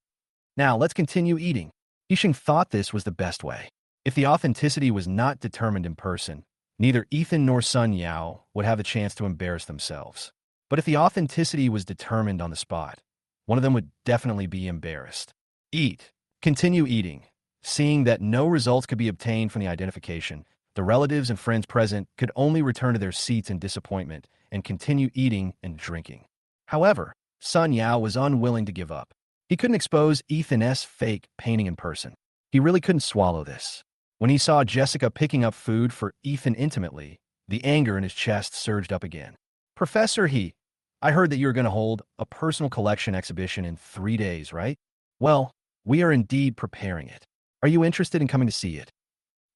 Now, let's continue eating. Hishang thought this was the best way. If the authenticity was not determined in person, neither Ethan nor Sun Yao would have the chance to embarrass themselves. But if the authenticity was determined on the spot, one of them would definitely be embarrassed. Eat. Continue eating. Seeing that no results could be obtained from the identification, the relatives and friends present could only return to their seats in disappointment and continue eating and drinking. However, Sun Yao was unwilling to give up. He couldn't expose Ethan's fake painting in person. He really couldn't swallow this. When he saw Jessica picking up food for Ethan intimately, the anger in his chest surged up again. "Professor He, I heard that you're going to hold a personal collection exhibition in 3 days, right? Well, we are indeed preparing it. Are you interested in coming to see it?"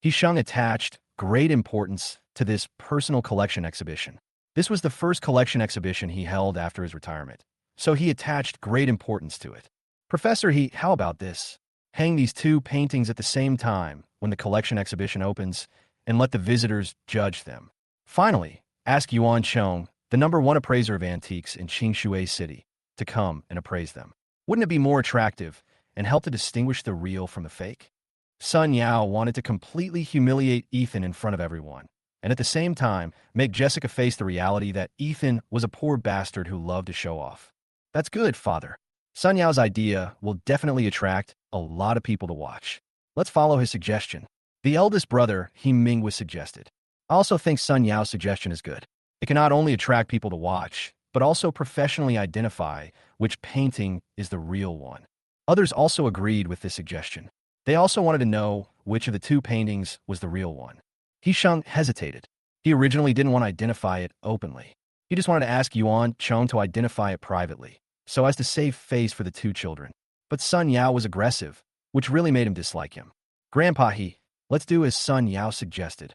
Hishang attached great importance to this personal collection exhibition. This was the first collection exhibition he held after his retirement, so he attached great importance to it. "Professor He, how about this? Hang these two paintings at the same time when the collection exhibition opens and let the visitors judge them. Finally, ask Yuan Chong, the #1 appraiser of antiques in Qingshui City, to come and appraise them. Wouldn't it be more attractive and help to distinguish the real from the fake?" Sun Yao wanted to completely humiliate Ethan in front of everyone, and at the same time make Jessica face the reality that Ethan was a poor bastard who loved to show off. "That's good, father. Sun Yao's idea will definitely attract a lot of people to watch. Let's follow his suggestion." The eldest brother, He Ming, was suggested. "I also think Sun Yao's suggestion is good. It can not only attract people to watch, but also professionally identify which painting is the real one." Others also agreed with this suggestion. They also wanted to know which of the two paintings was the real one. Hishang hesitated. He originally didn't want to identify it openly. He just wanted to ask Yuan Chong to identify it privately, so as to save face for the two children. But Sun Yao was aggressive, which really made him dislike him. "Grandpa He, let's do as Sun Yao suggested."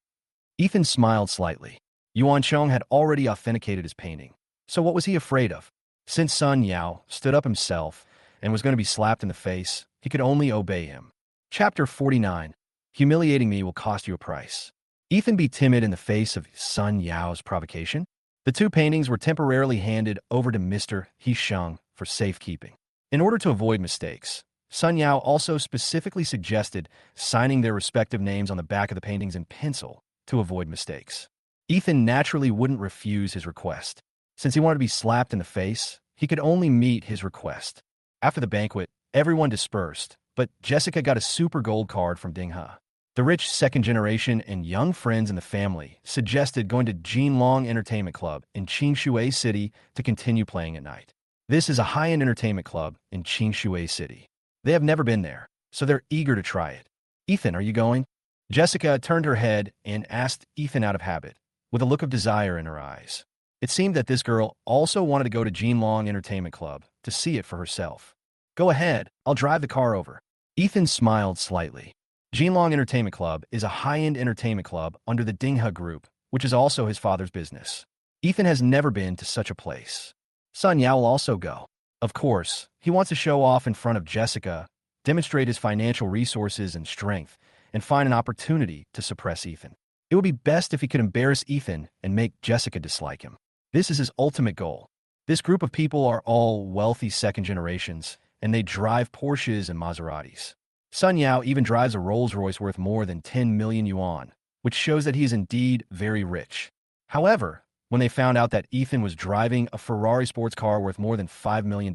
Ethan smiled slightly. Yuan Chong had already authenticated his painting, so what was he afraid of? Since Sun Yao stood up himself and was going to be slapped in the face, he could only obey him. Chapter 49. Humiliating me will cost you a price. Ethan be timid in the face of Sun Yao's provocation? The two paintings were temporarily handed over to Mr. Hishang for safekeeping. In order to avoid mistakes, Sun Yao also specifically suggested signing their respective names on the back of the paintings in pencil to avoid mistakes. Ethan naturally wouldn't refuse his request. Since he wanted to be slapped in the face, he could only meet his request. After the banquet, everyone dispersed, but Jessica got a super gold card from Dinghe. The rich second generation and young friends in the family suggested going to Jinlong Entertainment Club in Qingshui City to continue playing at night. This is a high-end entertainment club in Qingshui City. They have never been there, so they're eager to try it. "Ethan, are you going?" Jessica turned her head and asked Ethan out of habit, with a look of desire in her eyes. It seemed that this girl also wanted to go to Jinlong Entertainment Club to see it for herself. "Go ahead, I'll drive the car over." Ethan smiled slightly. Jinlong Entertainment Club is a high-end entertainment club under the Dinghe Group, which is also his father's business. Ethan has never been to such a place. Sun Yao will also go. Of course, he wants to show off in front of Jessica, demonstrate his financial resources and strength, and find an opportunity to suppress Ethan. It would be best if he could embarrass Ethan and make Jessica dislike him. This is his ultimate goal. This group of people are all wealthy second generations, and they drive Porsches and Maseratis. Sun Yao even drives a Rolls-Royce worth more than 10 million yuan, which shows that he is indeed very rich. However, when they found out that Ethan was driving a Ferrari sports car worth more than $5 million,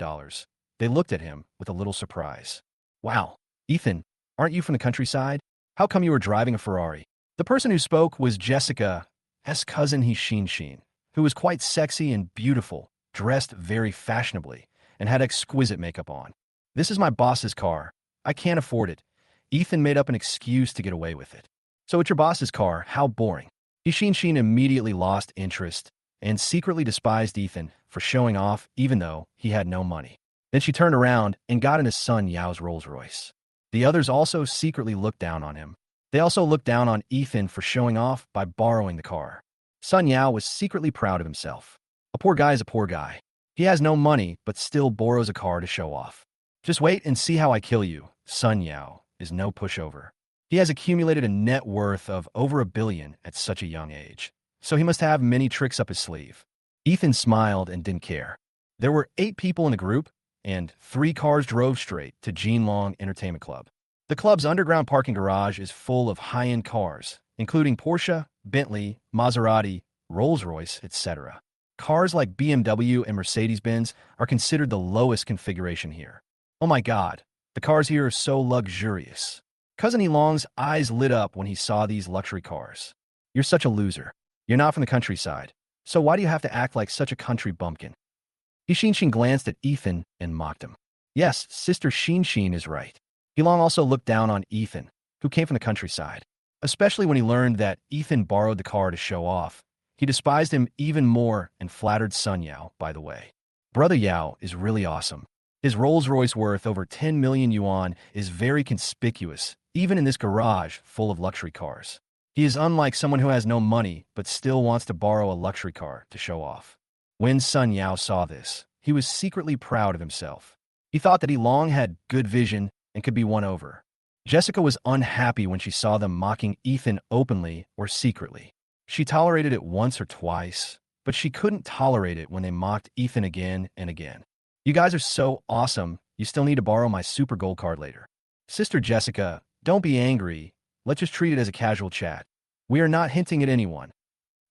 they looked at him with a little surprise. Wow, Ethan, aren't you from the countryside? How come you were driving a Ferrari? The person who spoke was Jessica's cousin Sheen, who was quite sexy and beautiful, dressed very fashionably, and had exquisite makeup on. This is my boss's car. I can't afford it. Ethan made up an excuse to get away with it. So it's your boss's car. How boring. Sheen immediately lost interest and secretly despised Ethan for showing off even though he had no money. Then she turned around and got in his son Yao's Rolls Royce. The others also secretly looked down on him. They also looked down on Ethan for showing off by borrowing the car. Sun Yao was secretly proud of himself. A poor guy is a poor guy. He has no money but still borrows a car to show off. Just wait and see how I kill you. Sun Yao is no pushover. He has accumulated a net worth of over $1 billion at such a young age, so he must have many tricks up his sleeve. Ethan smiled and didn't care. There were 8 people in the group, and 3 cars drove straight to Jinlong Entertainment Club. The club's underground parking garage is full of high-end cars, including Porsche, Bentley, Maserati, Rolls-Royce, etc. Cars like BMW and Mercedes-Benz are considered the lowest configuration here. Oh my god, the cars here are so luxurious. Cousin Elong's eyes lit up when he saw these luxury cars. You're such a loser. You're not from the countryside. So why do you have to act like such a country bumpkin? Sheen glanced at Ethan and mocked him. Yes, Sister Sheen is right. Elong also looked down on Ethan, who came from the countryside. Especially when he learned that Ethan borrowed the car to show off. He despised him even more and flattered Sun Yao, by the way. Brother Yao is really awesome. His Rolls-Royce worth over 10 million yuan is very conspicuous, even in this garage full of luxury cars. He is unlike someone who has no money but still wants to borrow a luxury car to show off. When Sun Yao saw this, he was secretly proud of himself. He thought that Elong had good vision and could be won over. Jessica was unhappy when she saw them mocking Ethan openly or secretly. She tolerated it once or twice, but she couldn't tolerate it when they mocked Ethan again and again. You guys are so awesome, you still need to borrow my super gold card later. Sister Jessica, don't be angry. Let's just treat it as a casual chat. We are not hinting at anyone.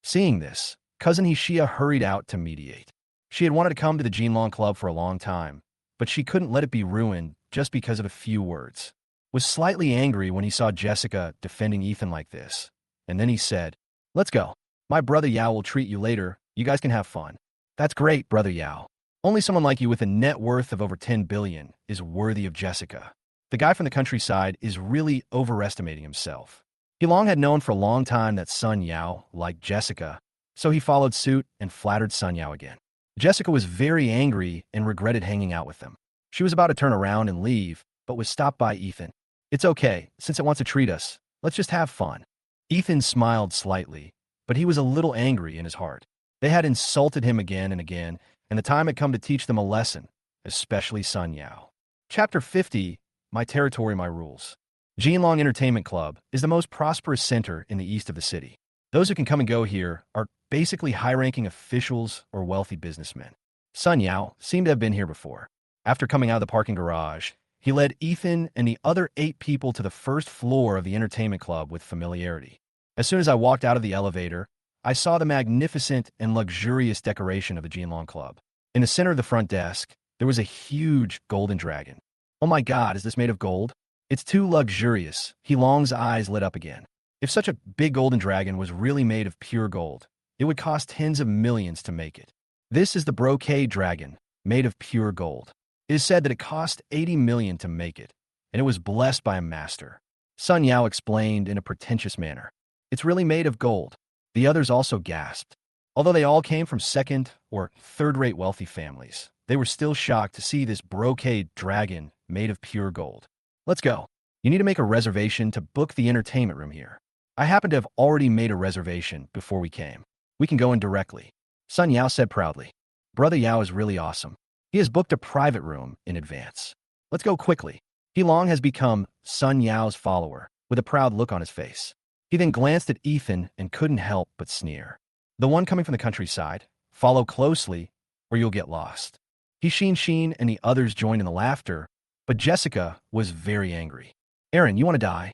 Seeing this, Cousin Hishia hurried out to mediate. She had wanted to come to the Jinlong Club for a long time, but she couldn't let it be ruined just because of a few words. Was slightly angry when he saw Jessica defending Ethan like this. And then he said, let's go. My brother Yao will treat you later. You guys can have fun. That's great, brother Yao. Only someone like you with a net worth of over 10 billion is worthy of Jessica. The guy from the countryside is really overestimating himself. Elong had known for a long time that Sun Yao liked Jessica, so he followed suit and flattered Sun Yao again. Jessica was very angry and regretted hanging out with them. She was about to turn around and leave, but was stopped by Ethan. It's okay, since it wants to treat us. Let's just have fun. Ethan smiled slightly, but he was a little angry in his heart. They had insulted him again and again, and the time had come to teach them a lesson, especially Sun Yao. Chapter 50, My Territory, My Rules. Jinlong Entertainment Club is the most prosperous center in the east of the city. Those who can come and go here are basically high-ranking officials or wealthy businessmen. Sun Yao seemed to have been here before. After coming out of the parking garage, he led Ethan and the other 8 people to the first floor of the entertainment club with familiarity. As soon as I walked out of the elevator, I saw the magnificent and luxurious decoration of the Jinlong Club. In the center of the front desk, there was a huge golden dragon. Oh my god, is this made of gold? It's too luxurious. Elong's eyes lit up again. If such a big golden dragon was really made of pure gold, it would cost tens of millions to make it. This is the brocade dragon, made of pure gold. It is said that it cost 80 million to make it, and it was blessed by a master. Sun Yao explained in a pretentious manner. It's really made of gold. The others also gasped. Although they all came from second or third-rate wealthy families, they were still shocked to see this brocade dragon made of pure gold. Let's go. You need to make a reservation to book the entertainment room here. I happen to have already made a reservation before we came. We can go in directly. Sun Yao said proudly. Brother Yao is really awesome. He has booked a private room in advance. Let's go quickly. Elong has become Sun Yao's follower, with a proud look on his face. He then glanced at Ethan and couldn't help but sneer. The one coming from the countryside, follow closely or you'll get lost. Sheen and the others joined in the laughter, but Jessica was very angry. Aaron, you want to die?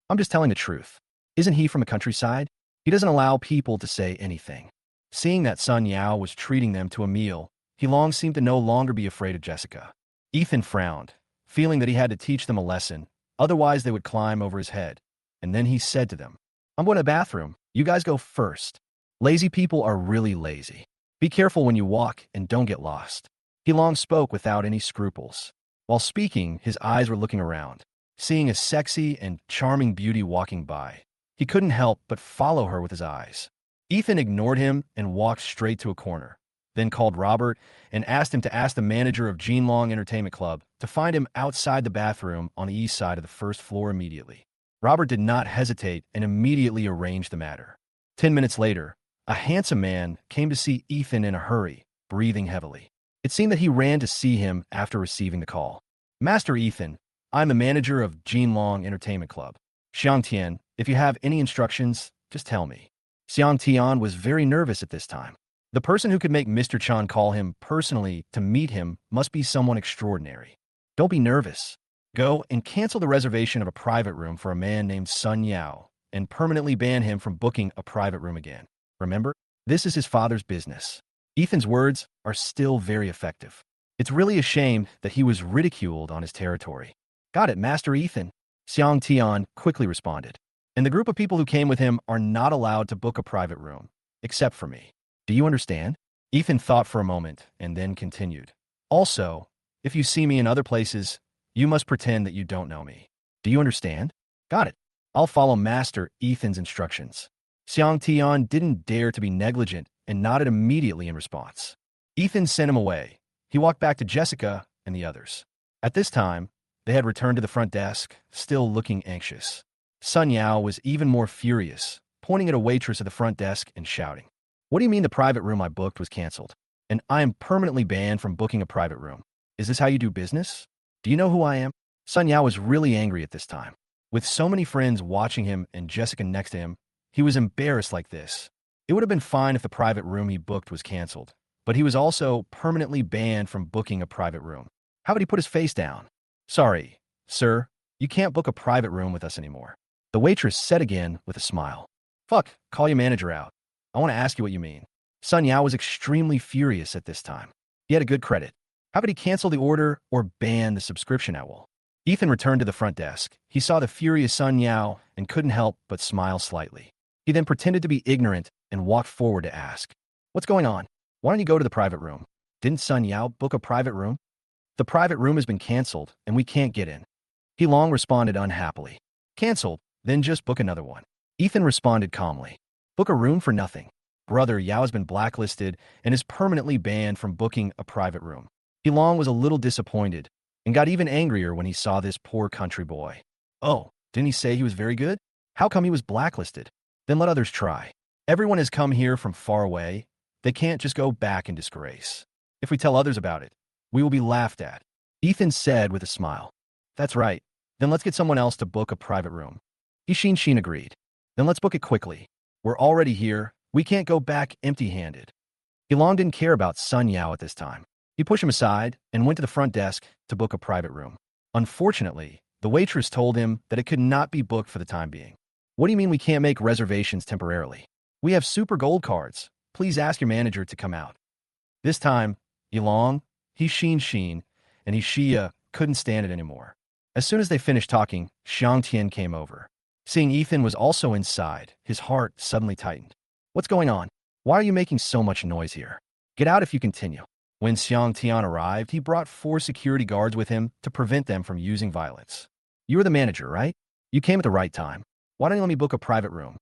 I'm just telling the truth. Isn't he from the countryside? He doesn't allow people to say anything. Seeing that Sun Yao was treating them to a meal, Elong seemed to no longer be afraid of Jessica. Ethan frowned. feeling that he had to teach them a lesson, otherwise they would climb over his head. And then he said to them, "I'm going to the bathroom. You guys go first. Lazy people are really lazy. Be careful when you walk and don't get lost." He long spoke without any scruples. While speaking, his eyes were looking around, seeing a sexy and charming beauty walking by. He couldn't help but follow her with his eyes. Ethan ignored him and walked straight to a corner, then called Robert and asked him to ask the manager of Jinlong Entertainment Club to find him outside the bathroom on the east side of the first floor immediately. Robert did not hesitate and immediately arranged the matter. 10 minutes later, a handsome man came to see Ethan in a hurry, breathing heavily. It seemed that he ran to see him after receiving the call. "Master Ethan, I'm the manager of Jinlong Entertainment Club. Xiang Tian, if you have any instructions, just tell me." Xiang Tian was very nervous at this time. The person who could make Mr. Chan call him personally to meet him must be someone extraordinary. "Don't be nervous. Go and cancel the reservation of a private room for a man named Sun Yao and permanently ban him from booking a private room again. Remember, this is his father's business." Ethan's words are still very effective. It's really a shame that he was ridiculed on his territory. "Got it, Master Ethan," Xiang Tian quickly responded. "And the group of people who came with him are not allowed to book a private room, except for me. Do you understand?" Ethan thought for a moment and then continued. "Also, if you see me in other places, you must pretend that you don't know me. Do you understand?" "Got it. I'll follow Master Ethan's instructions." Xiang Tian didn't dare to be negligent and nodded immediately in response. Ethan sent him away. He walked back to Jessica and the others. At this time, they had returned to the front desk, still looking anxious. Sun Yao was even more furious, pointing at a waitress at the front desk and shouting, "What do you mean the private room I booked was canceled? And I am permanently banned from booking a private room. Is this how you do business? Do you know who I am?" Sun Yao was really angry at this time. With so many friends watching him and Jessica next to him, he was embarrassed like this. It would have been fine if the private room he booked was canceled, but he was also permanently banned from booking a private room. How would he put his face down? "Sorry, sir, you can't book a private room with us anymore," the waitress said again with a smile. "Fuck, call your manager out. I want to ask you what you mean." Sun Yao was extremely furious at this time. He had a good credit. How could he cancel the order or ban the subscription at will? Ethan returned to the front desk. He saw the furious Sun Yao and couldn't help but smile slightly. He then pretended to be ignorant and walked forward to ask, "What's going on? Why don't you go to the private room? Didn't Sun Yao book a private room?" "The private room has been canceled and we can't get in." He long responded unhappily. "Canceled? Then just book another one." Ethan responded calmly. "Book a room for nothing. Brother Yao has been blacklisted and is permanently banned from booking a private room." He long was a little disappointed and got even angrier when he saw this poor country boy. "Oh, didn't he say he was very good? How come he was blacklisted? Then let others try. Everyone has come here from far away. They can't just go back in disgrace. If we tell others about it, we will be laughed at," Ethan said with a smile. "That's right. Then let's get someone else to book a private room." Shin agreed. "Then let's book it quickly. We're already here. We can't go back empty-handed." He long didn't care about Sun Yao at this time. He pushed him aside and went to the front desk to book a private room. Unfortunately, the waitress told him that it could not be booked for the time being. "What do you mean we can't make reservations temporarily? We have super gold cards. Please ask your manager to come out." This time, Yilong, Shin, and Shia couldn't stand it anymore. As soon as they finished talking, Xiang Tian came over. Seeing Ethan was also inside, his heart suddenly tightened. "What's going on? Why are you making so much noise here? Get out if you continue." When Xiang Tian arrived, he brought 4 security guards with him to prevent them from using violence. "You are the manager, right? You came at the right time. Why don't you let me book a private room?"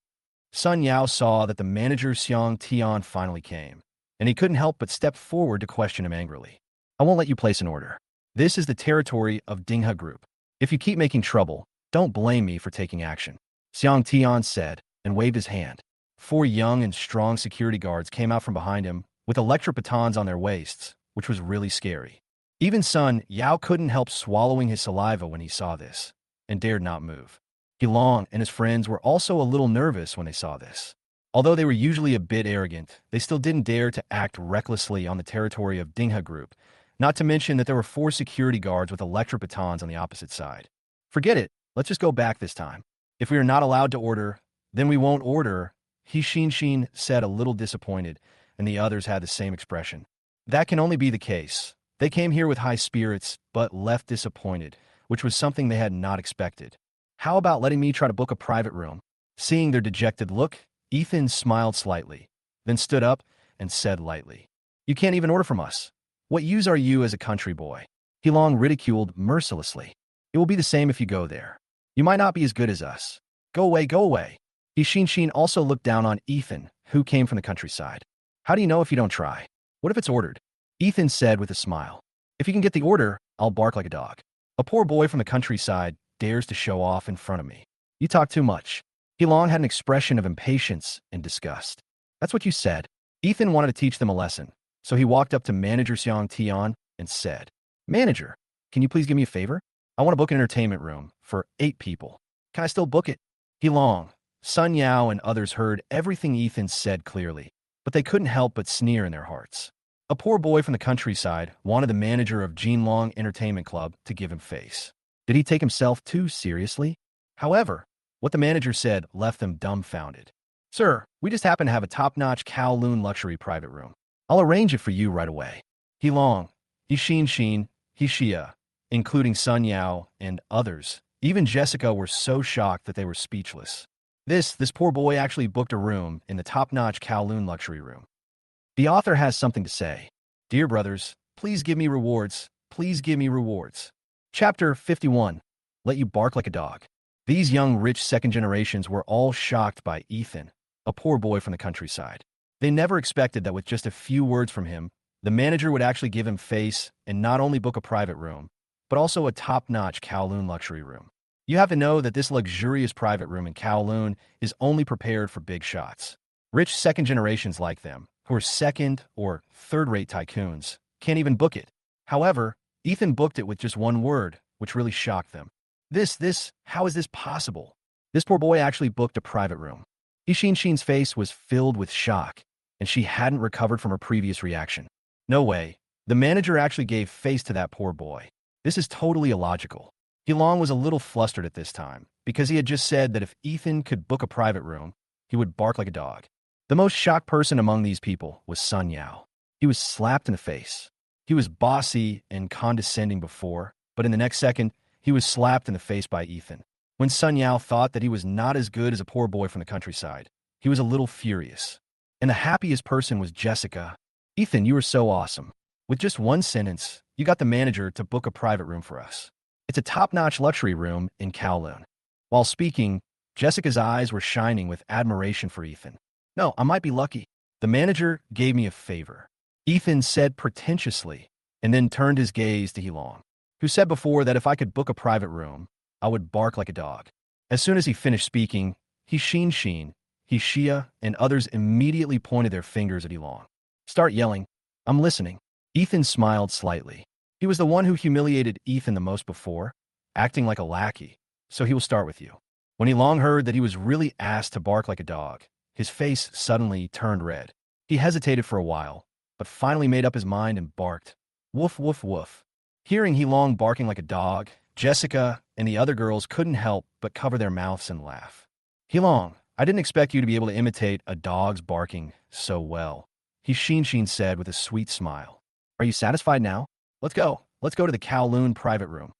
Sun Yao saw that the manager Xiang Tian finally came, and he couldn't help but step forward to question him angrily. "I won't let you place an order. This is the territory of Dingha Group. If you keep making trouble, don't blame me for taking action," Xiang Tian said and waved his hand. 4 young and strong security guards came out from behind him with electric batons on their waists, which was really scary. Even Sun Yao couldn't help swallowing his saliva when he saw this, and dared not move. Long and his friends were also a little nervous when they saw this. Although they were usually a bit arrogant, they still didn't dare to act recklessly on the territory of Dingha Group, not to mention that there were 4 security guards with electric batons on the opposite side. "Forget it, let's just go back this time. If we are not allowed to order, then we won't order," Shin said, a little disappointed, and the others had the same expression. "That can only be the case. They came here with high spirits, but left disappointed, which was something they had not expected. How about letting me try to book a private room? Seeing their dejected look, Ethan smiled slightly, then stood up and said lightly, "You can't even order from us. What use are you as a country boy?" He long ridiculed mercilessly. "It will be the same if you go there. You might not be as good as us. Go away, go away." Sheen also looked down on Ethan, who came from the countryside. "How do you know if you don't try? What if it's ordered?" Ethan said with a smile. "If you can get the order, I'll bark like a dog. A poor boy from the countryside dares to show off in front of me. You talk too much." He long had an expression of impatience and disgust. "That's what you said." Ethan wanted to teach them a lesson, so he walked up to Manager Seong Tion and said, "Manager, can you please give me a favor? I want to book an entertainment room for 8 people. Can I still book it?" He long, Sun Yao, and others heard everything Ethan said clearly, but they couldn't help but sneer in their hearts. A poor boy from the countryside wanted the manager of Jinlong Entertainment Club to give him face. Did he take himself too seriously? However, what the manager said left them dumbfounded. "Sir, we just happen to have a top-notch Kowloon luxury private room. I'll arrange it for you right away." He long, Sheen, he Shia, including Sun Yao and others, even Jessica, were so shocked that they were speechless. This poor boy actually booked a room in the top-notch Kowloon luxury room. The author has something to say. "Dear brothers, please give me rewards. Please give me rewards." Chapter 51. Let you bark like a dog. These young rich second generations were all shocked by Ethan, a poor boy from the countryside. They never expected that with just a few words from him, the manager would actually give him face and not only book a private room, but also a top-notch Kowloon luxury room. You have to know that this luxurious private room in Kowloon is only prepared for big shots. Rich second generations like them, who are second or third-rate tycoons, can't even book it. However, Ethan booked it with just one word, which really shocked them. How is this possible? This poor boy actually booked a private room. Sheen's face was filled with shock, and she hadn't recovered from her previous reaction. No way. The manager actually gave face to that poor boy. This is totally illogical. He long was a little flustered at this time, because he had just said that if Ethan could book a private room, he would bark like a dog. The most shocked person among these people was Sun Yao. He was slapped in the face. He was bossy and condescending before, but in the next second, he was slapped in the face by Ethan. When Sun Yao thought that he was not as good as a poor boy from the countryside, he was a little furious. And the happiest person was Jessica. "Ethan, you are so awesome. With just one sentence, you got the manager to book a private room for us. It's a top-notch luxury room in Kowloon." While speaking, Jessica's eyes were shining with admiration for Ethan. "No, I might be lucky. The manager gave me a favor," Ethan said pretentiously, and then turned his gaze to Heelong, who said before that if I could book a private room, I would bark like a dog. As soon as he finished speaking, Sheen, he Shia, and others immediately pointed their fingers at Heelong. "Start yelling. I'm listening." Ethan smiled slightly. He was the one who humiliated Ethan the most before, acting like a lackey, so he will start with you. When Heelong heard that he was really asked to bark like a dog, his face suddenly turned red. He hesitated for a while, but finally made up his mind and barked, "Woof, woof, woof." Hearing Heelong barking like a dog, Jessica and the other girls couldn't help but cover their mouths and laugh. "Heelong, I didn't expect you to be able to imitate a dog's barking so well," Sheen said with a sweet smile. "Are you satisfied now? Let's go. Let's go to the Kowloon private room."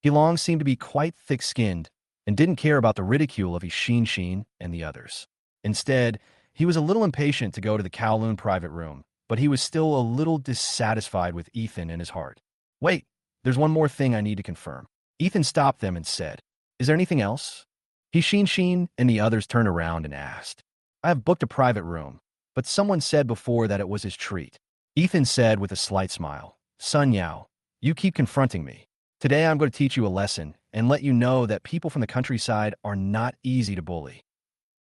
Heelong seemed to be quite thick-skinned and didn't care about the ridicule of Sheen and the others. Instead, he was a little impatient to go to the Kowloon private room, but he was still a little dissatisfied with Ethan in his heart. "Wait, there's one more thing I need to confirm." Ethan stopped them and said, "Is there anything else?" Sheen and the others turned around and asked, "I have booked a private room, but someone said before that it was his treat." Ethan said with a slight smile, "Sun Yao, you keep confronting me. Today I'm going to teach you a lesson and let you know that people from the countryside are not easy to bully.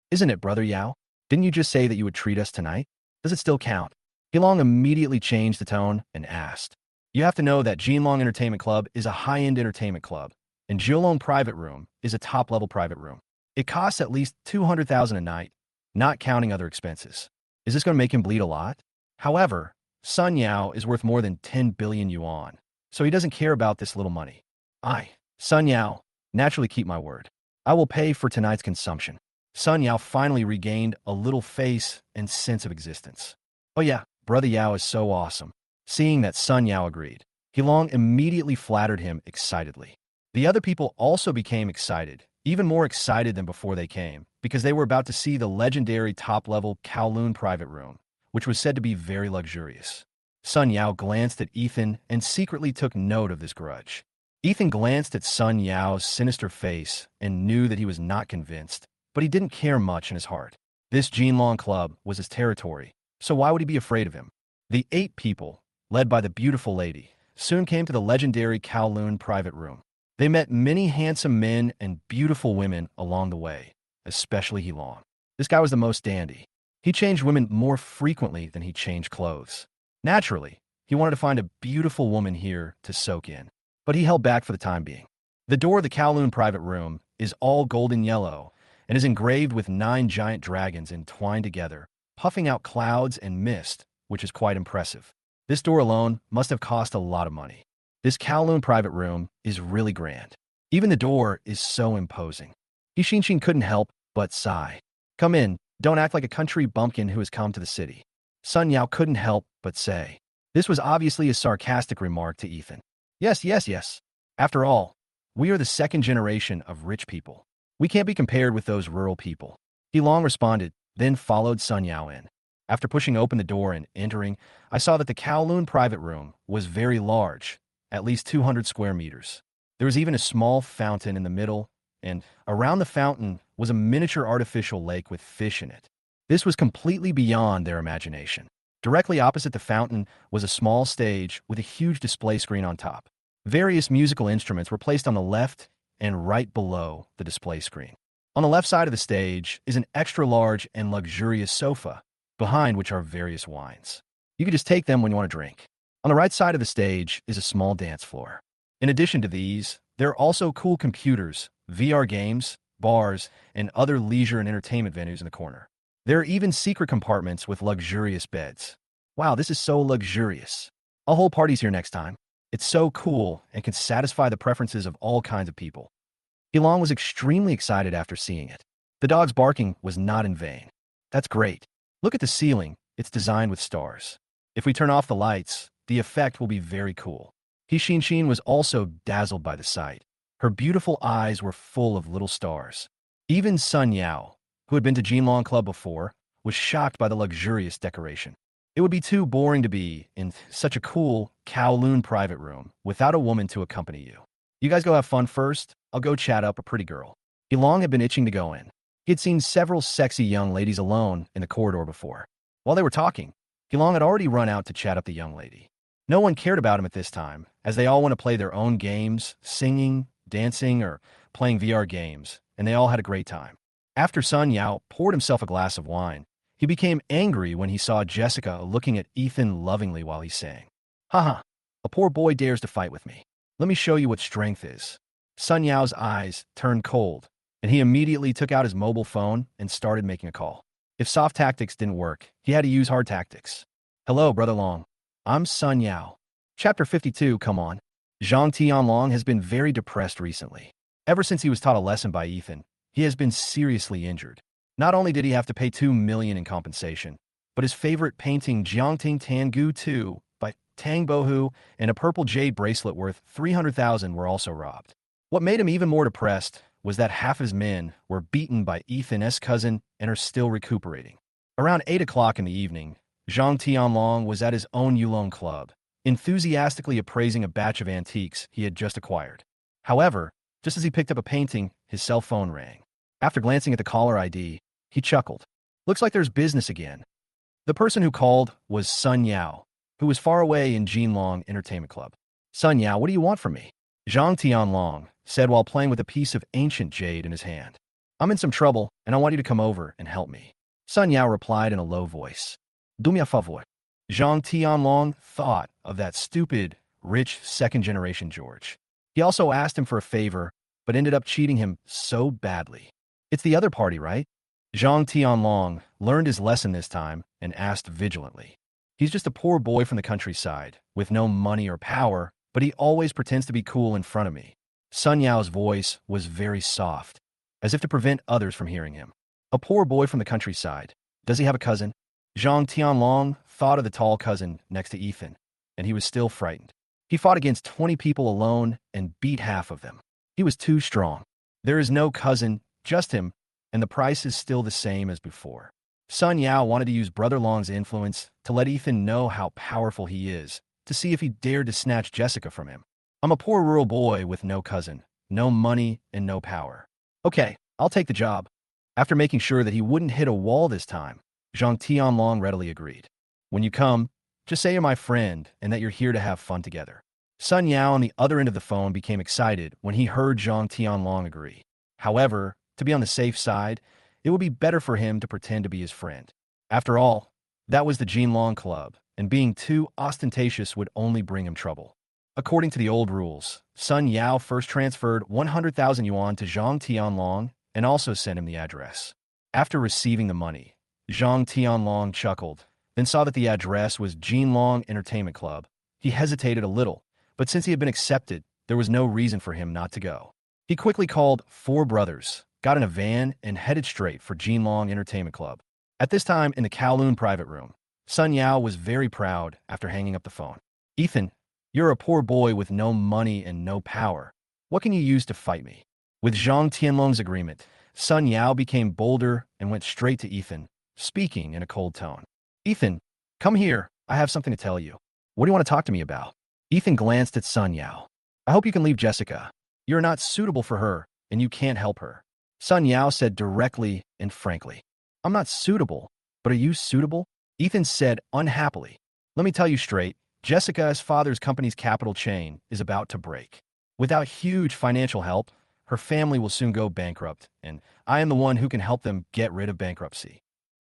Isn't it, Brother Yao? Didn't you just say that you would treat us tonight? Does it still count?" Heelong immediately changed the tone and asked, "You have to know that Jinlong Entertainment Club is a high-end entertainment club, and Jiulong Private Room is a top-level private room. It costs at least 200,000 a night, not counting other expenses. Is this going to make him bleed a lot? However, Sun Yao is worth more than 10 billion yuan, so he doesn't care about this little money. I, Sun Yao, naturally keep my word. I will pay for tonight's consumption." Sun Yao finally regained a little face and sense of existence. "Oh yeah, Brother Yao is so awesome." Seeing that Sun Yao agreed, Long immediately flattered him excitedly. The other people also became excited, even more excited than before they came, because they were about to see the legendary top-level Kowloon private room, which was said to be very luxurious. Sun Yao glanced at Ethan and secretly took note of this grudge. Ethan glanced at Sun Yao's sinister face and knew that he was not convinced, but he didn't care much in his heart. This Jinlong club was his territory, so why would he be afraid of him? The 8 people, led by the beautiful lady, soon came to the legendary Kowloon private room. They met many handsome men and beautiful women along the way, especially Long. This guy was the most dandy. He changed women more frequently than he changed clothes. Naturally, he wanted to find a beautiful woman here to soak in, but he held back for the time being. The door of the Kowloon private room is all golden yellow and is engraved with 9 giant dragons entwined together, puffing out clouds and mist, which is quite impressive. This door alone must have cost a lot of money. This Kowloon private room is really grand. Even the door is so imposing. Ishinshin couldn't help but sigh. Come in, don't act like a country bumpkin who has come to the city. Sun Yao couldn't help but say. This was obviously a sarcastic remark to Ethan. Yes, yes, yes. After all, we are the second generation of rich people. We can't be compared with those rural people. Long responded, then followed Sun Yao in. After pushing open the door and entering, I saw that the Kowloon private room was very large, at least 200 square meters. There was even a small fountain in the middle, and around the fountain was a miniature artificial lake with fish in it. This was completely beyond their imagination. Directly opposite the fountain was a small stage with a huge display screen on top. Various musical instruments were placed on the left and right below the display screen. On the left side of the stage is an extra-large and luxurious sofa, behind which are various wines. You can just take them when you want to drink. On the right side of the stage is a small dance floor. In addition to these, there are also cool computers, VR games, bars, and other leisure and entertainment venues in the corner. There are even secret compartments with luxurious beds. Wow, this is so luxurious. I'll hold parties here next time. It's so cool and can satisfy the preferences of all kinds of people. Long was extremely excited after seeing it. The dog's barking was not in vain. That's great. Look at the ceiling. It's designed with stars. If we turn off the lights, the effect will be very cool. Shin was also dazzled by the sight. Her beautiful eyes were full of little stars. Even Sun Yao, who had been to Jinlong Club before, was shocked by the luxurious decoration. It would be too boring to be in such a cool Kowloon private room without a woman to accompany you. You guys go have fun first. I'll go chat up a pretty girl. Long had been itching to go in. He had seen several sexy young ladies alone in the corridor before. While they were talking, Long had already run out to chat up the young lady. No one cared about him at this time, as they all want to play their own games, singing, dancing, or playing VR games, and they all had a great time. After Sun Yao poured himself a glass of wine, he became angry when he saw Jessica looking at Ethan lovingly while he sang. Haha, a poor boy dares to fight with me. Let me show you what strength is. Sun Yao's eyes turned cold, and he immediately took out his mobile phone and started making a call. If soft tactics didn't work, he had to use hard tactics. Hello, Brother Long. I'm Sun Yao. Chapter 52, come on. Zhang Tianlong has been very depressed recently. Ever since he was taught a lesson by Ethan, he has been seriously injured. Not only did he have to pay 2 million in compensation, but his favorite painting Jiangting Tangu 2 by Tang Bohu and a purple jade bracelet worth 300,000 were also robbed. What made him even more depressed was that half his men were beaten by Ethan's cousin and are still recuperating. Around 8 o'clock in the evening, Zhang Tianlong was at his own Yulong club, enthusiastically appraising a batch of antiques he had just acquired. However, just as he picked up a painting, his cell phone rang. After glancing at the caller ID, he chuckled. Looks like there's business again. The person who called was Sun Yao, who was far away in Jinlong Entertainment Club. Sun Yao, what do you want from me? Zhang Tianlong said while playing with a piece of ancient jade in his hand. I'm in some trouble, and I want you to come over and help me. Sun Yao replied in a low voice. Do me a favor. Zhang Tianlong thought of that stupid, rich second-generation George. He also asked him for a favor, but ended up cheating him so badly. It's the other party, right? Zhang Tianlong learned his lesson this time and asked vigilantly. He's just a poor boy from the countryside, with no money or power, but he always pretends to be cool in front of me. Sun Yao's voice was very soft, as if to prevent others from hearing him. A poor boy from the countryside. Does he have a cousin? Zhang Tianlong thought of the tall cousin next to Ethan, and he was still frightened. He fought against 20 people alone and beat half of them. He was too strong. There is no cousin, just him, and the price is still the same as before. Sun Yao wanted to use Brother Long's influence to let Ethan know how powerful he is, to see if he dared to snatch Jessica from him. I'm a poor rural boy with no cousin, no money, and no power. Okay, I'll take the job. After making sure that he wouldn't hit a wall this time, Zhang Tianlong readily agreed. When you come, just say you're my friend and that you're here to have fun together. Sun Yao on the other end of the phone became excited when he heard Zhang Tianlong agree. However, to be on the safe side, it would be better for him to pretend to be his friend. After all, that was the Jinlong Club, and being too ostentatious would only bring him trouble. According to the old rules, Sun Yao first transferred 100,000 yuan to Zhang Tianlong and also sent him the address. After receiving the money, Zhang Tianlong chuckled, then saw that the address was Jinlong Entertainment Club. He hesitated a little, but since he had been accepted, there was no reason for him not to go. He quickly called 4 brothers, got in a van, and headed straight for Jinlong Entertainment Club. At this time, in the Kowloon private room, Sun Yao was very proud after hanging up the phone. Ethan, you're a poor boy with no money and no power. What can you use to fight me? With Zhang Tianlong's agreement, Sun Yao became bolder and went straight to Ethan, speaking in a cold tone. Ethan, come here. I have something to tell you. What do you want to talk to me about? Ethan glanced at Sun Yao. I hope you can leave Jessica. You're not suitable for her, and you can't help her. Sun Yao said directly and frankly. I'm not suitable, but are you suitable? Ethan said unhappily. Let me tell you straight, Jessica's father's company's capital chain is about to break. Without huge financial help, her family will soon go bankrupt, and I am the one who can help them get rid of bankruptcy.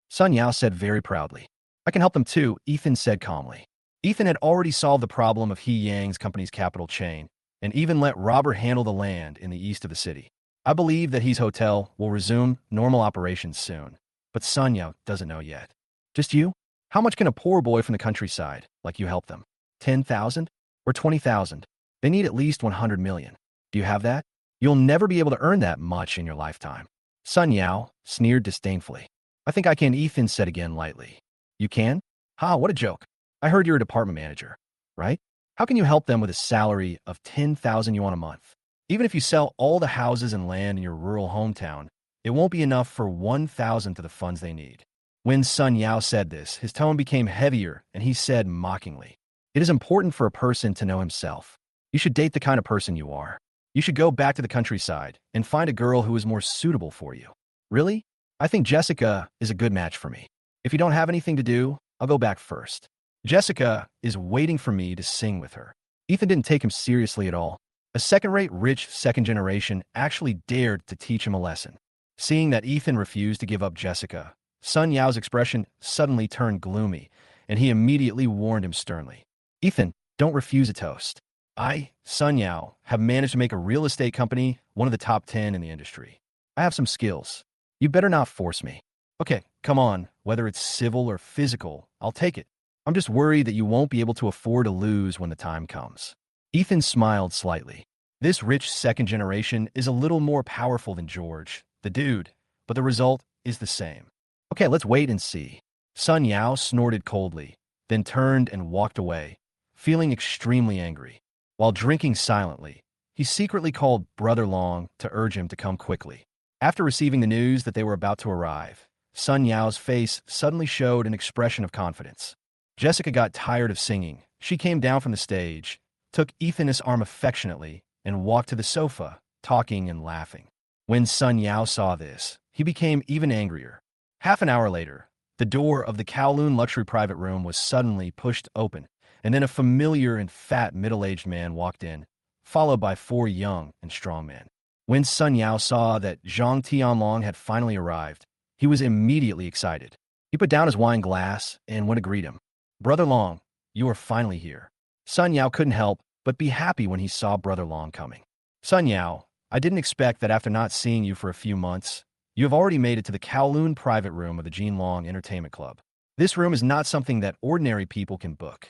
Sun Yao said very proudly. I can help them too, Ethan said calmly. Ethan had already solved the problem of He Yang's company's capital chain, and even let Robert handle the land in the east of the city. I believe that He's Hotel will resume normal operations soon, but Sun Yao doesn't know yet. Just you? How much can a poor boy from the countryside like you help them? 10,000 or 20,000? They need at least 100 million. Do you have that? You'll never be able to earn that much in your lifetime. Sun Yao sneered disdainfully. I think I can, Ethan said again lightly. You can? Ha, what a joke. I heard you're a department manager, right? How can you help them with a salary of 10,000 yuan a month? Even if you sell all the houses and land in your rural hometown, it won't be enough for 1,000 to the funds they need. When Sun Yao said this, his tone became heavier and he said mockingly, It is important for a person to know himself. You should date the kind of person you are. You should go back to the countryside and find a girl who is more suitable for you. Really? I think Jessica is a good match for me. If you don't have anything to do, I'll go back first. Jessica is waiting for me to sing with her. Ethan didn't take him seriously at all. A second-rate rich second generation actually dared to teach him a lesson. Seeing that Ethan refused to give up Jessica, Sun Yao's expression suddenly turned gloomy, and he immediately warned him sternly. Ethan, don't refuse a toast. I, Sun Yao, have managed to make a real estate company one of the top 10 in the industry. I have some skills. You better not force me. Okay, come on, whether it's civil or physical, I'll take it. I'm just worried that you won't be able to afford to lose when the time comes. Ethan smiled slightly. This rich second generation is a little more powerful than George, the dude, but the result is the same. Okay, let's wait and see. Sun Yao snorted coldly, then turned and walked away, feeling extremely angry. While drinking silently, he secretly called Brother Long to urge him to come quickly. After receiving the news that they were about to arrive, Sun Yao's face suddenly showed an expression of confidence. Jessica got tired of singing. She came down from the stage, took Ethan's arm affectionately, and walked to the sofa, talking and laughing. When Sun Yao saw this, he became even angrier. Half an hour later, the door of the Kowloon luxury private room was suddenly pushed open, and then a familiar and fat middle-aged man walked in, followed by 4 young and strong men. When Sun Yao saw that Zhang Tianlong had finally arrived, he was immediately excited. He put down his wine glass and went to greet him. Brother Long, you are finally here. Sun Yao couldn't help but be happy when he saw Brother Long coming. Sun Yao, I didn't expect that after not seeing you for a few months, you have already made it to the Kowloon private room of the Jinlong Entertainment Club. This room is not something that ordinary people can book.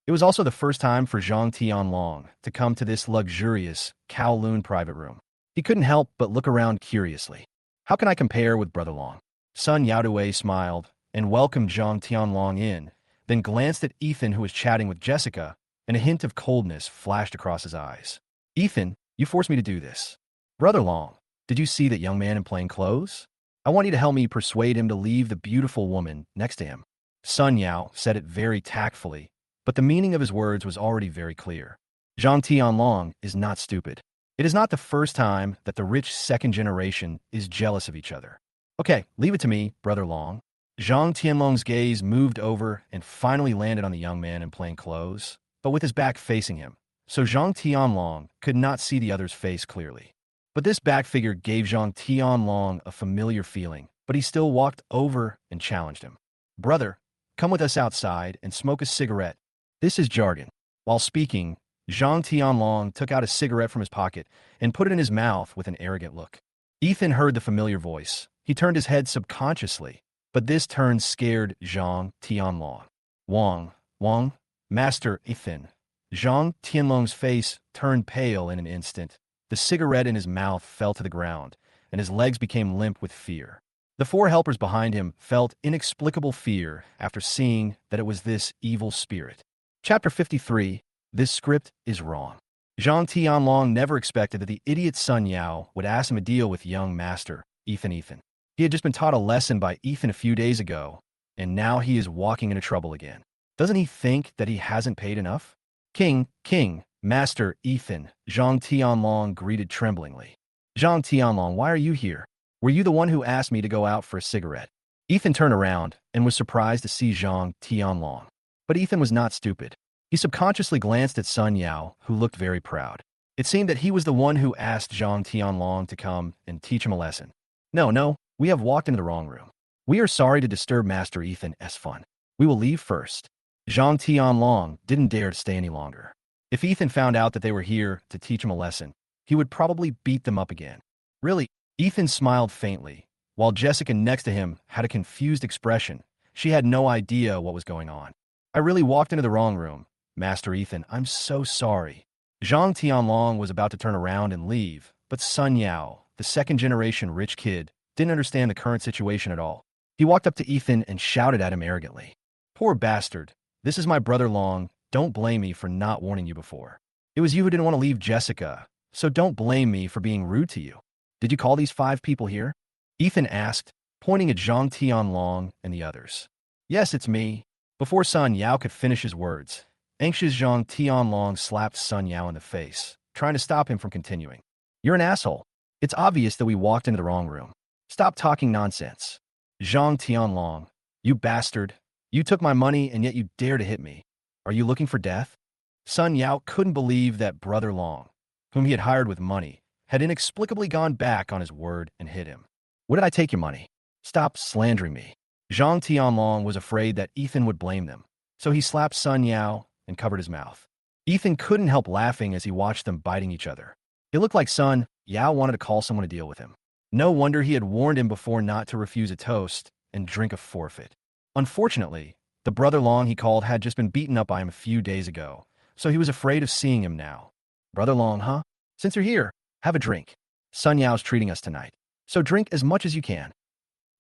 It was also the first time for Zhang Tianlong to come to this luxurious Kowloon private room. He couldn't help but look around curiously. How can I compare with Brother Long? Sun Yaodue smiled and welcomed Zhang Tianlong in, then glanced at Ethan, who was chatting with Jessica, and a hint of coldness flashed across his eyes. Ethan, you forced me to do this. Brother Long, did you see that young man in plain clothes? I want you to help me persuade him to leave the beautiful woman next to him. Sun Yao said it very tactfully, but the meaning of his words was already very clear. Zhang Tianlong is not stupid. It is not the first time that the rich second generation is jealous of each other. Okay, leave it to me, Brother Long. Zhang Tianlong's gaze moved over and finally landed on the young man in plain clothes, but with his back facing him, so Zhang Tianlong could not see the other's face clearly. But this back figure gave Zhang Tianlong a familiar feeling, but he still walked over and challenged him. Brother, come with us outside and smoke a cigarette. This is jargon. While speaking, Zhang Tianlong took out a cigarette from his pocket and put it in his mouth with an arrogant look. Ethan heard the familiar voice. He turned his head subconsciously, but this turn scared Zhang Tianlong. Wang, Master Ethan. Zhang Tianlong's face turned pale in an instant. The cigarette in his mouth fell to the ground, and his legs became limp with fear. The four helpers behind him felt inexplicable fear after seeing that it was this evil spirit. Chapter 53. This script is wrong. Zhang Tianlong never expected that the idiot Sun Yao would ask him to deal with young Master Ethan. He had just been taught a lesson by Ethan a few days ago, and now he is walking into trouble again. Doesn't he think that he hasn't paid enough? King, Master Ethan, Zhang Tianlong greeted tremblingly. Zhang Tianlong, why are you here? Were you the one who asked me to go out for a cigarette? Ethan turned around and was surprised to see Zhang Tianlong. But Ethan was not stupid. He subconsciously glanced at Sun Yao, who looked very proud. It seemed that he was the one who asked Zhang Tianlong to come and teach him a lesson. No, we have walked into the wrong room. We are sorry to disturb Master Ethan's fun. We will leave first. Zhang Tianlong didn't dare to stay any longer. If Ethan found out that they were here to teach him a lesson, he would probably beat them up again. Really? Ethan smiled faintly, while Jessica next to him had a confused expression. She had no idea what was going on. I really walked into the wrong room. Master Ethan, I'm so sorry. Zhang Tianlong was about to turn around and leave, but Sun Yao, the second-generation rich kid, didn't understand the current situation at all. He walked up to Ethan and shouted at him arrogantly. Poor bastard. This is my brother Long. Don't blame me for not warning you before. It was you who didn't want to leave Jessica, so don't blame me for being rude to you. Did you call these 5 people here? Ethan asked, pointing at Zhang Tianlong and the others. Yes, it's me. Before Sun Yao could finish his words, anxious Zhang Tianlong slapped Sun Yao in the face, trying to stop him from continuing. You're an asshole. It's obvious that we walked into the wrong room. Stop talking nonsense. Zhang Tianlong, you bastard. You took my money and yet you dare to hit me. Are you looking for death? Sun Yao couldn't believe that Brother Long, whom he had hired with money, had inexplicably gone back on his word and hit him. Where did I take your money? Stop slandering me. Zhang Tianlong was afraid that Ethan would blame them, so he slapped Sun Yao and covered his mouth. Ethan couldn't help laughing as he watched them biting each other. It looked like Sun Yao wanted to call someone to deal with him. No wonder he had warned him before not to refuse a toast and drink a forfeit. Unfortunately, the Brother Long he called had just been beaten up by him a few days ago, so he was afraid of seeing him now. Brother Long, huh? Since you're here, have a drink. Sun Yao's treating us tonight, so drink as much as you can.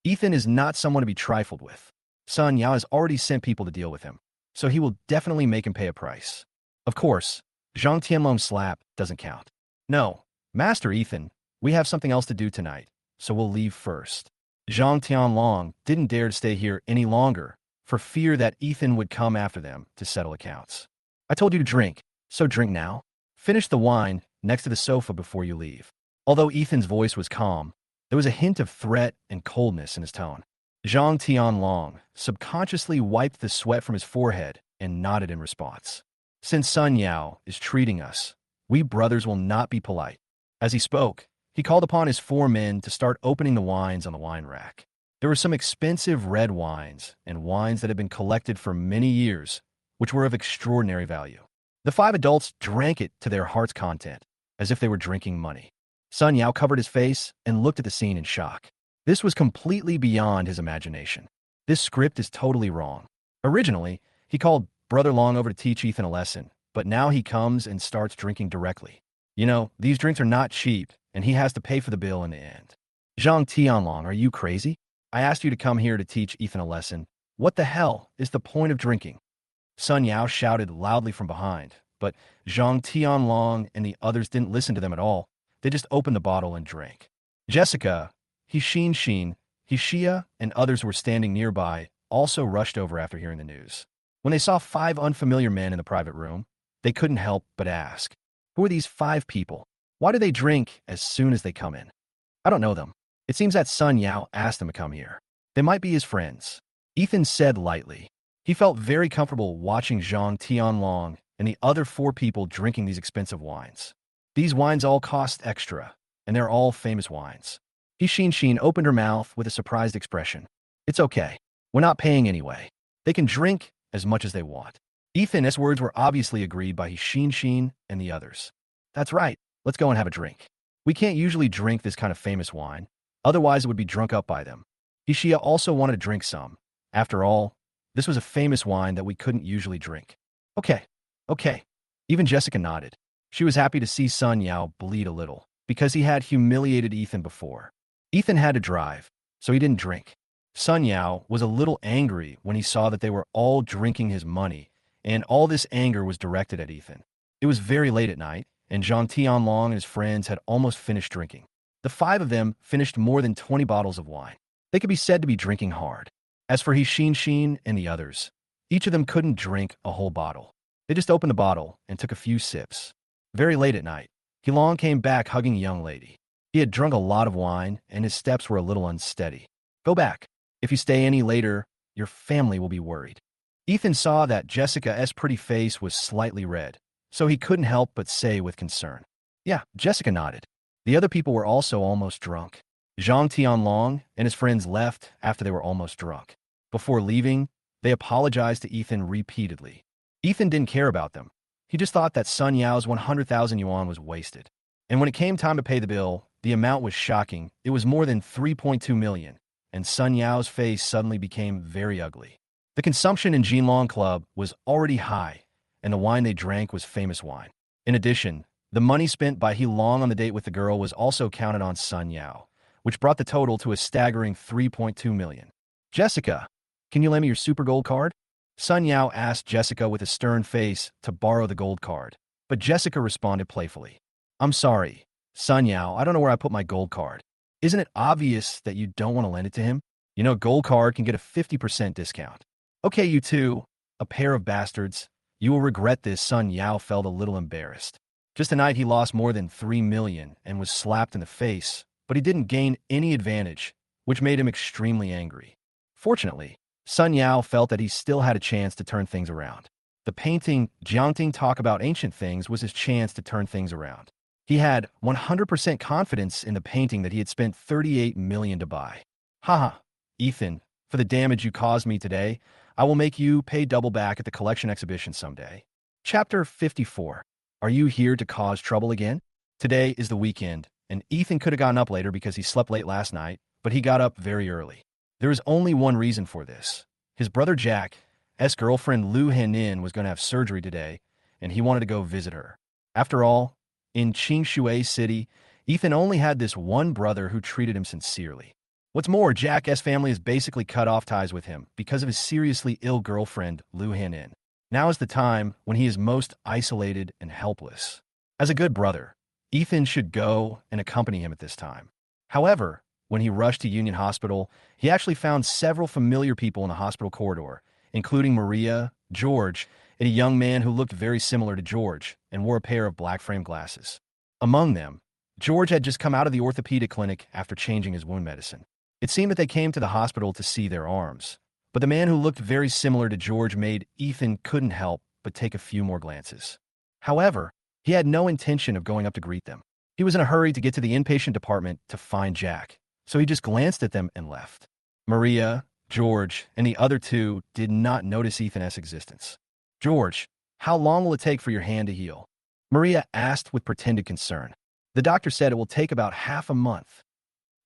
Ethan is not someone to be trifled with. Sun Yao has already sent people to deal with him, so he will definitely make him pay a price. Of course, Zhang Tianlong's slap doesn't count. No, Master Ethan, we have something else to do tonight, so we'll leave first. Zhang Tianlong didn't dare to stay here any longer, for fear that Ethan would come after them to settle accounts. I told you to drink, so drink now. Finish the wine next to the sofa before you leave. Although Ethan's voice was calm, there was a hint of threat and coldness in his tone. Zhang Tianlong subconsciously wiped the sweat from his forehead and nodded in response. Since Sun Yao is treating us, we brothers will not be polite. As he spoke, he called upon his 4 men to start opening the wines on the wine rack. There were some expensive red wines and wines that had been collected for many years, which were of extraordinary value. The 5 adults drank it to their heart's content, as if they were drinking money. Sun Yao covered his face and looked at the scene in shock. This was completely beyond his imagination. This script is totally wrong. Originally, he called Brother Long over to teach Ethan a lesson, but now he comes and starts drinking directly. You know, these drinks are not cheap, and he has to pay for the bill in the end. Zhang Tianlong, are you crazy? I asked you to come here to teach Ethan a lesson. What the hell is the point of drinking? Sun Yao shouted loudly from behind, but Zhang Tianlong and the others didn't listen to them at all. They just opened the bottle and drank. Jessica, Xin, Hixia, and others who were standing nearby also rushed over after hearing the news. When they saw 5 unfamiliar men in the private room, they couldn't help but ask, "Who are these 5 people? Why do they drink as soon as they come in?" "I don't know them. It seems that Sun Yao asked them to come here. They might be his friends," Ethan said lightly. He felt very comfortable watching Zhang Tianlong and the other 4 people drinking these expensive wines. These wines all cost extra, and they're all famous wines. Xin opened her mouth with a surprised expression. "It's okay. We're not paying anyway. They can drink as much as they want." Ethan's words were obviously agreed by Xin and the others. "That's right. Let's go and have a drink. We can't usually drink this kind of famous wine. Otherwise, it would be drunk up by them." Hixia also wanted to drink some. After all, this was a famous wine that we couldn't usually drink. Okay. Even Jessica nodded. She was happy to see Sun Yao bleed a little, because he had humiliated Ethan before. Ethan had to drive, so he didn't drink. Sun Yao was a little angry when he saw that they were all drinking his money, and all this anger was directed at Ethan. It was very late at night, and Zhang Tianlong and his friends had almost finished drinking. The 5 of them finished more than 20 bottles of wine. They could be said to be drinking hard. As for Xin and the others, each of them couldn't drink a whole bottle. They just opened the bottle and took a few sips. Very late at night, Long came back hugging a young lady. He had drunk a lot of wine, and his steps were a little unsteady. "Go back. If you stay any later, your family will be worried." Ethan saw that Jessica's pretty face was slightly red, so he couldn't help but say with concern, "Yeah." Jessica nodded. The other people were also almost drunk. Zhang Tianlong and his friends left after they were almost drunk. Before leaving, they apologized to Ethan repeatedly. Ethan didn't care about them. He just thought that Sun Yao's 100,000 yuan was wasted. And when it came time to pay the bill, the amount was shocking. It was more than 3.2 million, and Sun Yao's face suddenly became very ugly. The consumption in Jinlong Club was already high, and the wine they drank was famous wine. In addition, the money spent by Long on the date with the girl was also counted on Sun Yao, which brought the total to a staggering 3.2 million. "Jessica, can you lend me your super gold card?" Sun Yao asked Jessica with a stern face to borrow the gold card, but Jessica responded playfully. "I'm sorry, Sun Yao, I don't know where I put my gold card. Isn't it obvious that you don't want to lend it to him? You know, gold card can get a 50% discount." "Okay, you two, a pair of bastards. You will regret this." Sun Yao felt a little embarrassed. Just tonight he lost more than 3 million and was slapped in the face, but he didn't gain any advantage, which made him extremely angry. Fortunately, Sun Yao felt that he still had a chance to turn things around. The painting Jiangting Talk About Ancient Things was his chance to turn things around. He had 100% confidence in the painting that he had spent 38 million to buy. "Haha, Ethan, for the damage you caused me today, I will make you pay double back at the collection exhibition someday." Chapter 54. Are you here to cause trouble again? Today is the weekend, and Ethan could have gotten up later because he slept late last night, but he got up very early. There is only one reason for this. His brother Jack's girlfriend Lu Henin was going to have surgery today, and he wanted to go visit her. After all, in Qingshui City, Ethan only had this one brother who treated him sincerely. What's more, Jack's family has basically cut off ties with him because of his seriously ill girlfriend, Lu Henin. Now is the time when he is most isolated and helpless. As a good brother, Ethan should go and accompany him at this time. However, when he rushed to Union Hospital, he actually found several familiar people in the hospital corridor, including Maria, George, and a young man who looked very similar to George and wore a pair of black frame glasses. Among them, George had just come out of the orthopedic clinic after changing his wound medicine. It seemed that they came to the hospital to see their arms, but the man who looked very similar to George made Ethan couldn't help but take a few more glances. However, he had no intention of going up to greet them. He was in a hurry to get to the inpatient department to find Jack, so he just glanced at them and left. Maria, George, and the other two did not notice Ethan's existence. "George, how long will it take for your hand to heal?" Maria asked with pretended concern. "The doctor said it will take about half a month."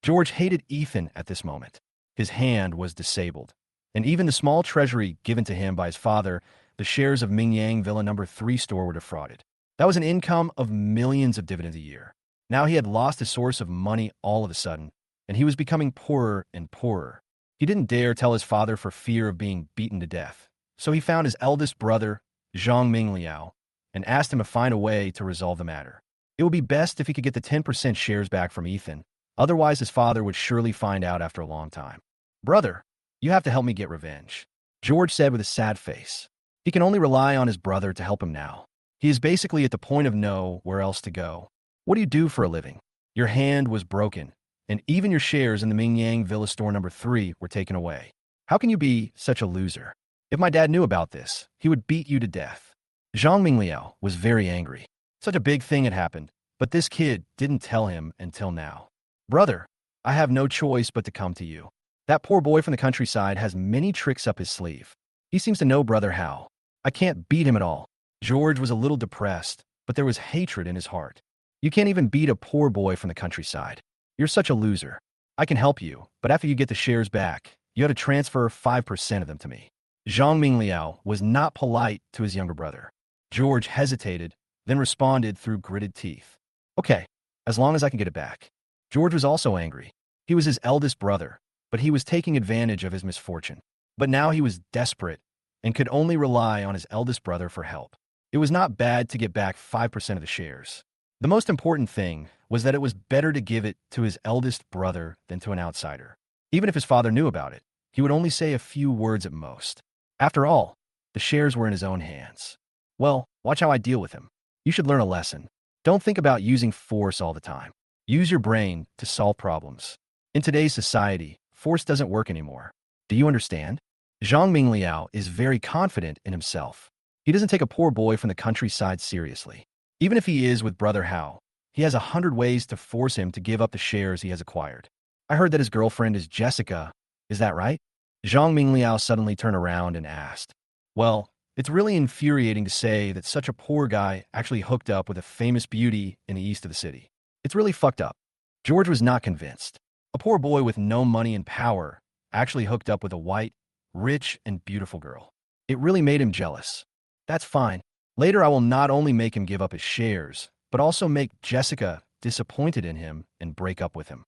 George hated Ethan at this moment. His hand was disabled, and even the small treasury given to him by his father, the shares of Mingyang Villa No. 3 store, were defrauded. That was an income of millions of dividends a year. Now he had lost his source of money all of a sudden, and he was becoming poorer and poorer. He didn't dare tell his father for fear of being beaten to death. So he found his eldest brother, Zhang Mingliao, and asked him to find a way to resolve the matter. It would be best if he could get the 10% shares back from Ethan, otherwise his father would surely find out after a long time. Brother, you have to help me get revenge, George said with a sad face. He can only rely on his brother to help him now. He is basically at the point of no where else to go. What do you do for a living? Your hand was broken, and even your shares in the Mingyang Villa store number 3 were taken away. How can you be such a loser? If my dad knew about this, he would beat you to death. Zhang Mingliao was very angry. Such a big thing had happened, but this kid didn't tell him until now. Brother, I have no choice but to come to you. That poor boy from the countryside has many tricks up his sleeve. He seems to know Brother How. I can't beat him at all. George was a little depressed, but there was hatred in his heart. You can't even beat a poor boy from the countryside. You're such a loser. I can help you, but after you get the shares back, you have to transfer 5% of them to me. Zhang Mingliao was not polite to his younger brother. George hesitated, then responded through gritted teeth. Okay, as long as I can get it back. George was also angry. He was his eldest brother, but he was taking advantage of his misfortune. But now he was desperate and could only rely on his eldest brother for help. It was not bad to get back 5% of the shares. The most important thing was that it was better to give it to his eldest brother than to an outsider. Even if his father knew about it, he would only say a few words at most. After all, the shares were in his own hands. Well, watch how I deal with him. You should learn a lesson. Don't think about using force all the time. Use your brain to solve problems. In today's society, force doesn't work anymore. Do you understand? Zhang Mingliao is very confident in himself. He doesn't take a poor boy from the countryside seriously. Even if he is with Brother How, he has 100 ways to force him to give up the shares he has acquired. I heard that his girlfriend is Jessica. Is that right? Zhang Mingliao suddenly turned around and asked. Well, it's really infuriating to say that such a poor guy actually hooked up with a famous beauty in the east of the city. It's really fucked up. George was not convinced. A poor boy with no money and power actually hooked up with a white, rich, and beautiful girl. It really made him jealous. That's fine. Later I will not only make him give up his shares, but also make Jessica disappointed in him and break up with him.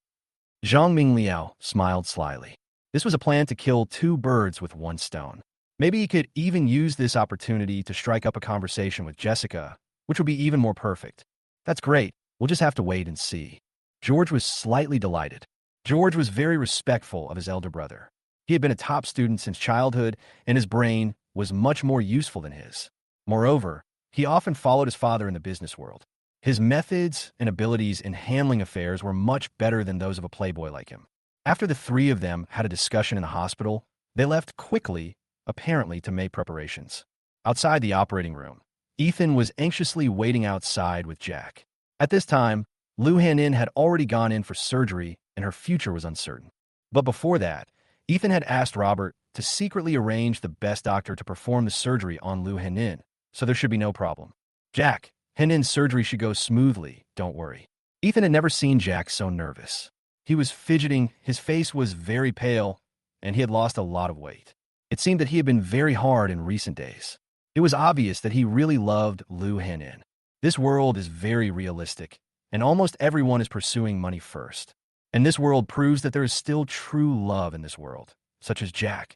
Zhang Mingliao smiled slyly. This was a plan to kill 2 birds with 1 stone. Maybe he could even use this opportunity to strike up a conversation with Jessica, which would be even more perfect. That's great. We'll just have to wait and see. George was slightly delighted. George was very respectful of his elder brother. He had been a top student since childhood, and his brain was much more useful than his. Moreover, he often followed his father in the business world. His methods and abilities in handling affairs were much better than those of a playboy like him. After the 3 of them had a discussion in the hospital, they left quickly, apparently to make preparations. Outside the operating room, Ethan was anxiously waiting outside with Jack. At this time, Lu Hanin had already gone in for surgery and her future was uncertain. But before that, Ethan had asked Robert to secretly arrange the best doctor to perform the surgery on Lu Hanin, so there should be no problem. Jack, Hanin's surgery should go smoothly, don't worry. Ethan had never seen Jack so nervous. He was fidgeting, his face was very pale, and he had lost a lot of weight. It seemed that he had been very hard in recent days. It was obvious that he really loved Lu Hanin. This world is very realistic, and almost everyone is pursuing money first. And this world proves that there is still true love in this world, such as Jack's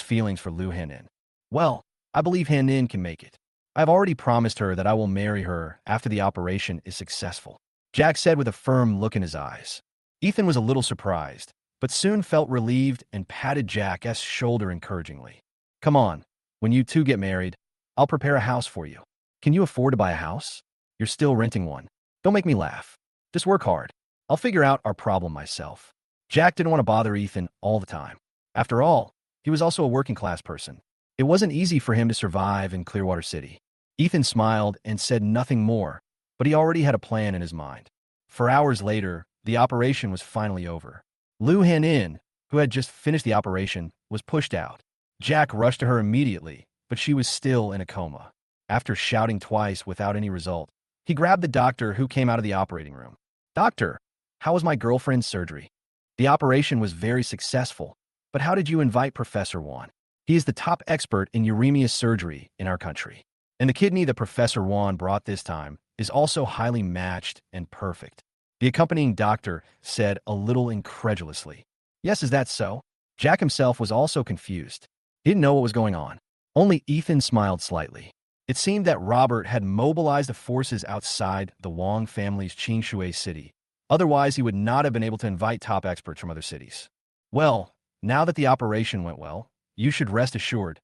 feelings for Lu Hanin. Well, I believe Hanin can make it. I've already promised her that I will marry her after the operation is successful, Jack said with a firm look in his eyes. Ethan was a little surprised, but soon felt relieved and patted Jack's shoulder encouragingly. Come on, when you 2 get married, I'll prepare a house for you. Can you afford to buy a house? You're still renting one. Don't make me laugh. Just work hard. I'll figure out our problem myself. Jack didn't want to bother Ethan all the time. After all, he was also a working-class person. It wasn't easy for him to survive in Clearwater City. Ethan smiled and said nothing more, but he already had a plan in his mind. 4 hours later, the operation was finally over. Lu Hanin, who had just finished the operation, was pushed out. Jack rushed to her immediately, but she was still in a coma. After shouting twice without any result, he grabbed the doctor who came out of the operating room. Doctor, how was my girlfriend's surgery? The operation was very successful, but how did you invite Professor Wan? He is the top expert in uremia surgery in our country. And the kidney that Professor Wan brought this time is also highly matched and perfect. The accompanying doctor said a little incredulously. Yes, is that so? Jack himself was also confused. He didn't know what was going on. Only Ethan smiled slightly. It seemed that Robert had mobilized the forces outside the Wong family's Qingshui city. Otherwise, he would not have been able to invite top experts from other cities. Well, now that the operation went well, you should rest assured,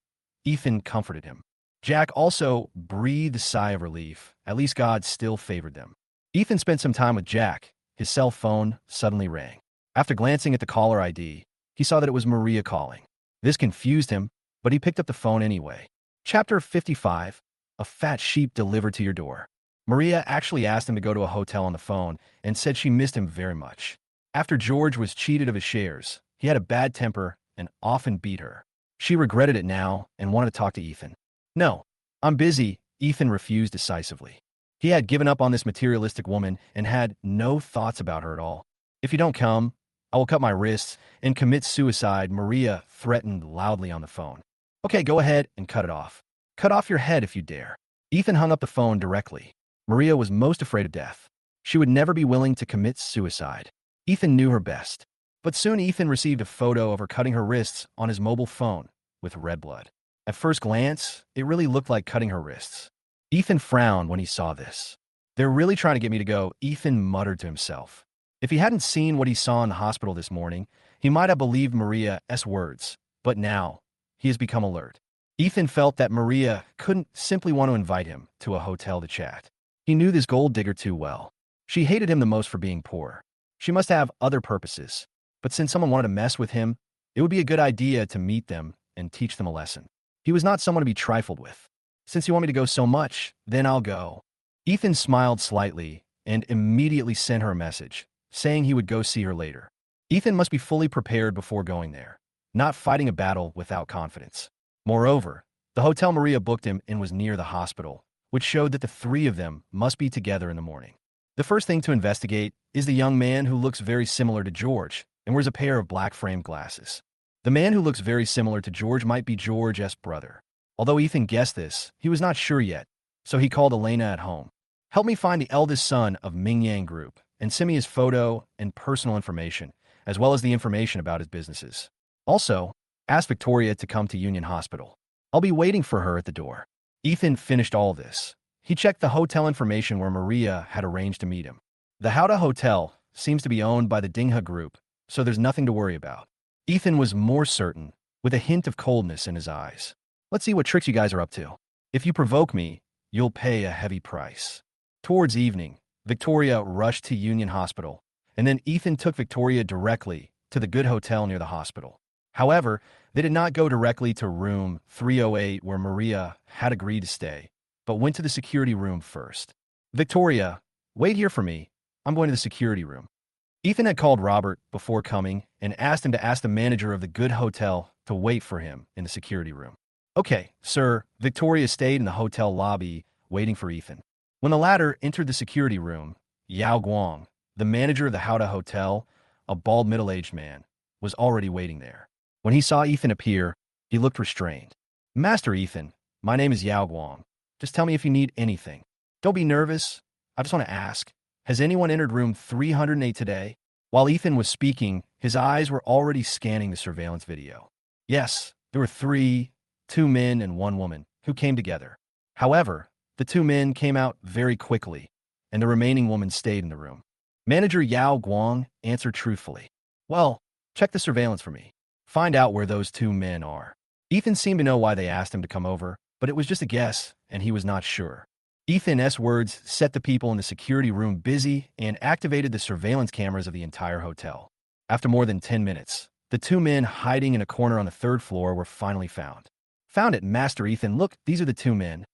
Ethan comforted him. Jack also breathed a sigh of relief. At least God still favored them. Ethan spent some time with Jack. His cell phone suddenly rang. After glancing at the caller ID, he saw that it was Maria calling. This confused him, but he picked up the phone anyway. Chapter 55, A Fat Sheep Delivered to Your Door. Maria actually asked him to go to a hotel on the phone and said she missed him very much. After George was cheated of his shares, he had a bad temper and often beat her. She regretted it now and wanted to talk to Ethan. No, I'm busy, Ethan refused decisively. He had given up on this materialistic woman and had no thoughts about her at all. If you don't come, I will cut my wrists and commit suicide, Maria threatened loudly on the phone. Okay, go ahead and cut it off. Cut off your head if you dare. Ethan hung up the phone directly. Maria was most afraid of death. She would never be willing to commit suicide. Ethan knew her best. But soon Ethan received a photo of her cutting her wrists on his mobile phone with red blood. At first glance, it really looked like cutting her wrists. Ethan frowned when he saw this. They're really trying to get me to go, Ethan muttered to himself. If he hadn't seen what he saw in the hospital this morning, he might have believed Maria's words. But now, he has become alert. Ethan felt that Maria couldn't simply want to invite him to a hotel to chat. He knew this gold digger too well. She hated him the most for being poor. She must have other purposes. But since someone wanted to mess with him, it would be a good idea to meet them and teach them a lesson. He was not someone to be trifled with. Since you want me to go so much, then I'll go. Ethan smiled slightly and immediately sent her a message, saying he would go see her later. Ethan must be fully prepared before going there, not fighting a battle without confidence. Moreover, the hotel Maria booked him in was near the hospital, which showed that the three of them must be together in the morning. The first thing to investigate is the young man who looks very similar to George and wears a pair of black framed glasses. The man who looks very similar to George might be George's brother. Although Ethan guessed this, he was not sure yet, so he called Elena at home. Help me find the eldest son of Mingyang Group and send me his photo and personal information, as well as the information about his businesses. Also, ask Victoria to come to Union Hospital. I'll be waiting for her at the door. Ethan finished all this. He checked the hotel information where Maria had arranged to meet him. The Howda Hotel seems to be owned by the Dingha Group, so there's nothing to worry about. Ethan was more certain, with a hint of coldness in his eyes. Let's see what tricks you guys are up to. If you provoke me, you'll pay a heavy price. Towards evening, Victoria rushed to Union Hospital, and then Ethan took Victoria directly to the good hotel near the hospital. However, they did not go directly to room 308 where Maria had agreed to stay, but went to the security room first. Victoria, wait here for me. I'm going to the security room. Ethan had called Robert before coming and asked him to ask the manager of the good hotel to wait for him in the security room. Okay, sir, Victoria stayed in the hotel lobby waiting for Ethan. When the latter entered the security room, Yao Guang, the manager of the Howda Hotel, a bald middle-aged man, was already waiting there. When he saw Ethan appear, he looked restrained. Master Ethan, my name is Yao Guang. Just tell me if you need anything. Don't be nervous. I just want to ask, has anyone entered room 308 today? While Ethan was speaking, his eyes were already scanning the surveillance video. Yes, there were two men and one woman, who came together. However, the two men came out very quickly, and the remaining woman stayed in the room. Manager Yao Guang answered truthfully. Well, check the surveillance for me. Find out where those two men are. Ethan seemed to know why they asked him to come over, but it was just a guess, and he was not sure. Ethan's words set the people in the security room busy and activated the surveillance cameras of the entire hotel. After more than 10 minutes, the two men hiding in a corner on the third floor were finally found. Found it, Master Ethan. Look, these are the two men,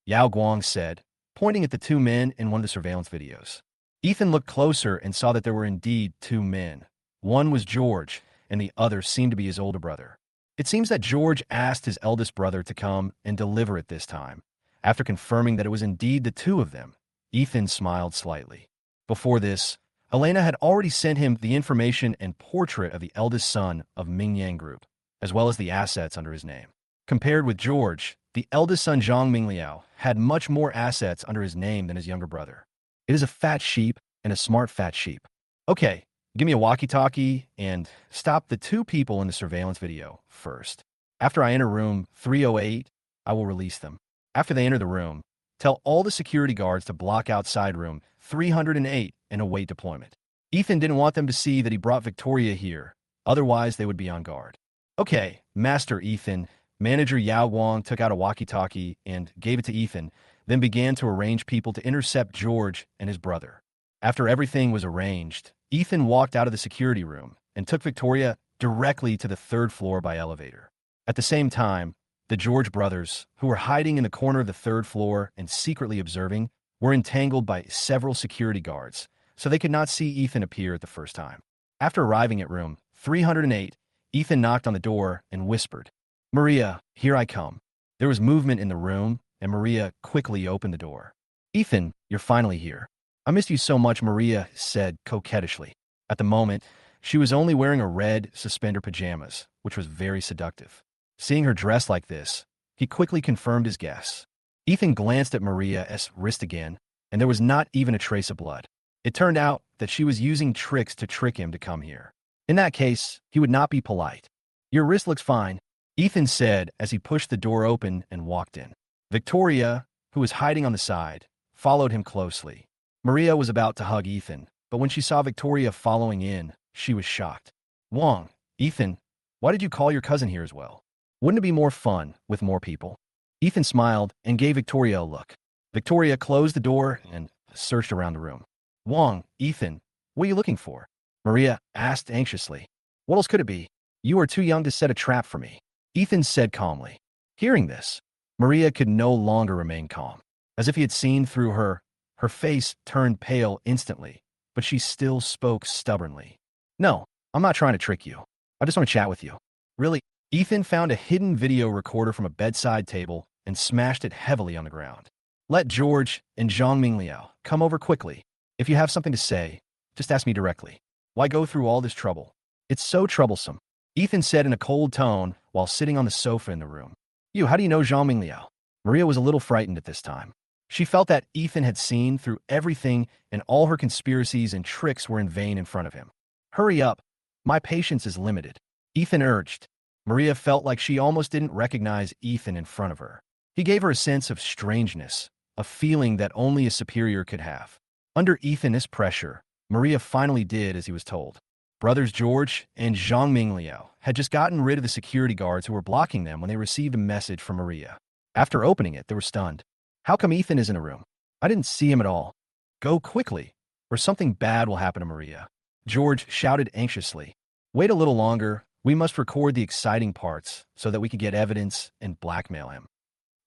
Yao Guang said, pointing at the two men in one of the surveillance videos. Ethan looked closer and saw that there were indeed two men. One was George, and the other seemed to be his older brother. It seems that George asked his eldest brother to come and deliver it this time. After confirming that it was indeed the two of them, Ethan smiled slightly. Before this, Elena had already sent him the information and portrait of the eldest son of Mingyang Group, as well as the assets under his name. Compared with George, the eldest son Zhang Mingliao had much more assets under his name than his younger brother. It is a fat sheep and a smart fat sheep. Okay, give me a walkie-talkie and stop the two people in the surveillance video first. After I enter room 308, I will release them. After they enter the room, tell all the security guards to block outside room 308 and await deployment. Ethan didn't want them to see that he brought Victoria here, otherwise they would be on guard. Okay, Master Ethan. Manager Yao Wong took out a walkie-talkie and gave it to Ethan, then began to arrange people to intercept George and his brother. After everything was arranged, Ethan walked out of the security room and took Victoria directly to the third floor by elevator. At the same time, the George brothers, who were hiding in the corner of the third floor and secretly observing, were entangled by several security guards, so they could not see Ethan appear at the first time. After arriving at room 308, Ethan knocked on the door and whispered, "Maria, here I come." There was movement in the room, and Maria quickly opened the door. "Ethan, you're finally here. I missed you so much," Maria said coquettishly. At the moment, she was only wearing a red suspender pajamas, which was very seductive. Seeing her dressed like this, he quickly confirmed his guess. Ethan glanced at Maria's wrist again, and there was not even a trace of blood. It turned out that she was using tricks to trick him to come here. In that case, he would not be polite. "Your wrist looks fine," Ethan said as he pushed the door open and walked in. Victoria, who was hiding on the side, followed him closely. Maria was about to hug Ethan, but when she saw Victoria following in, she was shocked. "Wong, Ethan, why did you call your cousin here as well? Wouldn't it be more fun with more people?" Ethan smiled and gave Victoria a look. Victoria closed the door and searched around the room. "Wong, Ethan, what are you looking for?" Maria asked anxiously. "What else could it be? You are too young to set a trap for me," Ethan said calmly. Hearing this, Maria could no longer remain calm. As if he had seen through her, her face turned pale instantly, but she still spoke stubbornly. "No, I'm not trying to trick you. I just want to chat with you." "Really?" Ethan found a hidden video recorder from a bedside table and smashed it heavily on the ground. "Let George and Zhang Mingliao come over quickly. If you have something to say, just ask me directly. Why go through all this trouble? It's so troublesome," Ethan said in a cold tone while sitting on the sofa in the room. How do you know Zhang Mingliao?" Maria was a little frightened at this time. She felt that Ethan had seen through everything and all her conspiracies and tricks were in vain in front of him. "Hurry up. My patience is limited," Ethan urged. Maria felt like she almost didn't recognize Ethan in front of her. He gave her a sense of strangeness, a feeling that only a superior could have. Under Ethan's pressure, Maria finally did as he was told. Brothers George and Zhang Mingliao had just gotten rid of the security guards who were blocking them when they received a message from Maria. After opening it, they were stunned. "How come Ethan is in the room? I didn't see him at all. Go quickly, or something bad will happen to Maria," George shouted anxiously. "Wait a little longer. We must record the exciting parts so that we can get evidence and blackmail him."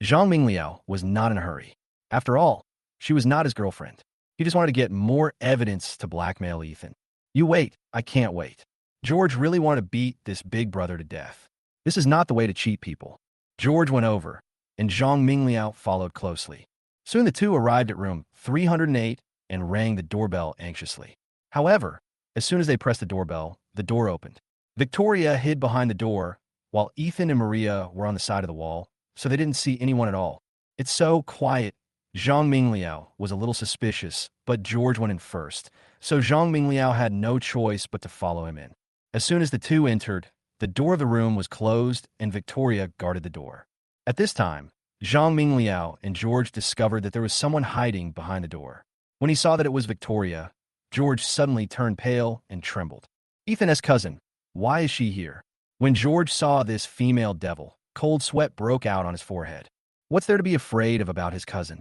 Zhang Mingliao was not in a hurry. After all, she was not his girlfriend. He just wanted to get more evidence to blackmail Ethan. "You wait, I can't wait." George really wanted to beat this big brother to death. This is not the way to cheat people. George went over, and Zhang Mingliao followed closely. Soon the two arrived at room 308 and rang the doorbell anxiously. However, as soon as they pressed the doorbell, the door opened. Victoria hid behind the door, while Ethan and Maria were on the side of the wall, so they didn't see anyone at all. "It's so quiet." Zhang Mingliao was a little suspicious, but George went in first, so Zhang Mingliao had no choice but to follow him in. As soon as the two entered, the door of the room was closed and Victoria guarded the door. At this time, Zhang Mingliao and George discovered that there was someone hiding behind the door. When he saw that it was Victoria, George suddenly turned pale and trembled. "Ethan's cousin, why is she here?" When George saw this female devil, cold sweat broke out on his forehead. What's there to be afraid of about his cousin?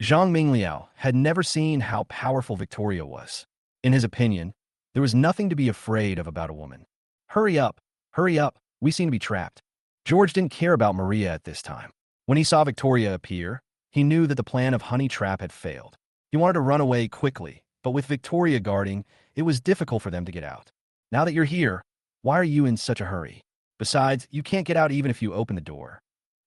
Zhang Mingliao had never seen how powerful Victoria was. In his opinion, there was nothing to be afraid of about a woman. Hurry up, we seem to be trapped." George didn't care about Maria at this time. When he saw Victoria appear, he knew that the plan of honey trap had failed. He wanted to run away quickly, but with Victoria guarding, it was difficult for them to get out. "Now that you're here, why are you in such a hurry? Besides, you can't get out even if you open the door."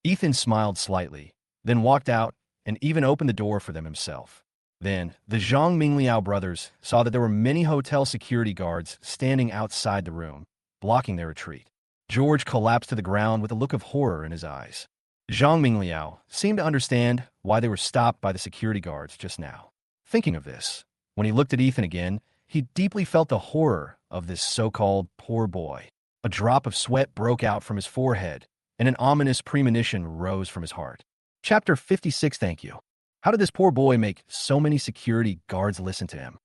Ethan smiled slightly, then walked out and even opened the door for them himself. Then, the Zhang Mingliao brothers saw that there were many hotel security guards standing outside the room, blocking their retreat. George collapsed to the ground with a look of horror in his eyes. Zhang Mingliao seemed to understand why they were stopped by the security guards just now. Thinking of this, when he looked at Ethan again, he deeply felt the horror of this so-called poor boy. A drop of sweat broke out from his forehead, and an ominous premonition rose from his heart. Chapter 56. Thank you. How did this poor boy make so many security guards listen to him?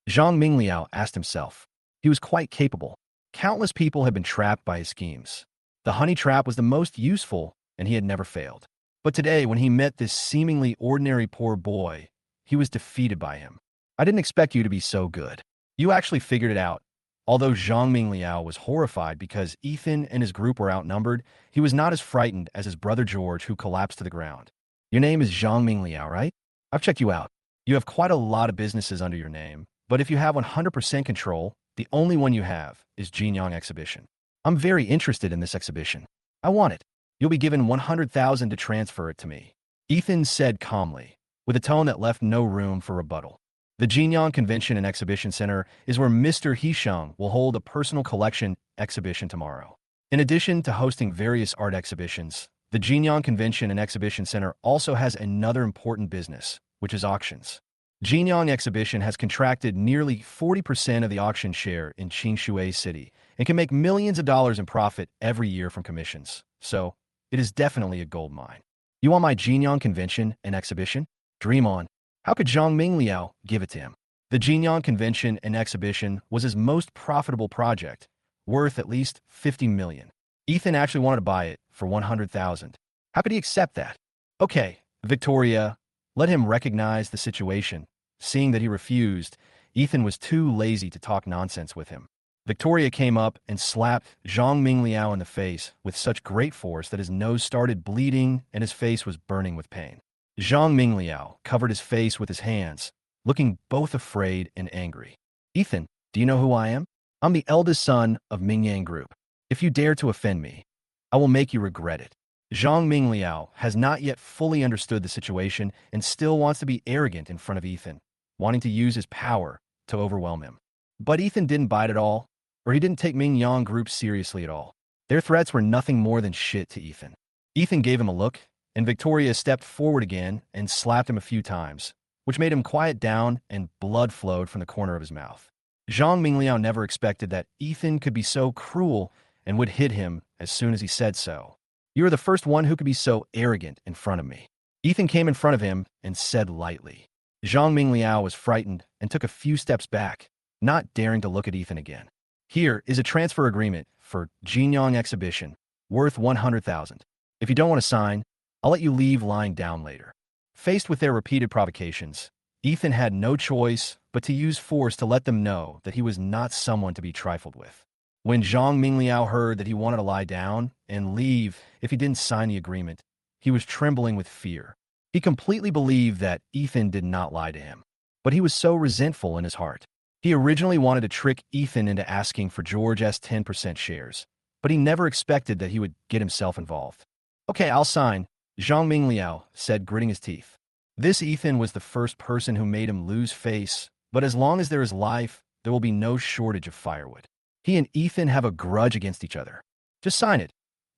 Zhang Mingliao asked himself. He was quite capable. Countless people had been trapped by his schemes. The honey trap was the most useful, and he had never failed. But today, when he met this seemingly ordinary poor boy, he was defeated by him. I didn't expect you to be so good. You actually figured it out. Although Zhang Mingliao was horrified because Ethan and his group were outnumbered, he was not as frightened as his brother George, who collapsed to the ground. Your name is Zhang Mingliao, right? I've checked you out. You have quite a lot of businesses under your name, but if you have 100% control, the only one you have is Jinyang Exhibition. I'm very interested in this exhibition. I want it. You'll be given 100,000 to transfer it to me. Ethan said calmly, with a tone that left no room for rebuttal. The Jinyang Convention and Exhibition Center is where Mr. Hisheng will hold a personal collection exhibition tomorrow. In addition to hosting various art exhibitions, the Jinyang Convention and Exhibition Center also has another important business, which is auctions. Jinyang Exhibition has contracted nearly 40% of the auction share in Qingshui City and can make millions of dollars in profit every year from commissions. So, it is definitely a gold mine. You want my Jinyang Convention and Exhibition? Dream on. How could Zhang Mingliao give it to him? The Jinyang Convention and Exhibition was his most profitable project, worth at least 50 million. Ethan actually wanted to buy it for 100,000. How could he accept that? Okay, Victoria, let him recognize the situation. Seeing that he refused, Ethan was too lazy to talk nonsense with him. Victoria came up and slapped Zhang Mingliao in the face with such great force that his nose started bleeding and his face was burning with pain. Zhang Mingliao covered his face with his hands, looking both afraid and angry. Ethan, do you know who I am? I'm the eldest son of Mingyang Group. If you dare to offend me, I will make you regret it. Zhang Mingliao has not yet fully understood the situation and still wants to be arrogant in front of Ethan, wanting to use his power to overwhelm him. But Ethan didn't bite at all, or he didn't take Mingyang Group seriously at all. Their threats were nothing more than shit to Ethan. Ethan gave him a look, and Victoria stepped forward again and slapped him a few times, which made him quiet down and blood flowed from the corner of his mouth. Zhang Mingliao never expected that Ethan could be so cruel and would hit him as soon as he said so. You are the first one who could be so arrogant in front of me. Ethan came in front of him and said lightly. Zhang Mingliao was frightened and took a few steps back, not daring to look at Ethan again. Here is a transfer agreement for Jinyang Exhibition, worth 100,000. If you don't want to sign, I'll let you leave lying down later. Faced with their repeated provocations, Ethan had no choice but to use force to let them know that he was not someone to be trifled with. When Zhang Mingliao heard that he wanted to lie down and leave if he didn't sign the agreement, he was trembling with fear. He completely believed that Ethan did not lie to him, but he was so resentful in his heart. He originally wanted to trick Ethan into asking for George's 10% shares, but he never expected that he would get himself involved. Okay, I'll sign, Zhang Mingliao said, gritting his teeth. This Ethan was the first person who made him lose face, but as long as there is life, there will be no shortage of firewood. He and Ethan have a grudge against each other. Just sign it.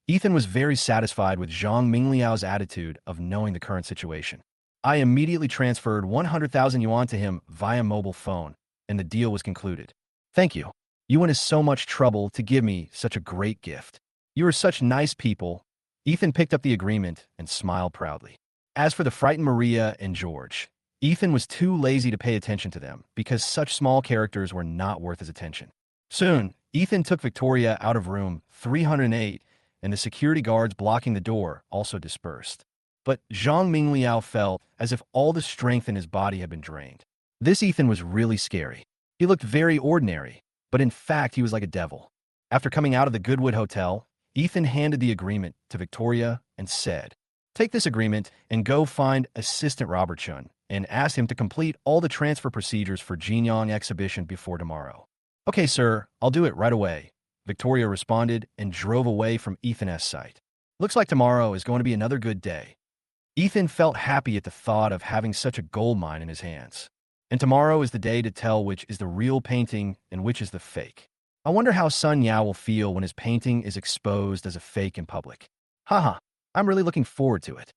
Ethan was very satisfied with Zhang Mingliao's attitude of knowing the current situation. I immediately transferred 100,000 yuan to him via mobile phone, and the deal was concluded. Thank you. You went to so much trouble to give me such a great gift. You are such nice people. Ethan picked up the agreement and smiled proudly. As for the frightened Maria and George, Ethan was too lazy to pay attention to them because such small characters were not worth his attention. Soon, Ethan took Victoria out of room 308, and the security guards blocking the door also dispersed. But Zhang Mingliao felt as if all the strength in his body had been drained. This Ethan was really scary. He looked very ordinary, but in fact he was like a devil. After coming out of the Goodwood Hotel, Ethan handed the agreement to Victoria and said, "Take this agreement and go find Assistant Robert Chun and ask him to complete all the transfer procedures for Jinyang Exhibition before tomorrow." "Okay, sir, I'll do it right away," Victoria responded and drove away from Ethan's sight. Looks like tomorrow is going to be another good day. Ethan felt happy at the thought of having such a gold mine in his hands. And tomorrow is the day to tell which is the real painting and which is the fake. I wonder how Sun Yao will feel when his painting is exposed as a fake in public. Haha, I'm really looking forward to it.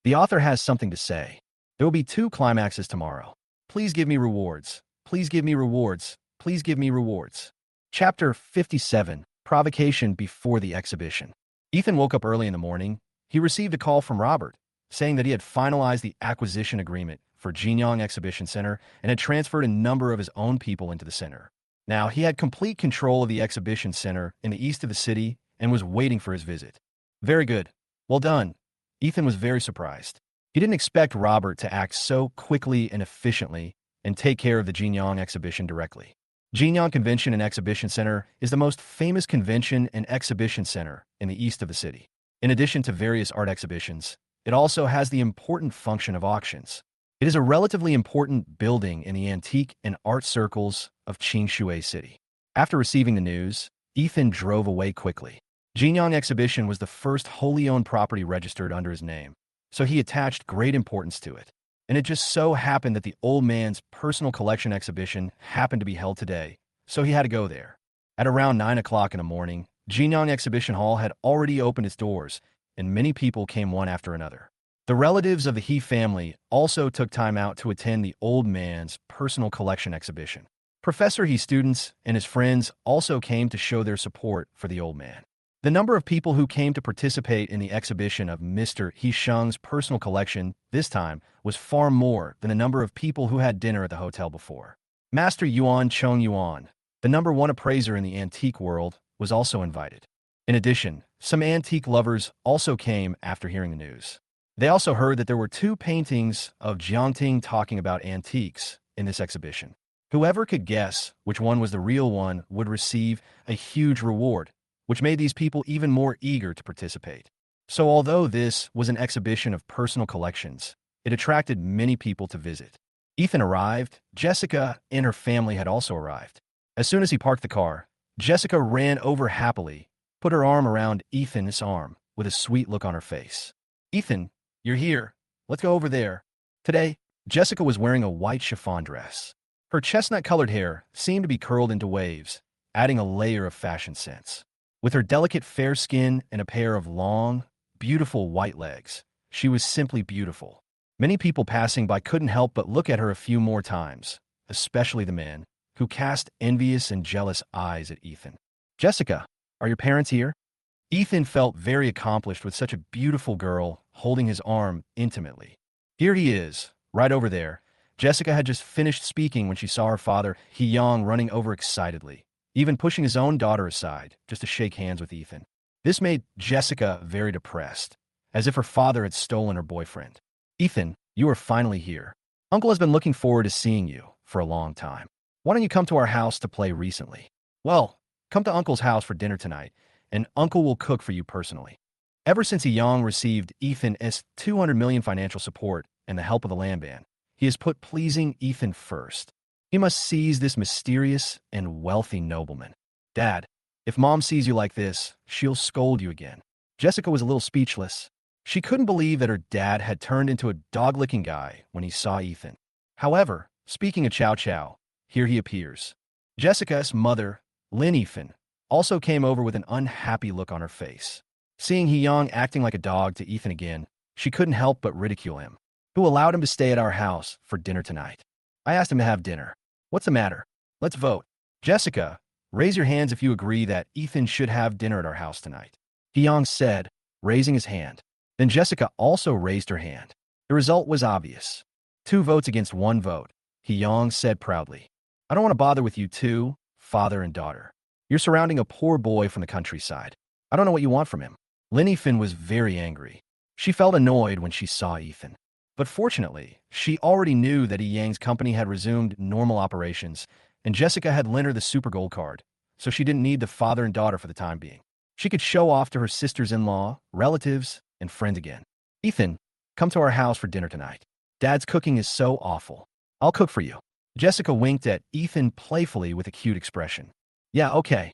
The author has something to say. There will be 2 climaxes tomorrow. Please give me rewards. Please give me rewards. Please give me rewards. Chapter 57, Provocation Before the Exhibition. Ethan woke up early in the morning. He received a call from Robert, saying that he had finalized the acquisition agreement for Jinyang Exhibition Center and had transferred a number of his own people into the center. Now, he had complete control of the exhibition center in the east of the city and was waiting for his visit. Very good. Well done. Ethan was very surprised. He didn't expect Robert to act so quickly and efficiently and take care of the Jinyang exhibition directly. Jinyang Convention and Exhibition Center is the most famous convention and exhibition center in the east of the city. In addition to various art exhibitions, it also has the important function of auctions. It is a relatively important building in the antique and art circles of Qingshui City. After receiving the news, Ethan drove away quickly. Jinyang Exhibition was the first wholly owned property registered under his name, so he attached great importance to it. And it just so happened that the old man's personal collection exhibition happened to be held today, so he had to go there. At around 9 o'clock in the morning, Jinyang Exhibition Hall had already opened its doors, and many people came one after another. The relatives of the He family also took time out to attend the old man's personal collection exhibition. Professor He students and his friends also came to show their support for the old man. The number of people who came to participate in the exhibition of Mr. He Sheng's personal collection this time was far more than the number of people who had dinner at the hotel before. Master Yuan Cheng Yuan, the #1 appraiser in the antique world, was also invited. In addition, some antique lovers also came after hearing the news. They also heard that there were 2 paintings of Jiangting talking about antiques in this exhibition. Whoever could guess which one was the real one would receive a huge reward, which made these people even more eager to participate. So although this was an exhibition of personal collections, it attracted many people to visit. Ethan arrived. Jessica and her family had also arrived. As soon as he parked the car, Jessica ran over happily, put her arm around Ethan's arm with a sweet look on her face. Ethan, you're here. Let's go over there. Today, Jessica was wearing a white chiffon dress. Her chestnut-colored hair seemed to be curled into waves, adding a layer of fashion sense. With her delicate fair skin and a pair of long, beautiful white legs, she was simply beautiful. Many people passing by couldn't help but look at her a few more times, especially the men, who cast envious and jealous eyes at Ethan. Jessica, are your parents here? Ethan felt very accomplished with such a beautiful girl holding his arm intimately. Here he is, right over there. Jessica had just finished speaking when she saw her father, He Yang, running over excitedly, even pushing his own daughter aside just to shake hands with Ethan. This made Jessica very depressed, as if her father had stolen her boyfriend. Ethan, you are finally here. Uncle has been looking forward to seeing you for a long time. Why don't you come to our house to play recently? Well, come to Uncle's house for dinner tonight, and Uncle will cook for you personally. Ever since He Yang received Ethan's 200 million financial support and the help of the land ban, he has put pleasing Ethan first. He must seize this mysterious and wealthy nobleman. Dad, if Mom sees you like this, she'll scold you again. Jessica was a little speechless. She couldn't believe that her dad had turned into a dog-licking guy when he saw Ethan. However, speaking of Chow Chow, here he appears. Jessica's mother, Lin Ethan, also came over with an unhappy look on her face. Seeing He Yang acting like a dog to Ethan again, she couldn't help but ridicule him. Who allowed him to stay at our house for dinner tonight? I asked him to have dinner. What's the matter? Let's vote. Jessica, raise your hands if you agree that Ethan should have dinner at our house tonight. He Yang said, raising his hand. Then Jessica also raised her hand. The result was obvious. 2 votes against 1 vote. He Yang said proudly. I don't want to bother with you two, father and daughter. You're surrounding a poor boy from the countryside. I don't know what you want from him. Lin Ethan was very angry. She felt annoyed when she saw Ethan. But fortunately, she already knew that He Yang's company had resumed normal operations, and Jessica had lent her the Super Gold card, so she didn't need the father and daughter for the time being. She could show off to her sisters-in-law, relatives, and friends again. Ethan, come to our house for dinner tonight. Dad's cooking is so awful. I'll cook for you. Jessica winked at Ethan playfully with a cute expression. Yeah, okay.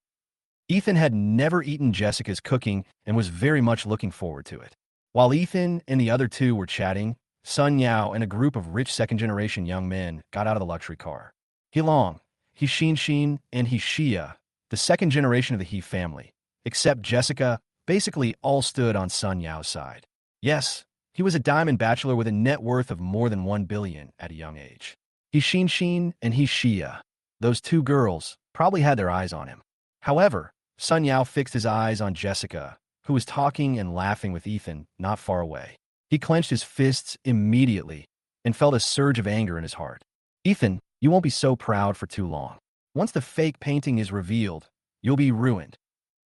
Ethan had never eaten Jessica's cooking and was very much looking forward to it. While Ethan and the other 2 were chatting, Sun Yao and a group of rich second-generation young men got out of the luxury car. He Long, He Xin, and He Xia, the second generation of the He family, except Jessica, basically all stood on Sun Yao's side. Yes, he was a diamond bachelor with a net worth of more than 1 billion at a young age. He Xin and He Xia, those 2 girls, probably had their eyes on him. However, Sun Yao fixed his eyes on Jessica who was talking and laughing with Ethan not far away. He clenched his fists immediately and felt a surge of anger in his heart. Ethan, you won't be so proud for too long. Once the fake painting is revealed, you'll be ruined.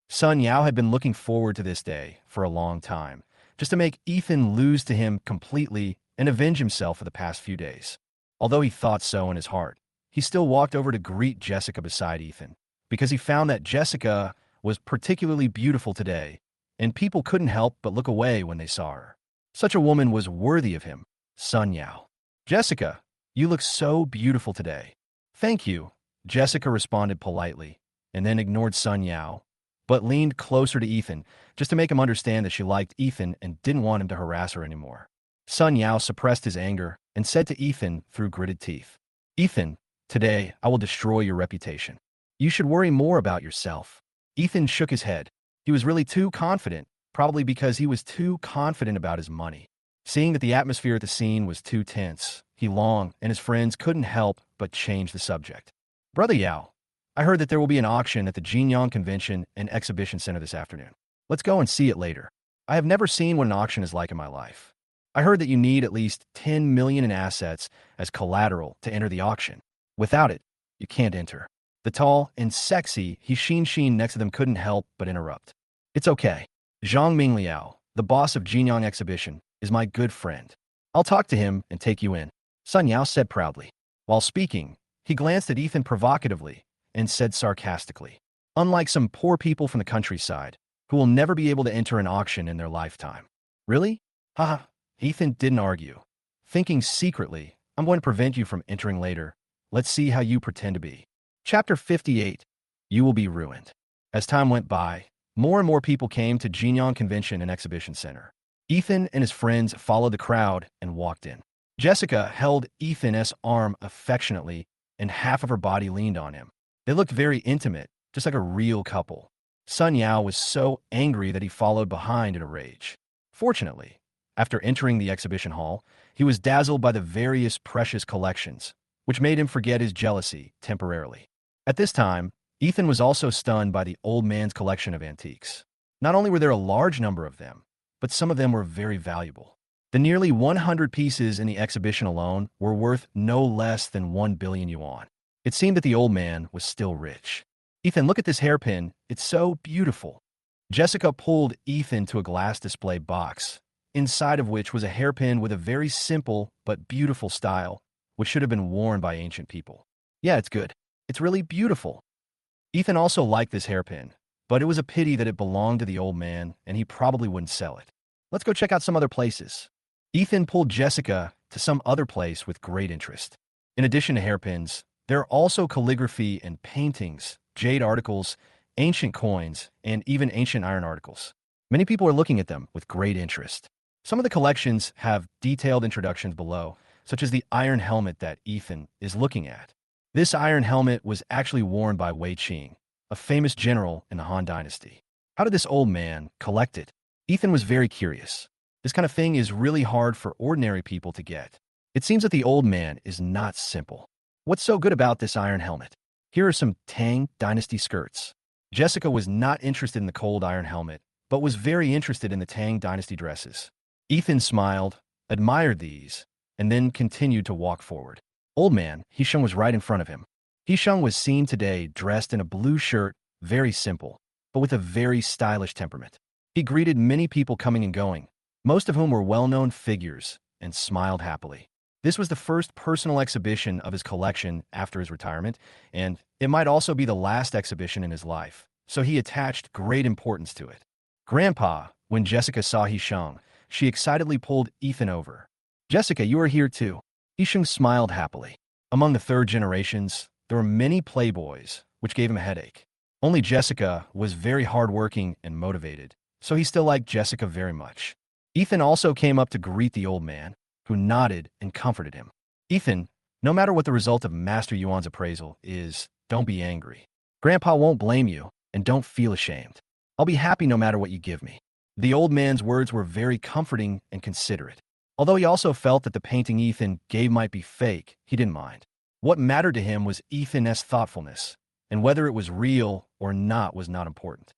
Sun Yao had been looking forward to this day for a long time, just to make Ethan lose to him completely and avenge himself for the past few days. Although he thought so in his heart, he still walked over to greet Jessica beside Ethan, because he found that Jessica was particularly beautiful today, and people couldn't help but look away when they saw her. Such a woman was worthy of him, Sun Yao. Jessica, you look so beautiful today. Thank you, Jessica responded politely, and then ignored Sun Yao, but leaned closer to Ethan just to make him understand that she liked Ethan and didn't want him to harass her anymore. Sun Yao suppressed his anger and said to Ethan through gritted teeth, Ethan, today I will destroy your reputation. You should worry more about yourself. Ethan shook his head. He was really too confident, probably because he was too confident about his money. Seeing that the atmosphere at the scene was too tense, Long and his friends couldn't help but change the subject. Brother Yao, I heard that there will be an auction at the Jinyang Convention and Exhibition Center this afternoon. Let's go and see it later. I have never seen what an auction is like in my life. I heard that you need at least 10 million in assets as collateral to enter the auction. Without it, you can't enter. The tall and sexy He next to them couldn't help but interrupt. It's okay. Zhang Mingliao, the boss of Jinyang Exhibition, is my good friend. I'll talk to him and take you in, Sun Yao said proudly. While speaking, he glanced at Ethan provocatively and said sarcastically, unlike some poor people from the countryside, who will never be able to enter an auction in their lifetime. Really? Haha. Ethan didn't argue. Thinking secretly, I'm going to prevent you from entering later. Let's see how you pretend to be. Chapter 58. You will be ruined. As time went by, more and more people came to Jinyang Convention and Exhibition Center. Ethan and his friends followed the crowd and walked in. Jessica held Ethan's arm affectionately, and half of her body leaned on him. They looked very intimate, just like a real couple. Sun Yao was so angry that he followed behind in a rage. Fortunately, after entering the exhibition hall, he was dazzled by the various precious collections, which made him forget his jealousy temporarily. At this time, Ethan was also stunned by the old man's collection of antiques. Not only were there a large number of them, but some of them were very valuable. The nearly 100 pieces in the exhibition alone were worth no less than 1 billion yuan. It seemed that the old man was still rich. Ethan, look at this hairpin. It's so beautiful. Jessica pulled Ethan to a glass display box, inside of which was a hairpin with a very simple but beautiful style, which should have been worn by ancient people. Yeah, it's good. It's really beautiful. Ethan also liked this hairpin, but it was a pity that it belonged to the old man and he probably wouldn't sell it. Let's go check out some other places. Ethan pulled Jessica to some other place with great interest. In addition to hairpins, there are also calligraphy and paintings, jade articles, ancient coins, and even ancient iron articles. Many people are looking at them with great interest. Some of the collections have detailed introductions below, such as the iron helmet that Ethan is looking at. This iron helmet was actually worn by Wei Qing, a famous general in the Han Dynasty. How did this old man collect it? Ethan was very curious. This kind of thing is really hard for ordinary people to get. It seems that the old man is not simple. What's so good about this iron helmet? Here are some Tang Dynasty skirts. Jessica was not interested in the cold iron helmet, but was very interested in the Tang Dynasty dresses. Ethan smiled, admired these, and then continued to walk forward. Old man, Hisheng, was right in front of him. Hisheng was seen today dressed in a blue shirt, very simple, but with a very stylish temperament. He greeted many people coming and going, most of whom were well-known figures, and smiled happily. This was the first personal exhibition of his collection after his retirement, and it might also be the last exhibition in his life, so he attached great importance to it. Grandpa, when Jessica saw Hisheng, she excitedly pulled Ethan over. Jessica, you are here too. Hisheng smiled happily. Among the third generations, there were many playboys, which gave him a headache. Only Jessica was very hardworking and motivated, so he still liked Jessica very much. Ethan also came up to greet the old man, who nodded and comforted him. Ethan, no matter what the result of Master Yuan's appraisal is, don't be angry. Grandpa won't blame you, and don't feel ashamed. I'll be happy no matter what you give me. The old man's words were very comforting and considerate. Although he also felt that the painting Ethan gave might be fake, he didn't mind. What mattered to him was Ethan's thoughtfulness, and whether it was real or not was not important.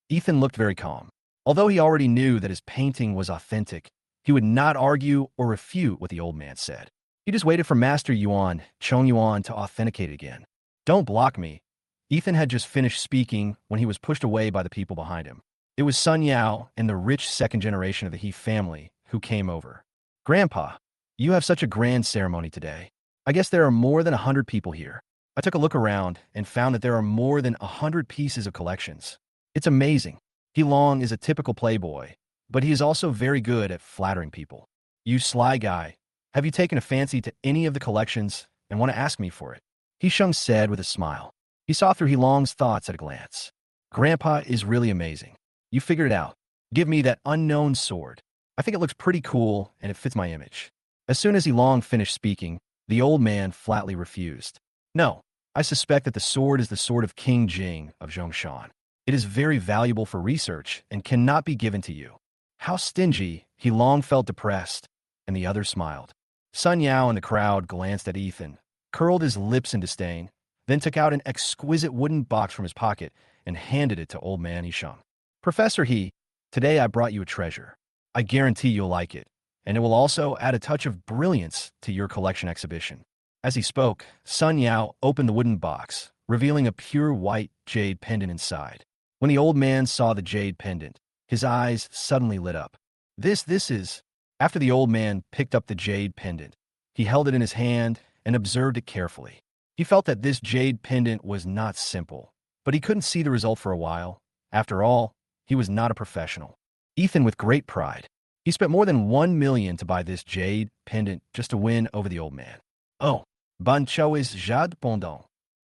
Ethan looked very calm. Although he already knew that his painting was authentic, he would not argue or refute what the old man said. He just waited for Master Yuan, Chong Yuan, to authenticate again. Don't block me. Ethan had just finished speaking when he was pushed away by the people behind him. It was Sun Yao and the rich second generation of the He family who came over. Grandpa, you have such a grand ceremony today. I guess there are more than 100 people here. I took a look around and found that there are more than 100 pieces of collections. It's amazing. He Long is a typical playboy, but he is also very good at flattering people. You sly guy, have you taken a fancy to any of the collections and want to ask me for it? He Sheng said with a smile. He saw through He Long's thoughts at a glance. Grandpa is really amazing. You figured it out. Give me that unknown sword. I think it looks pretty cool and it fits my image. As soon as He Long finished speaking, the old man flatly refused. No, I suspect that the sword is the sword of King Jing of Zhongshan. It is very valuable for research and cannot be given to you. How stingy. He Long felt depressed, and the other smiled. Sun Yao in the crowd glanced at Ethan, curled his lips in disdain, then took out an exquisite wooden box from his pocket and handed it to old man He Sheng. Professor He, today I brought you a treasure. I guarantee you'll like it, and it will also add a touch of brilliance to your collection exhibition. As he spoke, Sun Yao opened the wooden box, revealing a pure white jade pendant inside. When the old man saw the jade pendant, his eyes suddenly lit up. This is... After the old man picked up the jade pendant, he held it in his hand and observed it carefully. He felt that this jade pendant was not simple, but he couldn't see the result for a while. After all, he was not a professional. Ethan, with great pride, he spent more than 1 million to buy this jade pendant just to win over the old man. Oh, Ban Chou is Jade Pendant.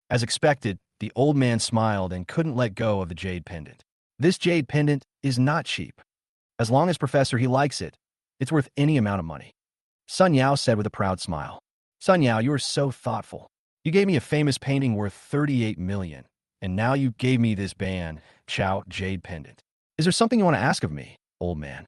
As expected, the old man smiled and couldn't let go of the jade pendant. This jade pendant is not cheap. As long as Professor He likes it, it's worth any amount of money. Sun Yao said with a proud smile. Sun Yao, you are so thoughtful. You gave me a famous painting worth 38 million, and now you gave me this Ban Chou jade pendant. Is there something you want to ask of me, old man?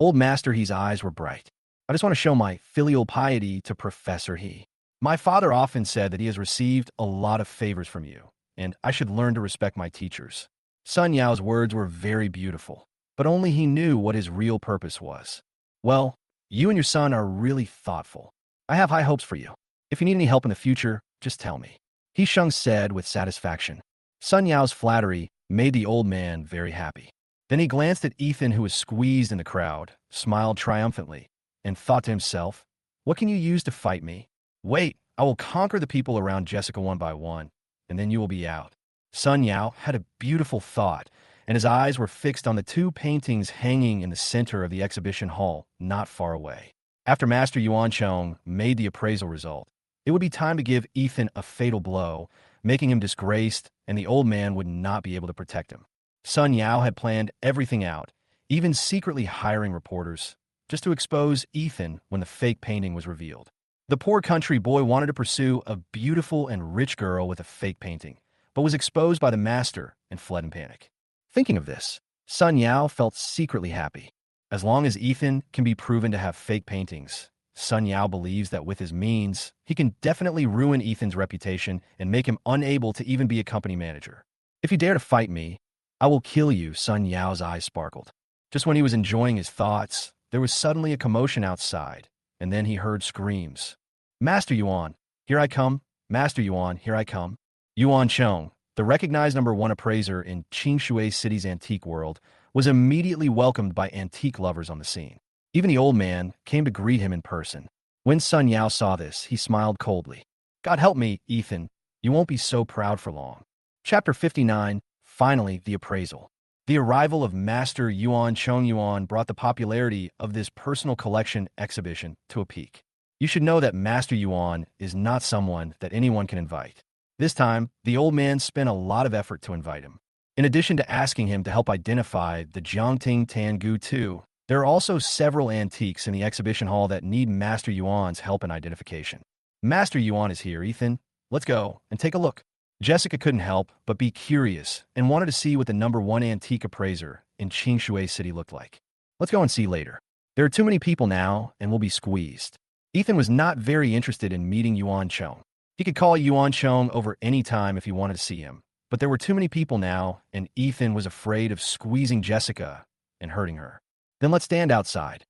Old Master He's eyes were bright. I just want to show my filial piety to Professor He. My father often said that he has received a lot of favors from you, and I should learn to respect my teachers. Sun Yao's words were very beautiful, but only he knew what his real purpose was. Well, you and your son are really thoughtful. I have high hopes for you. If you need any help in the future, just tell me. He Sheng said with satisfaction. Sun Yao's flattery made the old man very happy. Then he glanced at Ethan, who was squeezed in the crowd, smiled triumphantly, and thought to himself, what can you use to fight me? Wait, I will conquer the people around Jessica one by one, and then you will be out. Sun Yao had a beautiful thought, and his eyes were fixed on the 2 paintings hanging in the center of the exhibition hall, not far away. After Master Yuan Chong made the appraisal result, it would be time to give Ethan a fatal blow, making him disgraced, and the old man would not be able to protect him. Sun Yao had planned everything out, even secretly hiring reporters, just to expose Ethan when the fake painting was revealed. The poor country boy wanted to pursue a beautiful and rich girl with a fake painting, but was exposed by the master and fled in panic. Thinking of this, Sun Yao felt secretly happy. As long as Ethan can be proven to have fake paintings, Sun Yao believes that with his means, he can definitely ruin Ethan's reputation and make him unable to even be a company manager. If you dare to fight me, I will kill you, Sun Yao's eyes sparkled. Just when he was enjoying his thoughts, there was suddenly a commotion outside, and then he heard screams. Master Yuan, here I come. Master Yuan, here I come. Yuan Chong, the recognized #1 appraiser in Qingshui City's antique world, was immediately welcomed by antique lovers on the scene. Even the old man came to greet him in person. When Sun Yao saw this, he smiled coldly. God help me, Ethan. You won't be so proud for long. Chapter 59, finally, the appraisal. The arrival of Master Yuan Chong Yuan brought the popularity of this personal collection exhibition to a peak. You should know that Master Yuan is not someone that anyone can invite. This time, the old man spent a lot of effort to invite him. In addition to asking him to help identify the Jiangting Tangu II, there are also several antiques in the exhibition hall that need Master Yuan's help in identification. Master Yuan is here, Ethan. Let's go and take a look. Jessica couldn't help but be curious and wanted to see what the #1 antique appraiser in Qingshui City looked like. Let's go and see later. There are too many people now and we'll be squeezed. Ethan was not very interested in meeting Yuan Chong. He could call Yuan Chong over any time if he wanted to see him, but there were too many people now, and Ethan was afraid of squeezing Jessica and hurting her. Then let's stand outside.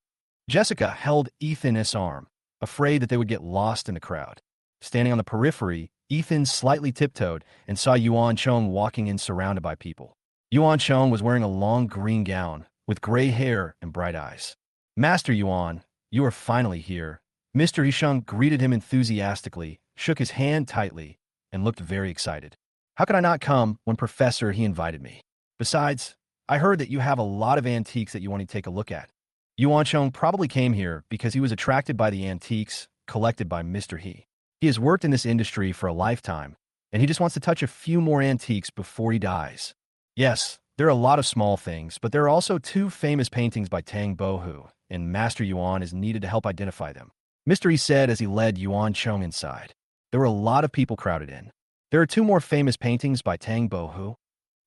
Jessica held Ethan's arm, afraid that they would get lost in the crowd. Standing on the periphery, Ethan slightly tiptoed and saw Yuan Chong walking in surrounded by people. Yuan Chong was wearing a long green gown with gray hair and bright eyes. Master Yuan, you are finally here. Mr. Yisheng greeted him enthusiastically, shook his hand tightly, and looked very excited. How could I not come when Professor he invited me? Besides, I heard that you have a lot of antiques that you want to take a look at. Yuan Chong probably came here because he was attracted by the antiques collected by Mr. He. He has worked in this industry for a lifetime, and he just wants to touch a few more antiques before he dies. Yes, there are a lot of small things, but there are also 2 famous paintings by Tang Bohu, and Master Yuan is needed to help identify them. Mr. He said as he led Yuan Chong inside. There were a lot of people crowded in. There are 2 more famous paintings by Tang Bohu.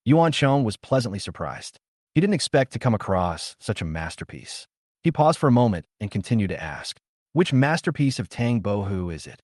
Yuan Chong was pleasantly surprised. He didn't expect to come across such a masterpiece. He paused for a moment and continued to ask, which masterpiece of Tang Bohu is it?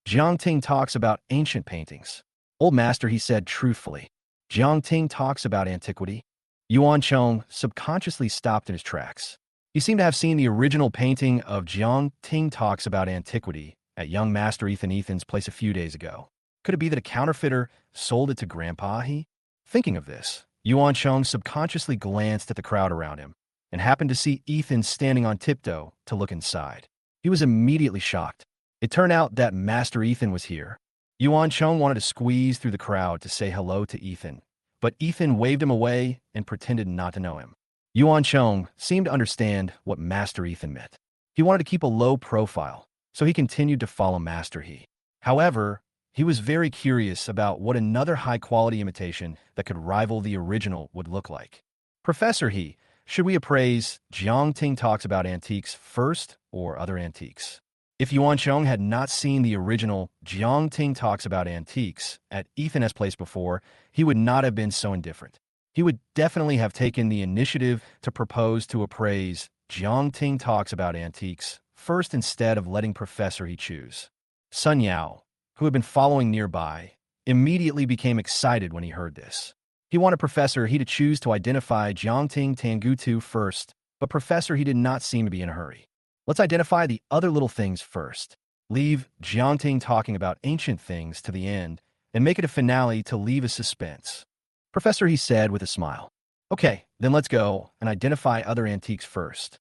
Jiang Ting talks about ancient paintings. Old master, he said truthfully. Jiang Ting talks about antiquity. Yuan Chong subconsciously stopped in his tracks. He seemed to have seen the original painting of Jiang Ting talks about antiquity at young master Ethan's place a few days ago. Could it be that a counterfeiter sold it to Grandpa he? Thinking of this, Yuan Chong subconsciously glanced at the crowd around him and happened to see Ethan standing on tiptoe to look inside. He was immediately shocked. It turned out that Master Ethan was here. Yuan Chong wanted to squeeze through the crowd to say hello to Ethan, but Ethan waved him away and pretended not to know him. Yuan Chong seemed to understand what Master Ethan meant. He wanted to keep a low profile, so he continued to follow Master He. However, he was very curious about what another high-quality imitation that could rival the original would look like. Professor He, should we appraise Jiang Ting talks about antiques first or other antiques? If Yuan Chong had not seen the original Jiang Ting talks about antiques at Ethan's place before, he would not have been so indifferent. He would definitely have taken the initiative to propose to appraise Jiang Ting talks about antiques first instead of letting Professor He choose. Sun Yao, who had been following nearby, immediately became excited when he heard this. He wanted Professor He to choose to identify Jiangting Tangutu first, but Professor He did not seem to be in a hurry. Let's identify the other little things first. Leave Jiangting talking about ancient things to the end, and make it a finale to leave a suspense. Professor He said with a smile. Okay, then let's go and identify other antiques first.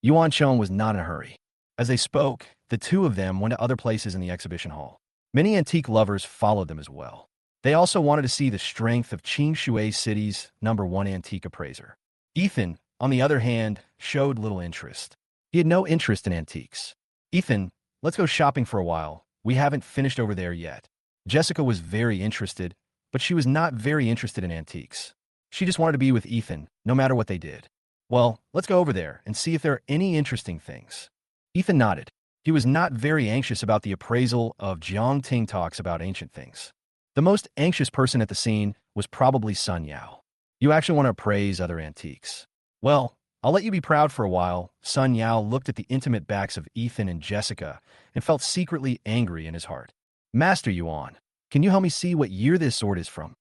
Yuan Chong was not in a hurry. As they spoke, the 2 of them went to other places in the exhibition hall. Many antique lovers followed them as well. They also wanted to see the strength of Qing Shui City's #1 antique appraiser. Ethan, on the other hand, showed little interest. He had no interest in antiques. Ethan, let's go shopping for a while. We haven't finished over there yet. Jessica was very interested, but she was not very interested in antiques. She just wanted to be with Ethan, no matter what they did. Well, let's go over there and see if there are any interesting things. Ethan nodded. He was not very anxious about the appraisal of Jiang Ting talks about ancient things. The most anxious person at the scene was probably Sun Yao. You actually want to appraise other antiques. Well, I'll let you be proud for a while. Sun Yao looked at the intimate backs of Ethan and Jessica and felt secretly angry in his heart. Master Yuan, can you help me see what year this sword is from?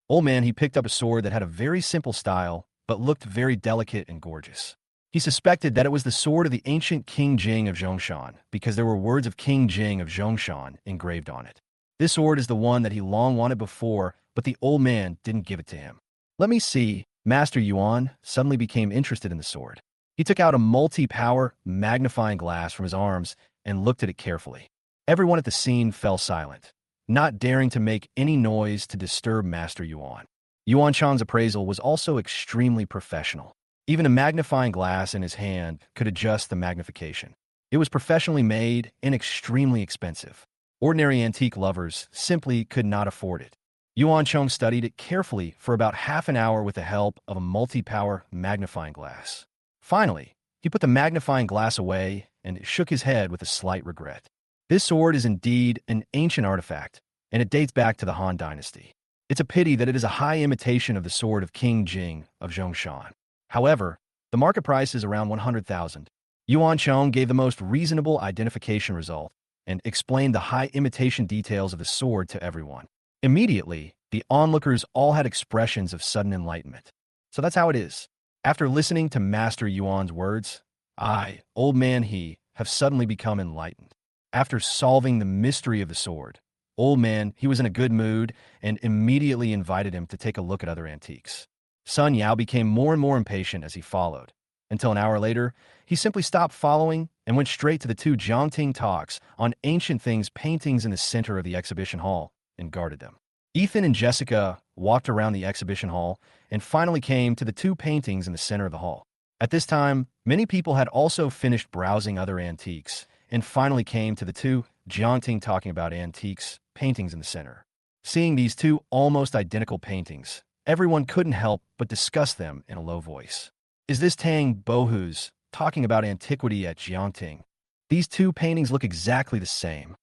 Old man, he picked up a sword that had a very simple style, but looked very delicate and gorgeous. He suspected that it was the sword of the ancient King Jing of Zhongshan because there were words of King Jing of Zhongshan engraved on it. This sword is the one that he long wanted before, but the old man didn't give it to him. Let me see. Master Yuan suddenly became interested in the sword. He took out a multi-power magnifying glass from his arms and looked at it carefully. Everyone at the scene fell silent, not daring to make any noise to disturb Master Yuan. Yuan Chang's appraisal was also extremely professional. Even a magnifying glass in his hand could adjust the magnification. It was professionally made and extremely expensive. Ordinary antique lovers simply could not afford it. Yuan Chong studied it carefully for about half an hour with the help of a multi-power magnifying glass. Finally, he put the magnifying glass away and shook his head with a slight regret. This sword is indeed an ancient artifact, and it dates back to the Han Dynasty. It's a pity that it is a high imitation of the sword of King Jing of Zhongshan. However, the market price is around 100,000. Yuan Chong gave the most reasonable identification result and explained the high imitation details of the sword to everyone. Immediately, the onlookers all had expressions of sudden enlightenment. So that's how it is. After listening to Master Yuan's words, I, old man he, have suddenly become enlightened. After solving the mystery of the sword, old man, he was in a good mood and immediately invited him to take a look at other antiques. Sun Yao became more and more impatient as he followed, until an hour later, he simply stopped following and went straight to the two Jiangting talks on ancient things paintings in the center of the exhibition hall and guarded them. Ethan and Jessica walked around the exhibition hall and finally came to the two paintings in the center of the hall. At this time, many people had also finished browsing other antiques and finally came to the two Jiangting talking about antiques paintings in the center. Seeing these two almost identical paintings, everyone couldn't help but discuss them in a low voice. Is this Tang Bohu's talking about antiquity at Jiangting? These two paintings look exactly the same.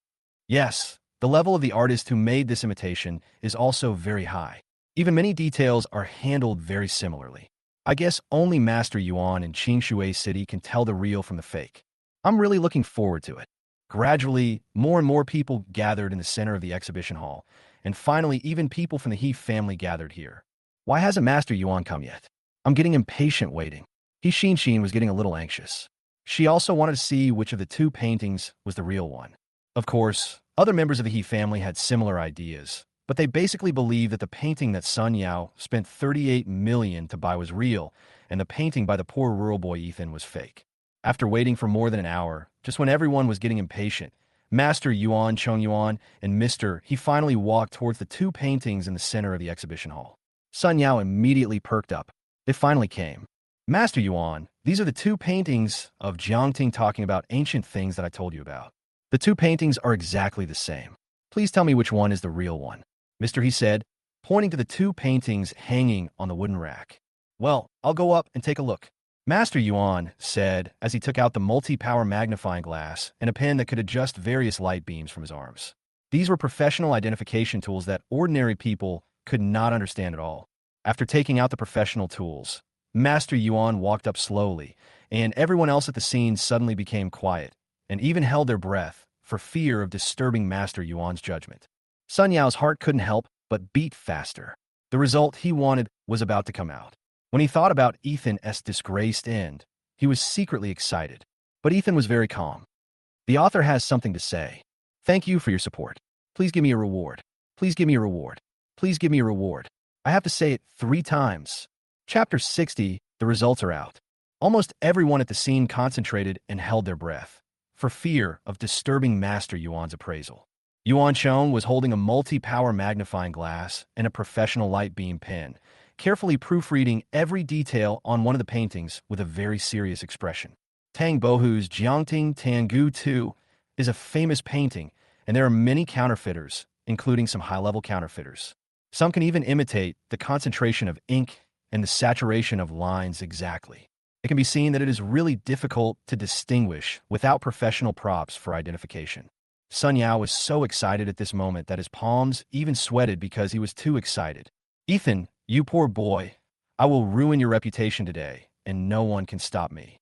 Yes, the level of the artist who made this imitation is also very high. Even many details are handled very similarly. I guess only Master Yuan in Qingshui City can tell the real from the fake. I'm really looking forward to it. Gradually, more and more people gathered in the center of the exhibition hall, and finally even people from the He family gathered here. Why hasn't Master Yuan come yet? I'm getting impatient waiting. He Xin was getting a little anxious. She also wanted to see which of the two paintings was the real one. Of course, other members of the He family had similar ideas, but they basically believed that the painting that Sun Yao spent 38 million to buy was real, and the painting by the poor rural boy Ethan was fake. After waiting for more than an hour, just when everyone was getting impatient, Master Yuan, Chong Yuan, and Mr. He finally walked towards the two paintings in the center of the exhibition hall. Sun Yao immediately perked up. It finally came. Master Yuan, these are the two paintings of Jiangting talking about ancient things that I told you about. The two paintings are exactly the same. Please tell me which one is the real one. Mr. He said, pointing to the two paintings hanging on the wooden rack. Well, I'll go up and take a look. Master Yuan said as he took out the multi-power magnifying glass and a pen that could adjust various light beams from his arms. These were professional identification tools that ordinary people could not understand at all. After taking out the professional tools, Master Yuan walked up slowly, and everyone else at the scene suddenly became quiet and even held their breath for fear of disturbing Master Yuan's judgment. Sun Yao's heart couldn't help but beat faster. The result he wanted was about to come out. When he thought about Ethan's disgraced end, he was secretly excited. But Ethan was very calm. The author has something to say. Thank you for your support. Please give me a reward. Please give me a reward. Please give me a reward. I have to say it 3 times. Chapter 60, the results are out. Almost everyone at the scene concentrated and held their breath, for fear of disturbing Master Yuan's appraisal. Yuan Chong was holding a multi-power magnifying glass and a professional light beam pen, carefully proofreading every detail on one of the paintings with a very serious expression. Tang Bohu's Jiangting Tangu 2 is a famous painting, and there are many counterfeiters, including some high-level counterfeiters. Some can even imitate the concentration of ink and the saturation of lines exactly. It can be seen that it is really difficult to distinguish without professional props for identification. Sun Yao was so excited at this moment that his palms even sweated because he was too excited. Ethan, you poor boy, I will ruin your reputation today, and no one can stop me.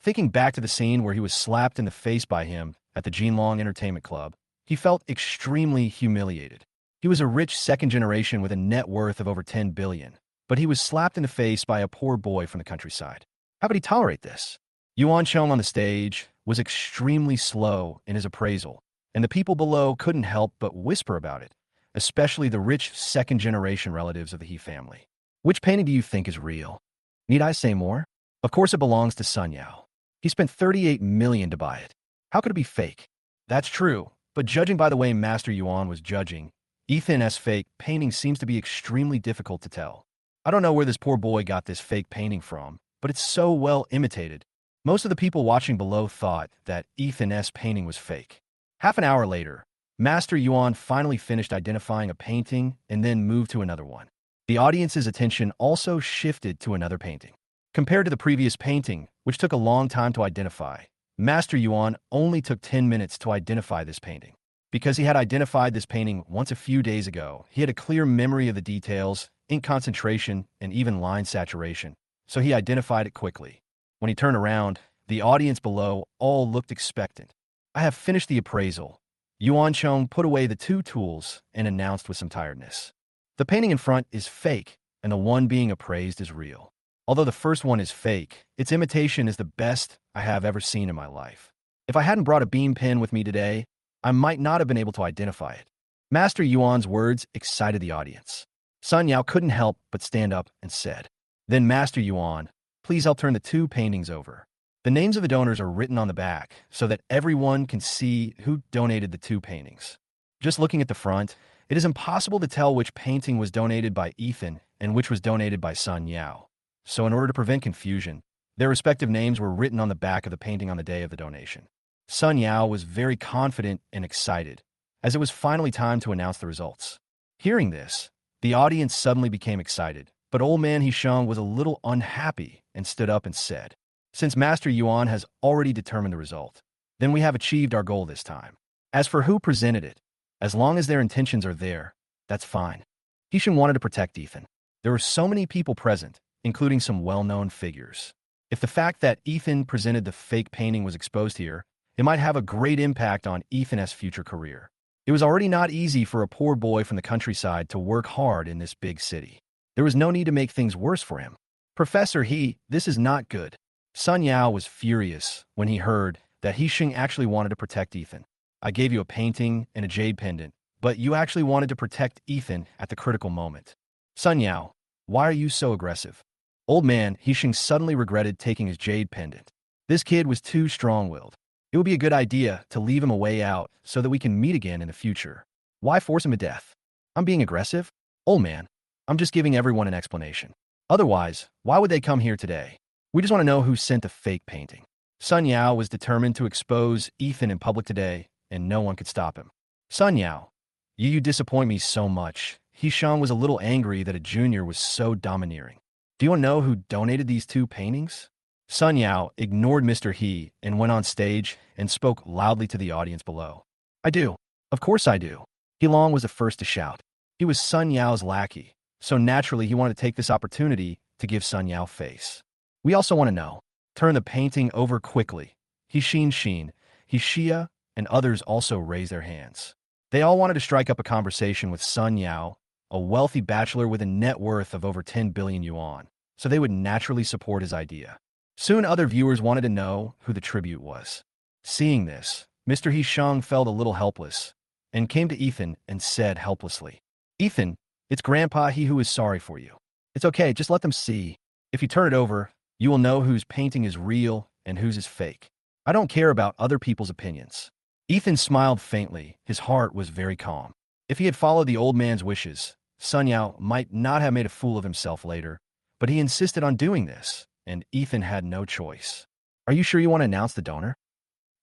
Thinking back to the scene where he was slapped in the face by him at the Jinlong Entertainment Club, he felt extremely humiliated. He was a rich second generation with a net worth of over 10 billion, but he was slapped in the face by a poor boy from the countryside. How could he tolerate this? Yuan Chong on the stage was extremely slow in his appraisal, and the people below couldn't help but whisper about it, especially the rich second-generation relatives of the He family. Which painting do you think is real? Need I say more? Of course it belongs to Sun Yao. He spent 38 million to buy it. How could it be fake? That's true, but judging by the way Master Yuan was judging, Ethan's fake painting seems to be extremely difficult to tell. I don't know where this poor boy got this fake painting from, but it's so well imitated. Most of the people watching below thought that Ethan's painting was fake. Half an hour later, Master Yuan finally finished identifying a painting and then moved to another one. The audience's attention also shifted to another painting. Compared to the previous painting, which took a long time to identify, Master Yuan only took 10 minutes to identify this painting. Because he had identified this painting once a few days ago, he had a clear memory of the details, ink concentration, and even line saturation, so he identified it quickly. When he turned around, the audience below all looked expectant. I have finished the appraisal. Yuan Chong put away the 2 tools and announced with some tiredness. The painting in front is fake, and the one being appraised is real. Although the first one is fake, its imitation is the best I have ever seen in my life. If I hadn't brought a beam pen with me today, I might not have been able to identify it. Master Yuan's words excited the audience. Sun Yao couldn't help but stand up and said, "Then Master Yuan, please help turn the two paintings over." The names of the donors are written on the back so that everyone can see who donated the two paintings. Just looking at the front, it is impossible to tell which painting was donated by Ethan and which was donated by Sun Yao. So in order to prevent confusion, their respective names were written on the back of the painting on the day of the donation. Sun Yao was very confident and excited, as it was finally time to announce the results. Hearing this, the audience suddenly became excited, but old man Hisheng was a little unhappy and stood up and said, "Since Master Yuan has already determined the result, then we have achieved our goal this time. As for who presented it, as long as their intentions are there, that's fine." Hisheng wanted to protect Ethan. There were so many people present, including some well-known figures. If the fact that Ethan presented the fake painting was exposed here, it might have a great impact on Ethan's future career. It was already not easy for a poor boy from the countryside to work hard in this big city. There was no need to make things worse for him. "Professor this is not good." Sun Yao was furious when he heard that Hisheng actually wanted to protect Ethan. "I gave you a painting and a jade pendant, but you actually wanted to protect Ethan at the critical moment. Sun Yao, why are you so aggressive?" Old man Hisheng suddenly regretted taking his jade pendant. This kid was too strong-willed. It would be a good idea to leave him a way out so that we can meet again in the future. Why force him to death? "I'm being aggressive?" "Old man, I'm just giving everyone an explanation. Otherwise, why would they come here today? We just want to know who sent the fake painting." Sun Yao was determined to expose Ethan in public today, and no one could stop him. "Sun Yao, you disappoint me so much." Hisheng was a little angry that a junior was so domineering. "Do you want to know who donated these two paintings?" Sun Yao ignored Mr. He and went on stage and spoke loudly to the audience below. "I do. Of course I do." He Long was the first to shout. He was Sun Yao's lackey, so naturally he wanted to take this opportunity to give Sun Yao face. "We also want to know." Turn the painting over quickly. Hishia, and others also raised their hands. They all wanted to strike up a conversation with Sun Yao, a wealthy bachelor with a net worth of over 10 billion yuan, so they would naturally support his idea. Soon other viewers wanted to know who the tribute was. Seeing this, Mr. Hisheng felt a little helpless and came to Ethan and said helplessly, "Ethan, it's Grandpa He who is sorry for you. It's okay, just let them see. If you turn it over, you will know whose painting is real and whose is fake. I don't care about other people's opinions." Ethan smiled faintly. His heart was very calm. If he had followed the old man's wishes, Sun Yao might not have made a fool of himself later, but he insisted on doing this, and Ethan had no choice. "Are you sure you want to announce the donor?"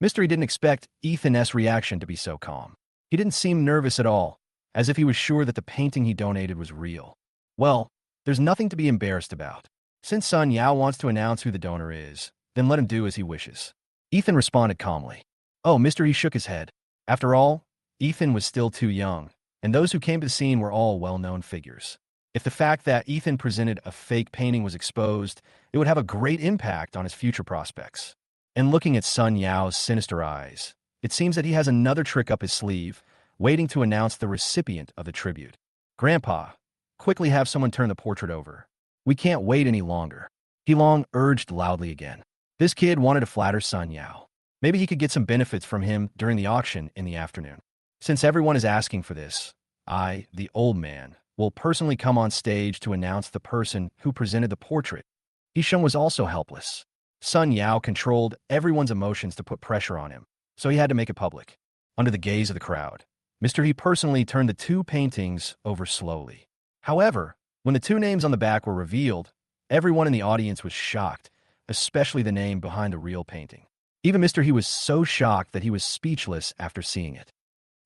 Mr. He didn't expect Ethan's reaction to be so calm. He didn't seem nervous at all, as if he was sure that the painting he donated was real. "Well, there's nothing to be embarrassed about. Since Sun Yao wants to announce who the donor is, then let him do as he wishes." Ethan responded calmly. "Oh," Mr. He shook his head. After all, Ethan was still too young, and those who came to the scene were all well-known figures. If the fact that Ethan presented a fake painting was exposed, it would have a great impact on his future prospects. And looking at Sun Yao's sinister eyes, it seems that he has another trick up his sleeve, waiting to announce the recipient of the tribute. "Grandpa, quickly have someone turn the portrait over. We can't wait any longer." He Long urged loudly again. This kid wanted to flatter Sun Yao. Maybe he could get some benefits from him during the auction in the afternoon. Since everyone is asking for this, I, the old man, will personally come on stage to announce the person who presented the portrait. Hisheng was also helpless. Sun Yao controlled everyone's emotions to put pressure on him, so he had to make it public. Under the gaze of the crowd, Mr. He personally turned the two paintings over slowly. However, when the two names on the back were revealed, everyone in the audience was shocked, especially the name behind the real painting. Even Mr. He was so shocked that he was speechless after seeing it.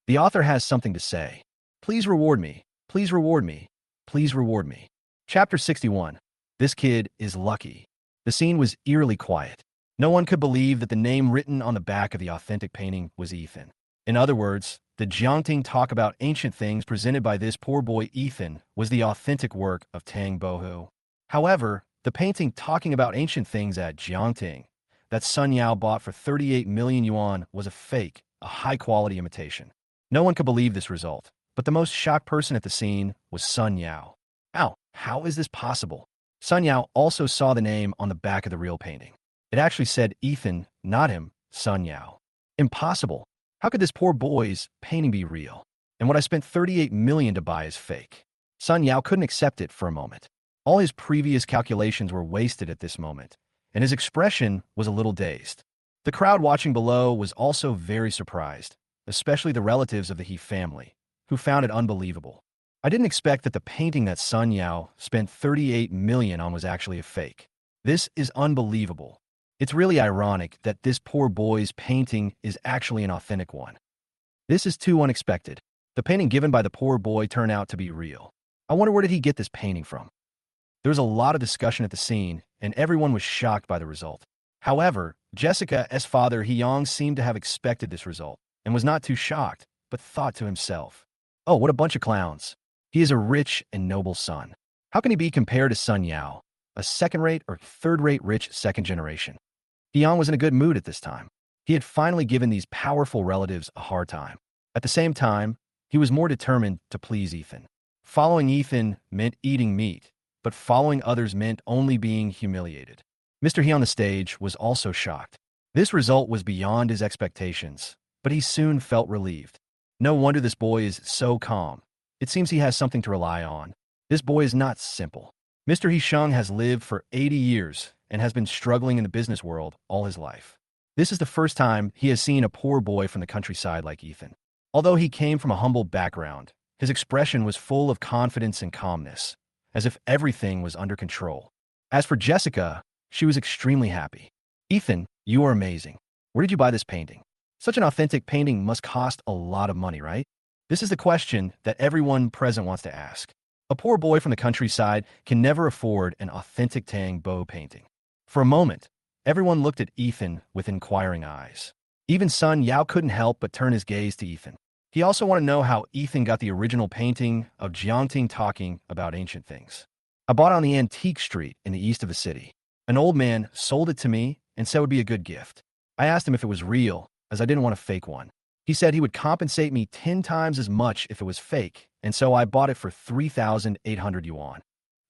The author has something to say. Please reward me. Please reward me. Please reward me. Chapter 61. This kid is lucky. The scene was eerily quiet. No one could believe that the name written on the back of the authentic painting was Ethan. In other words, the Jiangting talk about ancient things presented by this poor boy Ethan was the authentic work of Tang Bohu. However, the painting talking about ancient things at Jiangting that Sun Yao bought for 38 million yuan was a fake, a high-quality imitation. No one could believe this result, but the most shocked person at the scene was Sun Yao. How is this possible? Sun Yao also saw the name on the back of the real painting. It actually said Ethan, not him, Sun Yao. Impossible. How could this poor boy's painting be real? And what I spent 38 million to buy is fake. Sun Yao couldn't accept it for a moment. All his previous calculations were wasted at this moment, and his expression was a little dazed. The crowd watching below was also very surprised, especially the relatives of the He family, who found it unbelievable. I didn't expect that the painting that Sun Yao spent 38 million on was actually a fake. This is unbelievable. It's really ironic that this poor boy's painting is actually an authentic one. This is too unexpected. The painting given by the poor boy turned out to be real. I wonder where did he get this painting from? There was a lot of discussion at the scene, and everyone was shocked by the result. However, Jessica's father, Hyung, seemed to have expected this result, and was not too shocked, but thought to himself, "Oh, what a bunch of clowns. He is a rich and noble son. How can he be compared to Sun Yao, a second-rate or third-rate rich second generation?" Hyung was in a good mood at this time. He had finally given these powerful relatives a hard time. At the same time, he was more determined to please Ethan. Following Ethan meant eating meat, but following others meant only being humiliated. Mr. He on the stage was also shocked. This result was beyond his expectations, but he soon felt relieved. No wonder this boy is so calm. It seems he has something to rely on. This boy is not simple. Mr. He Sheng has lived for 80 years and has been struggling in the business world all his life. This is the first time he has seen a poor boy from the countryside like Ethan. Although he came from a humble background, his expression was full of confidence and calmness, as if everything was under control. As for Jessica, she was extremely happy. "Ethan, you are amazing. Where did you buy this painting? Such an authentic painting must cost a lot of money, right?" This is the question that everyone present wants to ask. A poor boy from the countryside can never afford an authentic Tang Bo painting. For a moment, everyone looked at Ethan with inquiring eyes. Even Sun Yao couldn't help but turn his gaze to Ethan. He also wanted to know how Ethan got the original painting of Jiangting talking about ancient things. "I bought it on the antique street in the east of the city. An old man sold it to me and said it would be a good gift. I asked him if it was real, as I didn't want a fake one. He said he would compensate me 10 times as much if it was fake, and so I bought it for 3,800 yuan.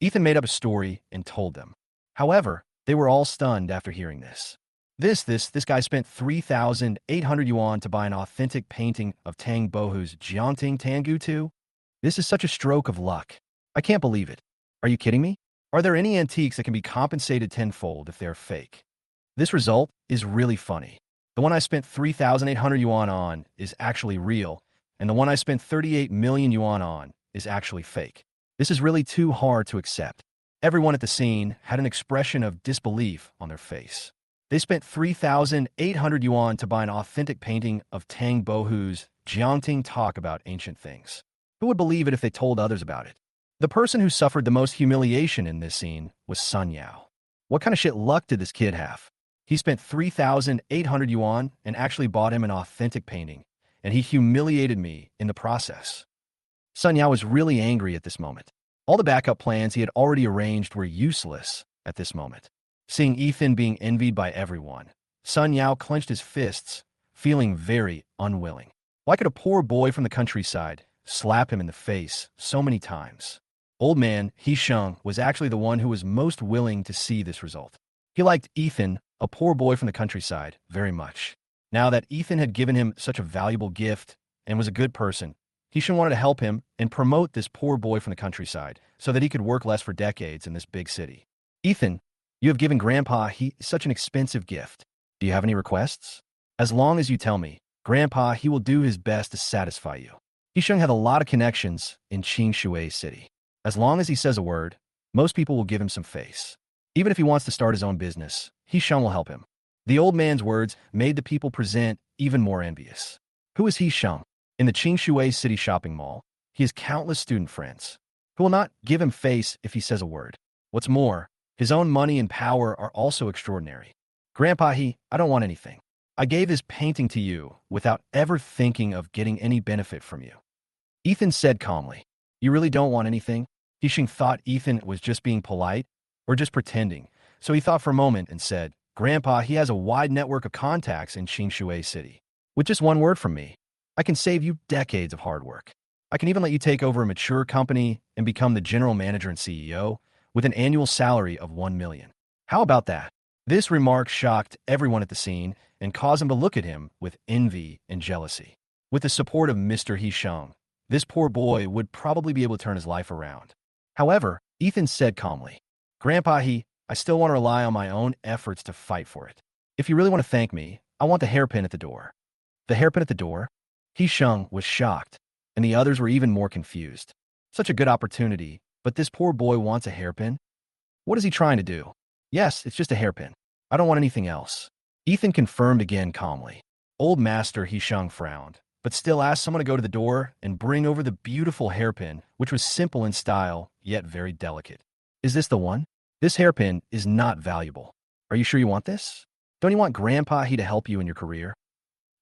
Ethan made up a story and told them. However, they were all stunned after hearing this. This guy spent 3,800 yuan to buy an authentic painting of Tang Bohu's Jiangting Tangu too? This is such a stroke of luck. I can't believe it. Are you kidding me? Are there any antiques that can be compensated tenfold if they're fake? This result is really funny. The one I spent 3,800 yuan on is actually real, and the one I spent 38 million yuan on is actually fake. This is really too hard to accept. Everyone at the scene had an expression of disbelief on their face. They spent 3,800 yuan to buy an authentic painting of Tang Bohu's Jiangting talk about ancient things. Who would believe it if they told others about it? The person who suffered the most humiliation in this scene was Sun Yao. What kind of shit luck did this kid have? He spent 3,800 yuan and actually bought him an authentic painting, and he humiliated me in the process. Sun Yao was really angry at this moment. All the backup plans he had already arranged were useless at this moment. Seeing Ethan being envied by everyone, Sun Yao clenched his fists, feeling very unwilling. Why could a poor boy from the countryside slap him in the face so many times? Old man He Sheng was actually the one who was most willing to see this result. He liked Ethan, a poor boy from the countryside, very much. Now that Ethan had given him such a valuable gift and was a good person, He Sheng wanted to help him and promote this poor boy from the countryside so that he could work less for decades in this big city. "Ethan, you have given Grandpa He such an expensive gift. Do you have any requests? As long as you tell me, Grandpa He will do his best to satisfy you." He Sheng had a lot of connections in Qingshui City. As long as he says a word, most people will give him some face. Even if he wants to start his own business, He Sheng will help him. The old man's words made the people present even more envious. Who is He Sheng? In the Qingshui City shopping mall, he has countless student friends who will not give him face if he says a word. What's more, his own money and power are also extraordinary. "Grandpa He, I don't want anything. I gave this painting to you without ever thinking of getting any benefit from you." Ethan said calmly, "You really don't want anything?" He Sheng thought Ethan was just being polite or just pretending, so he thought for a moment and said, "Grandpa He has a wide network of contacts in Qingshui City. With just one word from me, I can save you decades of hard work. I can even let you take over a mature company and become the general manager and CEO with an annual salary of 1 million. How about that? This remark shocked everyone at the scene and caused them to look at him with envy and jealousy. With the support of Mr. Hee-shung, this poor boy would probably be able to turn his life around. However, Ethan said calmly, Grandpa Hee, I still want to rely on my own efforts to fight for it. If you really want to thank me, I want the hairpin at the door. The hairpin at the door? Hee-shung was shocked, and the others were even more confused. Such a good opportunity, but this poor boy wants a hairpin? What is he trying to do? Yes, it's just a hairpin. I don't want anything else. Ethan confirmed again calmly. Old Master Hee-shung frowned, but still asked someone to go to the door and bring over the beautiful hairpin, which was simple in style, yet very delicate. Is this the one? This hairpin is not valuable. Are you sure you want this? Don't you want Grandpa Hee to help you in your career?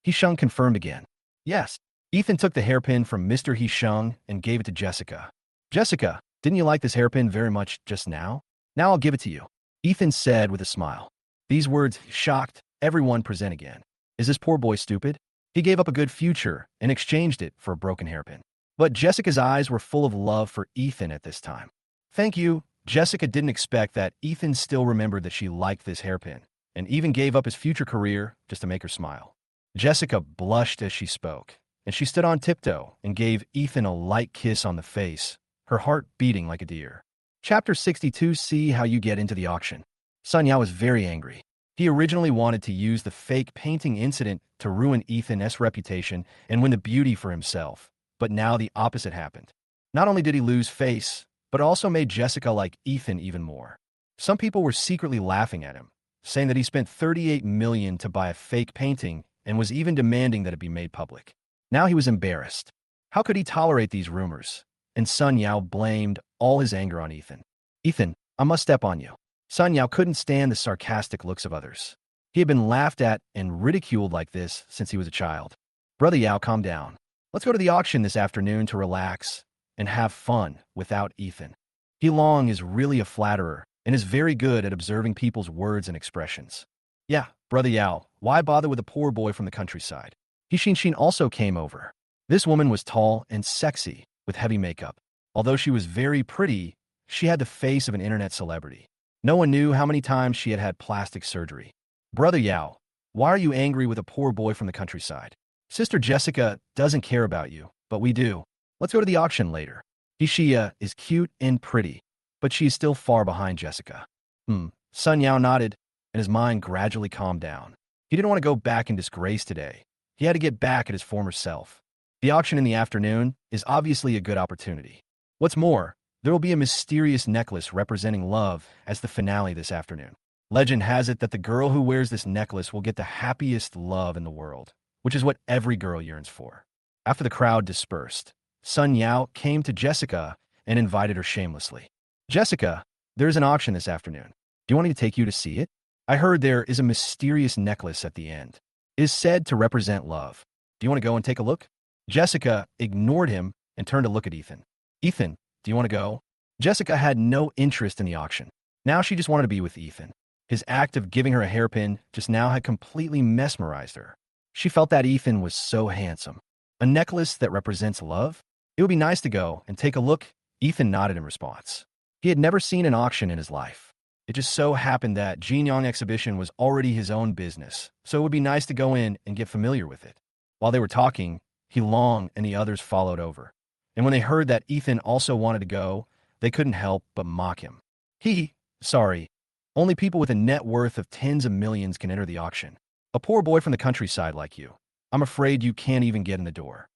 Hee-shung confirmed again. Yes. Ethan took the hairpin from Mr. Hee-shung and gave it to Jessica. Jessica, didn't you like this hairpin very much just now? Now I'll give it to you. Ethan said with a smile. These words shocked everyone present again. Is this poor boy stupid? He gave up a good future and exchanged it for a broken hairpin. But Jessica's eyes were full of love for Ethan at this time. Thank you. Jessica didn't expect that Ethan still remembered that she liked this hairpin, and even gave up his future career just to make her smile. Jessica blushed as she spoke, and she stood on tiptoe and gave Ethan a light kiss on the face, her heart beating like a deer. Chapter 62. See how you get into the auction. Sun Yao was very angry. He originally wanted to use the fake painting incident to ruin Ethan's reputation and win the beauty for himself, but now the opposite happened. Not only did he lose face, but also made Jessica like Ethan even more. Some people were secretly laughing at him, saying that he spent 38 million to buy a fake painting and was even demanding that it be made public. Now he was embarrassed. How could he tolerate these rumors? And Sun Yao blamed all his anger on Ethan. Ethan, I must step on you. Sun Yao couldn't stand the sarcastic looks of others. He had been laughed at and ridiculed like this since he was a child. Brother Yao, calm down. Let's go to the auction this afternoon to relax and have fun without Ethan. He Long is really a flatterer and is very good at observing people's words and expressions. Yeah, Brother Yao, why bother with a poor boy from the countryside? He Shin also came over. This woman was tall and sexy with heavy makeup. Although she was very pretty, she had the face of an internet celebrity. No one knew how many times she had had plastic surgery. Brother Yao, why are you angry with a poor boy from the countryside? Sister Jessica doesn't care about you, but we do. Let's go to the auction later. Ishia is cute and pretty, but she is still far behind Jessica. Sun Yao nodded, and his mind gradually calmed down. He didn't want to go back in disgrace today. He had to get back at his former self. The auction in the afternoon is obviously a good opportunity. What's more, there will be a mysterious necklace representing love as the finale this afternoon. Legend has it that the girl who wears this necklace will get the happiest love in the world, which is what every girl yearns for. After the crowd dispersed, Sun Yao came to Jessica and invited her shamelessly. Jessica, there's an auction this afternoon. Do you want me to take you to see it? I heard there is a mysterious necklace at the end. It is said to represent love. Do you want to go and take a look? Jessica ignored him and turned to look at Ethan. Ethan, do you want to go? Jessica had no interest in the auction. Now she just wanted to be with Ethan. His act of giving her a hairpin just now had completely mesmerized her. She felt that Ethan was so handsome. A necklace that represents love? It would be nice to go and take a look. Ethan nodded in response. He had never seen an auction in his life. It just so happened that Jinyang exhibition was already his own business, so it would be nice to go in and get familiar with it. While they were talking, He Long and the others followed over. And when they heard that Ethan also wanted to go, they couldn't help but mock him. Sorry, only people with a net worth of tens of millions can enter the auction. A poor boy from the countryside like you. I'm afraid you can't even get in the door.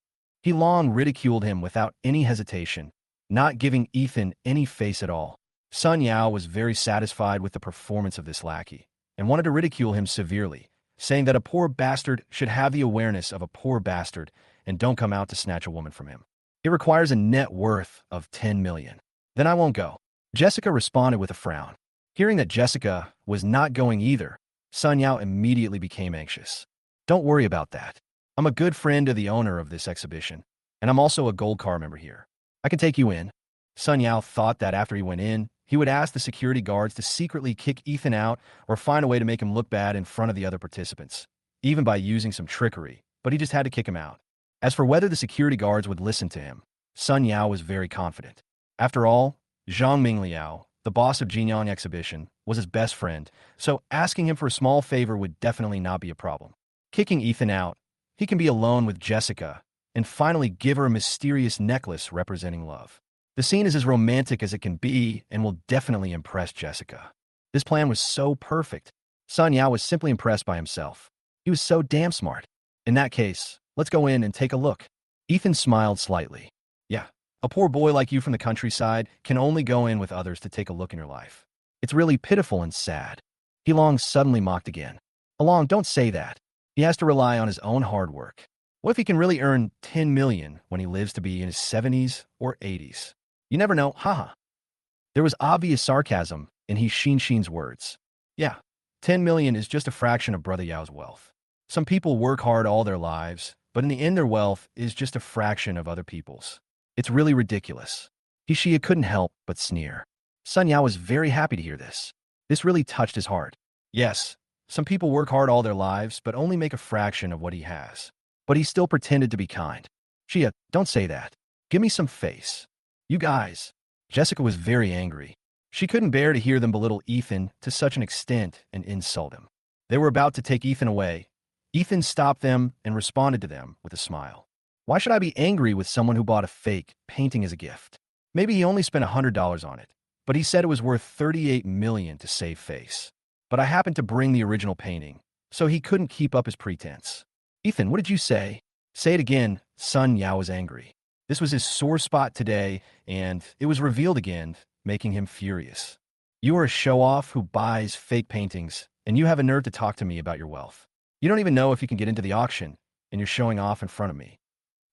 He Long ridiculed him without any hesitation, not giving Ethan any face at all. Sun Yao was very satisfied with the performance of this lackey and wanted to ridicule him severely, saying that a poor bastard should have the awareness of a poor bastard and don't come out to snatch a woman from him. It requires a net worth of 10 million. Then I won't go. Jessica responded with a frown. Hearing that Jessica was not going either, Sun Yao immediately became anxious. Don't worry about that. I'm a good friend of the owner of this exhibition, and I'm also a gold car member here. I can take you in. Sun Yao thought that after he went in, he would ask the security guards to secretly kick Ethan out or find a way to make him look bad in front of the other participants, even by using some trickery, but he just had to kick him out. As for whether the security guards would listen to him, Sun Yao was very confident. After all, Zhang Mingliao the boss of Jinyang Exhibition, was his best friend, so asking him for a small favor would definitely not be a problem. Kicking Ethan out, he can be alone with Jessica and finally give her a mysterious necklace representing love. The scene is as romantic as it can be and will definitely impress Jessica. This plan was so perfect. Sun Yao was simply impressed by himself. He was so damn smart. In that case, let's go in and take a look. Ethan smiled slightly. Yeah, a poor boy like you from the countryside can only go in with others to take a look in your life. It's really pitiful and sad. Heelong suddenly mocked again. Along, don't say that. He has to rely on his own hard work. What if he can really earn 10 million when he lives to be in his 70s or 80s? You never know, haha. There was obvious sarcasm in Shin's words. Yeah, 10 million is just a fraction of Brother Yao's wealth. Some people work hard all their lives, but in the end their wealth is just a fraction of other people's. It's really ridiculous. Shia couldn't help but sneer. Sun Yao was very happy to hear this. This really touched his heart. Yes, some people work hard all their lives, but only make a fraction of what he has. But he still pretended to be kind. Shia, don't say that. Give me some face. You guys. Jessica was very angry. She couldn't bear to hear them belittle Ethan to such an extent and insult him. They were about to take Ethan away. Ethan stopped them and responded to them with a smile. Why should I be angry with someone who bought a fake painting as a gift? Maybe he only spent $100 on it, but he said it was worth 38 million to save face. But I happened to bring the original painting, so he couldn't keep up his pretense. Ethan, what did you say? Say it again. Sun Yao was angry. This was his sore spot today, and it was revealed again, making him furious. You are a show-off who buys fake paintings, and you have a nerve to talk to me about your wealth. You don't even know if you can get into the auction, and you're showing off in front of me.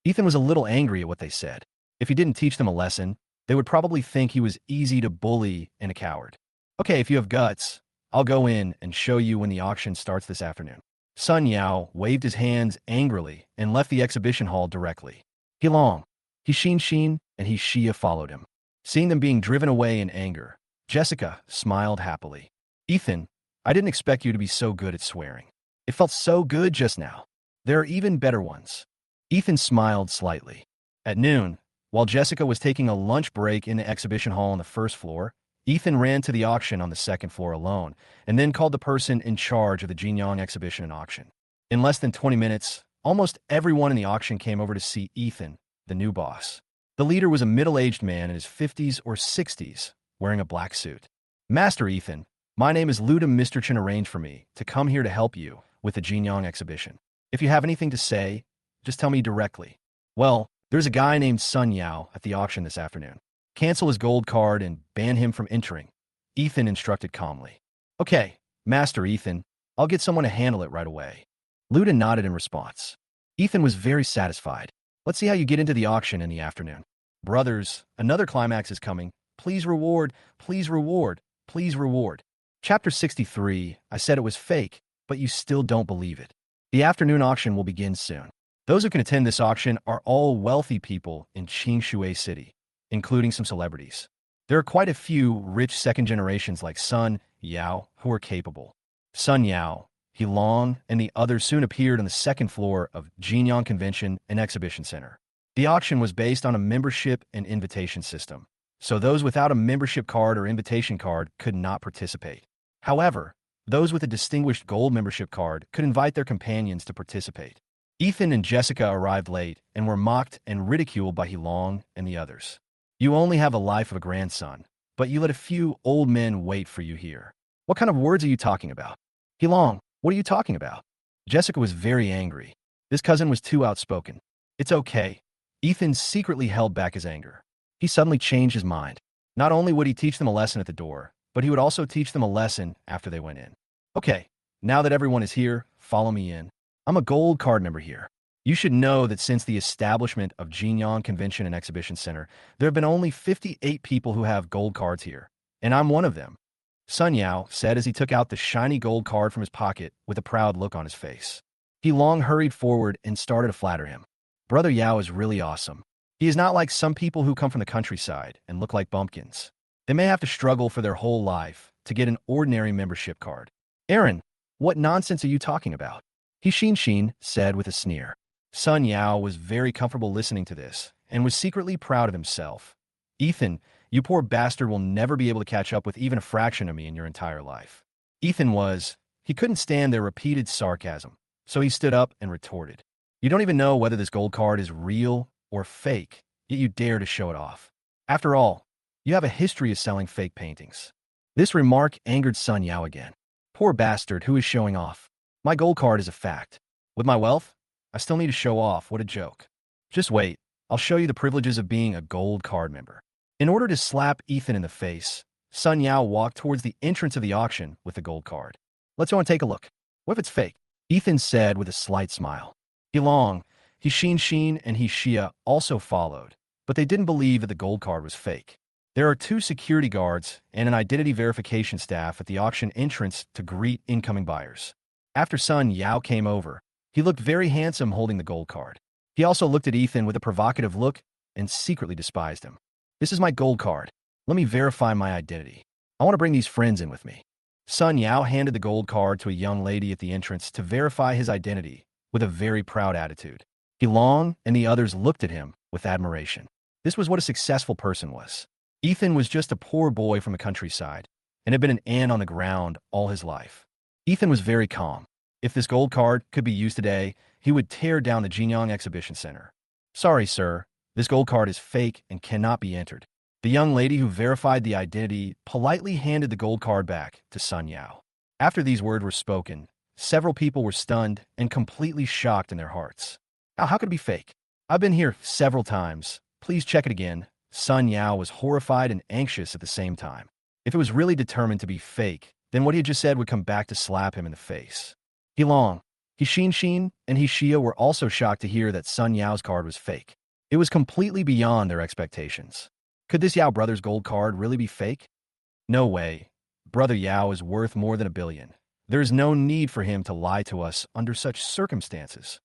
Ethan was a little angry at what they said. If he didn't teach them a lesson, they would probably think he was easy to bully and a coward. Okay, if you have guts, I'll go in and show you when the auction starts this afternoon. Sun Yao waved his hands angrily and left the exhibition hall directly. Heelong, Shin, and Shia followed him. Seeing them being driven away in anger, Jessica smiled happily. Ethan, I didn't expect you to be so good at swearing. It felt so good just now. There are even better ones. Ethan smiled slightly. At noon, while Jessica was taking a lunch break in the exhibition hall on the first floor, Ethan ran to the auction on the second floor alone, and then called the person in charge of the Jinyang exhibition and auction. In less than 20 minutes, almost everyone in the auction came over to see Ethan, the new boss. The leader was a middle-aged man in his 50s or 60s, wearing a black suit. Master Ethan, my name is Ludum. Mr. Chen arranged for me to come here to help you with the Jinyang exhibition. If you have anything to say, just tell me directly. Well, there's a guy named Sun Yao at the auction this afternoon. Cancel his gold card and ban him from entering. Ethan instructed calmly. Okay, Master Ethan, I'll get someone to handle it right away. Luda nodded in response. Ethan was very satisfied. Let's see how you get into the auction in the afternoon. Brothers, another climax is coming. Please reward, please reward, please reward. Chapter 63, I said it was fake, but you still don't believe it. The afternoon auction will begin soon. Those who can attend this auction are all wealthy people in Qingshui City, including some celebrities. There are quite a few rich second generations like Sun Yao who are capable. Sun Yao, Heelong, and the others soon appeared on the second floor of Jinyang Convention and Exhibition Center. The auction was based on a membership and invitation system, so those without a membership card or invitation card could not participate. However, those with a distinguished gold membership card could invite their companions to participate. Ethan and Jessica arrived late and were mocked and ridiculed by Heelong and the others. You only have a life of a grandson, but you let a few old men wait for you here. What kind of words are you talking about? Heelong, what are you talking about? Jessica was very angry. This cousin was too outspoken. It's okay. Ethan secretly held back his anger. He suddenly changed his mind. Not only would he teach them a lesson at the door, but he would also teach them a lesson after they went in. Okay, now that everyone is here, follow me in. I'm a gold card member here. You should know that since the establishment of Jinyang Convention and Exhibition Center, there have been only 58 people who have gold cards here, and I'm one of them. Sun Yao said as he took out the shiny gold card from his pocket with a proud look on his face. Heelong hurried forward and started to flatter him. Brother Yao is really awesome. He is not like some people who come from the countryside and look like bumpkins. They may have to struggle for their whole life to get an ordinary membership card. Aaron, what nonsense are you talking about? Shin said with a sneer. Sun Yao was very comfortable listening to this and was secretly proud of himself. Ethan, you poor bastard will never be able to catch up with even a fraction of me in your entire life. He couldn't stand their repeated sarcasm, so he stood up and retorted. You don't even know whether this gold card is real or fake, yet you dare to show it off. After all, you have a history of selling fake paintings. This remark angered Sun Yao again. Poor bastard who is showing off. My gold card is a fact. With my wealth, I still need to show off. What a joke. Just wait, I'll show you the privileges of being a gold card member. In order to slap Ethan in the face, Sun Yao walked towards the entrance of the auction with the gold card. Let's go and take a look. What if it's fake? Ethan said with a slight smile. He Sheen, and he Shia also followed, but they didn't believe that the gold card was fake. There are 2 security guards and an identity verification staff at the auction entrance to greet incoming buyers. After Sun Yao came over, he looked very handsome holding the gold card. He also looked at Ethan with a provocative look and secretly despised him. This is my gold card. Let me verify my identity. I want to bring these friends in with me. Sun Yao handed the gold card to a young lady at the entrance to verify his identity with a very proud attitude. Long and the others looked at him with admiration. This was what a successful person was. Ethan was just a poor boy from the countryside and had been an ant on the ground all his life. Ethan was very calm. If this gold card could be used today, he would tear down the Jinyang Exhibition Center. Sorry, sir. This gold card is fake and cannot be entered. The young lady who verified the identity politely handed the gold card back to Sun Yao. After these words were spoken, several people were stunned and completely shocked in their hearts. How could it be fake? I've been here several times. Please check it again. Sun Yao was horrified and anxious at the same time. If it was really determined to be fake, then what he had just said would come back to slap him in the face. He Sheen, and he Shia were also shocked to hear that Sun Yao's card was fake. It was completely beyond their expectations. Could this Yao brother's gold card really be fake? No way. Brother Yao is worth more than $1 billion. There is no need for him to lie to us under such circumstances.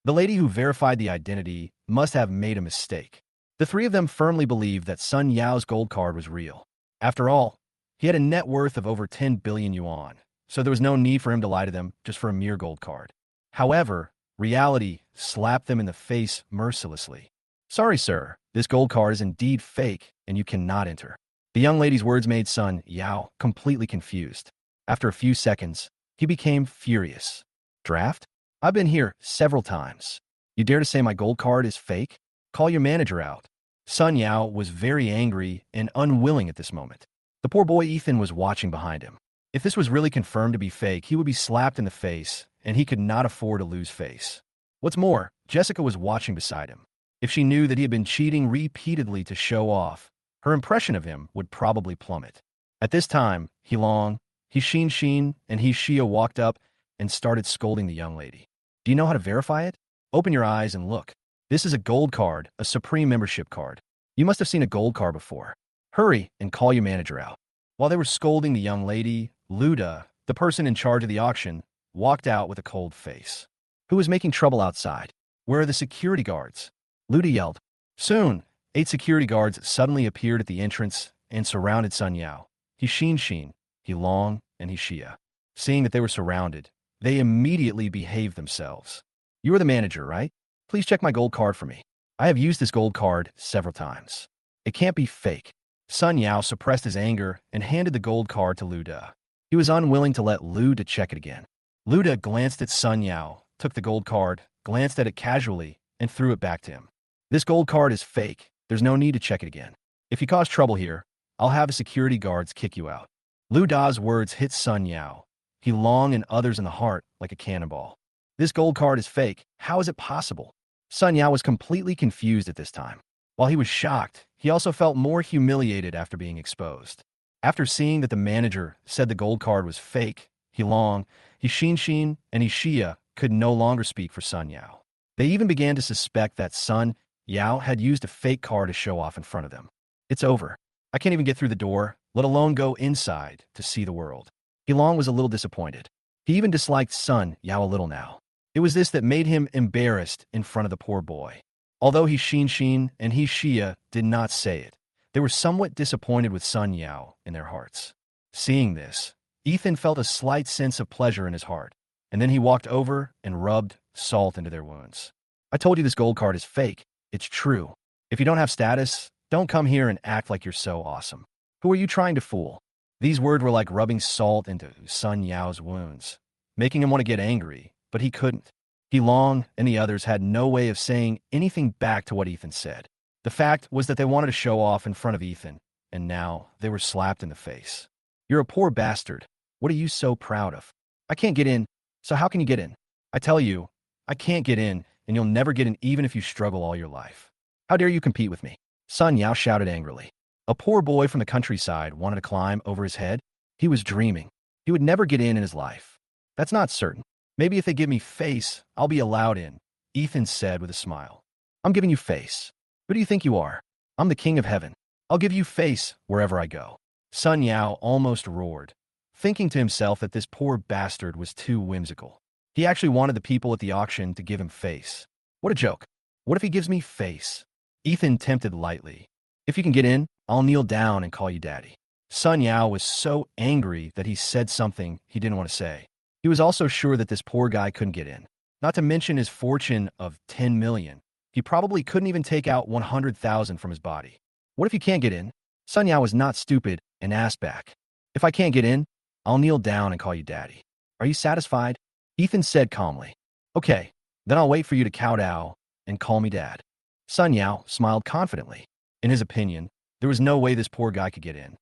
The lady who verified the identity must have made a mistake. The 3 of them firmly believed that Sun Yao's gold card was real. After all, he had a net worth of over 10 billion yuan, so there was no need for him to lie to them just for a mere gold card. However, reality slapped them in the face mercilessly. Sorry, sir, this gold card is indeed fake and you cannot enter. The young lady's words made Sun Yao completely confused. After a few seconds, he became furious. Draft? I've been here several times. You dare to say my gold card is fake? Call your manager out. Sun Yao was very angry and unwilling at this moment. The poor boy Ethan was watching behind him. If this was really confirmed to be fake, he would be slapped in the face, and he could not afford to lose face. What's more, Jessica was watching beside him. If she knew that he had been cheating repeatedly to show off, her impression of him would probably plummet. At this time, he Sheen, and he Shia walked up and started scolding the young lady. Do you know how to verify it? Open your eyes and look. This is a gold card, a supreme membership card. You must have seen a gold card before. Hurry and call your manager out. While they were scolding the young lady, Luda, the person in charge of the auction, walked out with a cold face. Who is making trouble outside? Where are the security guards? Luda yelled. Soon, 8 security guards suddenly appeared at the entrance and surrounded Sun Yao. He Sheen, he Long, and he Shia. Seeing that they were surrounded, they immediately behaved themselves. You are the manager, right? Please check my gold card for me. I have used this gold card several times. It can't be fake. Sun Yao suppressed his anger and handed the gold card to Luda. He was unwilling to let Luda check it again. Luda glanced at Sun Yao, took the gold card, glanced at it casually, and threw it back to him. This gold card is fake. There's no need to check it again. If you cause trouble here, I'll have the security guards kick you out. Luda's words hit Sun Yao, he Long, and others in the heart like a cannonball. This gold card is fake. How is it possible? Sun Yao was completely confused at this time. While he was shocked, he also felt more humiliated after being exposed. After seeing that the manager said the gold card was fake, he Long, he Sheen, and he Shia could no longer speak for Sun Yao. They even began to suspect that Sun Yao had used a fake card to show off in front of them. It's over. I can't even get through the door, let alone go inside to see the world. He Long was a little disappointed. He even disliked Sun Yao a little now. It was this that made him embarrassed in front of the poor boy. Although he Sheen and he Shia did not say it, they were somewhat disappointed with Sun Yao in their hearts. Seeing this, Ethan felt a slight sense of pleasure in his heart, and then he walked over and rubbed salt into their wounds. I told you this gold card is fake. It's true. If you don't have status, Don't come here and act like you're so awesome. Who are you trying to fool? These words were like rubbing salt into Sun Yao's wounds, making him want to get angry, but he couldn't. He Long and the others had no way of saying anything back to what Ethan said. The fact was that they wanted to show off in front of Ethan, and now they were slapped in the face. You're a poor bastard. What are you so proud of? I can't get in, so how can you get in? I tell you, I can't get in, and you'll never get in even if you struggle all your life. How dare you compete with me? Sun Yao shouted angrily. A poor boy from the countryside wanted to climb over his head. He was dreaming. He would never get in his life. That's not certain. Maybe if they give me face, I'll be allowed in, Ethan said with a smile. I'm giving you face. Who do you think you are? I'm the king of heaven. I'll give you face wherever I go. Sun Yao almost roared, thinking to himself that this poor bastard was too whimsical. He actually wanted the people at the auction to give him face. What a joke. What if he gives me face? Ethan tempted lightly. If you can get in, I'll kneel down and call you daddy. Sun Yao was so angry that he said something he didn't want to say. He was also sure that this poor guy couldn't get in. Not to mention his fortune of 10 million. He probably couldn't even take out 100,000 from his body. What if you can't get in? Sun Yao was not stupid and asked back. If I can't get in, I'll kneel down and call you daddy. Are you satisfied? Ethan said calmly. Okay, then I'll wait for you to kowtow and call me dad. Sun Yao smiled confidently. In his opinion, there was no way this poor guy could get in.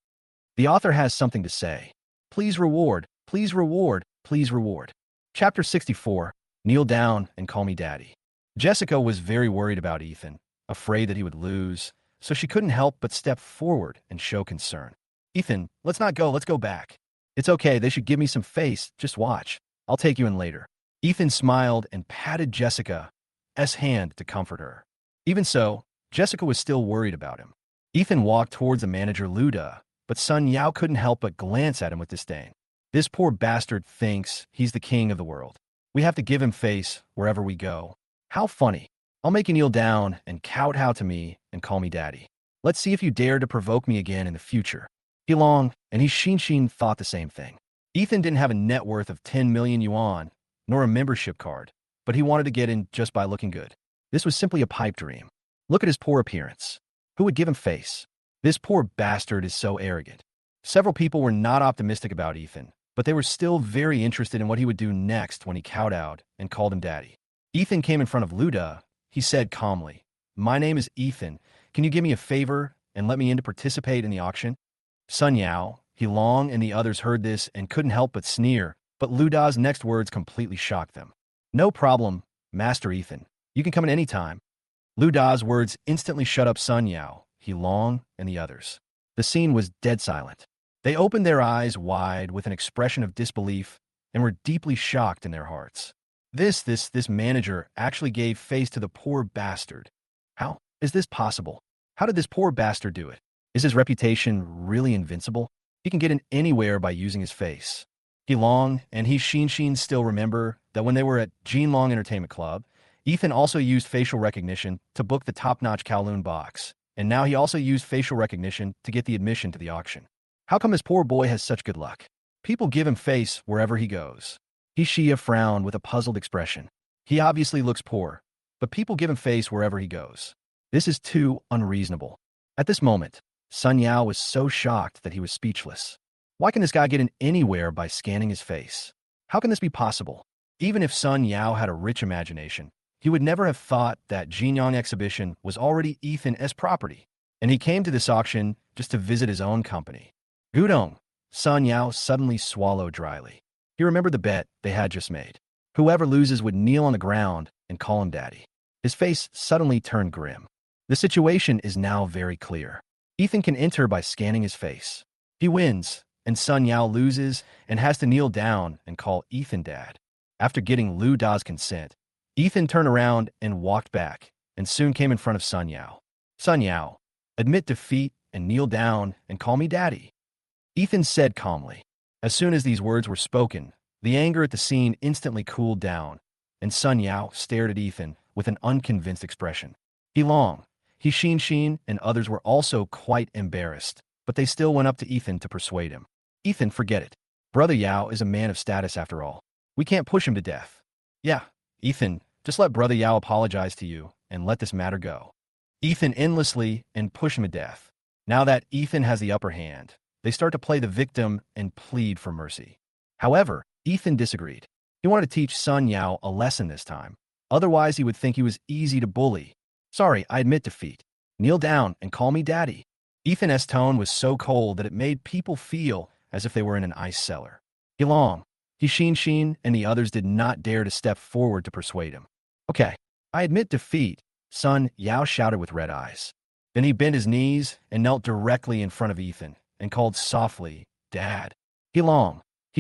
The author has something to say. Please reward, please reward, please reward. Chapter 64, Kneel Down and Call Me Daddy. Jessica was very worried about Ethan, afraid that he would lose, so she couldn't help but step forward and show concern. Ethan, let's not go, let's go back. It's okay, they should give me some face, just watch. I'll take you in later. Ethan smiled and patted Jessica's hand to comfort her. Even so, Jessica was still worried about him. Ethan walked towards the manager Luda, but Sun Yao couldn't help but glance at him with disdain. This poor bastard thinks he's the king of the world. We have to give him face wherever we go. How funny. I'll make you kneel down and kowtow to me and call me daddy. Let's see if you dare to provoke me again in the future. He Long and he Shin thought the same thing. Ethan didn't have a net worth of 10 million yuan, nor a membership card, but he wanted to get in just by looking good. This was simply a pipe dream. Look at his poor appearance. Who would give him face? This poor bastard is so arrogant. Several people were not optimistic about Ethan, but they were still very interested in what he would do next when he kowtowed and called him daddy. Ethan came in front of Luda. He said calmly, My name is Ethan. Can you give me a favor and let me in to participate in the auction? Sun Yao, He Long, and the others heard this and couldn't help but sneer, but Luda's next words completely shocked them. No problem, Master Ethan. You can come in any time. Luda's words instantly shut up Sun Yao, He Long, and the others. The scene was dead silent. They opened their eyes wide with an expression of disbelief and were deeply shocked in their hearts. This manager actually gave face to the poor bastard. How is this possible? How did this poor bastard do it? Is his reputation really invincible? He can get in anywhere by using his face. He Long and he Shin still remember that when they were at Jin Long Entertainment Club, Ethan also used facial recognition to book the top-notch Kowloon box, and now he also used facial recognition to get the admission to the auction. How come this poor boy has such good luck? People give him face wherever he goes. He Shia frowned with a puzzled expression. He obviously looks poor, but people give him face wherever he goes. This is too unreasonable. At this moment, Sun Yao was so shocked that he was speechless. Why can this guy get in anywhere by scanning his face? How can this be possible? Even if Sun Yao had a rich imagination, he would never have thought that Jinyang exhibition was already Ethan's property, and he came to this auction just to visit his own company. Gudong, Sun Yao suddenly swallowed dryly. He remembered the bet they had just made. Whoever loses would kneel on the ground and call him daddy. His face suddenly turned grim. The situation is now very clear. Ethan can enter by scanning his face. He wins, and Sun Yao loses and has to kneel down and call Ethan dad. After getting Lu Da's consent, Ethan turned around and walked back, and soon came in front of Sun Yao. Sun Yao, admit defeat and kneel down and call me daddy. Ethan said calmly. As soon as these words were spoken, the anger at the scene instantly cooled down, and Sun Yao stared at Ethan with an unconvinced expression. He Long, He Shin, and others were also quite embarrassed, but they still went up to Ethan to persuade him. Ethan, forget it. Brother Yao is a man of status after all. We can't push him to death. Yeah, Ethan, just let Brother Yao apologize to you and let this matter go. Ethan endlessly and push him to death. Now that Ethan has the upper hand, they start to play the victim and plead for mercy. However, Ethan disagreed. He wanted to teach Sun Yao a lesson this time. Otherwise, he would think he was easy to bully. Sorry, I admit defeat. Kneel down and call me daddy. Ethan's tone was so cold that it made people feel as if they were in an ice cellar. He Shin, and the others did not dare to step forward to persuade him. Okay, I admit defeat, Sun Yao shouted with red eyes. Then he bent his knees and knelt directly in front of Ethan and called softly, Dad. He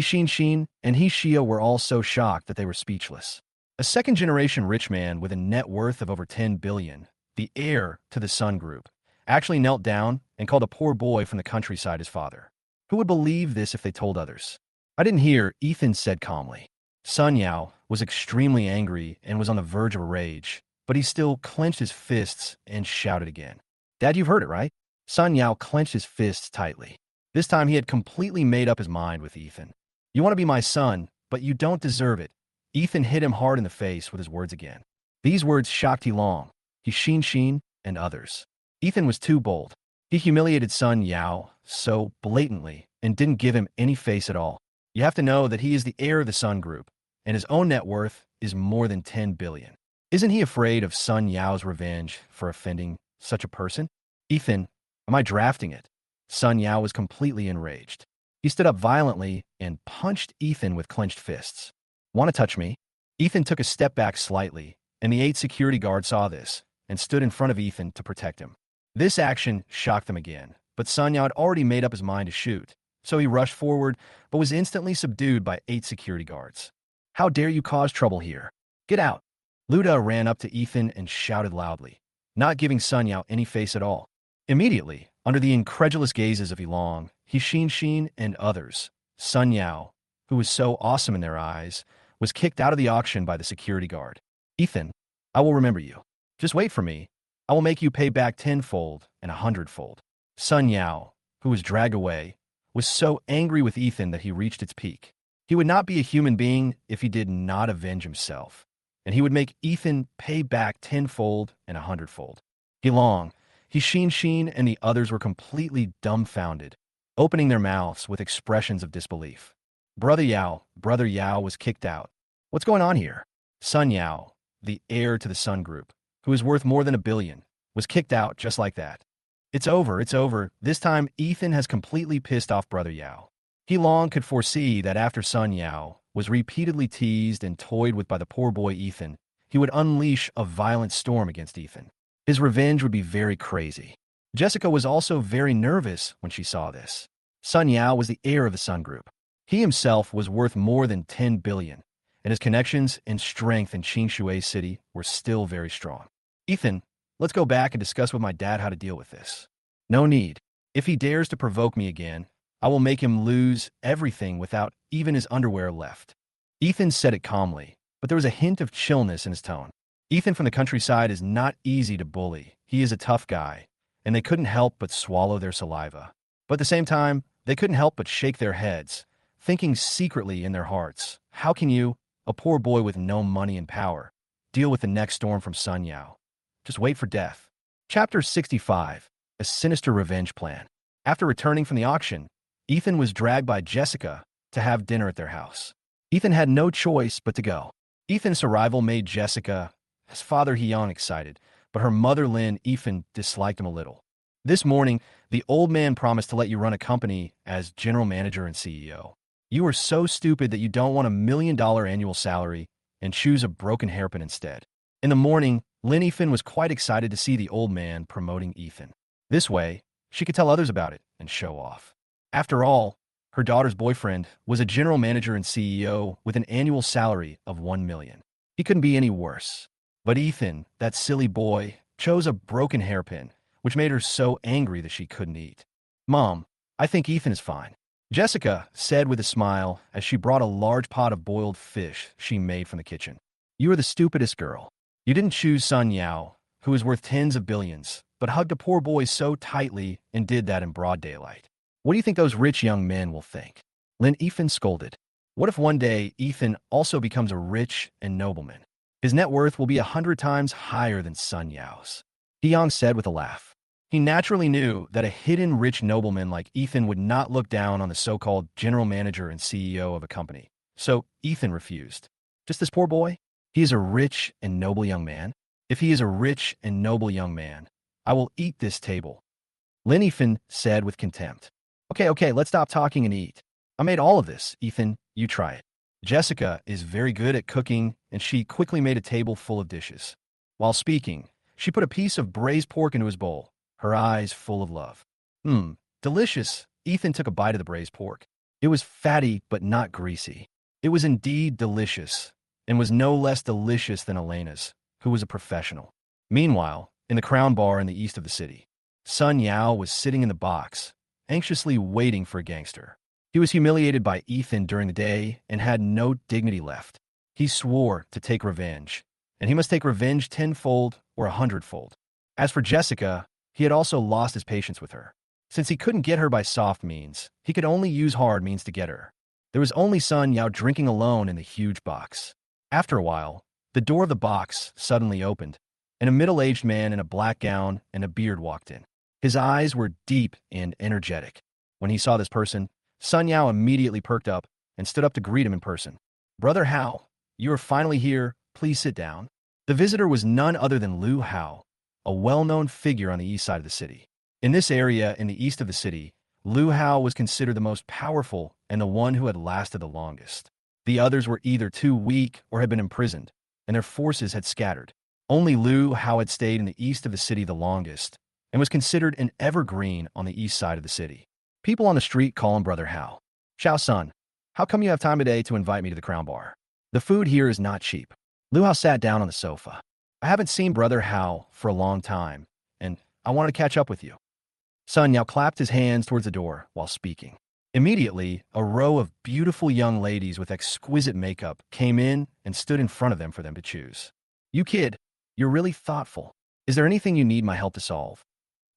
Shin, and he Shia were all so shocked that they were speechless. A second-generation rich man with a net worth of over 10 billion, the heir to the Sun Group, actually knelt down and called a poor boy from the countryside his father. Who would believe this if they told others? I didn't hear, Ethan said calmly. Sun Yao was extremely angry and was on the verge of a rage, but he still clenched his fists and shouted again. Dad, you've heard it, right? Sun Yao clenched his fists tightly. This time he had completely made up his mind with Ethan. You want to be my son, but you don't deserve it. Ethan hit him hard in the face with his words again. These words shocked he Shin, and others. Ethan was too bold. He humiliated Sun Yao so blatantly and didn't give him any face at all. You have to know that he is the heir of the Sun Group, and his own net worth is more than 10 billion. Isn't he afraid of Sun Yao's revenge for offending such a person? Ethan, am I drafting it? Sun Yao was completely enraged. He stood up violently and punched Ethan with clenched fists. Want to touch me? Ethan took a step back slightly, and the 8 security guards saw this and stood in front of Ethan to protect him. This action shocked them again, but Sun Yao had already made up his mind to shoot, so he rushed forward but was instantly subdued by 8 security guards. How dare you cause trouble here? Get out! Luda ran up to Ethan and shouted loudly, not giving Sun Yao any face at all. Immediately, under the incredulous gazes of he Shin, and others, Sun Yao, who was so awesome in their eyes, was kicked out of the auction by the security guard. Ethan, I will remember you. Just wait for me. I will make you pay back 10-fold and 100-fold. Sun Yao, who was dragged away, was so angry with Ethan that he reached its peak. He would not be a human being if he did not avenge himself, and he would make Ethan pay back 10-fold and 100-fold. He Shin, and the others were completely dumbfounded, opening their mouths with expressions of disbelief. Brother Yao was kicked out. What's going on here? Sun Yao, the heir to the Sun Group, who is worth more than 1 billion, was kicked out just like that. It's over. This time, Ethan has completely pissed off Brother Yao. He long could foresee that after Sun Yao was repeatedly teased and toyed with by the poor boy Ethan, he would unleash a violent storm against Ethan. His revenge would be very crazy. Jessica was also very nervous when she saw this. Sun Yao was the heir of the Sun Group. He himself was worth more than 10 billion, and his connections and strength in Qingshui City were still very strong. Ethan, let's go back and discuss with my dad how to deal with this. No need. If he dares to provoke me again, I will make him lose everything without even his underwear left. Ethan said it calmly, but there was a hint of chillness in his tone. Ethan from the countryside is not easy to bully. He is a tough guy, and they couldn't help but swallow their saliva. But at the same time, they couldn't help but shake their heads, thinking secretly in their hearts, how can you, a poor boy with no money and power, deal with the next storm from Sun Yao? Just wait for death. Chapter 65, A Sinister Revenge Plan. After returning from the auction, Ethan was dragged by Jessica to have dinner at their house. Ethan had no choice but to go. Ethan's arrival made Jessica, his father Hyun, excited, but her mother Lin Ethan disliked him a little. This morning, the old man promised to let you run a company as general manager and CEO. You are so stupid that you don't want $1 million annual salary and choose a broken hairpin instead. In the morning, Lin Ethan was quite excited to see the old man promoting Ethan. This way, she could tell others about it and show off. After all, her daughter's boyfriend was a general manager and CEO with an annual salary of 1 million. He couldn't be any worse. But Ethan, that silly boy, chose a broken hairpin, which made her so angry that she couldn't eat. Mom, I think Ethan is fine, Jessica said with a smile as she brought a large pot of boiled fish she made from the kitchen. You are the stupidest girl. You didn't choose Sun Yao, who is worth tens of billions, but hugged a poor boy so tightly and did that in broad daylight. What do you think those rich young men will think? Lin Ethan scolded. What if one day Ethan also becomes a rich and nobleman? His net worth will be 100 times higher than Sun Yao's. Yang said with a laugh. He naturally knew that a hidden rich nobleman like Ethan would not look down on the so-called general manager and CEO of a company. So Ethan refused. Just this poor boy? He is a rich and noble young man. If he is a rich and noble young man, I will eat this table. Lin Ethan said with contempt. Okay, let's stop talking and eat. I made all of this, Ethan, you try it. Jessica is very good at cooking, and she quickly made a table full of dishes. While speaking, she put a piece of braised pork into his bowl, her eyes full of love. Delicious. Ethan took a bite of the braised pork. It was fatty but not greasy. It was indeed delicious, and was no less delicious than Elena's, who was a professional. Meanwhile, in the Crown Bar in the east of the city, Sun Yao was sitting in the box, anxiously waiting for a gangster. He was humiliated by Ethan during the day and had no dignity left. He swore to take revenge, and he must take revenge tenfold or 100-fold. As for Jessica, he had also lost his patience with her. Since he couldn't get her by soft means, he could only use hard means to get her. There was only Sun Yao drinking alone in the huge box. After a while, the door of the box suddenly opened, and a middle-aged man in a black gown and a beard walked in. His eyes were deep and energetic. When he saw this person, Sun Yao immediately perked up and stood up to greet him in person. "Brother Hao, you are finally here. Please sit down." The visitor was none other than Lu Hao, a well-known figure on the east side of the city. In this area in the east of the city, Lu Hao was considered the most powerful and the one who had lasted the longest. The others were either too weak or had been imprisoned, and their forces had scattered. Only Lu Hao had stayed in the east of the city the longest, and was considered an evergreen on the east side of the city. People on the street call him Brother Hao. "Xiao Sun, how come you have time today to invite me to the Crown Bar? The food here is not cheap." Lu Hao sat down on the sofa. "I haven't seen Brother Hao for a long time, and I want to catch up with you." Sun Yao clapped his hands towards the door while speaking. Immediately, a row of beautiful young ladies with exquisite makeup came in and stood in front of them for them to choose. "You kid, you're really thoughtful. Is there anything you need my help to solve?"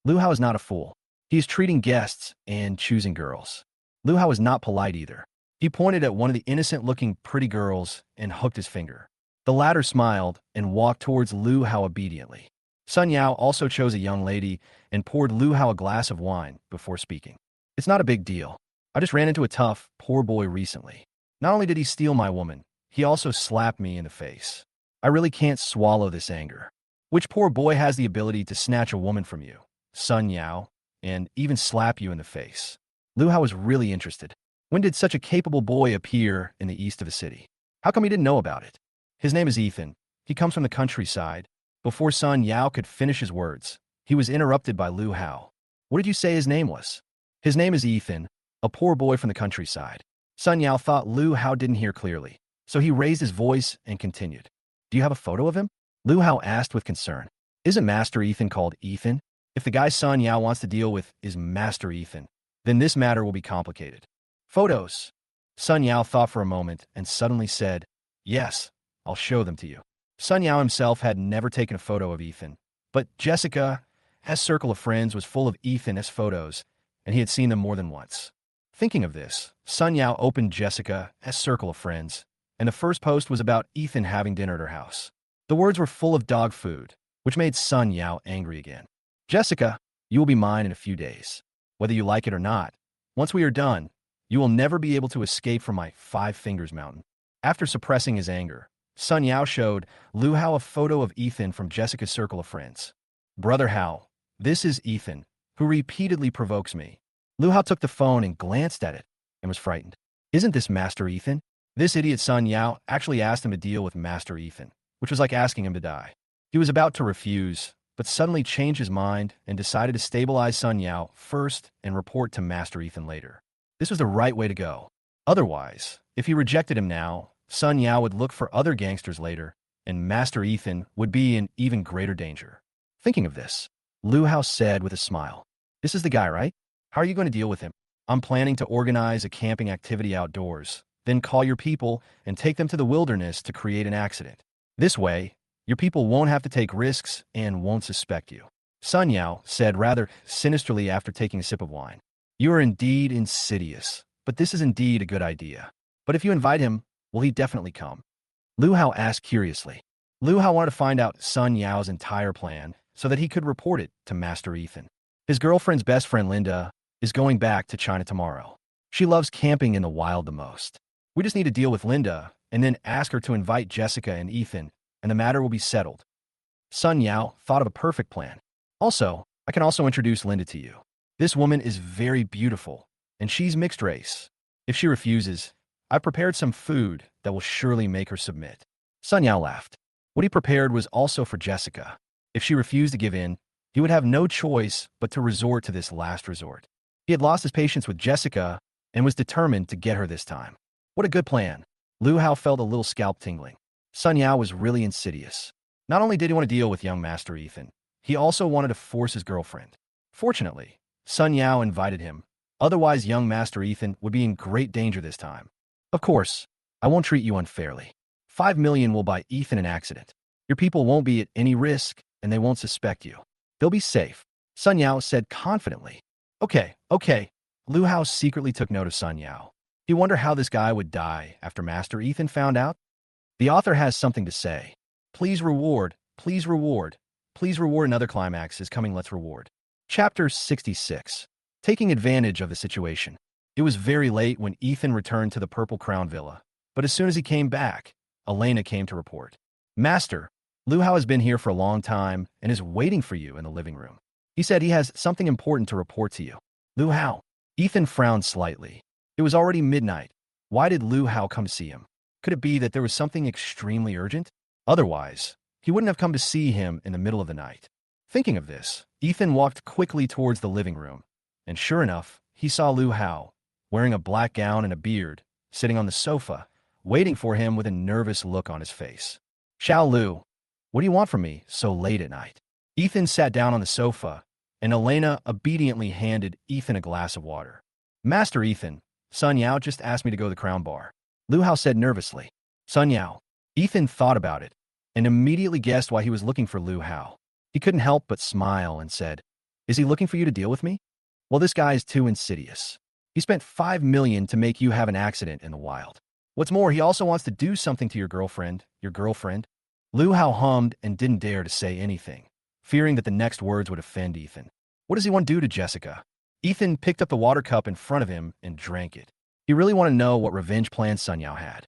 Lu Hao is not a fool. He is treating guests and choosing girls. Lu Hao is not polite either. He pointed at one of the innocent-looking pretty girls and hooked his finger. The latter smiled and walked towards Lu Hao obediently. Sun Yao also chose a young lady and poured Lu Hao a glass of wine before speaking. "It's not a big deal. I just ran into a tough, poor boy recently. Not only did he steal my woman, he also slapped me in the face. I really can't swallow this anger. Which poor boy has the ability to snatch a woman from you, Sun Yao, and even slap you in the face?" Lu Hao was really interested. When did such a capable boy appear in the east of the city? How come he didn't know about it? "His name is Ethan. He comes from the countryside." Before Sun Yao could finish his words, he was interrupted by Lu Hao. "What did you say his name was?" "His name is Ethan, a poor boy from the countryside." Sun Yao thought Lu Hao didn't hear clearly, so he raised his voice and continued. "Do you have a photo of him?" Lu Hao asked with concern. "Isn't Master Ethan called Ethan? If the guy Sun Yao wants to deal with is Master Ethan, then this matter will be complicated." "Photos." Sun Yao thought for a moment and suddenly said, "Yes, I'll show them to you." Sun Yao himself had never taken a photo of Ethan, but Jessica's circle of friends was full of Ethan's photos, and he had seen them more than once. Thinking of this, Sun Yao opened Jessica's circle of friends, and the first post was about Ethan having dinner at her house. The words were full of dog food, which made Sun Yao angry again. "Jessica, you will be mine in a few days. Whether you like it or not, once we are done, you will never be able to escape from my 5 Fingers Mountain." After suppressing his anger, Sun Yao showed Lu Hao a photo of Ethan from Jessica's circle of friends. "Brother Hao, this is Ethan, who repeatedly provokes me." Lu Hao took the phone and glanced at it and was frightened. "Isn't this Master Ethan?" This idiot Sun Yao actually asked him to deal with Master Ethan, which was like asking him to die. He was about to refuse, but suddenly changed his mind and decided to stabilize Sun Yao first and report to Master Ethan later. This was the right way to go. Otherwise, if he rejected him now, Sun Yao would look for other gangsters later, and Master Ethan would be in even greater danger. Thinking of this, Lu Hao said with a smile, "This is the guy, right? How are you going to deal with him?" "I'm planning to organize a camping activity outdoors, then call your people and take them to the wilderness to create an accident. This way, your people won't have to take risks and won't suspect you." Sun Yao said rather sinisterly after taking a sip of wine. "You are indeed insidious, but this is indeed a good idea. But if you invite him, will he definitely come?" Lu Hao asked curiously. Lu Hao wanted to find out Sun Yao's entire plan, so that he could report it to Master Ethan. His girlfriend's best friend Linda is going back to China tomorrow. She loves camping in the wild the most. We just need to deal with Linda and then ask her to invite Jessica and Ethan, and the matter will be settled. Sun Yao thought of a perfect plan. Also, I can also introduce Linda to you. This woman is very beautiful, and she's mixed race. If she refuses, I've prepared some food that will surely make her submit. Sun Yao laughed. What he prepared was also for Jessica. If she refused to give in, he would have no choice but to resort to this last resort. He had lost his patience with Jessica and was determined to get her this time. What a good plan. Lu Hao felt a little scalp tingling. Sun Yao was really insidious. Not only did he want to deal with young Master Ethan, he also wanted to force his girlfriend. Fortunately, Sun Yao invited him. Otherwise, young Master Ethan would be in great danger this time. Of course, I won't treat you unfairly. 5 million will buy Ethan an accident. Your people won't be at any risk, and they won't suspect you. They'll be safe, Sun Yao said confidently. Okay. Lu Hao secretly took note of Sun Yao. He wondered how this guy would die after Master Ethan found out. The author has something to say. Please reward. Another climax is coming. Let's reward. Chapter 66. Taking advantage of the situation. It was very late when Ethan returned to the Purple Crown Villa, but as soon as he came back, Elena came to report. Master, Lu Hao has been here for a long time and is waiting for you in the living room. He said he has something important to report to you. Lu Hao. Ethan frowned slightly. It was already midnight. Why did Lu Hao come to see him? Could it be that there was something extremely urgent? Otherwise, he wouldn't have come to see him in the middle of the night. Thinking of this, Ethan walked quickly towards the living room, and sure enough, he saw Lu Hao, wearing a black gown and a beard, sitting on the sofa, waiting for him with a nervous look on his face. Xiao Lu, what do you want from me so late at night? Ethan sat down on the sofa, and Elena obediently handed Ethan a glass of water. Master Ethan, Sun Yao just asked me to go to the Crown Bar. Lu Hao said nervously. Sun Yao. Ethan thought about it, and immediately guessed why he was looking for Lu Hao. He couldn't help but smile and said, Is he looking for you to deal with me? Well, this guy is too insidious. He spent 5 million to make you have an accident in the wild. What's more, he also wants to do something to your girlfriend. Lu Hao hummed and didn't dare to say anything, fearing that the next words would offend Ethan. What does he want to do to Jessica? Ethan picked up the water cup in front of him and drank it. He really wanted to know what revenge plans Sun Yao had.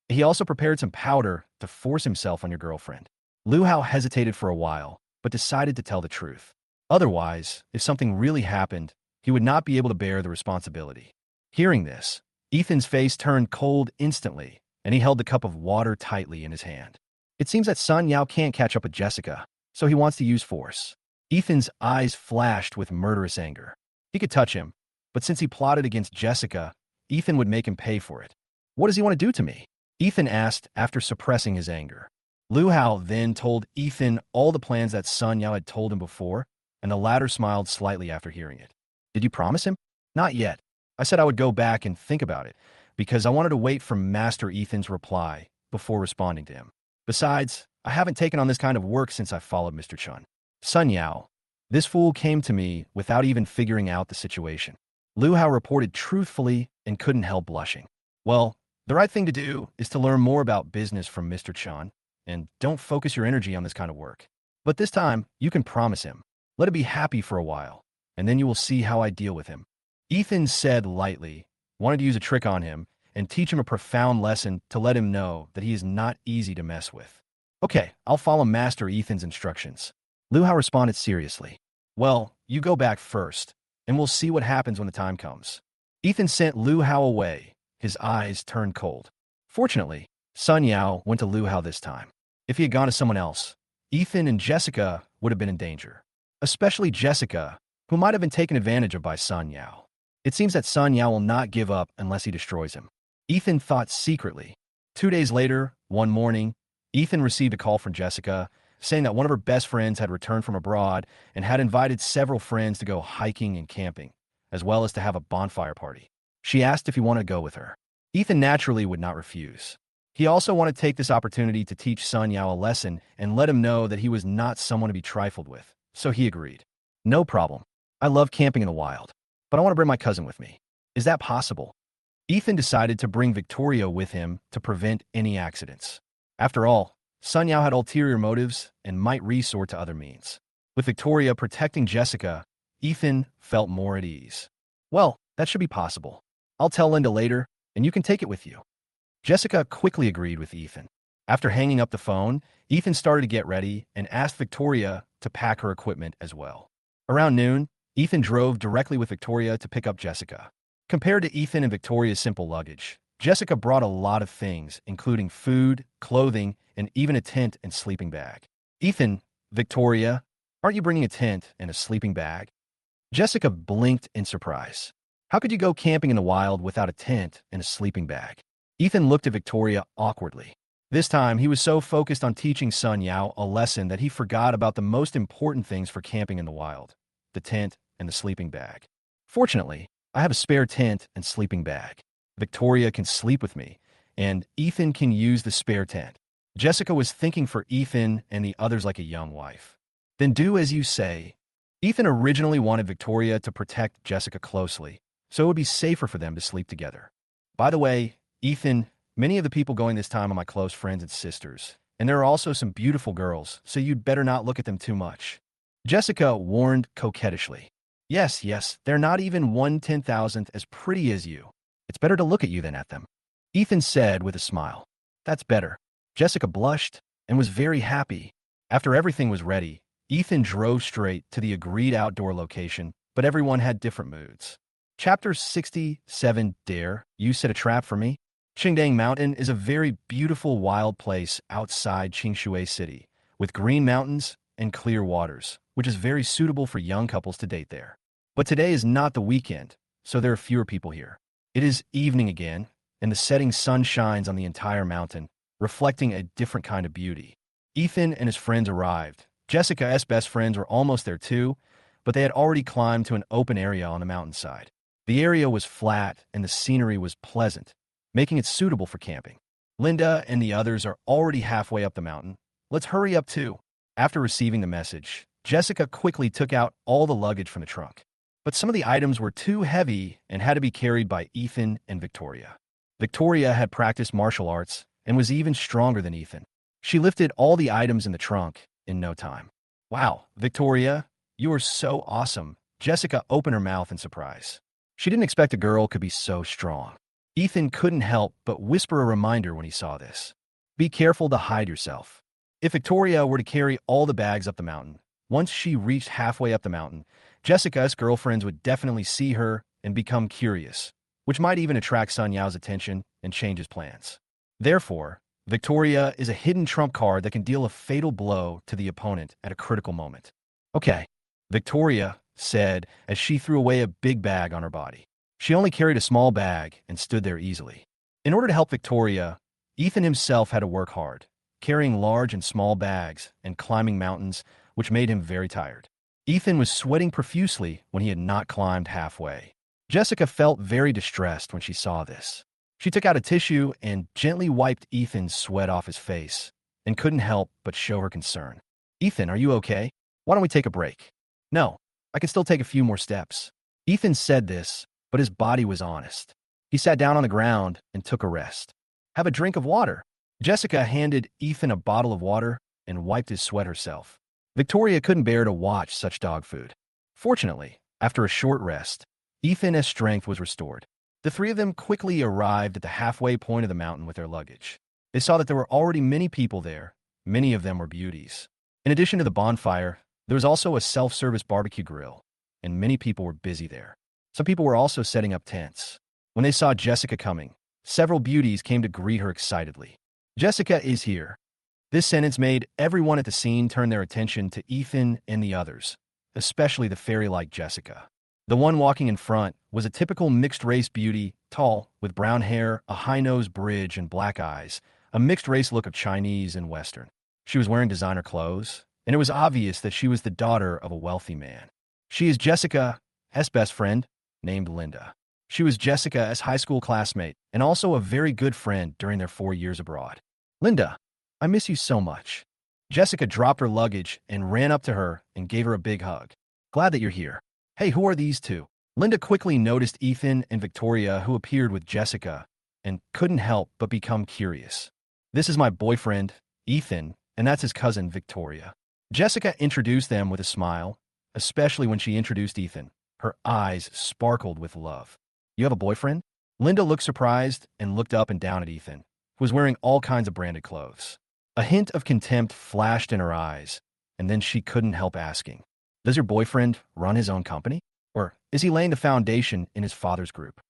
He also prepared some powder to force himself on your girlfriend. Lu Hao hesitated for a while, but decided to tell the truth. Otherwise, if something really happened, he would not be able to bear the responsibility. Hearing this, Ethan's face turned cold instantly, and he held the cup of water tightly in his hand. It seems that Sun Yao can't catch up with Jessica, so he wants to use force. Ethan's eyes flashed with murderous anger. He could touch him, but since he plotted against Jessica, Ethan would make him pay for it. What does he want to do to me? Ethan asked after suppressing his anger. Lu Hao then told Ethan all the plans that Sun Yao had told him before, and the latter smiled slightly after hearing it. Did you promise him? Not yet. I said I would go back and think about it, because I wanted to wait for Master Ethan's reply before responding to him. Besides, I haven't taken on this kind of work since I followed Mr. Chun. Sun Yao. This fool came to me without even figuring out the situation. Lu Hao reported truthfully and couldn't help blushing. Well, the right thing to do is to learn more about business from Mr. Chun, and don't focus your energy on this kind of work. But this time, you can promise him. Let it be happy for a while, and then you will see how I deal with him. Ethan said lightly, wanted to use a trick on him and teach him a profound lesson to let him know that he is not easy to mess with. Okay, I'll follow Master Ethan's instructions. Lu Hao responded seriously. Well, you go back first, and we'll see what happens when the time comes. Ethan sent Lu Hao away. His eyes turned cold. Fortunately, Sun Yao went to Lu Hao this time. If he had gone to someone else, Ethan and Jessica would have been in danger. Especially Jessica, who might have been taken advantage of by Sun Yao. It seems that Sun Yao will not give up unless he destroys him. Ethan thought secretly. 2 days later, one morning, Ethan received a call from Jessica, saying that one of her best friends had returned from abroad and had invited several friends to go hiking and camping, as well as to have a bonfire party. She asked if he wanted to go with her. Ethan naturally would not refuse. He also wanted to take this opportunity to teach Sun Yao a lesson and let him know that he was not someone to be trifled with, so he agreed. No problem. I love camping in the wild, but I want to bring my cousin with me. Is that possible? Ethan decided to bring Victoria with him to prevent any accidents. After all, Sun Yao had ulterior motives and might resort to other means. With Victoria protecting Jessica, Ethan felt more at ease. Well, that should be possible. I'll tell Linda later, and you can take it with you. Jessica quickly agreed with Ethan. After hanging up the phone, Ethan started to get ready and asked Victoria to pack her equipment as well. Around noon, Ethan drove directly with Victoria to pick up Jessica. Compared to Ethan and Victoria's simple luggage, Jessica brought a lot of things, including food, clothing, and even a tent and sleeping bag. Ethan, Victoria, aren't you bringing a tent and a sleeping bag? Jessica blinked in surprise. How could you go camping in the wild without a tent and a sleeping bag? Ethan looked at Victoria awkwardly. This time, he was so focused on teaching Sun Yao a lesson that he forgot about the most important things for camping in the wild, the tent and the sleeping bag. Fortunately, I have a spare tent and sleeping bag. Victoria can sleep with me, and Ethan can use the spare tent. Jessica was thinking for Ethan and the others like a young wife. Then do as you say. Ethan originally wanted Victoria to protect Jessica closely, so it would be safer for them to sleep together. By the way, Ethan, many of the people going this time are my close friends and sisters, and there are also some beautiful girls, so you'd better not look at them too much. Jessica warned coquettishly. Yes, they're not even 1/10,000th as pretty as you. It's better to look at you than at them. Ethan said with a smile. That's better. Jessica blushed and was very happy. After everything was ready, Ethan drove straight to the agreed outdoor location, but everyone had different moods. Chapter 67 Dare, you set a trap for me? Qingdang Mountain is a very beautiful wild place outside Qingshui City, with green mountains and clear waters, which is very suitable for young couples to date there. But today is not the weekend, so there are fewer people here. It is evening again, and the setting sun shines on the entire mountain, reflecting a different kind of beauty. Ethan and his friends arrived. Jessica's best friends were almost there too, but they had already climbed to an open area on the mountainside. The area was flat and the scenery was pleasant, making it suitable for camping. Linda and the others are already halfway up the mountain. Let's hurry up too. After receiving the message, Jessica quickly took out all the luggage from the trunk. But some of the items were too heavy and had to be carried by Ethan and Victoria. Victoria had practiced martial arts and was even stronger than Ethan. She lifted all the items in the trunk in no time. Wow, Victoria, you are so awesome. Jessica opened her mouth in surprise. She didn't expect a girl could be so strong. Ethan couldn't help but whisper a reminder when he saw this. Be careful to hide yourself. If Victoria were to carry all the bags up the mountain, once she reached halfway up the mountain, Jessica's girlfriends would definitely see her and become curious, which might even attract Sun Yao's attention and change his plans. Therefore, Victoria is a hidden trump card that can deal a fatal blow to the opponent at a critical moment. Okay, Victoria said as she threw away a big bag on her body. She only carried a small bag and stood there easily. In order to help Victoria, Ethan himself had to work hard, carrying large and small bags and climbing mountains, which made him very tired. Ethan was sweating profusely when he had not climbed halfway. Jessica felt very distressed when she saw this. She took out a tissue and gently wiped Ethan's sweat off his face and couldn't help but show her concern. Ethan, are you okay? Why don't we take a break? No, I can still take a few more steps. Ethan said this, but his body was honest. He sat down on the ground and took a rest. Have a drink of water. Jessica handed Ethan a bottle of water and wiped his sweat herself. Victoria couldn't bear to watch such dog food. Fortunately, after a short rest, Ethan's strength was restored. The three of them quickly arrived at the halfway point of the mountain with their luggage. They saw that there were already many people there. Many of them were beauties. In addition to the bonfire, there was also a self-service barbecue grill, and many people were busy there. Some people were also setting up tents. When they saw Jessica coming, several beauties came to greet her excitedly. Jessica is here. This sentence made everyone at the scene turn their attention to Ethan and the others, especially the fairy-like Jessica. The one walking in front was a typical mixed-race beauty, tall, with brown hair, a high-nosed bridge, and black eyes, a mixed-race look of Chinese and Western. She was wearing designer clothes, and it was obvious that she was the daughter of a wealthy man. She is Jessica's best friend, named Linda. She was Jessica's high school classmate and also a very good friend during their 4 years abroad. Linda, I miss you so much. Jessica dropped her luggage and ran up to her and gave her a big hug. Glad that you're here. Hey, who are these two? Linda quickly noticed Ethan and Victoria, who appeared with Jessica, and couldn't help but become curious. This is my boyfriend, Ethan, and that's his cousin, Victoria. Jessica introduced them with a smile, especially when she introduced Ethan. Her eyes sparkled with love. You have a boyfriend? Linda looked surprised and looked up and down at Ethan, who was wearing all kinds of branded clothes. A hint of contempt flashed in her eyes, and then she couldn't help asking, does your boyfriend run his own company? Or is he laying the foundation in his father's group?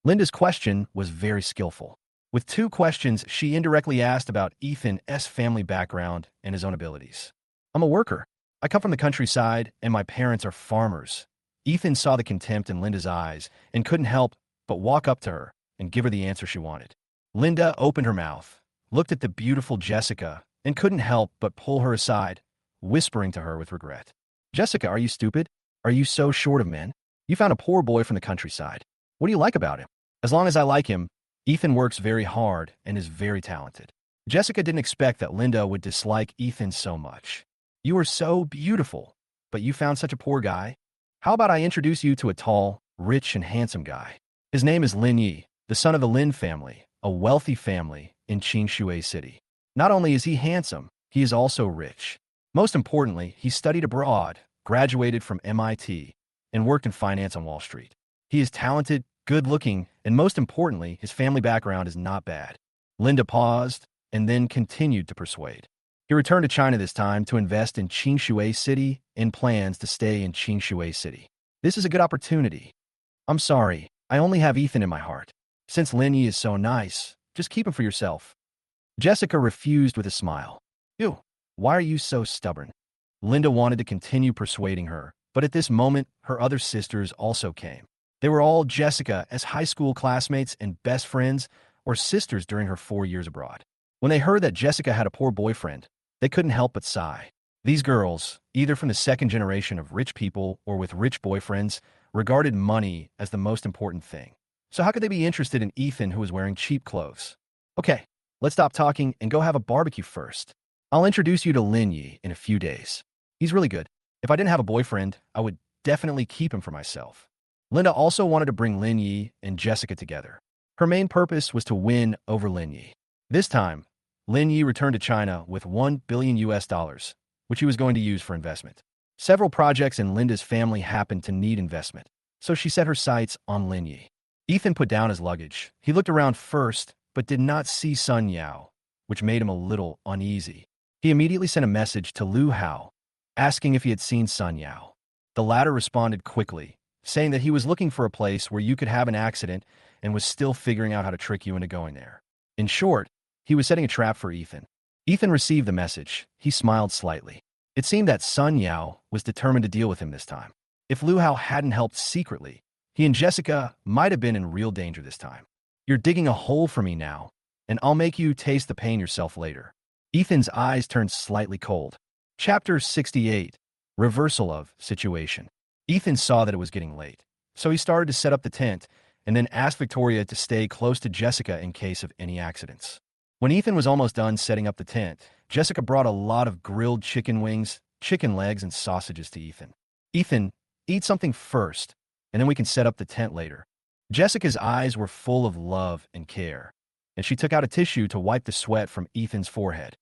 Linda's question was very skillful. With two questions, she indirectly asked about Ethan's family background and his own abilities. I'm a worker. I come from the countryside, and my parents are farmers. Ethan saw the contempt in Linda's eyes and couldn't help but walk up to her and give her the answer she wanted. Linda opened her mouth, looked at the beautiful Jessica, and couldn't help but pull her aside, whispering to her with regret. Jessica, are you stupid? Are you so short of men? You found a poor boy from the countryside. What do you like about him? As long as I like him, Ethan works very hard and is very talented. Jessica didn't expect that Linda would dislike Ethan so much. You are so beautiful, but you found such a poor guy? How about I introduce you to a tall, rich, and handsome guy? His name is Lin Yi, the son of the Lin family, a wealthy family in Qingshui City. Not only is he handsome, he is also rich. Most importantly, he studied abroad, graduated from MIT, and worked in finance on Wall Street. He is talented, good-looking, and most importantly, his family background is not bad. Linda paused and then continued to persuade. He returned to China this time to invest in Qingshui City and plans to stay in Qingshui City. This is a good opportunity. I'm sorry, I only have Ethan in my heart. Since Lin Yi is so nice, just keep him for yourself. Jessica refused with a smile. Ew, why are you so stubborn? Linda wanted to continue persuading her, but at this moment, her other sisters also came. They were all Jessica's high school classmates and best friends or sisters during her 4 years abroad. When they heard that Jessica had a poor boyfriend, they couldn't help but sigh. These girls, either from the second generation of rich people or with rich boyfriends, regarded money as the most important thing. So how could they be interested in Ethan who was wearing cheap clothes? Okay, let's stop talking and go have a barbecue first. I'll introduce you to Lin Yi in a few days. He's really good. If I didn't have a boyfriend, I would definitely keep him for myself. Linda also wanted to bring Lin Yi and Jessica together. Her main purpose was to win over Lin Yi. This time, Lin Yi returned to China with $1 billion, which he was going to use for investment. Several projects in Linda's family happened to need investment, so she set her sights on Lin Yi. Ethan put down his luggage. He looked around first, but did not see Sun Yao, which made him a little uneasy. He immediately sent a message to Lu Hao, asking if he had seen Sun Yao. The latter responded quickly, saying that he was looking for a place where you could have an accident and was still figuring out how to trick you into going there. In short, he was setting a trap for Ethan. Ethan received the message. He smiled slightly. It seemed that Sun Yao was determined to deal with him this time. If Lu Hao hadn't helped secretly, he and Jessica might have been in real danger this time. You're digging a hole for me now, and I'll make you taste the pain yourself later. Ethan's eyes turned slightly cold. Chapter 68. Reversal of Situation. Ethan saw that it was getting late, so he started to set up the tent and then asked Victoria to stay close to Jessica in case of any accidents. When Ethan was almost done setting up the tent, Jessica brought a lot of grilled chicken wings, chicken legs, and sausages to Ethan. Ethan, eat something first, and then we can set up the tent later. Jessica's eyes were full of love and care, and she took out a tissue to wipe the sweat from Ethan's forehead.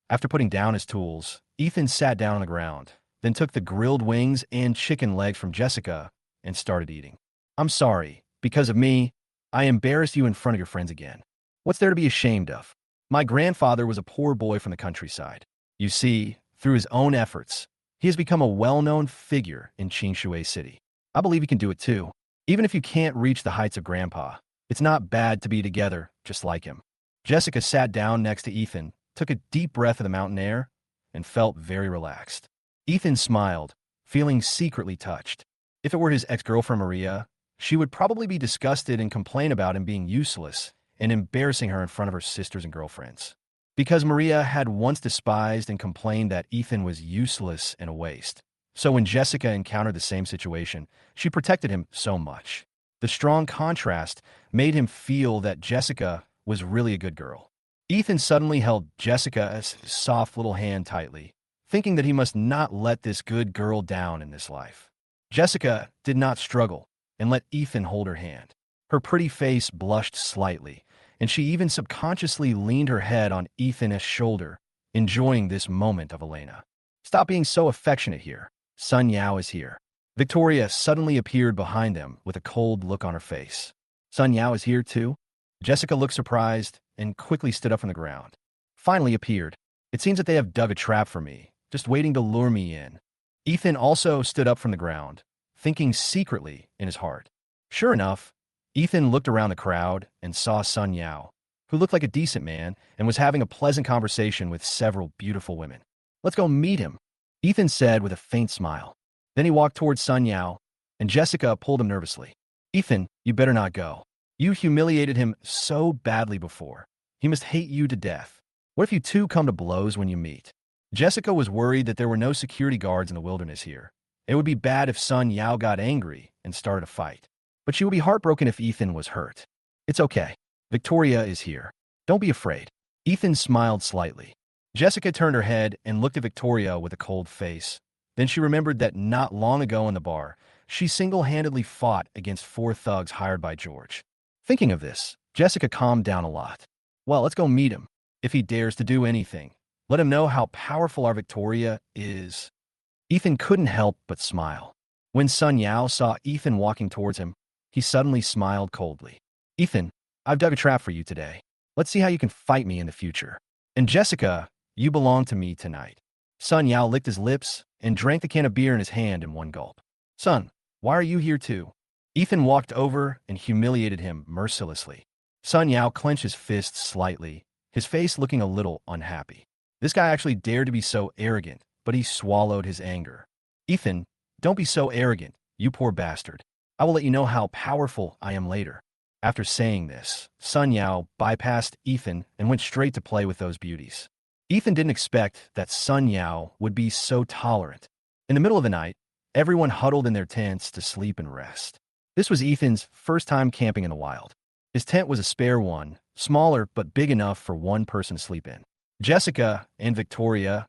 After putting down his tools, Ethan sat down on the ground, then took the grilled wings and chicken legs from Jessica and started eating. I'm sorry. Because of me, I embarrassed you in front of your friends again. What's there to be ashamed of? My grandfather was a poor boy from the countryside. You see, through his own efforts, he has become a well-known figure in Qingshui City. I believe you can do it too. Even if you can't reach the heights of Grandpa, it's not bad to be together just like him. Jessica sat down next to Ethan, took a deep breath of the mountain air, and felt very relaxed. Ethan smiled, feeling secretly touched. If it were his ex-girlfriend Maria, she would probably be disgusted and complain about him being useless and embarrassing her in front of her sisters and girlfriends. Because Maria had once despised and complained that Ethan was useless and a waste. So when Jessica encountered the same situation, she protected him so much. The strong contrast made him feel that Jessica was really a good girl. Ethan suddenly held Jessica's soft little hand tightly, thinking that he must not let this good girl down in this life. Jessica did not struggle and let Ethan hold her hand. Her pretty face blushed slightly, and she even subconsciously leaned her head on Ethan's shoulder, enjoying this moment of Elena. Stop being so affectionate here. Sun Yao is here. Victoria suddenly appeared behind them with a cold look on her face. Sun Yao is here too? Jessica looked surprised and quickly stood up from the ground. Finally appeared. It seems that they have dug a trap for me, just waiting to lure me in. Ethan also stood up from the ground, thinking secretly in his heart. Sure enough, Ethan looked around the crowd and saw Sun Yao, who looked like a decent man and was having a pleasant conversation with several beautiful women. Let's go meet him, Ethan said with a faint smile. Then he walked towards Sun Yao, and Jessica pulled him nervously. Ethan, you better not go. You humiliated him so badly before. He must hate you to death. What if you two come to blows when you meet? Jessica was worried that there were no security guards in the wilderness here. It would be bad if Sun Yao got angry and started a fight. But she would be heartbroken if Ethan was hurt. It's okay. Victoria is here. Don't be afraid. Ethan smiled slightly. Jessica turned her head and looked at Victoria with a cold face. Then she remembered that not long ago in the bar, she single-handedly fought against 4 thugs hired by George. Thinking of this, Jessica calmed down a lot. Well, let's go meet him. If he dares to do anything, let him know how powerful our Victoria is. Ethan couldn't help but smile. When Sun Yao saw Ethan walking towards him, he suddenly smiled coldly. Ethan, I've dug a trap for you today. Let's see how you can fight me in the future. And Jessica, you belong to me tonight. Sun Yao licked his lips and drank the can of beer in his hand in one gulp. Son, why are you here too? Ethan walked over and humiliated him mercilessly. Sun Yao clenched his fists slightly, his face looking a little unhappy. This guy actually dared to be so arrogant, but he swallowed his anger. Ethan, don't be so arrogant, you poor bastard. I will let you know how powerful I am later. After saying this, Sun Yao bypassed Ethan and went straight to play with those beauties. Ethan didn't expect that Sun Yao would be so tolerant. In the middle of the night, everyone huddled in their tents to sleep and rest. This was Ethan's first time camping in the wild. His tent was a spare one, smaller but big enough for one person to sleep in. Jessica and Victoria's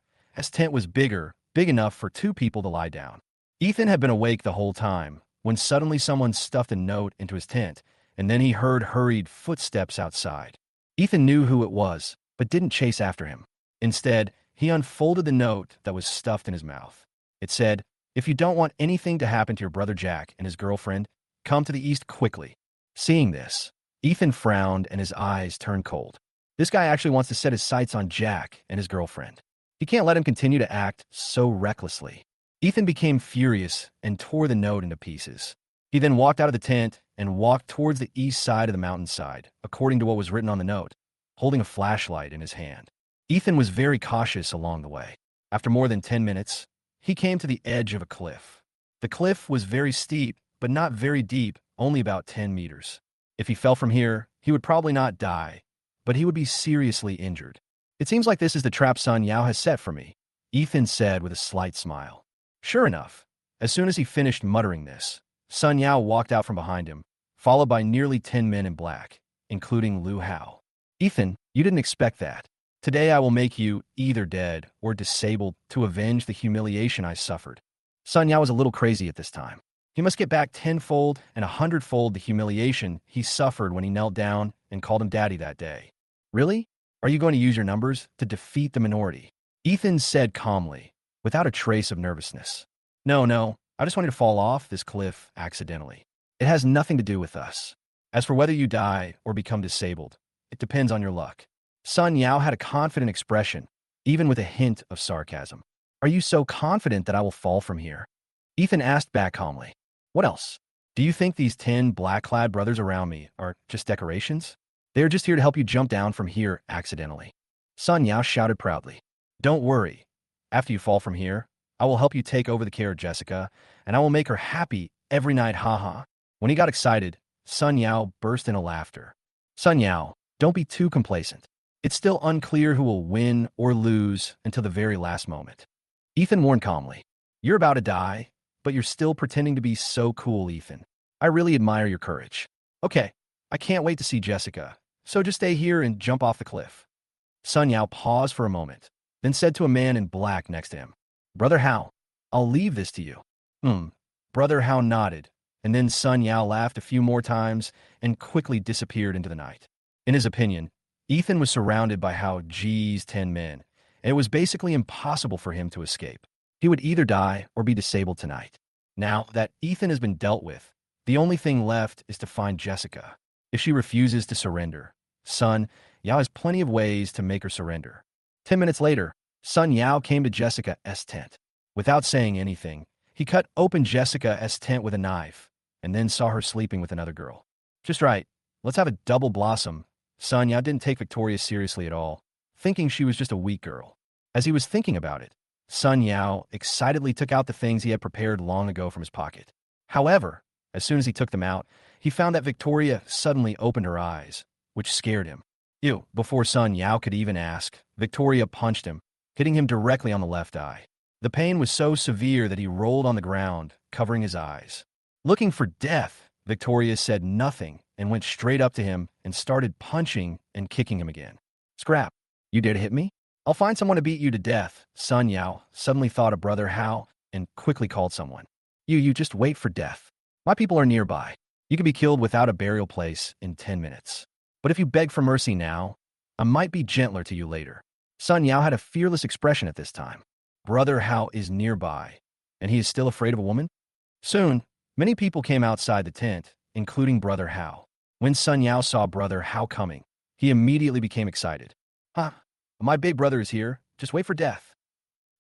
tent was bigger, big enough for 2 people to lie down. Ethan had been awake the whole time, when suddenly someone stuffed a note into his tent, and then he heard hurried footsteps outside. Ethan knew who it was, but didn't chase after him. Instead, he unfolded the note that was stuffed in his mouth. It said, "If you don't want anything to happen to your brother Jack and his girlfriend, come to the east quickly." Seeing this, Ethan frowned and his eyes turned cold. This guy actually wants to set his sights on Jack and his girlfriend. He can't let him continue to act so recklessly. Ethan became furious and tore the note into pieces. He then walked out of the tent and walked towards the east side of the mountainside, according to what was written on the note, holding a flashlight in his hand. Ethan was very cautious along the way. After more than 10 minutes, he came to the edge of a cliff. The cliff was very steep, but not very deep, only about 10 meters. If he fell from here, he would probably not die, but he would be seriously injured. It seems like this is the trap Sun Yao has set for me, Ethan said with a slight smile. Sure enough, as soon as he finished muttering this, Sun Yao walked out from behind him, followed by nearly 10 men in black, including Lu Hao. Ethan, you didn't expect that. Today I will make you either dead or disabled to avenge the humiliation I suffered. Sun Yao was a little crazy at this time. He must get back 10-fold and 100-fold the humiliation he suffered when he knelt down and called him daddy that day. Really? Are you going to use your numbers to defeat the minority? Ethan said calmly, without a trace of nervousness. No, I just wanted to fall off this cliff accidentally. It has nothing to do with us. As for whether you die or become disabled, it depends on your luck. Sun Yao had a confident expression, even with a hint of sarcasm. Are you so confident that I will fall from here? Ethan asked back calmly. What else? Do you think these 10 black-clad brothers around me are just decorations? They are just here to help you jump down from here accidentally. Sun Yao shouted proudly. Don't worry. After you fall from here, I will help you take over the care of Jessica, and I will make her happy every night, haha. When he got excited, Sun Yao burst into laughter. Sun Yao, don't be too complacent. It's still unclear who will win or lose until the very last moment. Ethan warned calmly. You're about to die, but you're still pretending to be so cool, Ethan. I really admire your courage. Okay, I can't wait to see Jessica, so just stay here and jump off the cliff. Sun Yao paused for a moment, then said to a man in black next to him, Brother Hao, I'll leave this to you. Brother Hao nodded, and then Sun Yao laughed a few more times and quickly disappeared into the night. In his opinion, Ethan was surrounded by G's 10 men, and it was basically impossible for him to escape. He would either die or be disabled tonight. Now that Ethan has been dealt with, the only thing left is to find Jessica. If she refuses to surrender, Sun Yao has plenty of ways to make her surrender. 10 minutes later, Sun Yao came to Jessica's tent. Without saying anything, he cut open Jessica's tent with a knife, and then saw her sleeping with another girl. Just right, let's have a double blossom. Sun Yao didn't take Victoria seriously at all, thinking she was just a weak girl. As he was thinking about it, Sun Yao excitedly took out the things he had prepared long ago from his pocket. However, as soon as he took them out, he found that Victoria suddenly opened her eyes, which scared him. Ew, before Sun Yao could even ask, Victoria punched him, hitting him directly on the left eye. The pain was so severe that he rolled on the ground, covering his eyes. Looking for death, Victoria said nothing and went straight up to him and started punching and kicking him again. Scrap, you dare to hit me? I'll find someone to beat you to death. Sun Yao suddenly thought of Brother Hao and quickly called someone. You just wait for death. My people are nearby. You can be killed without a burial place in 10 minutes. But if you beg for mercy now, I might be gentler to you later. Sun Yao had a fearless expression at this time. Brother Hao is nearby, and he is still afraid of a woman? Soon, many people came outside the tent, including Brother Hao. When Sun Yao saw Brother Hao coming, he immediately became excited. My big brother is here. Just wait for death.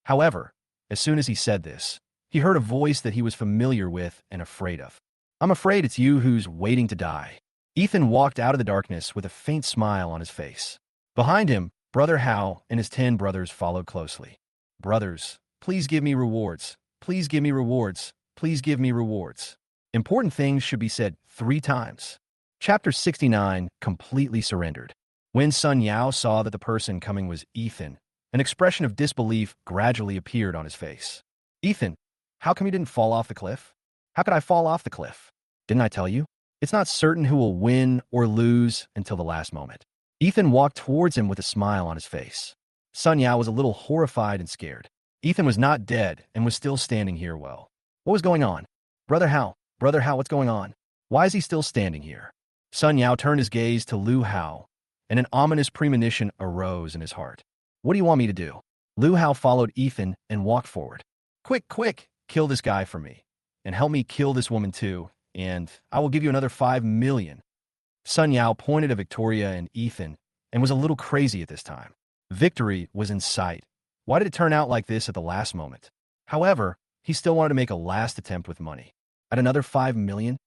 However, as soon as he said this, he heard a voice that he was familiar with and afraid of. I'm afraid it's you who's waiting to die. Ethan walked out of the darkness with a faint smile on his face. Behind him, Brother Hao and his 10 brothers followed closely. Brothers, please give me rewards. Please give me rewards. Please give me rewards. Important things should be said 3 times. Chapter 69, Completely Surrendered. When Sun Yao saw that the person coming was Ethan, an expression of disbelief gradually appeared on his face. Ethan, how come you didn't fall off the cliff? How could I fall off the cliff? Didn't I tell you? It's not certain who will win or lose until the last moment. Ethan walked towards him with a smile on his face. Sun Yao was a little horrified and scared. Ethan was not dead and was still standing here well. What was going on? Brother Hao, what's going on? Why is he still standing here? Sun Yao turned his gaze to Lu Hao, and an ominous premonition arose in his heart. What do you want me to do? Lu Hao followed Ethan and walked forward. Quick, kill this guy for me. And help me kill this woman too, and I will give you another 5 million. Sun Yao pointed at Victoria and Ethan and was a little crazy at this time. Victory was in sight. Why did it turn out like this at the last moment? However, he still wanted to make a last attempt with money. At another 5 million?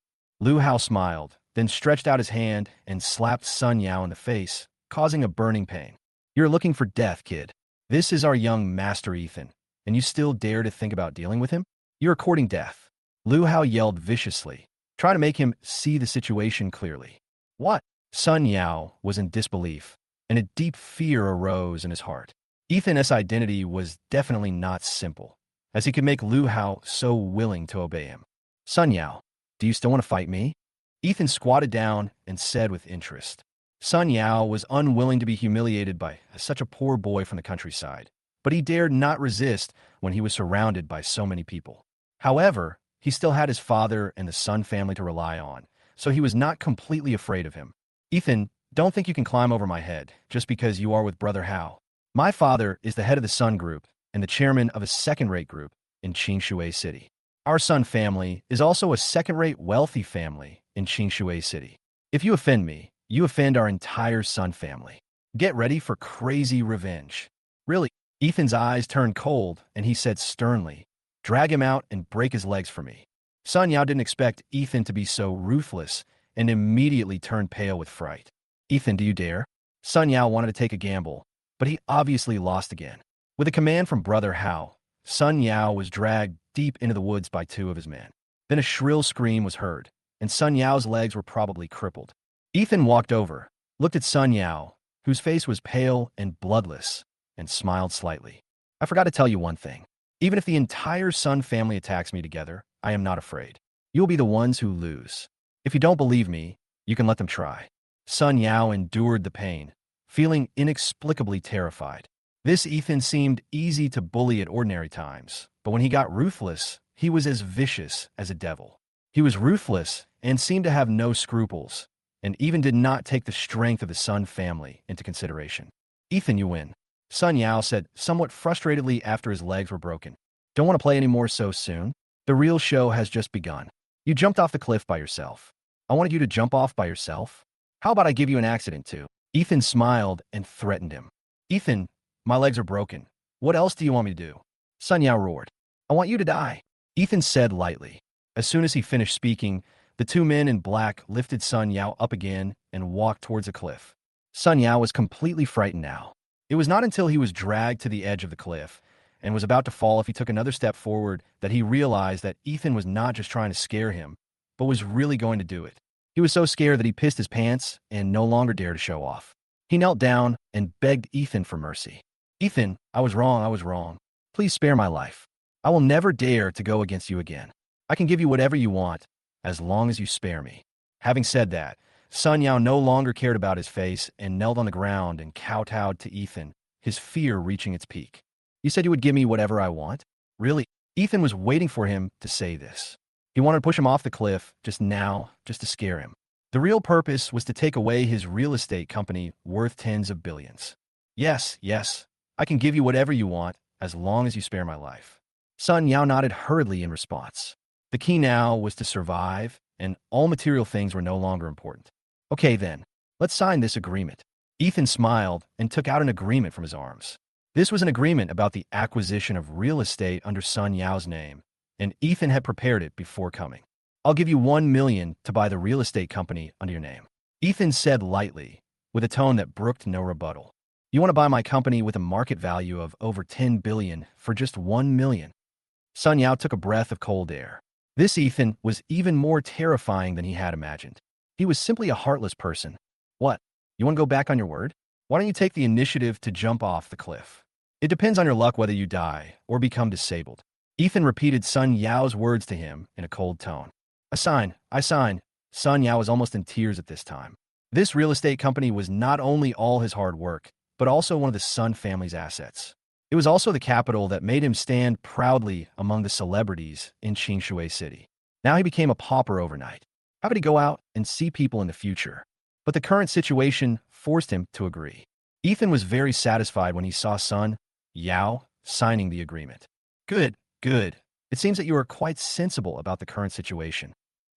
Lu Hao smiled, then stretched out his hand and slapped Sun Yao in the face, causing a burning pain. You're looking for death, kid. This is our young master Ethan, and you still dare to think about dealing with him? You're courting death. Lu Hao yelled viciously, trying to make him see the situation clearly. What? Sun Yao was in disbelief, and a deep fear arose in his heart. Ethan's identity was definitely not simple, as he could make Lu Hao so willing to obey him. Sun Yao, do you still want to fight me? Ethan squatted down and said with interest. Sun Yao was unwilling to be humiliated by such a poor boy from the countryside, but he dared not resist when he was surrounded by so many people. However, he still had his father and the Sun family to rely on, so he was not completely afraid of him. Ethan, don't think you can climb over my head just because you are with Brother Hao. My father is the head of the Sun Group and the chairman of a second-rate group in Qingshui City. Our Sun family is also a second-rate wealthy family in Qingshui City. If you offend me, you offend our entire Sun family. Get ready for crazy revenge. Really? Ethan's eyes turned cold and he said sternly, drag him out and break his legs for me. Sun Yao didn't expect Ethan to be so ruthless and immediately turned pale with fright. Ethan, do you dare? Sun Yao wanted to take a gamble, but he obviously lost again. With a command from Brother Hao, Sun Yao was dragged deep into the woods by 2 of his men. Then a shrill scream was heard, and Sun Yao's legs were probably crippled. Ethan walked over, looked at Sun Yao, whose face was pale and bloodless, and smiled slightly. I forgot to tell you one thing. Even if the entire Sun family attacks me together, I am not afraid. You'll be the ones who lose. If you don't believe me, you can let them try. Sun Yao endured the pain, feeling inexplicably terrified. This Ethan seemed easy to bully at ordinary times, but when he got ruthless, he was as vicious as a devil. He was ruthless and seemed to have no scruples, and even did not take the strength of the Sun family into consideration. Ethan, you win, Sun Yao said somewhat frustratedly after his legs were broken. Don't want to play anymore so soon? The real show has just begun. You jumped off the cliff by yourself. I wanted you to jump off by yourself. How about I give you an accident too? Ethan smiled and threatened him. Ethan, my legs are broken. What else do you want me to do? Sun Yao roared. I want you to die, Ethan said lightly. As soon as he finished speaking, the two men in black lifted Sun Yao up again and walked towards a cliff. Sun Yao was completely frightened now. It was not until he was dragged to the edge of the cliff and was about to fall if he took another step forward that he realized that Ethan was not just trying to scare him, but was really going to do it. He was so scared that he pissed his pants and no longer dared to show off. He knelt down and begged Ethan for mercy. Ethan, I was wrong. Please spare my life. I will never dare to go against you again. I can give you whatever you want, as long as you spare me. Having said that, Sun Yao no longer cared about his face and knelt on the ground and kowtowed to Ethan, his fear reaching its peak. You said you would give me whatever I want? Really? Ethan was waiting for him to say this. He wanted to push him off the cliff just now, just to scare him. The real purpose was to take away his real estate company worth tens of billions. Yes, I can give you whatever you want, as long as you spare my life. Sun Yao nodded hurriedly in response. The key now was to survive, and all material things were no longer important. Okay then, let's sign this agreement. Ethan smiled and took out an agreement from his arms. This was an agreement about the acquisition of real estate under Sun Yao's name, and Ethan had prepared it before coming. I'll give you $1 million to buy the real estate company under your name, Ethan said lightly, with a tone that brooked no rebuttal. You want to buy my company with a market value of over $10 billion for just $1 million? Sun Yao took a breath of cold air. This Ethan was even more terrifying than he had imagined. He was simply a heartless person. What? You want to go back on your word? Why don't you take the initiative to jump off the cliff? It depends on your luck whether you die or become disabled. Ethan repeated Sun Yao's words to him in a cold tone. I sign. Sun Yao was almost in tears at this time. This real estate company was not only all his hard work, but also one of the Sun family's assets. It was also the capital that made him stand proudly among the celebrities in Qingshui City. Now he became a pauper overnight. How could he go out and see people in the future? But the current situation forced him to agree. Ethan was very satisfied when he saw Sun Yao signing the agreement. Good. It seems that you are quite sensible about the current situation.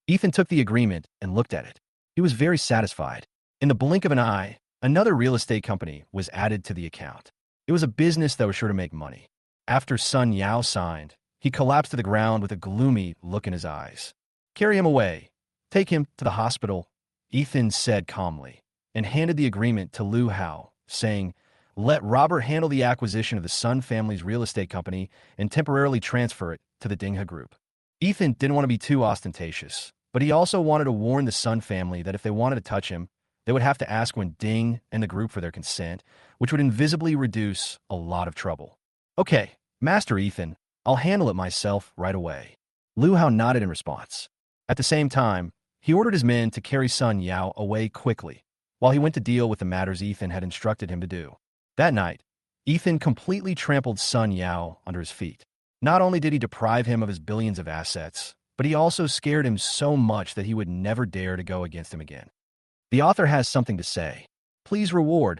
Ethan took the agreement and looked at it. He was very satisfied. In the blink of an eye, another real estate company was added to the account. It was a business that was sure to make money. After Sun Yao signed, he collapsed to the ground with a gloomy look in his eyes. Carry him away. Take him to the hospital, Ethan said calmly, and handed the agreement to Lu Hao, saying, let Robert handle the acquisition of the Sun family's real estate company and temporarily transfer it to the Dinghe Group. Ethan didn't want to be too ostentatious, but he also wanted to warn the Sun family that if they wanted to touch him, they would have to ask when Ding and the group for their consent, which would invisibly reduce a lot of trouble. Okay, Master Ethan, I'll handle it myself right away. Lu Hao nodded in response. At the same time, he ordered his men to carry Sun Yao away quickly, while he went to deal with the matters Ethan had instructed him to do. That night, Ethan completely trampled Sun Yao under his feet. Not only did he deprive him of his billions of assets, but he also scared him so much that he would never dare to go against him again. The author has something to say. Please reward.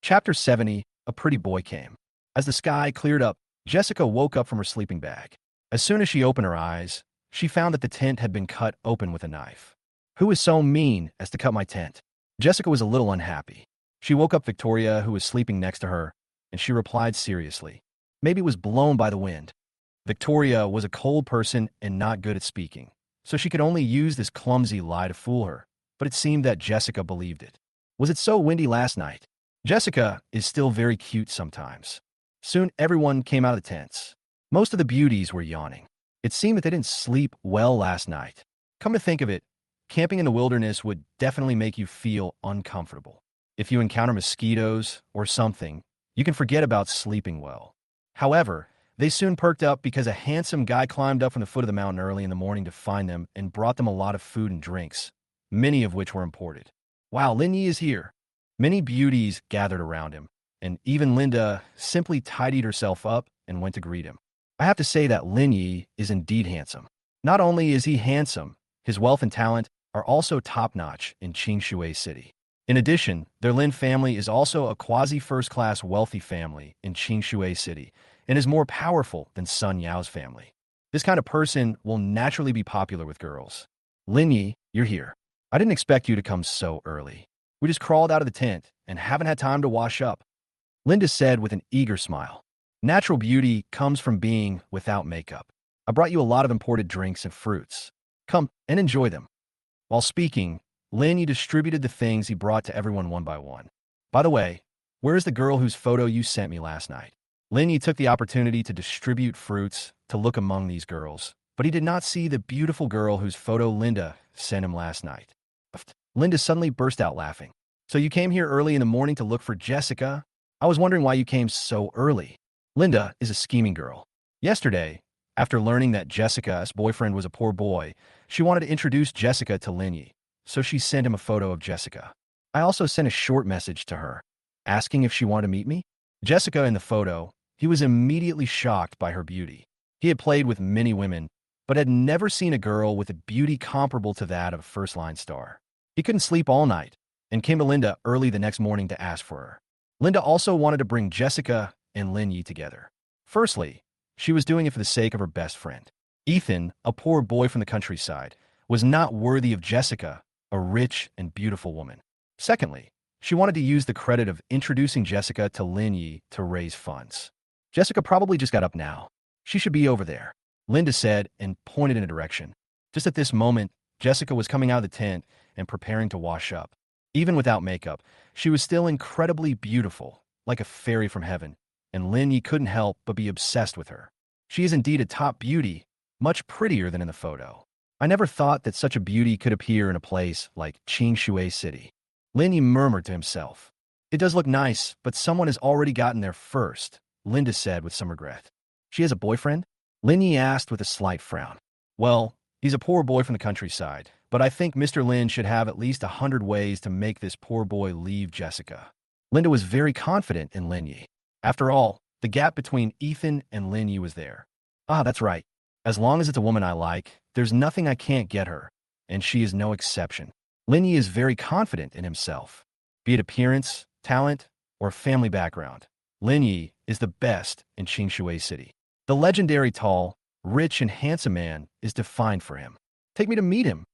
Chapter 70, A Pretty Boy Came. As the sky cleared up, Jessica woke up from her sleeping bag. As soon as she opened her eyes, she found that the tent had been cut open with a knife. Who is so mean as to cut my tent? Jessica was a little unhappy. She woke up Victoria, who was sleeping next to her, and she replied seriously. Maybe it was blown by the wind. Victoria was a cold person and not good at speaking, so she could only use this clumsy lie to fool her, but it seemed that Jessica believed it. Was it so windy last night? Jessica is still very cute sometimes. Soon everyone came out of the tents. Most of the beauties were yawning. It seemed that they didn't sleep well last night. Come to think of it, camping in the wilderness would definitely make you feel uncomfortable. If you encounter mosquitoes or something, you can forget about sleeping well. However, they soon perked up because a handsome guy climbed up from the foot of the mountain early in the morning to find them and brought them a lot of food and drinks, many of which were imported. Wow, Lin Yi is here. Many beauties gathered around him, and even Linda simply tidied herself up and went to greet him. I have to say that Lin Yi is indeed handsome. Not only is he handsome, his wealth and talent are also top-notch in Qingshui City. In addition, their Lin family is also a quasi-first-class wealthy family in Qingshui City and is more powerful than Sun Yao's family. This kind of person will naturally be popular with girls. Lin Yi, you're here. I didn't expect you to come so early. We just crawled out of the tent and haven't had time to wash up, Linda said with an eager smile. Natural beauty comes from being without makeup. I brought you a lot of imported drinks and fruits. Come and enjoy them. While speaking, Lin Yi distributed the things he brought to everyone one by one. By the way, where is the girl whose photo you sent me last night? Lin Yi took the opportunity to distribute fruits to look among these girls, but he did not see the beautiful girl whose photo Linda sent him last night. Linda suddenly burst out laughing. So you came here early in the morning to look for Jessica? I was wondering why you came so early. Linda is a scheming girl. Yesterday, after learning that Jessica's boyfriend was a poor boy, she wanted to introduce Jessica to Lin Yi, so she sent him a photo of Jessica. I also sent a short message to her, asking if she wanted to meet me. Jessica in the photo, he was immediately shocked by her beauty. He had played with many women, but had never seen a girl with a beauty comparable to that of a first-line star. He couldn't sleep all night, and came to Linda early the next morning to ask for her. Linda also wanted to bring Jessica and Lin Yi together. Firstly, she was doing it for the sake of her best friend. Ethan, a poor boy from the countryside, was not worthy of Jessica, a rich and beautiful woman. Secondly, she wanted to use the credit of introducing Jessica to Lin Yi to raise funds. Jessica probably just got up now. She should be over there, Linda said and pointed in a direction. Just at this moment, Jessica was coming out of the tent and preparing to wash up. Even without makeup, she was still incredibly beautiful, like a fairy from heaven, and Lin Yi couldn't help but be obsessed with her. She is indeed a top beauty, much prettier than in the photo. I never thought that such a beauty could appear in a place like Qingshui City. Lin Yi murmured to himself. It does look nice, but someone has already gotten there first, Linda said with some regret. She has a boyfriend? Lin Yi asked with a slight frown. Well, he's a poor boy from the countryside, but I think Mr. Lin should have at least 100 ways to make this poor boy leave Jessica. Linda was very confident in Lin Yi. After all, the gap between Ethan and Lin Yi was there. Ah, that's right. As long as it's a woman I like, there's nothing I can't get her, and she is no exception. Lin Yi is very confident in himself. Be it appearance, talent, or family background, Lin Yi is the best in Qingshui City. The legendary tall, rich, and handsome man is defined for him. Take me to meet him.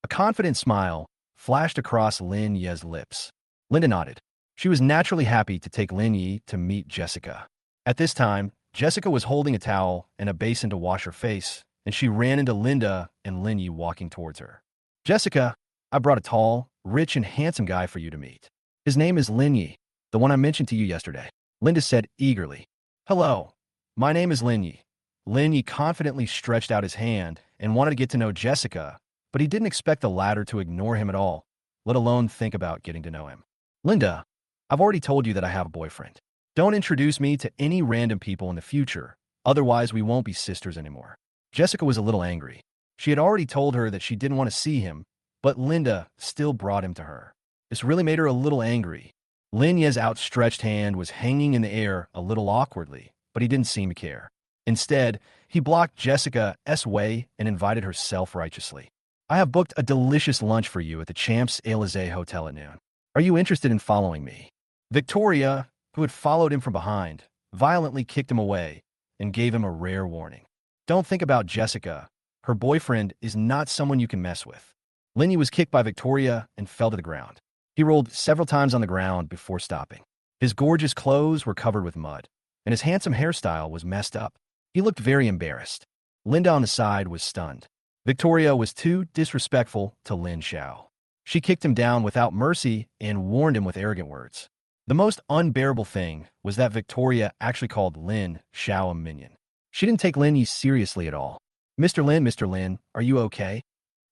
A confident smile flashed across Lin Yi's lips. Linda nodded. She was naturally happy to take Lin Yi to meet Jessica. At this time, Jessica was holding a towel and a basin to wash her face, and she ran into Linda and Lin Yi walking towards her. Jessica, I brought a tall, rich, and handsome guy for you to meet. His name is Lin Yi, the one I mentioned to you yesterday, Linda said eagerly. Hello, my name is Lin Yi. Lin Yi confidently stretched out his hand and wanted to get to know Jessica, but he didn't expect the latter to ignore him at all, let alone think about getting to know him. Linda, I've already told you that I have a boyfriend. Don't introduce me to any random people in the future, otherwise we won't be sisters anymore. Jessica was a little angry. She had already told her that she didn't want to see him, but Linda still brought him to her. This really made her a little angry. Lin Yi's outstretched hand was hanging in the air a little awkwardly, but he didn't seem to care. Instead, he blocked Jessica's way and invited her self-righteously. I have booked a delicious lunch for you at the Champs-Élysées Hotel at noon. Are you interested in following me? Victoria, who had followed him from behind, violently kicked him away and gave him a rare warning. Don't think about Jessica. Her boyfriend is not someone you can mess with. Lin Yi was kicked by Victoria and fell to the ground. He rolled several times on the ground before stopping. His gorgeous clothes were covered with mud, and his handsome hairstyle was messed up. He looked very embarrassed. Linda on the side was stunned. Victoria was too disrespectful to Lin Xiao. She kicked him down without mercy and warned him with arrogant words. The most unbearable thing was that Victoria actually called Lin Xiao a minion. She didn't take Lin Yi seriously at all. Mr. Lin, are you okay?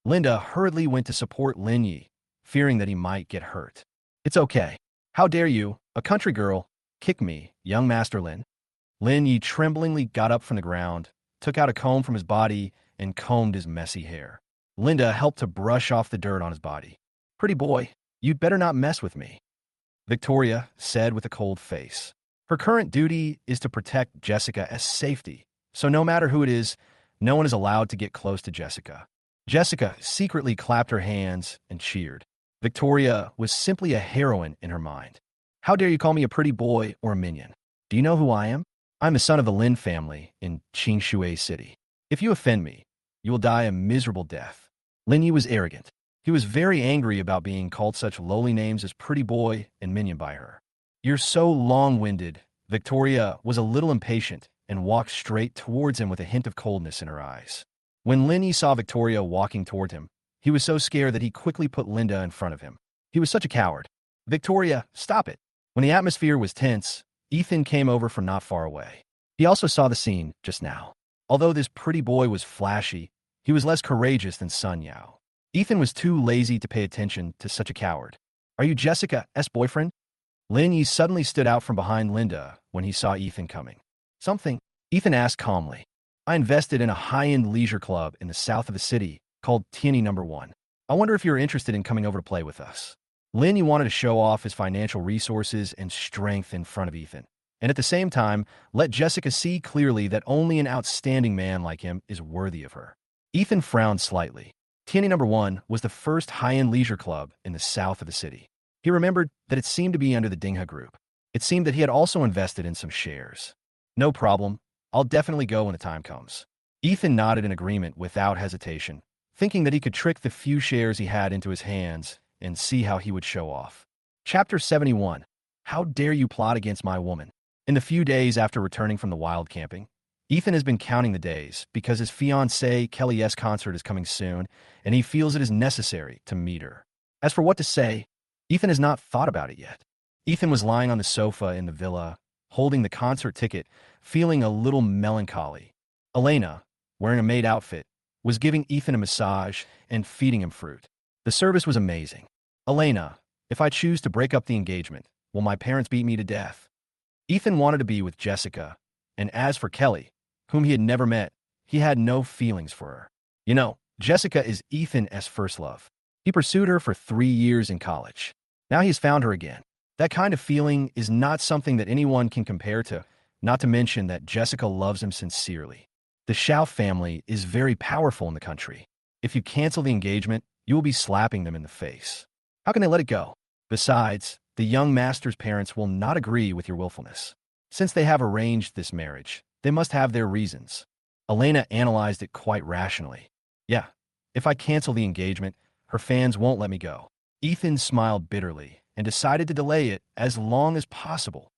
Linda hurriedly went to support Lin Yi, fearing that he might get hurt. It's okay. How dare you, a country girl, kick me, young Master Lin? Lin Yi tremblingly got up from the ground, took out a comb from his body, and combed his messy hair. Linda helped to brush off the dirt on his body. Pretty boy, you'd better not mess with me, Victoria said with a cold face. Her current duty is to protect Jessica's safety, so no matter who it is, no one is allowed to get close to Jessica. Jessica secretly clapped her hands and cheered. Victoria was simply a heroine in her mind. How dare you call me a pretty boy or a minion? Do you know who I am? I'm the son of the Lin family in Qingshui City. If you offend me, you will die a miserable death. Lin Yi was arrogant. He was very angry about being called such lowly names as pretty boy and minion by her. You're so long-winded. Victoria was a little impatient and walked straight towards him with a hint of coldness in her eyes. When Lin Yi saw Victoria walking toward him, he was so scared that he quickly put Linda in front of him. He was such a coward. Victoria, stop it. When the atmosphere was tense, Ethan came over from not far away. He also saw the scene just now. Although this pretty boy was flashy, he was less courageous than Sun Yao. Ethan was too lazy to pay attention to such a coward. Are you Jessica's boyfriend? Lin Yi suddenly stood out from behind Linda when he saw Ethan coming. Something? Ethan asked calmly. I invested in a high-end leisure club in the south of the city called Tierney No. 1. I wonder if you're interested in coming over to play with us. Lin Yi wanted to show off his financial resources and strength in front of Ethan, and at the same time, let Jessica see clearly that only an outstanding man like him is worthy of her. Ethan frowned slightly. Tierney No. 1 was the first high-end leisure club in the south of the city. He remembered that it seemed to be under the Dingha Group. It seemed that he had also invested in some shares. No problem. I'll definitely go when the time comes. Ethan nodded in agreement without hesitation, thinking that he could trick the few shares he had into his hands and see how he would show off. Chapter 71. How dare you plot against my woman? In the few days after returning from the wild camping, Ethan has been counting the days because his fiancée Kelly's concert is coming soon, and he feels it is necessary to meet her. As for what to say, Ethan has not thought about it yet. Ethan was lying on the sofa in the villa, holding the concert ticket, feeling a little melancholy. Elena, wearing a maid outfit, was giving Ethan a massage and feeding him fruit. The service was amazing. Elena, if I choose to break up the engagement, will my parents beat me to death? Ethan wanted to be with Jessica, and as for Kelly, whom he had never met, he had no feelings for her. You know, Jessica is Ethan's first love. He pursued her for 3 years in college. Now he's found her again. That kind of feeling is not something that anyone can compare to, not to mention that Jessica loves him sincerely. The Shao family is very powerful in the country. If you cancel the engagement, you will be slapping them in the face. How can they let it go? Besides, the young master's parents will not agree with your willfulness. Since they have arranged this marriage, they must have their reasons. Elena analyzed it quite rationally. Yeah, if I cancel the engagement, her fans won't let me go. Ethan smiled bitterly and decided to delay it as long as possible.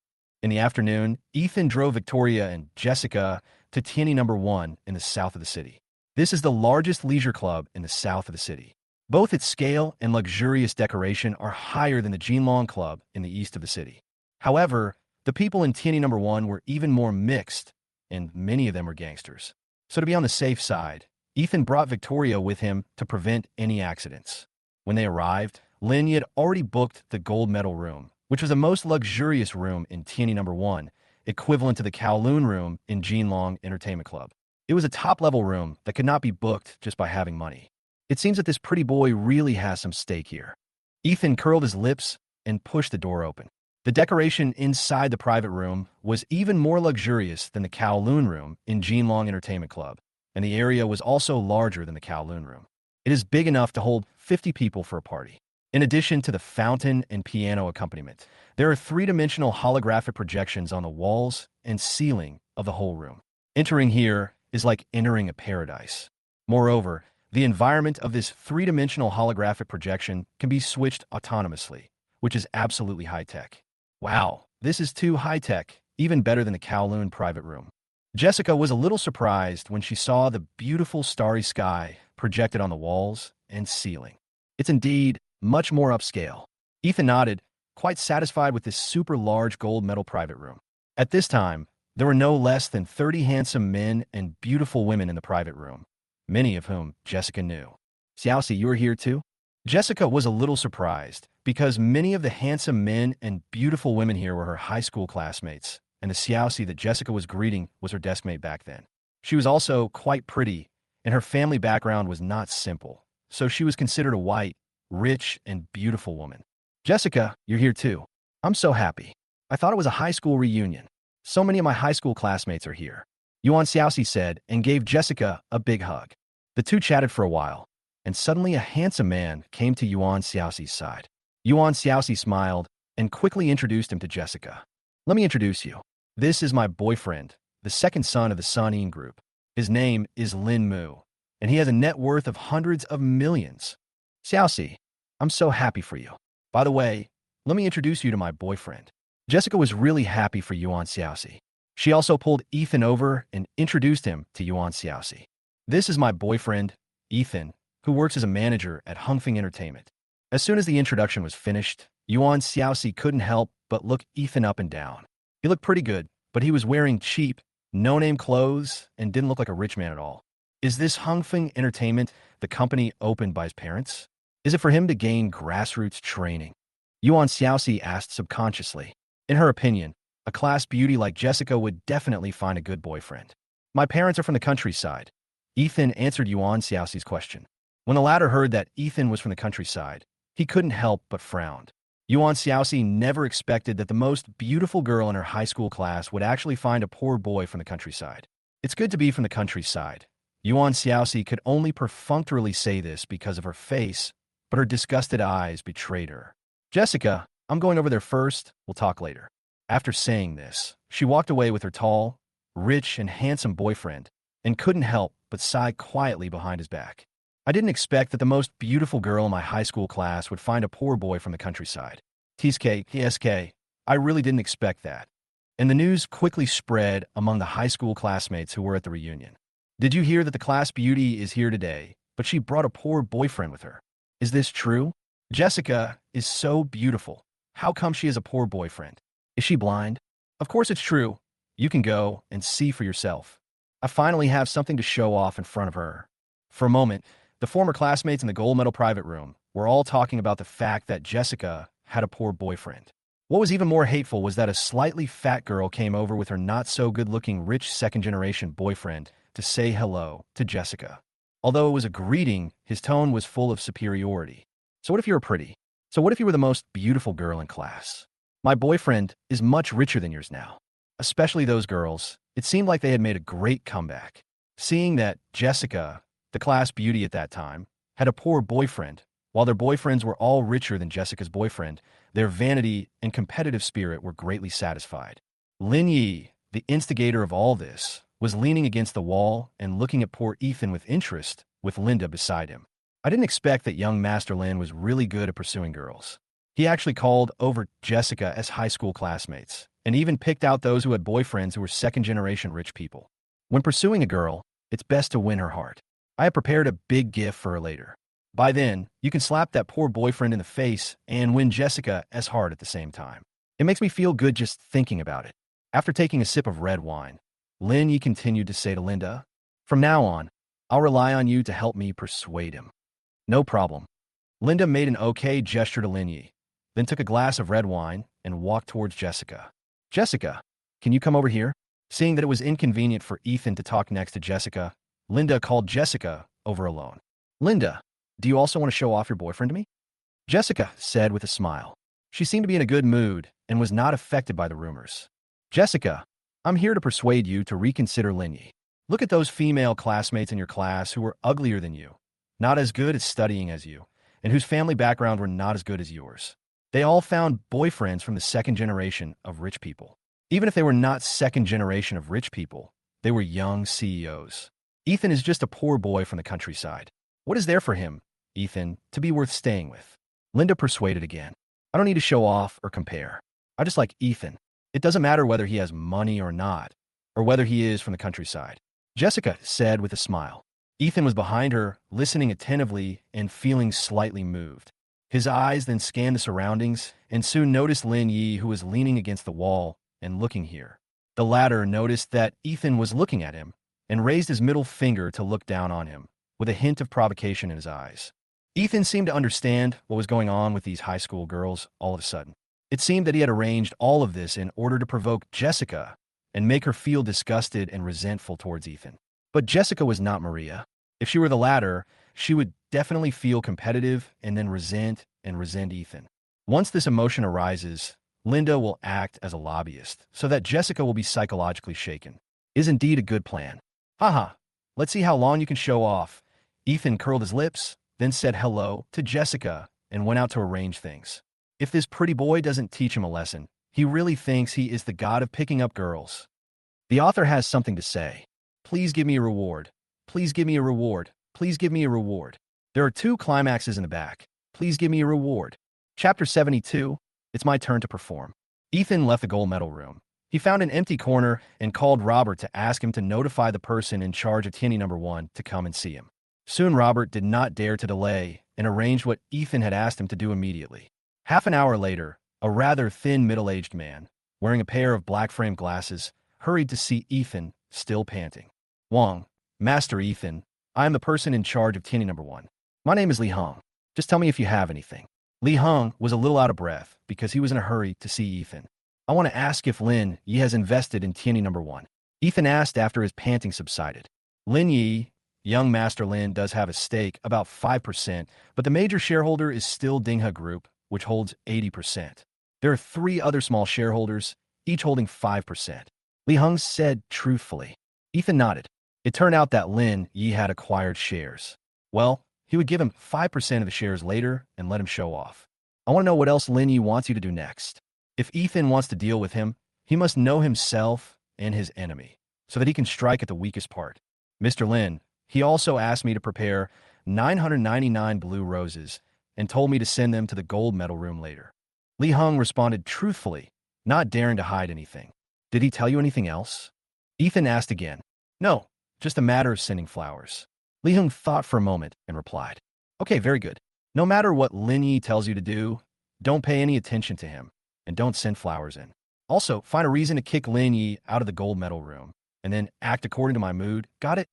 In the afternoon, Ethan drove Victoria and Jessica to Tierney No. 1 in the south of the city. This is the largest leisure club in the south of the city. Both its scale and luxurious decoration are higher than the Jinlong Club in the east of the city. However, the people in Tierney No. 1 were even more mixed, and many of them were gangsters. So to be on the safe side, Ethan brought Victoria with him to prevent any accidents. When they arrived, Lin Yi had already booked the gold medal room, which was the most luxurious room in Tierney No. 1, equivalent to the Kowloon room in Jinlong Entertainment Club. It was a top-level room that could not be booked just by having money. It seems that this pretty boy really has some stake here. Ethan curled his lips and pushed the door open. The decoration inside the private room was even more luxurious than the Kowloon room in Jinlong Entertainment Club, and the area was also larger than the Kowloon room. It is big enough to hold 50 people for a party. In addition to the fountain and piano accompaniment, there are three-dimensional holographic projections on the walls and ceiling of the whole room. Entering here is like entering a paradise. Moreover, the environment of this three-dimensional holographic projection can be switched autonomously, which is absolutely high-tech. Wow, this is too high-tech, even better than the Kowloon private room. Jessica was a little surprised when she saw the beautiful starry sky projected on the walls and ceiling. It's indeed much more upscale. Ethan nodded, quite satisfied with this super large gold medal private room. At this time, there were no less than 30 handsome men and beautiful women in the private room, many of whom Jessica knew. Xiaoxi, you are here too? Jessica was a little surprised because many of the handsome men and beautiful women here were her high school classmates, and the Xiaoxi that Jessica was greeting was her deskmate back then. She was also quite pretty, and her family background was not simple, so she was considered a white, rich, and beautiful woman. Jessica, you're here too. I'm so happy. I thought it was a high school reunion. So many of my high school classmates are here. Yuan Xiaoxi said and gave Jessica a big hug. The two chatted for a while, and suddenly a handsome man came to Yuan Xiaoxi's side. Yuan Xiaoxi smiled and quickly introduced him to Jessica. Let me introduce you. This is my boyfriend, the second son of the Sun Group. His name is Lin Mu, and he has a net worth of hundreds of millions. Xiaoxi, I'm so happy for you. By the way, let me introduce you to my boyfriend. Jessica was really happy for Yuan Xiaoxi. She also pulled Ethan over and introduced him to Yuan Xiaoxi. This is my boyfriend, Ethan, who works as a manager at Hungfing Entertainment. As soon as the introduction was finished, Yuan Xiaoxi couldn't help but look Ethan up and down. He looked pretty good, but he was wearing cheap, no-name clothes and didn't look like a rich man at all. Is this Hungfing Entertainment the company opened by his parents? Is it for him to gain grassroots training? Yuan Xiaoxi asked subconsciously. In her opinion, a class beauty like Jessica would definitely find a good boyfriend. My parents are from the countryside. Ethan answered Yuan Xiaoxi's question. When the latter heard that Ethan was from the countryside, he couldn't help but frowned. Yuan Xiaoxi never expected that the most beautiful girl in her high school class would actually find a poor boy from the countryside. It's good to be from the countryside. Yuan Xiaoxi could only perfunctorily say this because of her face, but her disgusted eyes betrayed her. Jessica, I'm going over there first. We'll talk later. After saying this, she walked away with her tall, rich, and handsome boyfriend and couldn't help but sigh quietly behind his back. I didn't expect that the most beautiful girl in my high school class would find a poor boy from the countryside. TSK, I really didn't expect that. And the news quickly spread among the high school classmates who were at the reunion. Did you hear that the class beauty is here today, but she brought a poor boyfriend with her? Is this true? Jessica is so beautiful. How come she has a poor boyfriend? Is she blind? Of course it's true. You can go and see for yourself. I finally have something to show off in front of her. For a moment, the former classmates in the gold medal private room were all talking about the fact that Jessica had a poor boyfriend. What was even more hateful was that a slightly fat girl came over with her not-so-good-looking rich second-generation boyfriend to say hello to Jessica. Although it was a greeting, his tone was full of superiority. So what if you were pretty? So what if you were the most beautiful girl in class? My boyfriend is much richer than yours now. Especially those girls. It seemed like they had made a great comeback. Seeing that Jessica, the class beauty at that time, had a poor boyfriend, while their boyfriends were all richer than Jessica's boyfriend, their vanity and competitive spirit were greatly satisfied. Lin Yi, the instigator of all this, was leaning against the wall and looking at poor Ethan with interest, with Linda beside him. I didn't expect that young Master Lin was really good at pursuing girls. He actually called over Jessica as high school classmates, and even picked out those who had boyfriends who were second-generation rich people. When pursuing a girl, it's best to win her heart. I have prepared a big gift for her later. By then, you can slap that poor boyfriend in the face and win Jessica as hard at the same time. It makes me feel good just thinking about it. After taking a sip of red wine, Lin Yi continued to say to Linda, "From now on, I'll rely on you to help me persuade him." "No problem." Linda made an okay gesture to Lin Yi, then took a glass of red wine and walked towards Jessica. "Jessica, can you come over here?" Seeing that it was inconvenient for Ethan to talk next to Jessica, Linda called Jessica over alone. "Linda, do you also want to show off your boyfriend to me?" Jessica said with a smile. She seemed to be in a good mood and was not affected by the rumors. "Jessica, I'm here to persuade you to reconsider Lin Yi. Look at those female classmates in your class who were uglier than you, not as good at studying as you, and whose family background were not as good as yours. They all found boyfriends from the second generation of rich people. Even if they were not second generation of rich people, they were young CEOs. Ethan is just a poor boy from the countryside. What is there for him, Ethan, to be worth staying with?" Linda persuaded again. "I don't need to show off or compare. I just like Ethan. It doesn't matter whether he has money or not, or whether he is from the countryside," Jessica said with a smile. Ethan was behind her, listening attentively and feeling slightly moved. His eyes then scanned the surroundings and soon noticed Lin Yi, who was leaning against the wall and looking here. The latter noticed that Ethan was looking at him and raised his middle finger to look down on him, with a hint of provocation in his eyes. Ethan seemed to understand what was going on with these high school girls all of a sudden. It seemed that he had arranged all of this in order to provoke Jessica and make her feel disgusted and resentful towards Ethan. But Jessica was not Maria. If she were the latter, she would definitely feel competitive and then resent Ethan. Once this emotion arises, Linda will act as a lobbyist so that Jessica will be psychologically shaken. Is indeed a good plan. "Haha, let's see how long you can show off." Ethan curled his lips then said hello to Jessica and went out to arrange things. If this pretty boy doesn't teach him a lesson, he really thinks he is the god of picking up girls. The author has something to say. Please give me a reward. Please give me a reward. Please give me a reward. There are 2 climaxes in the back. Please give me a reward. Chapter 72. It's my turn to perform. Ethan left the gold medal room. He found an empty corner and called Robert to ask him to notify the person in charge of TNE number 1 to come and see him. Soon Robert did not dare to delay and arranged what Ethan had asked him to do immediately. Half an hour later, a rather thin middle-aged man, wearing a pair of black-framed glasses, hurried to see Ethan, still panting. Wong, Master Ethan, I am the person in charge of TNE number 1. My name is Li Hong. Just tell me if you have anything. Li Hong was a little out of breath because he was in a hurry to see Ethan. I want to ask if Lin Yi has invested in TNE number 1. Ethan asked after his panting subsided. Lin Yi, young Master Lin, does have a stake, about 5%, but the major shareholder is still Dinghe Group, which holds 80%. There are 3 other small shareholders, each holding 5%. Li Hong said truthfully. Ethan nodded. It turned out that Lin Yi had acquired shares. Well, he would give him 5% of the shares later and let him show off. I want to know what else Lin Yi wants you to do next. If Ethan wants to deal with him, he must know himself and his enemy, so that he can strike at the weakest part. Mr. Lin, he also asked me to prepare 999 blue roses and told me to send them to the gold medal room later. Li Hong responded truthfully, not daring to hide anything. Did he tell you anything else? Ethan asked again. No, just a matter of sending flowers. Li Hong thought for a moment and replied. Okay, very good. No matter what Lin Yi tells you to do, don't pay any attention to him, and don't send flowers in. Also, find a reason to kick Lin Yi out of the gold medal room, and then act according to my mood. Got it?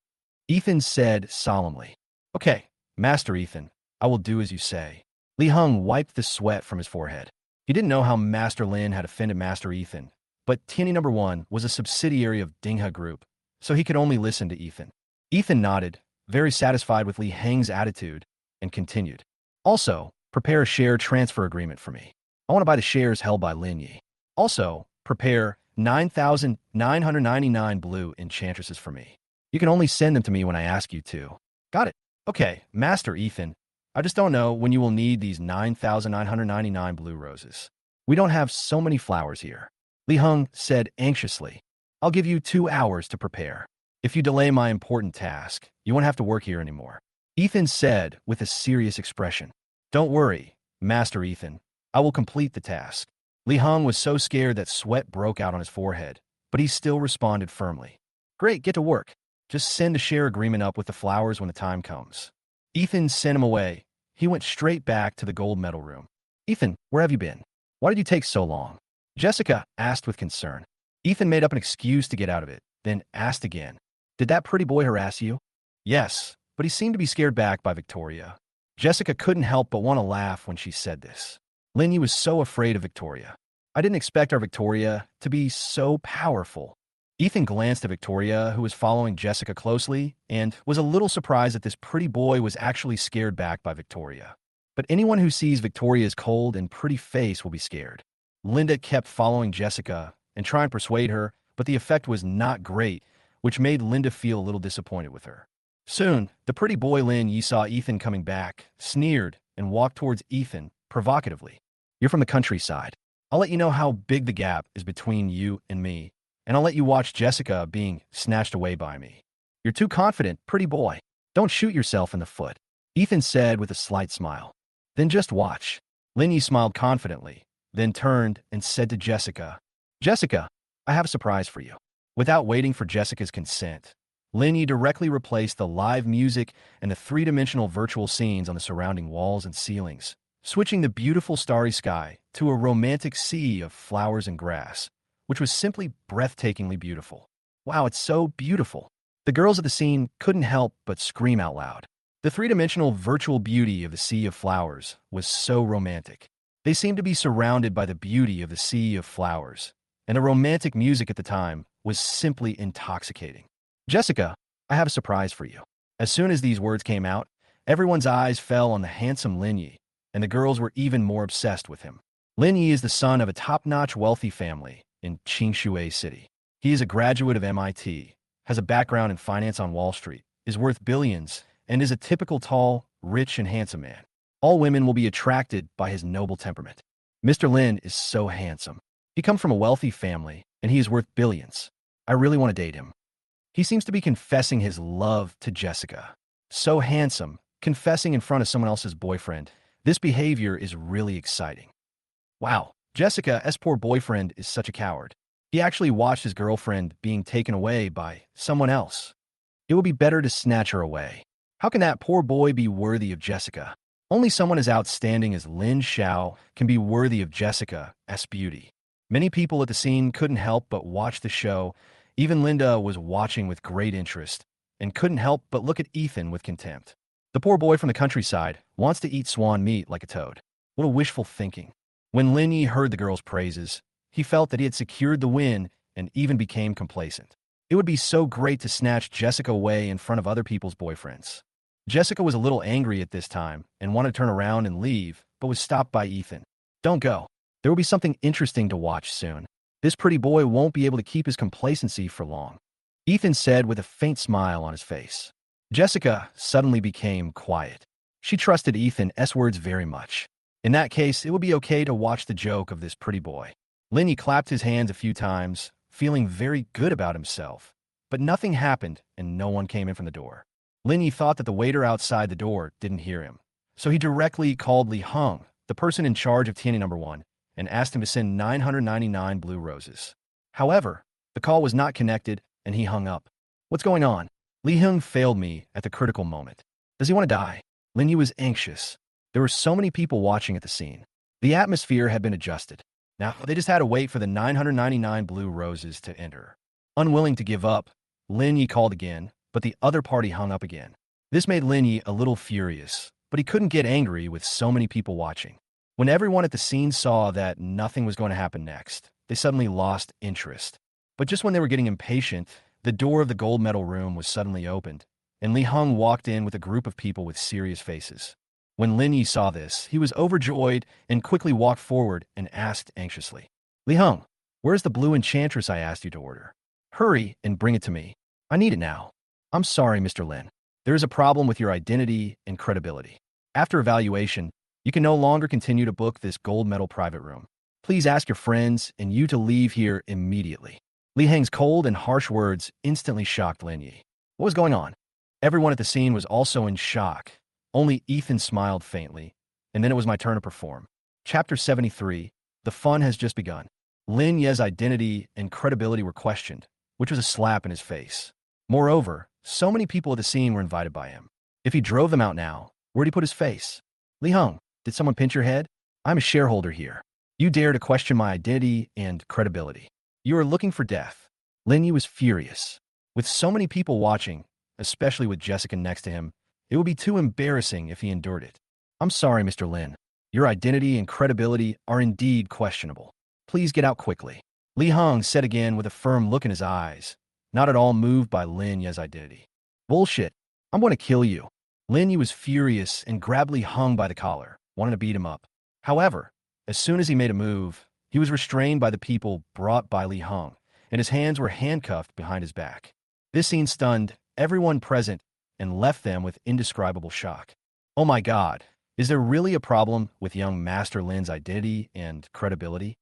Ethan said solemnly. Okay, Master Ethan, I will do as you say. Li Hong wiped the sweat from his forehead. He didn't know how Master Lin had offended Master Ethan, but TNE number 1 was a subsidiary of Dinghe Group, so he could only listen to Ethan. Ethan nodded, very satisfied with Li Hong's attitude, and continued. Also, prepare a share transfer agreement for me. I want to buy the shares held by Lin Yi. Also, prepare 9,999 blue enchantresses for me. You can only send them to me when I ask you to. Got it. Okay, Master Ethan. I just don't know when you will need these 9,999 blue roses. We don't have so many flowers here. Li Hong said anxiously. I'll give you 2 hours to prepare. If you delay my important task, you won't have to work here anymore. Ethan said with a serious expression. Don't worry, Master Ethan. I will complete the task. Li Hong was so scared that sweat broke out on his forehead, but he still responded firmly. Great, get to work. Just send a share agreement up with the flowers when the time comes. Ethan sent him away. He went straight back to the gold medal room. Ethan, where have you been? Why did you take so long? Jessica asked with concern. Ethan made up an excuse to get out of it, then asked again. Did that pretty boy harass you? Yes, but he seemed to be scared back by Victoria. Jessica couldn't help but want to laugh when she said this. Lin Yi was so afraid of Victoria. I didn't expect our Victoria to be so powerful. Ethan glanced at Victoria, who was following Jessica closely, and was a little surprised that this pretty boy was actually scared back by Victoria. But anyone who sees Victoria's cold and pretty face will be scared. Linda kept following Jessica and trying to persuade her, but the effect was not great, which made Linda feel a little disappointed with her. Soon, the pretty boy Lin Yi saw Ethan coming back, sneered, and walked towards Ethan, provocatively. You're from the countryside. I'll let you know how big the gap is between you and me, and I'll let you watch Jessica being snatched away by me. You're too confident, pretty boy. Don't shoot yourself in the foot, Ethan said with a slight smile. Then just watch. Lin Yi smiled confidently, then turned and said to Jessica, Jessica, I have a surprise for you. Without waiting for Jessica's consent, Lin Yi directly replaced the live music and the 3-dimensional virtual scenes on the surrounding walls and ceilings, switching the beautiful starry sky to a romantic sea of flowers and grass, which was simply breathtakingly beautiful. Wow, it's so beautiful. The girls at the scene couldn't help but scream out loud. The 3-dimensional virtual beauty of the sea of flowers was so romantic. They seemed to be surrounded by the beauty of the sea of flowers, and the romantic music at the time was simply intoxicating. Jessica, I have a surprise for you. As soon as these words came out, everyone's eyes fell on the handsome Lin Yi, and the girls were even more obsessed with him. Lin Yi is the son of a top-notch wealthy family in Qingshui City. He is a graduate of MIT, has a background in finance on Wall Street, is worth billions, and is a typical tall, rich and handsome man. All women will be attracted by his noble temperament. Mr. Lin is so handsome. He comes from a wealthy family, and he is worth billions. I really want to date him. He seems to be confessing his love to Jessica. So handsome, confessing in front of someone else's boyfriend. This behavior is really exciting. Wow, Jessica's poor boyfriend is such a coward. He actually watched his girlfriend being taken away by someone else. It would be better to snatch her away. How can that poor boy be worthy of Jessica? Only someone as outstanding as Lin Xiao can be worthy of Jessica's beauty. Many people at the scene couldn't help but watch the show. Even Linda was watching with great interest and couldn't help but look at Ethan with contempt. The poor boy from the countryside wants to eat swan meat like a toad. What a wishful thinking. When Lin Yi heard the girl's praises, he felt that he had secured the win and even became complacent. It would be so great to snatch Jessica away in front of other people's boyfriends. Jessica was a little angry at this time and wanted to turn around and leave, but was stopped by Ethan. Don't go. There will be something interesting to watch soon. This pretty boy won't be able to keep his complacency for long, Ethan said with a faint smile on his face. Jessica suddenly became quiet. She trusted Ethan's words very much. In that case, it would be okay to watch the joke of this pretty boy. Lin Yi clapped his hands a few times, feeling very good about himself. But nothing happened and no one came in from the door. Lin Yi thought that the waiter outside the door didn't hear him. So he directly called Li Heng, the person in charge of Tianyi number 1, and asked him to send 999 blue roses. However, the call was not connected and he hung up. What's going on? Li Heng failed me at the critical moment. Does he want to die? Lin Yi was anxious. There were so many people watching at the scene. The atmosphere had been adjusted. Now, they just had to wait for the 999 blue roses to enter. Unwilling to give up, Lin Yi called again, but the other party hung up again. This made Lin Yi a little furious, but he couldn't get angry with so many people watching. When everyone at the scene saw that nothing was going to happen next, they suddenly lost interest. But just when they were getting impatient, the door of the gold medal room was suddenly opened, and Li Heng walked in with a group of people with serious faces. When Lin Yi saw this, he was overjoyed and quickly walked forward and asked anxiously, Li Heng, where's the blue enchantress I asked you to order? Hurry and bring it to me. I need it now. I'm sorry, Mr. Lin. There is a problem with your identity and credibility. After evaluation, you can no longer continue to book this gold medal private room. Please ask your friends and you to leave here immediately. Li Heng's cold and harsh words instantly shocked Lin Yi. What was going on? Everyone at the scene was also in shock. Only Ethan smiled faintly, and then it was my turn to perform. Chapter 73, The Fun Has Just Begun. Lin Ye's identity and credibility were questioned, which was a slap in his face. Moreover, so many people at the scene were invited by him. If he drove them out now, where'd he put his face? Li Heng, did someone pinch your head? I'm a shareholder here. You dare to question my identity and credibility. You are looking for death. Lin Yi was furious. With so many people watching, especially with Jessica next to him, it would be too embarrassing if he endured it. I'm sorry, Mr. Lin. Your identity and credibility are indeed questionable. Please get out quickly. Li Heng said again with a firm look in his eyes, not at all moved by Lin Ye's identity. Bullshit. I'm going to kill you. Lin Yi was furious and grabbed Li Heng by the collar, wanting to beat him up. However, as soon as he made a move, he was restrained by the people brought by Li Heng, and his hands were handcuffed behind his back. This scene stunned everyone present and left them with indescribable shock. Oh my God, is there really a problem with young Master Lin's identity and credibility?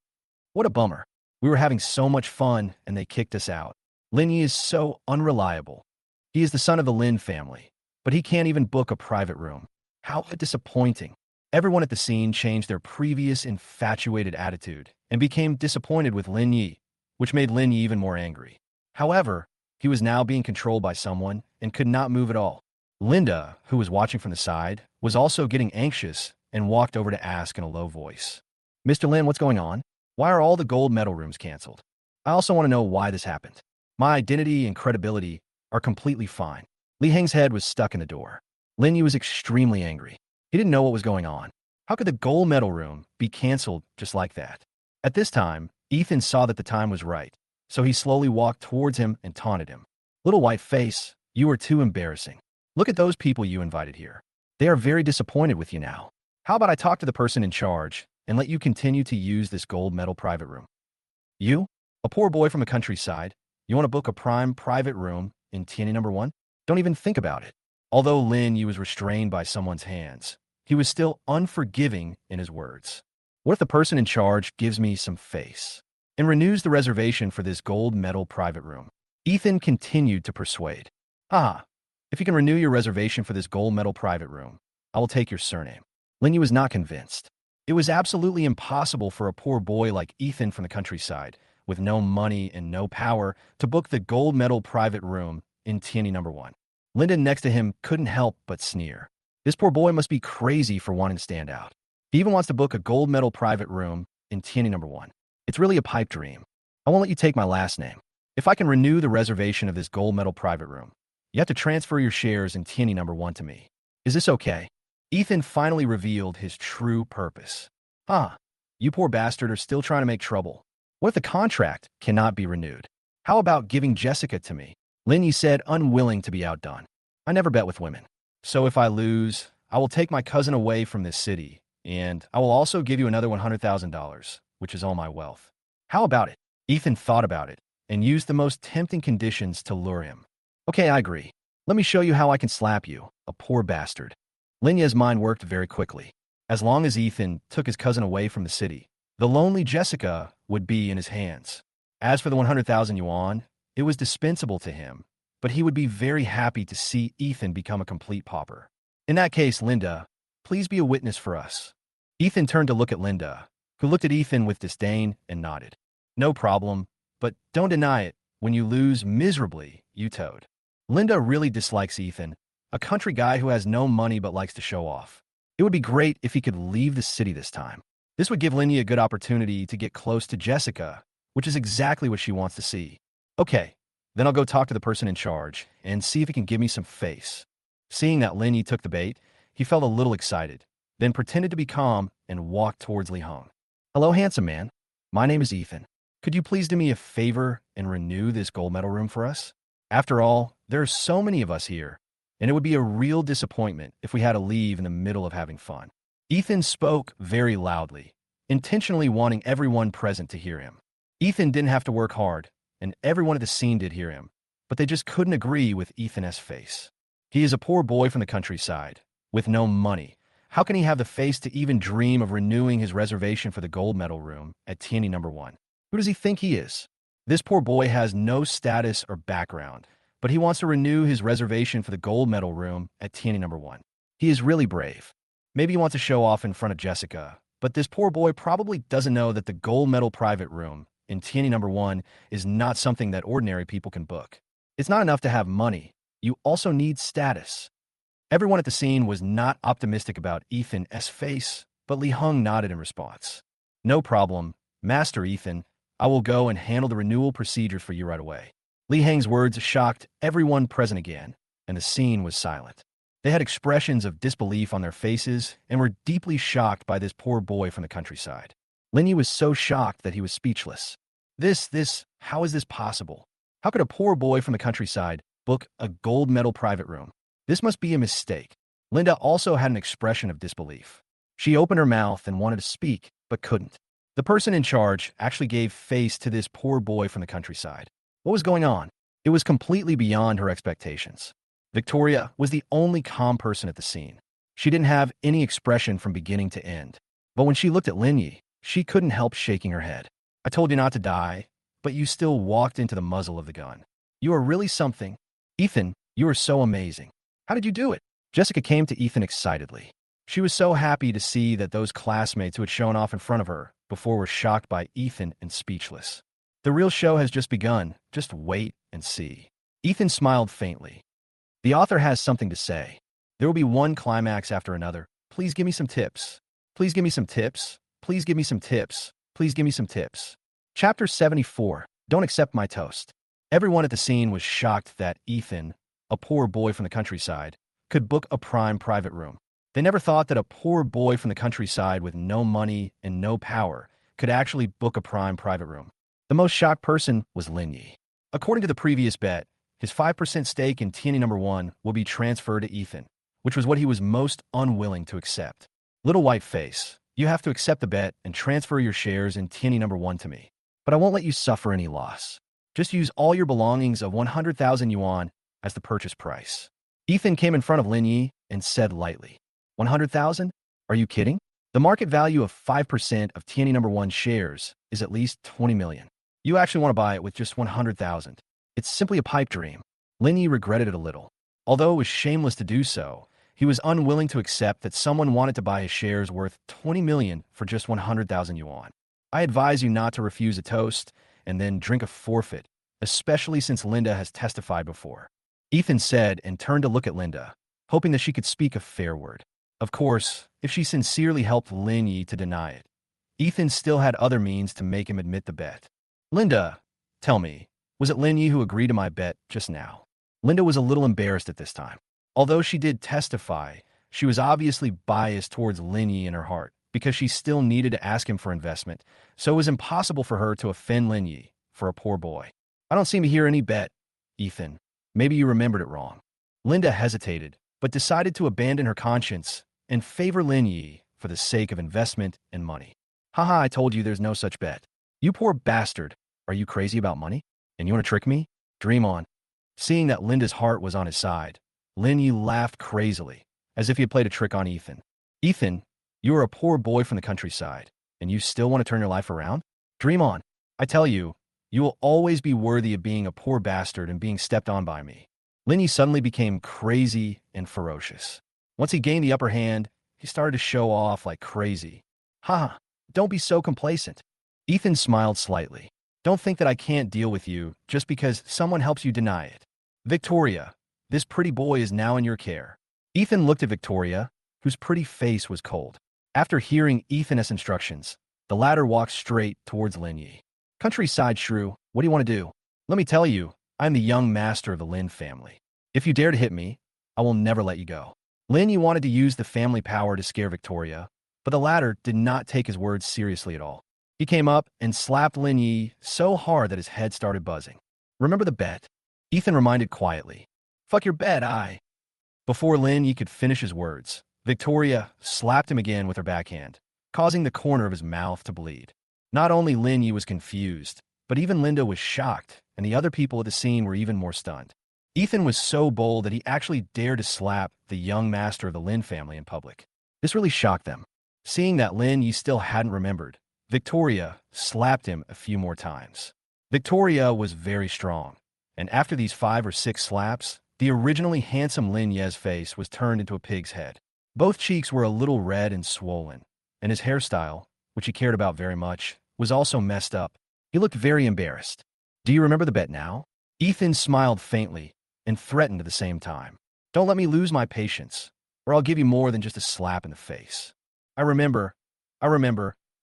What a bummer. We were having so much fun and they kicked us out. Lin Yi is so unreliable. He is the son of the Lin family, but he can't even book a private room. How disappointing. Everyone at the scene changed their previous infatuated attitude and became disappointed with Lin Yi, which made Lin Yi even more angry. However, he was now being controlled by someone and could not move at all. Linda, who was watching from the side, was also getting anxious and walked over to ask in a low voice, Mr. Lin, what's going on? Why are all the gold medal rooms canceled? I also want to know why this happened. My identity and credibility are completely fine. Li Heng's head was stuck in the door. Lin Yi was extremely angry. He didn't know what was going on. How could the gold medal room be canceled just like that? At this time, Ethan saw that the time was right, so he slowly walked towards him and taunted him. Little white face, you are too embarrassing. Look at those people you invited here. They are very disappointed with you now. How about I talk to the person in charge and let you continue to use this gold medal private room? You, a poor boy from the countryside, you want to book a prime private room in Tianyi number 1? Don't even think about it. Although Lin Yu was restrained by someone's hands, he was still unforgiving in his words. What if the person in charge gives me some face and renews the reservation for this gold medal private room? Ethan continued to persuade. Ah, if you can renew your reservation for this gold medal private room, I will take your surname. Lin Yu was not convinced. It was absolutely impossible for a poor boy like Ethan from the countryside, with no money and no power, to book the gold medal private room in Tianyi number 1. Linda next to him couldn't help but sneer. This poor boy must be crazy for wanting to stand out. He even wants to book a gold medal private room in Tianyi number 1. It's really a pipe dream. I won't let you take my last name. If I can renew the reservation of this gold medal private room, you have to transfer your shares in Tianyi number 1 to me. Is this okay? Ethan finally revealed his true purpose. Ah, you poor bastard are still trying to make trouble. What if the contract cannot be renewed? How about giving Jessica to me? Lin Yi said, unwilling to be outdone. I never bet with women. So if I lose, I will take my cousin away from this city, and I will also give you another $100,000, which is all my wealth. How about it? Ethan thought about it and used the most tempting conditions to lure him. Okay, I agree. Let me show you how I can slap you, a poor bastard. Lin Yi's mind worked very quickly. As long as Ethan took his cousin away from the city, the lonely Jessica would be in his hands. As for the 100,000 yuan, it was dispensable to him, but he would be very happy to see Ethan become a complete pauper. In that case, Linda, please be a witness for us. Ethan turned to look at Linda, who looked at Ethan with disdain and nodded. No problem, but don't deny it. When you lose miserably, you toad. Linda really dislikes Ethan, a country guy who has no money but likes to show off. It would be great if he could leave the city this time. This would give Lindy a good opportunity to get close to Jessica, which is exactly what she wants to see. Okay, then I'll go talk to the person in charge and see if he can give me some face. Seeing that Lindy took the bait, he felt a little excited, then pretended to be calm and walked towards Li Hong. Hello, handsome man. My name is Ethan. Could you please do me a favor and renew this gold medal room for us? After all, there are so many of us here, and it would be a real disappointment if we had to leave in the middle of having fun. Ethan spoke very loudly, intentionally wanting everyone present to hear him. Ethan didn't have to work hard, and everyone at the scene did hear him, but they just couldn't agree with Ethan's face. He is a poor boy from the countryside, with no money. How can he have the face to even dream of renewing his reservation for the gold medal room at Tianyi number 1? Who does he think he is? This poor boy has no status or background, but he wants to renew his reservation for the gold medal room at Tianyi number 1. He is really brave. Maybe he wants to show off in front of Jessica, but this poor boy probably doesn't know that the gold medal private room in Tianyi number 1 is not something that ordinary people can book. It's not enough to have money. You also need status. Everyone at the scene was not optimistic about Ethan's face, but Li Hong nodded in response. No problem, Master Ethan. I will go and handle the renewal procedure for you right away. Li Hong's words shocked everyone present again, and the scene was silent. They had expressions of disbelief on their faces and were deeply shocked by this poor boy from the countryside. Lin Yi was so shocked that he was speechless. How is this possible? How could a poor boy from the countryside book a gold medal private room? This must be a mistake. Linda also had an expression of disbelief. She opened her mouth and wanted to speak, but couldn't. The person in charge actually gave face to this poor boy from the countryside. What was going on? It was completely beyond her expectations. Victoria was the only calm person at the scene. She didn't have any expression from beginning to end. But when she looked at Lin Yi, she couldn't help shaking her head. I told you not to die, but you still walked into the muzzle of the gun. You are really something. Ethan, you are so amazing. How did you do it? Jessica came to Ethan excitedly. She was so happy to see that those classmates who had shown off in front of her before were shocked by Ethan and speechless. The real show has just begun. Just wait and see. Ethan smiled faintly. The author has something to say. There will be one climax after another. Please give me some tips. Please give me some tips. Please give me some tips. Please give me some tips. Chapter 74. Don't accept my toast. Everyone at the scene was shocked that Ethan, a poor boy from the countryside, could book a prime private room. They never thought that a poor boy from the countryside with no money and no power could actually book a prime private room. The most shocked person was Lin Yi. According to the previous bet, his 5% stake in Tianyi number 1 will be transferred to Ethan, which was what he was most unwilling to accept. Little white face, you have to accept the bet and transfer your shares in Tianyi number 1 to me. But I won't let you suffer any loss. Just use all your belongings of 100,000 yuan as the purchase price. Ethan came in front of Lin Yi and said lightly, 100,000? Are you kidding? The market value of 5% of TNE number 1 shares is at least 20 million. You actually want to buy it with just 100,000. It's simply a pipe dream. Lin Yi regretted it a little. Although it was shameless to do so, he was unwilling to accept that someone wanted to buy his shares worth 20 million for just 100,000 yuan. I advise you not to refuse a toast and then drink a forfeit, especially since Linda has testified before. Ethan said and turned to look at Linda, hoping that she could speak a fair word. Of course, if she sincerely helped Lin Yi to deny it, Ethan still had other means to make him admit the bet. Linda, tell me, was it Lin Yi who agreed to my bet just now? Linda was a little embarrassed at this time. Although she did testify, she was obviously biased towards Lin Yi in her heart because she still needed to ask him for investment, so it was impossible for her to offend Lin Yi for a poor boy. I don't seem to hear any bet, Ethan. Maybe you remembered it wrong. Linda hesitated, but decided to abandon her conscience and favor Lin Yi for the sake of investment and money. Haha, I told you there's no such bet. You poor bastard. Are you crazy about money? And you want to trick me? Dream on. Seeing that Linda's heart was on his side, Lin Yi laughed crazily, as if he had played a trick on Ethan. Ethan, you are a poor boy from the countryside, and you still want to turn your life around? Dream on. I tell you, you will always be worthy of being a poor bastard and being stepped on by me. Lin Yi suddenly became crazy and ferocious. Once he gained the upper hand, he started to show off like crazy. Haha, don't be so complacent. Ethan smiled slightly. Don't think that I can't deal with you just because someone helps you deny it. Victoria, this pretty boy is now in your care. Ethan looked at Victoria, whose pretty face was cold. After hearing Ethan's instructions, the latter walked straight towards Lin Yi. Countryside shrew, what do you want to do? Let me tell you, I'm the young master of the Lin family. If you dare to hit me, I will never let you go. Lin Yi wanted to use the family power to scare Victoria, but the latter did not take his words seriously at all. He came up and slapped Lin Yi so hard that his head started buzzing. Remember the bet? Ethan reminded quietly. Fuck your bet, I. Before Lin Yi could finish his words, Victoria slapped him again with her backhand, causing the corner of his mouth to bleed. Not only Lin Yi was confused, but even Linda was shocked, and the other people at the scene were even more stunned. Ethan was so bold that he actually dared to slap the young master of the Lin family in public. This really shocked them. Seeing that Lin Yi still hadn't remembered, Victoria slapped him a few more times. Victoria was very strong, and after these 5 or 6 slaps, the originally handsome Lin Ye's face was turned into a pig's head. Both cheeks were a little red and swollen, and his hairstyle, which he cared about very much, was also messed up. He looked very embarrassed. Do you remember the bet now? Ethan smiled faintly and threatened at the same time. Don't let me lose my patience, or I'll give you more than just a slap in the face. I remember.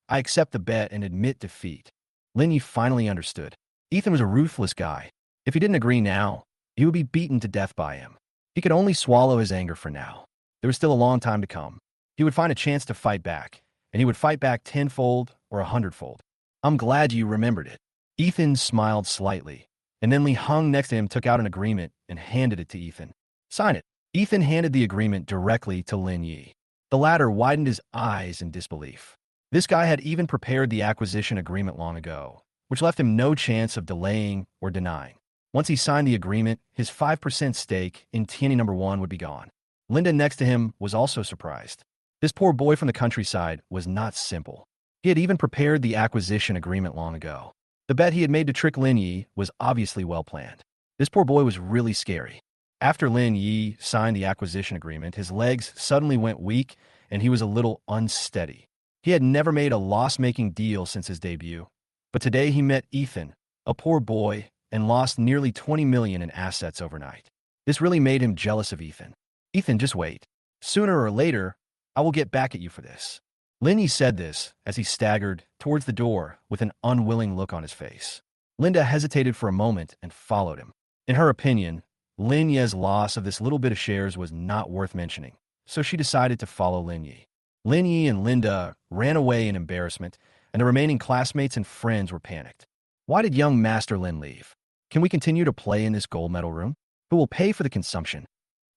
I accept the bet and admit defeat. Lin Yi finally understood. Ethan was a ruthless guy. If he didn't agree now, he would be beaten to death by him. He could only swallow his anger for now. There was still a long time to come. He would find a chance to fight back, and he would fight back 10-fold or 100-fold. I'm glad you remembered it. Ethan smiled slightly, and then Li Hung next to him took out an agreement and handed it to Ethan. Sign it. Ethan handed the agreement directly to Lin Yi. The latter widened his eyes in disbelief. This guy had even prepared the acquisition agreement long ago, which left him no chance of delaying or denying. Once he signed the agreement, his 5% stake in TNE number 1 would be gone. Linda next to him was also surprised. This poor boy from the countryside was not simple. He had even prepared the acquisition agreement long ago. The bet he had made to trick Lin Yi was obviously well planned. This poor boy was really scary. After Lin Yi signed the acquisition agreement, his legs suddenly went weak and he was a little unsteady. He had never made a loss-making deal since his debut, but today he met Ethan, a poor boy, and lost nearly 20 million in assets overnight. This really made him jealous of Ethan. Ethan, just wait. Sooner or later, I will get back at you for this. Lin Yi said this as he staggered towards the door with an unwilling look on his face. Linda hesitated for a moment and followed him. In her opinion, Lin Ye's loss of this little bit of shares was not worth mentioning, so she decided to follow Lin Yi. Lin Yi and Linda ran away in embarrassment, and the remaining classmates and friends were panicked. Why did young Master Lin leave? Can we continue to play in this gold medal room? Who will pay for the consumption?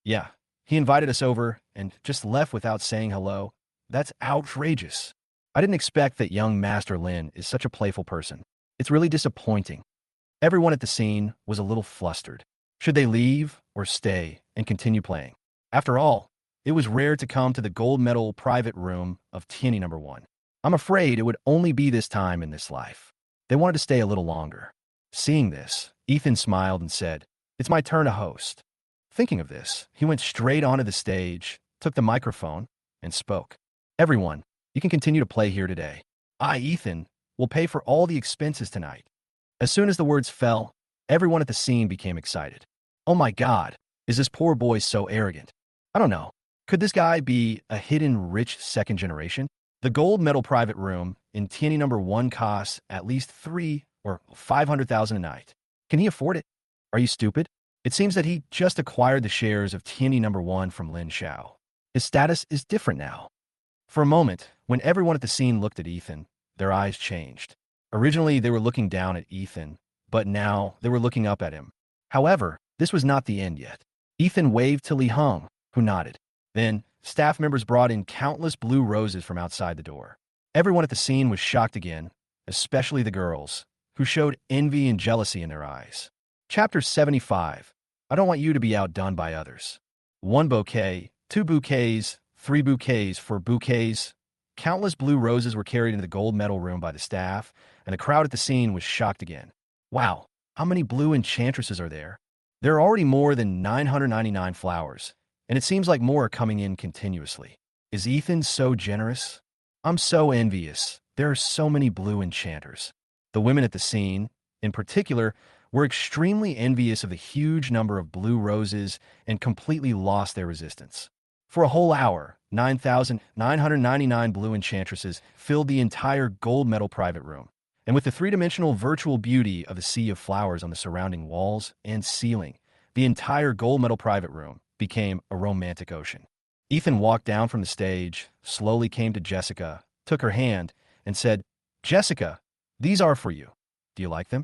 Yeah, he invited us over and just left without saying hello. That's outrageous. I didn't expect that young Master Lin is such a playful person. It's really disappointing. Everyone at the scene was a little flustered. Should they leave or stay and continue playing. After all, it was rare to come to the gold medal private room of Tierney number 1. I'm afraid it would only be this time in this life. They wanted to stay a little longer. Seeing this, Ethan smiled and said, "It's my turn to host." Thinking of this, he went straight onto the stage, took the microphone, and spoke. "Everyone, you can continue to play here today. I, Ethan, will pay for all the expenses tonight." As soon as the words fell, everyone at the scene became excited. Oh my God, is this poor boy so arrogant? I don't know. Could this guy be a hidden rich second generation? The gold medal private room in Tierney number 1 costs at least 3 or 500,000 a night. Can he afford it? Are you stupid? It seems that he just acquired the shares of Tierney number 1 from Lin Xiao. His status is different now. For a moment, when everyone at the scene looked at Ethan, their eyes changed. Originally, they were looking down at Ethan, but now they were looking up at him. However, this was not the end yet. Ethan waved to Li Heng, who nodded. Then, staff members brought in countless blue roses from outside the door. Everyone at the scene was shocked again, especially the girls, who showed envy and jealousy in their eyes. Chapter 75. I don't want you to be outdone by others. 1 bouquet, 2 bouquets, 3 bouquets, 4 bouquets. Countless blue roses were carried into the gold medal room by the staff, and the crowd at the scene was shocked again. Wow, how many blue enchantresses are there? There are already more than 999 flowers, and it seems like more are coming in continuously. Is Ethan so generous? I'm so envious. There are so many blue enchanters. The women at the scene, in particular, were extremely envious of the huge number of blue roses and completely lost their resistance. For a whole hour, 9,999 blue enchantresses filled the entire gold medal private room. And with the three-dimensional virtual beauty of the sea of flowers on the surrounding walls and ceiling, the entire gold medal private room became a romantic ocean. Ethan walked down from the stage, slowly came to Jessica, took her hand, and said, "Jessica, these are for you. Do you like them?"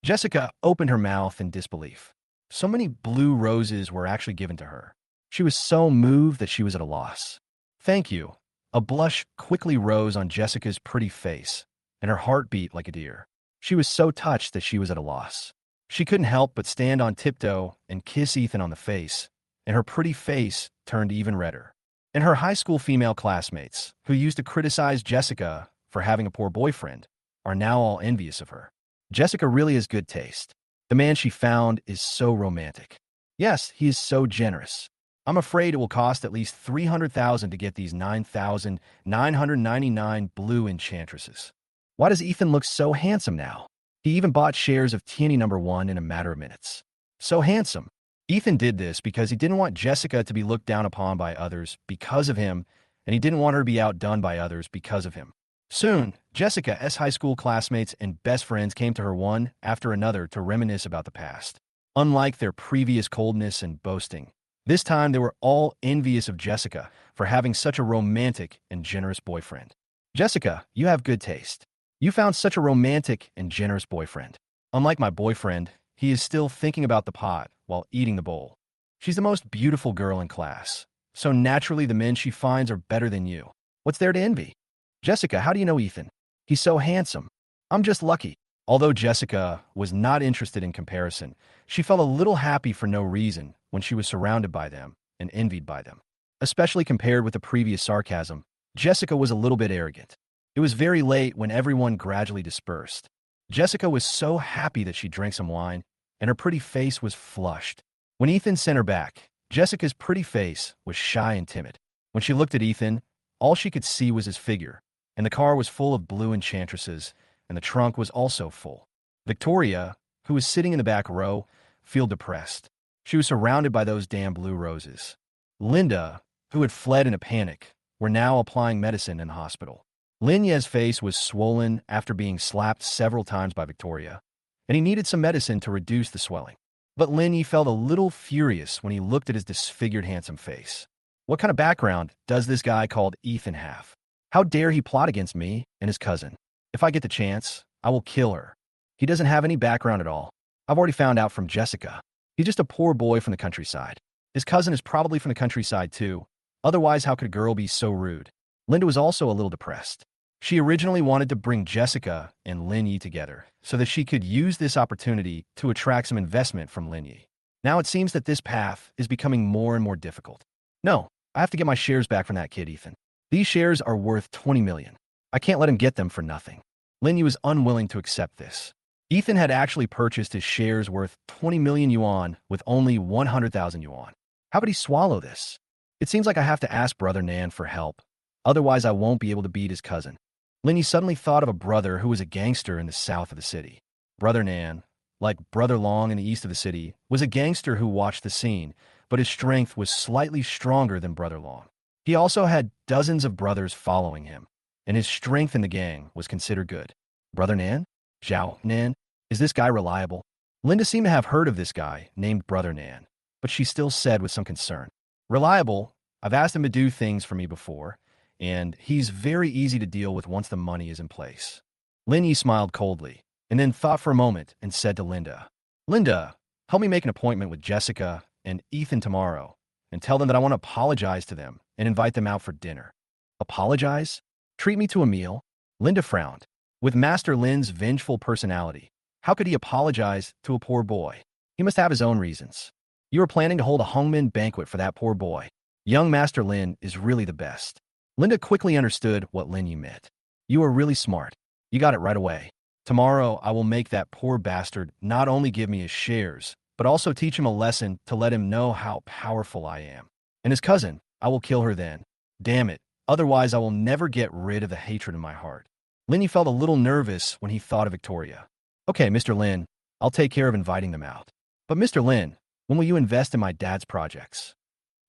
Jessica opened her mouth in disbelief. So many blue roses were actually given to her. She was so moved that she was at a loss. "Thank you." A blush quickly rose on Jessica's pretty face, and her heart beat like a deer. She was so touched that she was at a loss. She couldn't help but stand on tiptoe and kiss Ethan on the face, and her pretty face turned even redder. And her high school female classmates, who used to criticize Jessica for having a poor boyfriend, are now all envious of her. Jessica really has good taste. The man she found is so romantic. Yes, he is so generous. I'm afraid it will cost at least 300,000 to get these 9,999 blue enchantresses. Why does Ethan look so handsome now? He even bought shares of Tierney number 1 in a matter of minutes. So handsome. Ethan did this because he didn't want Jessica to be looked down upon by others because of him, and he didn't want her to be outdone by others because of him. Soon, Jessica's high school classmates and best friends came to her one after another to reminisce about the past. Unlike their previous coldness and boasting, this time they were all envious of Jessica for having such a romantic and generous boyfriend. "Jessica, you have good taste. You found such a romantic and generous boyfriend. Unlike my boyfriend, he is still thinking about the pot while eating the bowl. She's the most beautiful girl in class, so naturally the men she finds are better than you. What's there to envy? Jessica, how do you know Ethan? He's so handsome. I'm just lucky." Although Jessica was not interested in comparison, she felt a little happy for no reason when she was surrounded by them and envied by them. Especially compared with the previous sarcasm, Jessica was a little bit arrogant. It was very late when everyone gradually dispersed. Jessica was so happy that she drank some wine, and her pretty face was flushed. When Ethan sent her back, Jessica's pretty face was shy and timid. When she looked at Ethan, all she could see was his figure, and the car was full of blue enchantresses, and the trunk was also full. Victoria, who was sitting in the back row, felt depressed. She was surrounded by those damn blue roses. Linda, who had fled in a panic, were now applying medicine in the hospital. Lin Ye's face was swollen after being slapped several times by Victoria, and he needed some medicine to reduce the swelling. But Lin Ye felt a little furious when he looked at his disfigured handsome face. What kind of background does this guy called Ethan have? How dare he plot against me and his cousin? If I get the chance, I will kill her. He doesn't have any background at all. I've already found out from Jessica. He's just a poor boy from the countryside. His cousin is probably from the countryside too. Otherwise, how could a girl be so rude? Linda was also a little depressed. She originally wanted to bring Jessica and Lin Yi together so that she could use this opportunity to attract some investment from Lin Yi. Now it seems that this path is becoming more and more difficult. No, I have to get my shares back from that kid, Ethan. These shares are worth 20 million. I can't let him get them for nothing. Linyi was unwilling to accept this. Ethan had actually purchased his shares worth 20 million yuan with only 100,000 yuan. How could he swallow this? It seems like I have to ask Brother Nan for help. Otherwise, I won't be able to beat his cousin. Linyi suddenly thought of a brother who was a gangster in the south of the city. Brother Nan, like Brother Long in the east of the city, was a gangster who watched the scene, but his strength was slightly stronger than Brother Long. He also had dozens of brothers following him, and his strength in the gang was considered good. Brother Nan? Zhao Nan? Is this guy reliable? Linda seemed to have heard of this guy named Brother Nan, but she still said with some concern, "Reliable? I've asked him to do things for me before, and he's very easy to deal with once the money is in place." Lin Yi smiled coldly, and then thought for a moment and said to Linda, "Linda, help me make an appointment with Jessica and Ethan tomorrow, and tell them that I want to apologize to them and invite them out for dinner." Apologize? Treat me to a meal? Linda frowned. With Master Lin's vengeful personality, how could he apologize to a poor boy? He must have his own reasons. You are planning to hold a Hongmin banquet for that poor boy. Young Master Lin is really the best. Linda quickly understood what Lin Yi meant. You are really smart. You got it right away. Tomorrow, I will make that poor bastard not only give me his shares, but also teach him a lesson to let him know how powerful I am. And his cousin, I will kill her then. Damn it. Otherwise, I will never get rid of the hatred in my heart. Lin Yi felt a little nervous when he thought of Victoria. Okay, Mr. Lin, I'll take care of inviting them out. But Mr. Lin, when will you invest in my dad's projects?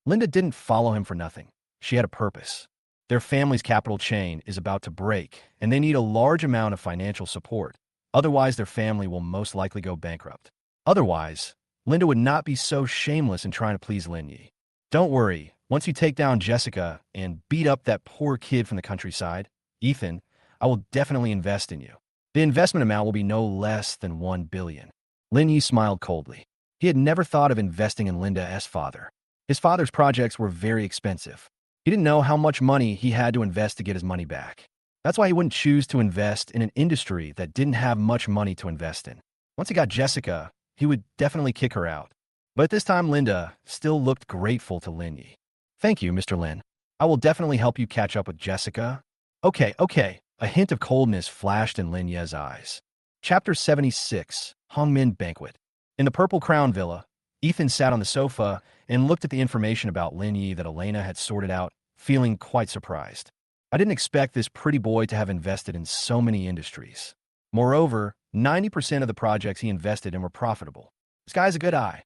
Linda didn't follow him for nothing. She had a purpose. Their family's capital chain is about to break, and they need a large amount of financial support. Otherwise, their family will most likely go bankrupt. Otherwise, Linda would not be so shameless in trying to please Lin Yi. Don't worry, once you take down Jessica and beat up that poor kid from the countryside, Ethan, I will definitely invest in you. The investment amount will be no less than 1 billion. Lin Yi smiled coldly. He had never thought of investing in Linda's father. His father's projects were very expensive. He didn't know how much money he had to invest to get his money back. That's why he wouldn't choose to invest in an industry that didn't have much money to invest in. Once he got Jessica, he would definitely kick her out. But at this time, Linda still looked grateful to Lin Yi. Thank you, Mr. Lin. I will definitely help you catch up with Jessica. Okay. A hint of coldness flashed in Lin Ye's eyes. Chapter 76, Hongmin Banquet. In the Purple Crown Villa, Ethan sat on the sofa and looked at the information about Lin Yi that Elena had sorted out, feeling quite surprised. I didn't expect this pretty boy to have invested in so many industries. Moreover, 90% of the projects he invested in were profitable. This guy's a good eye.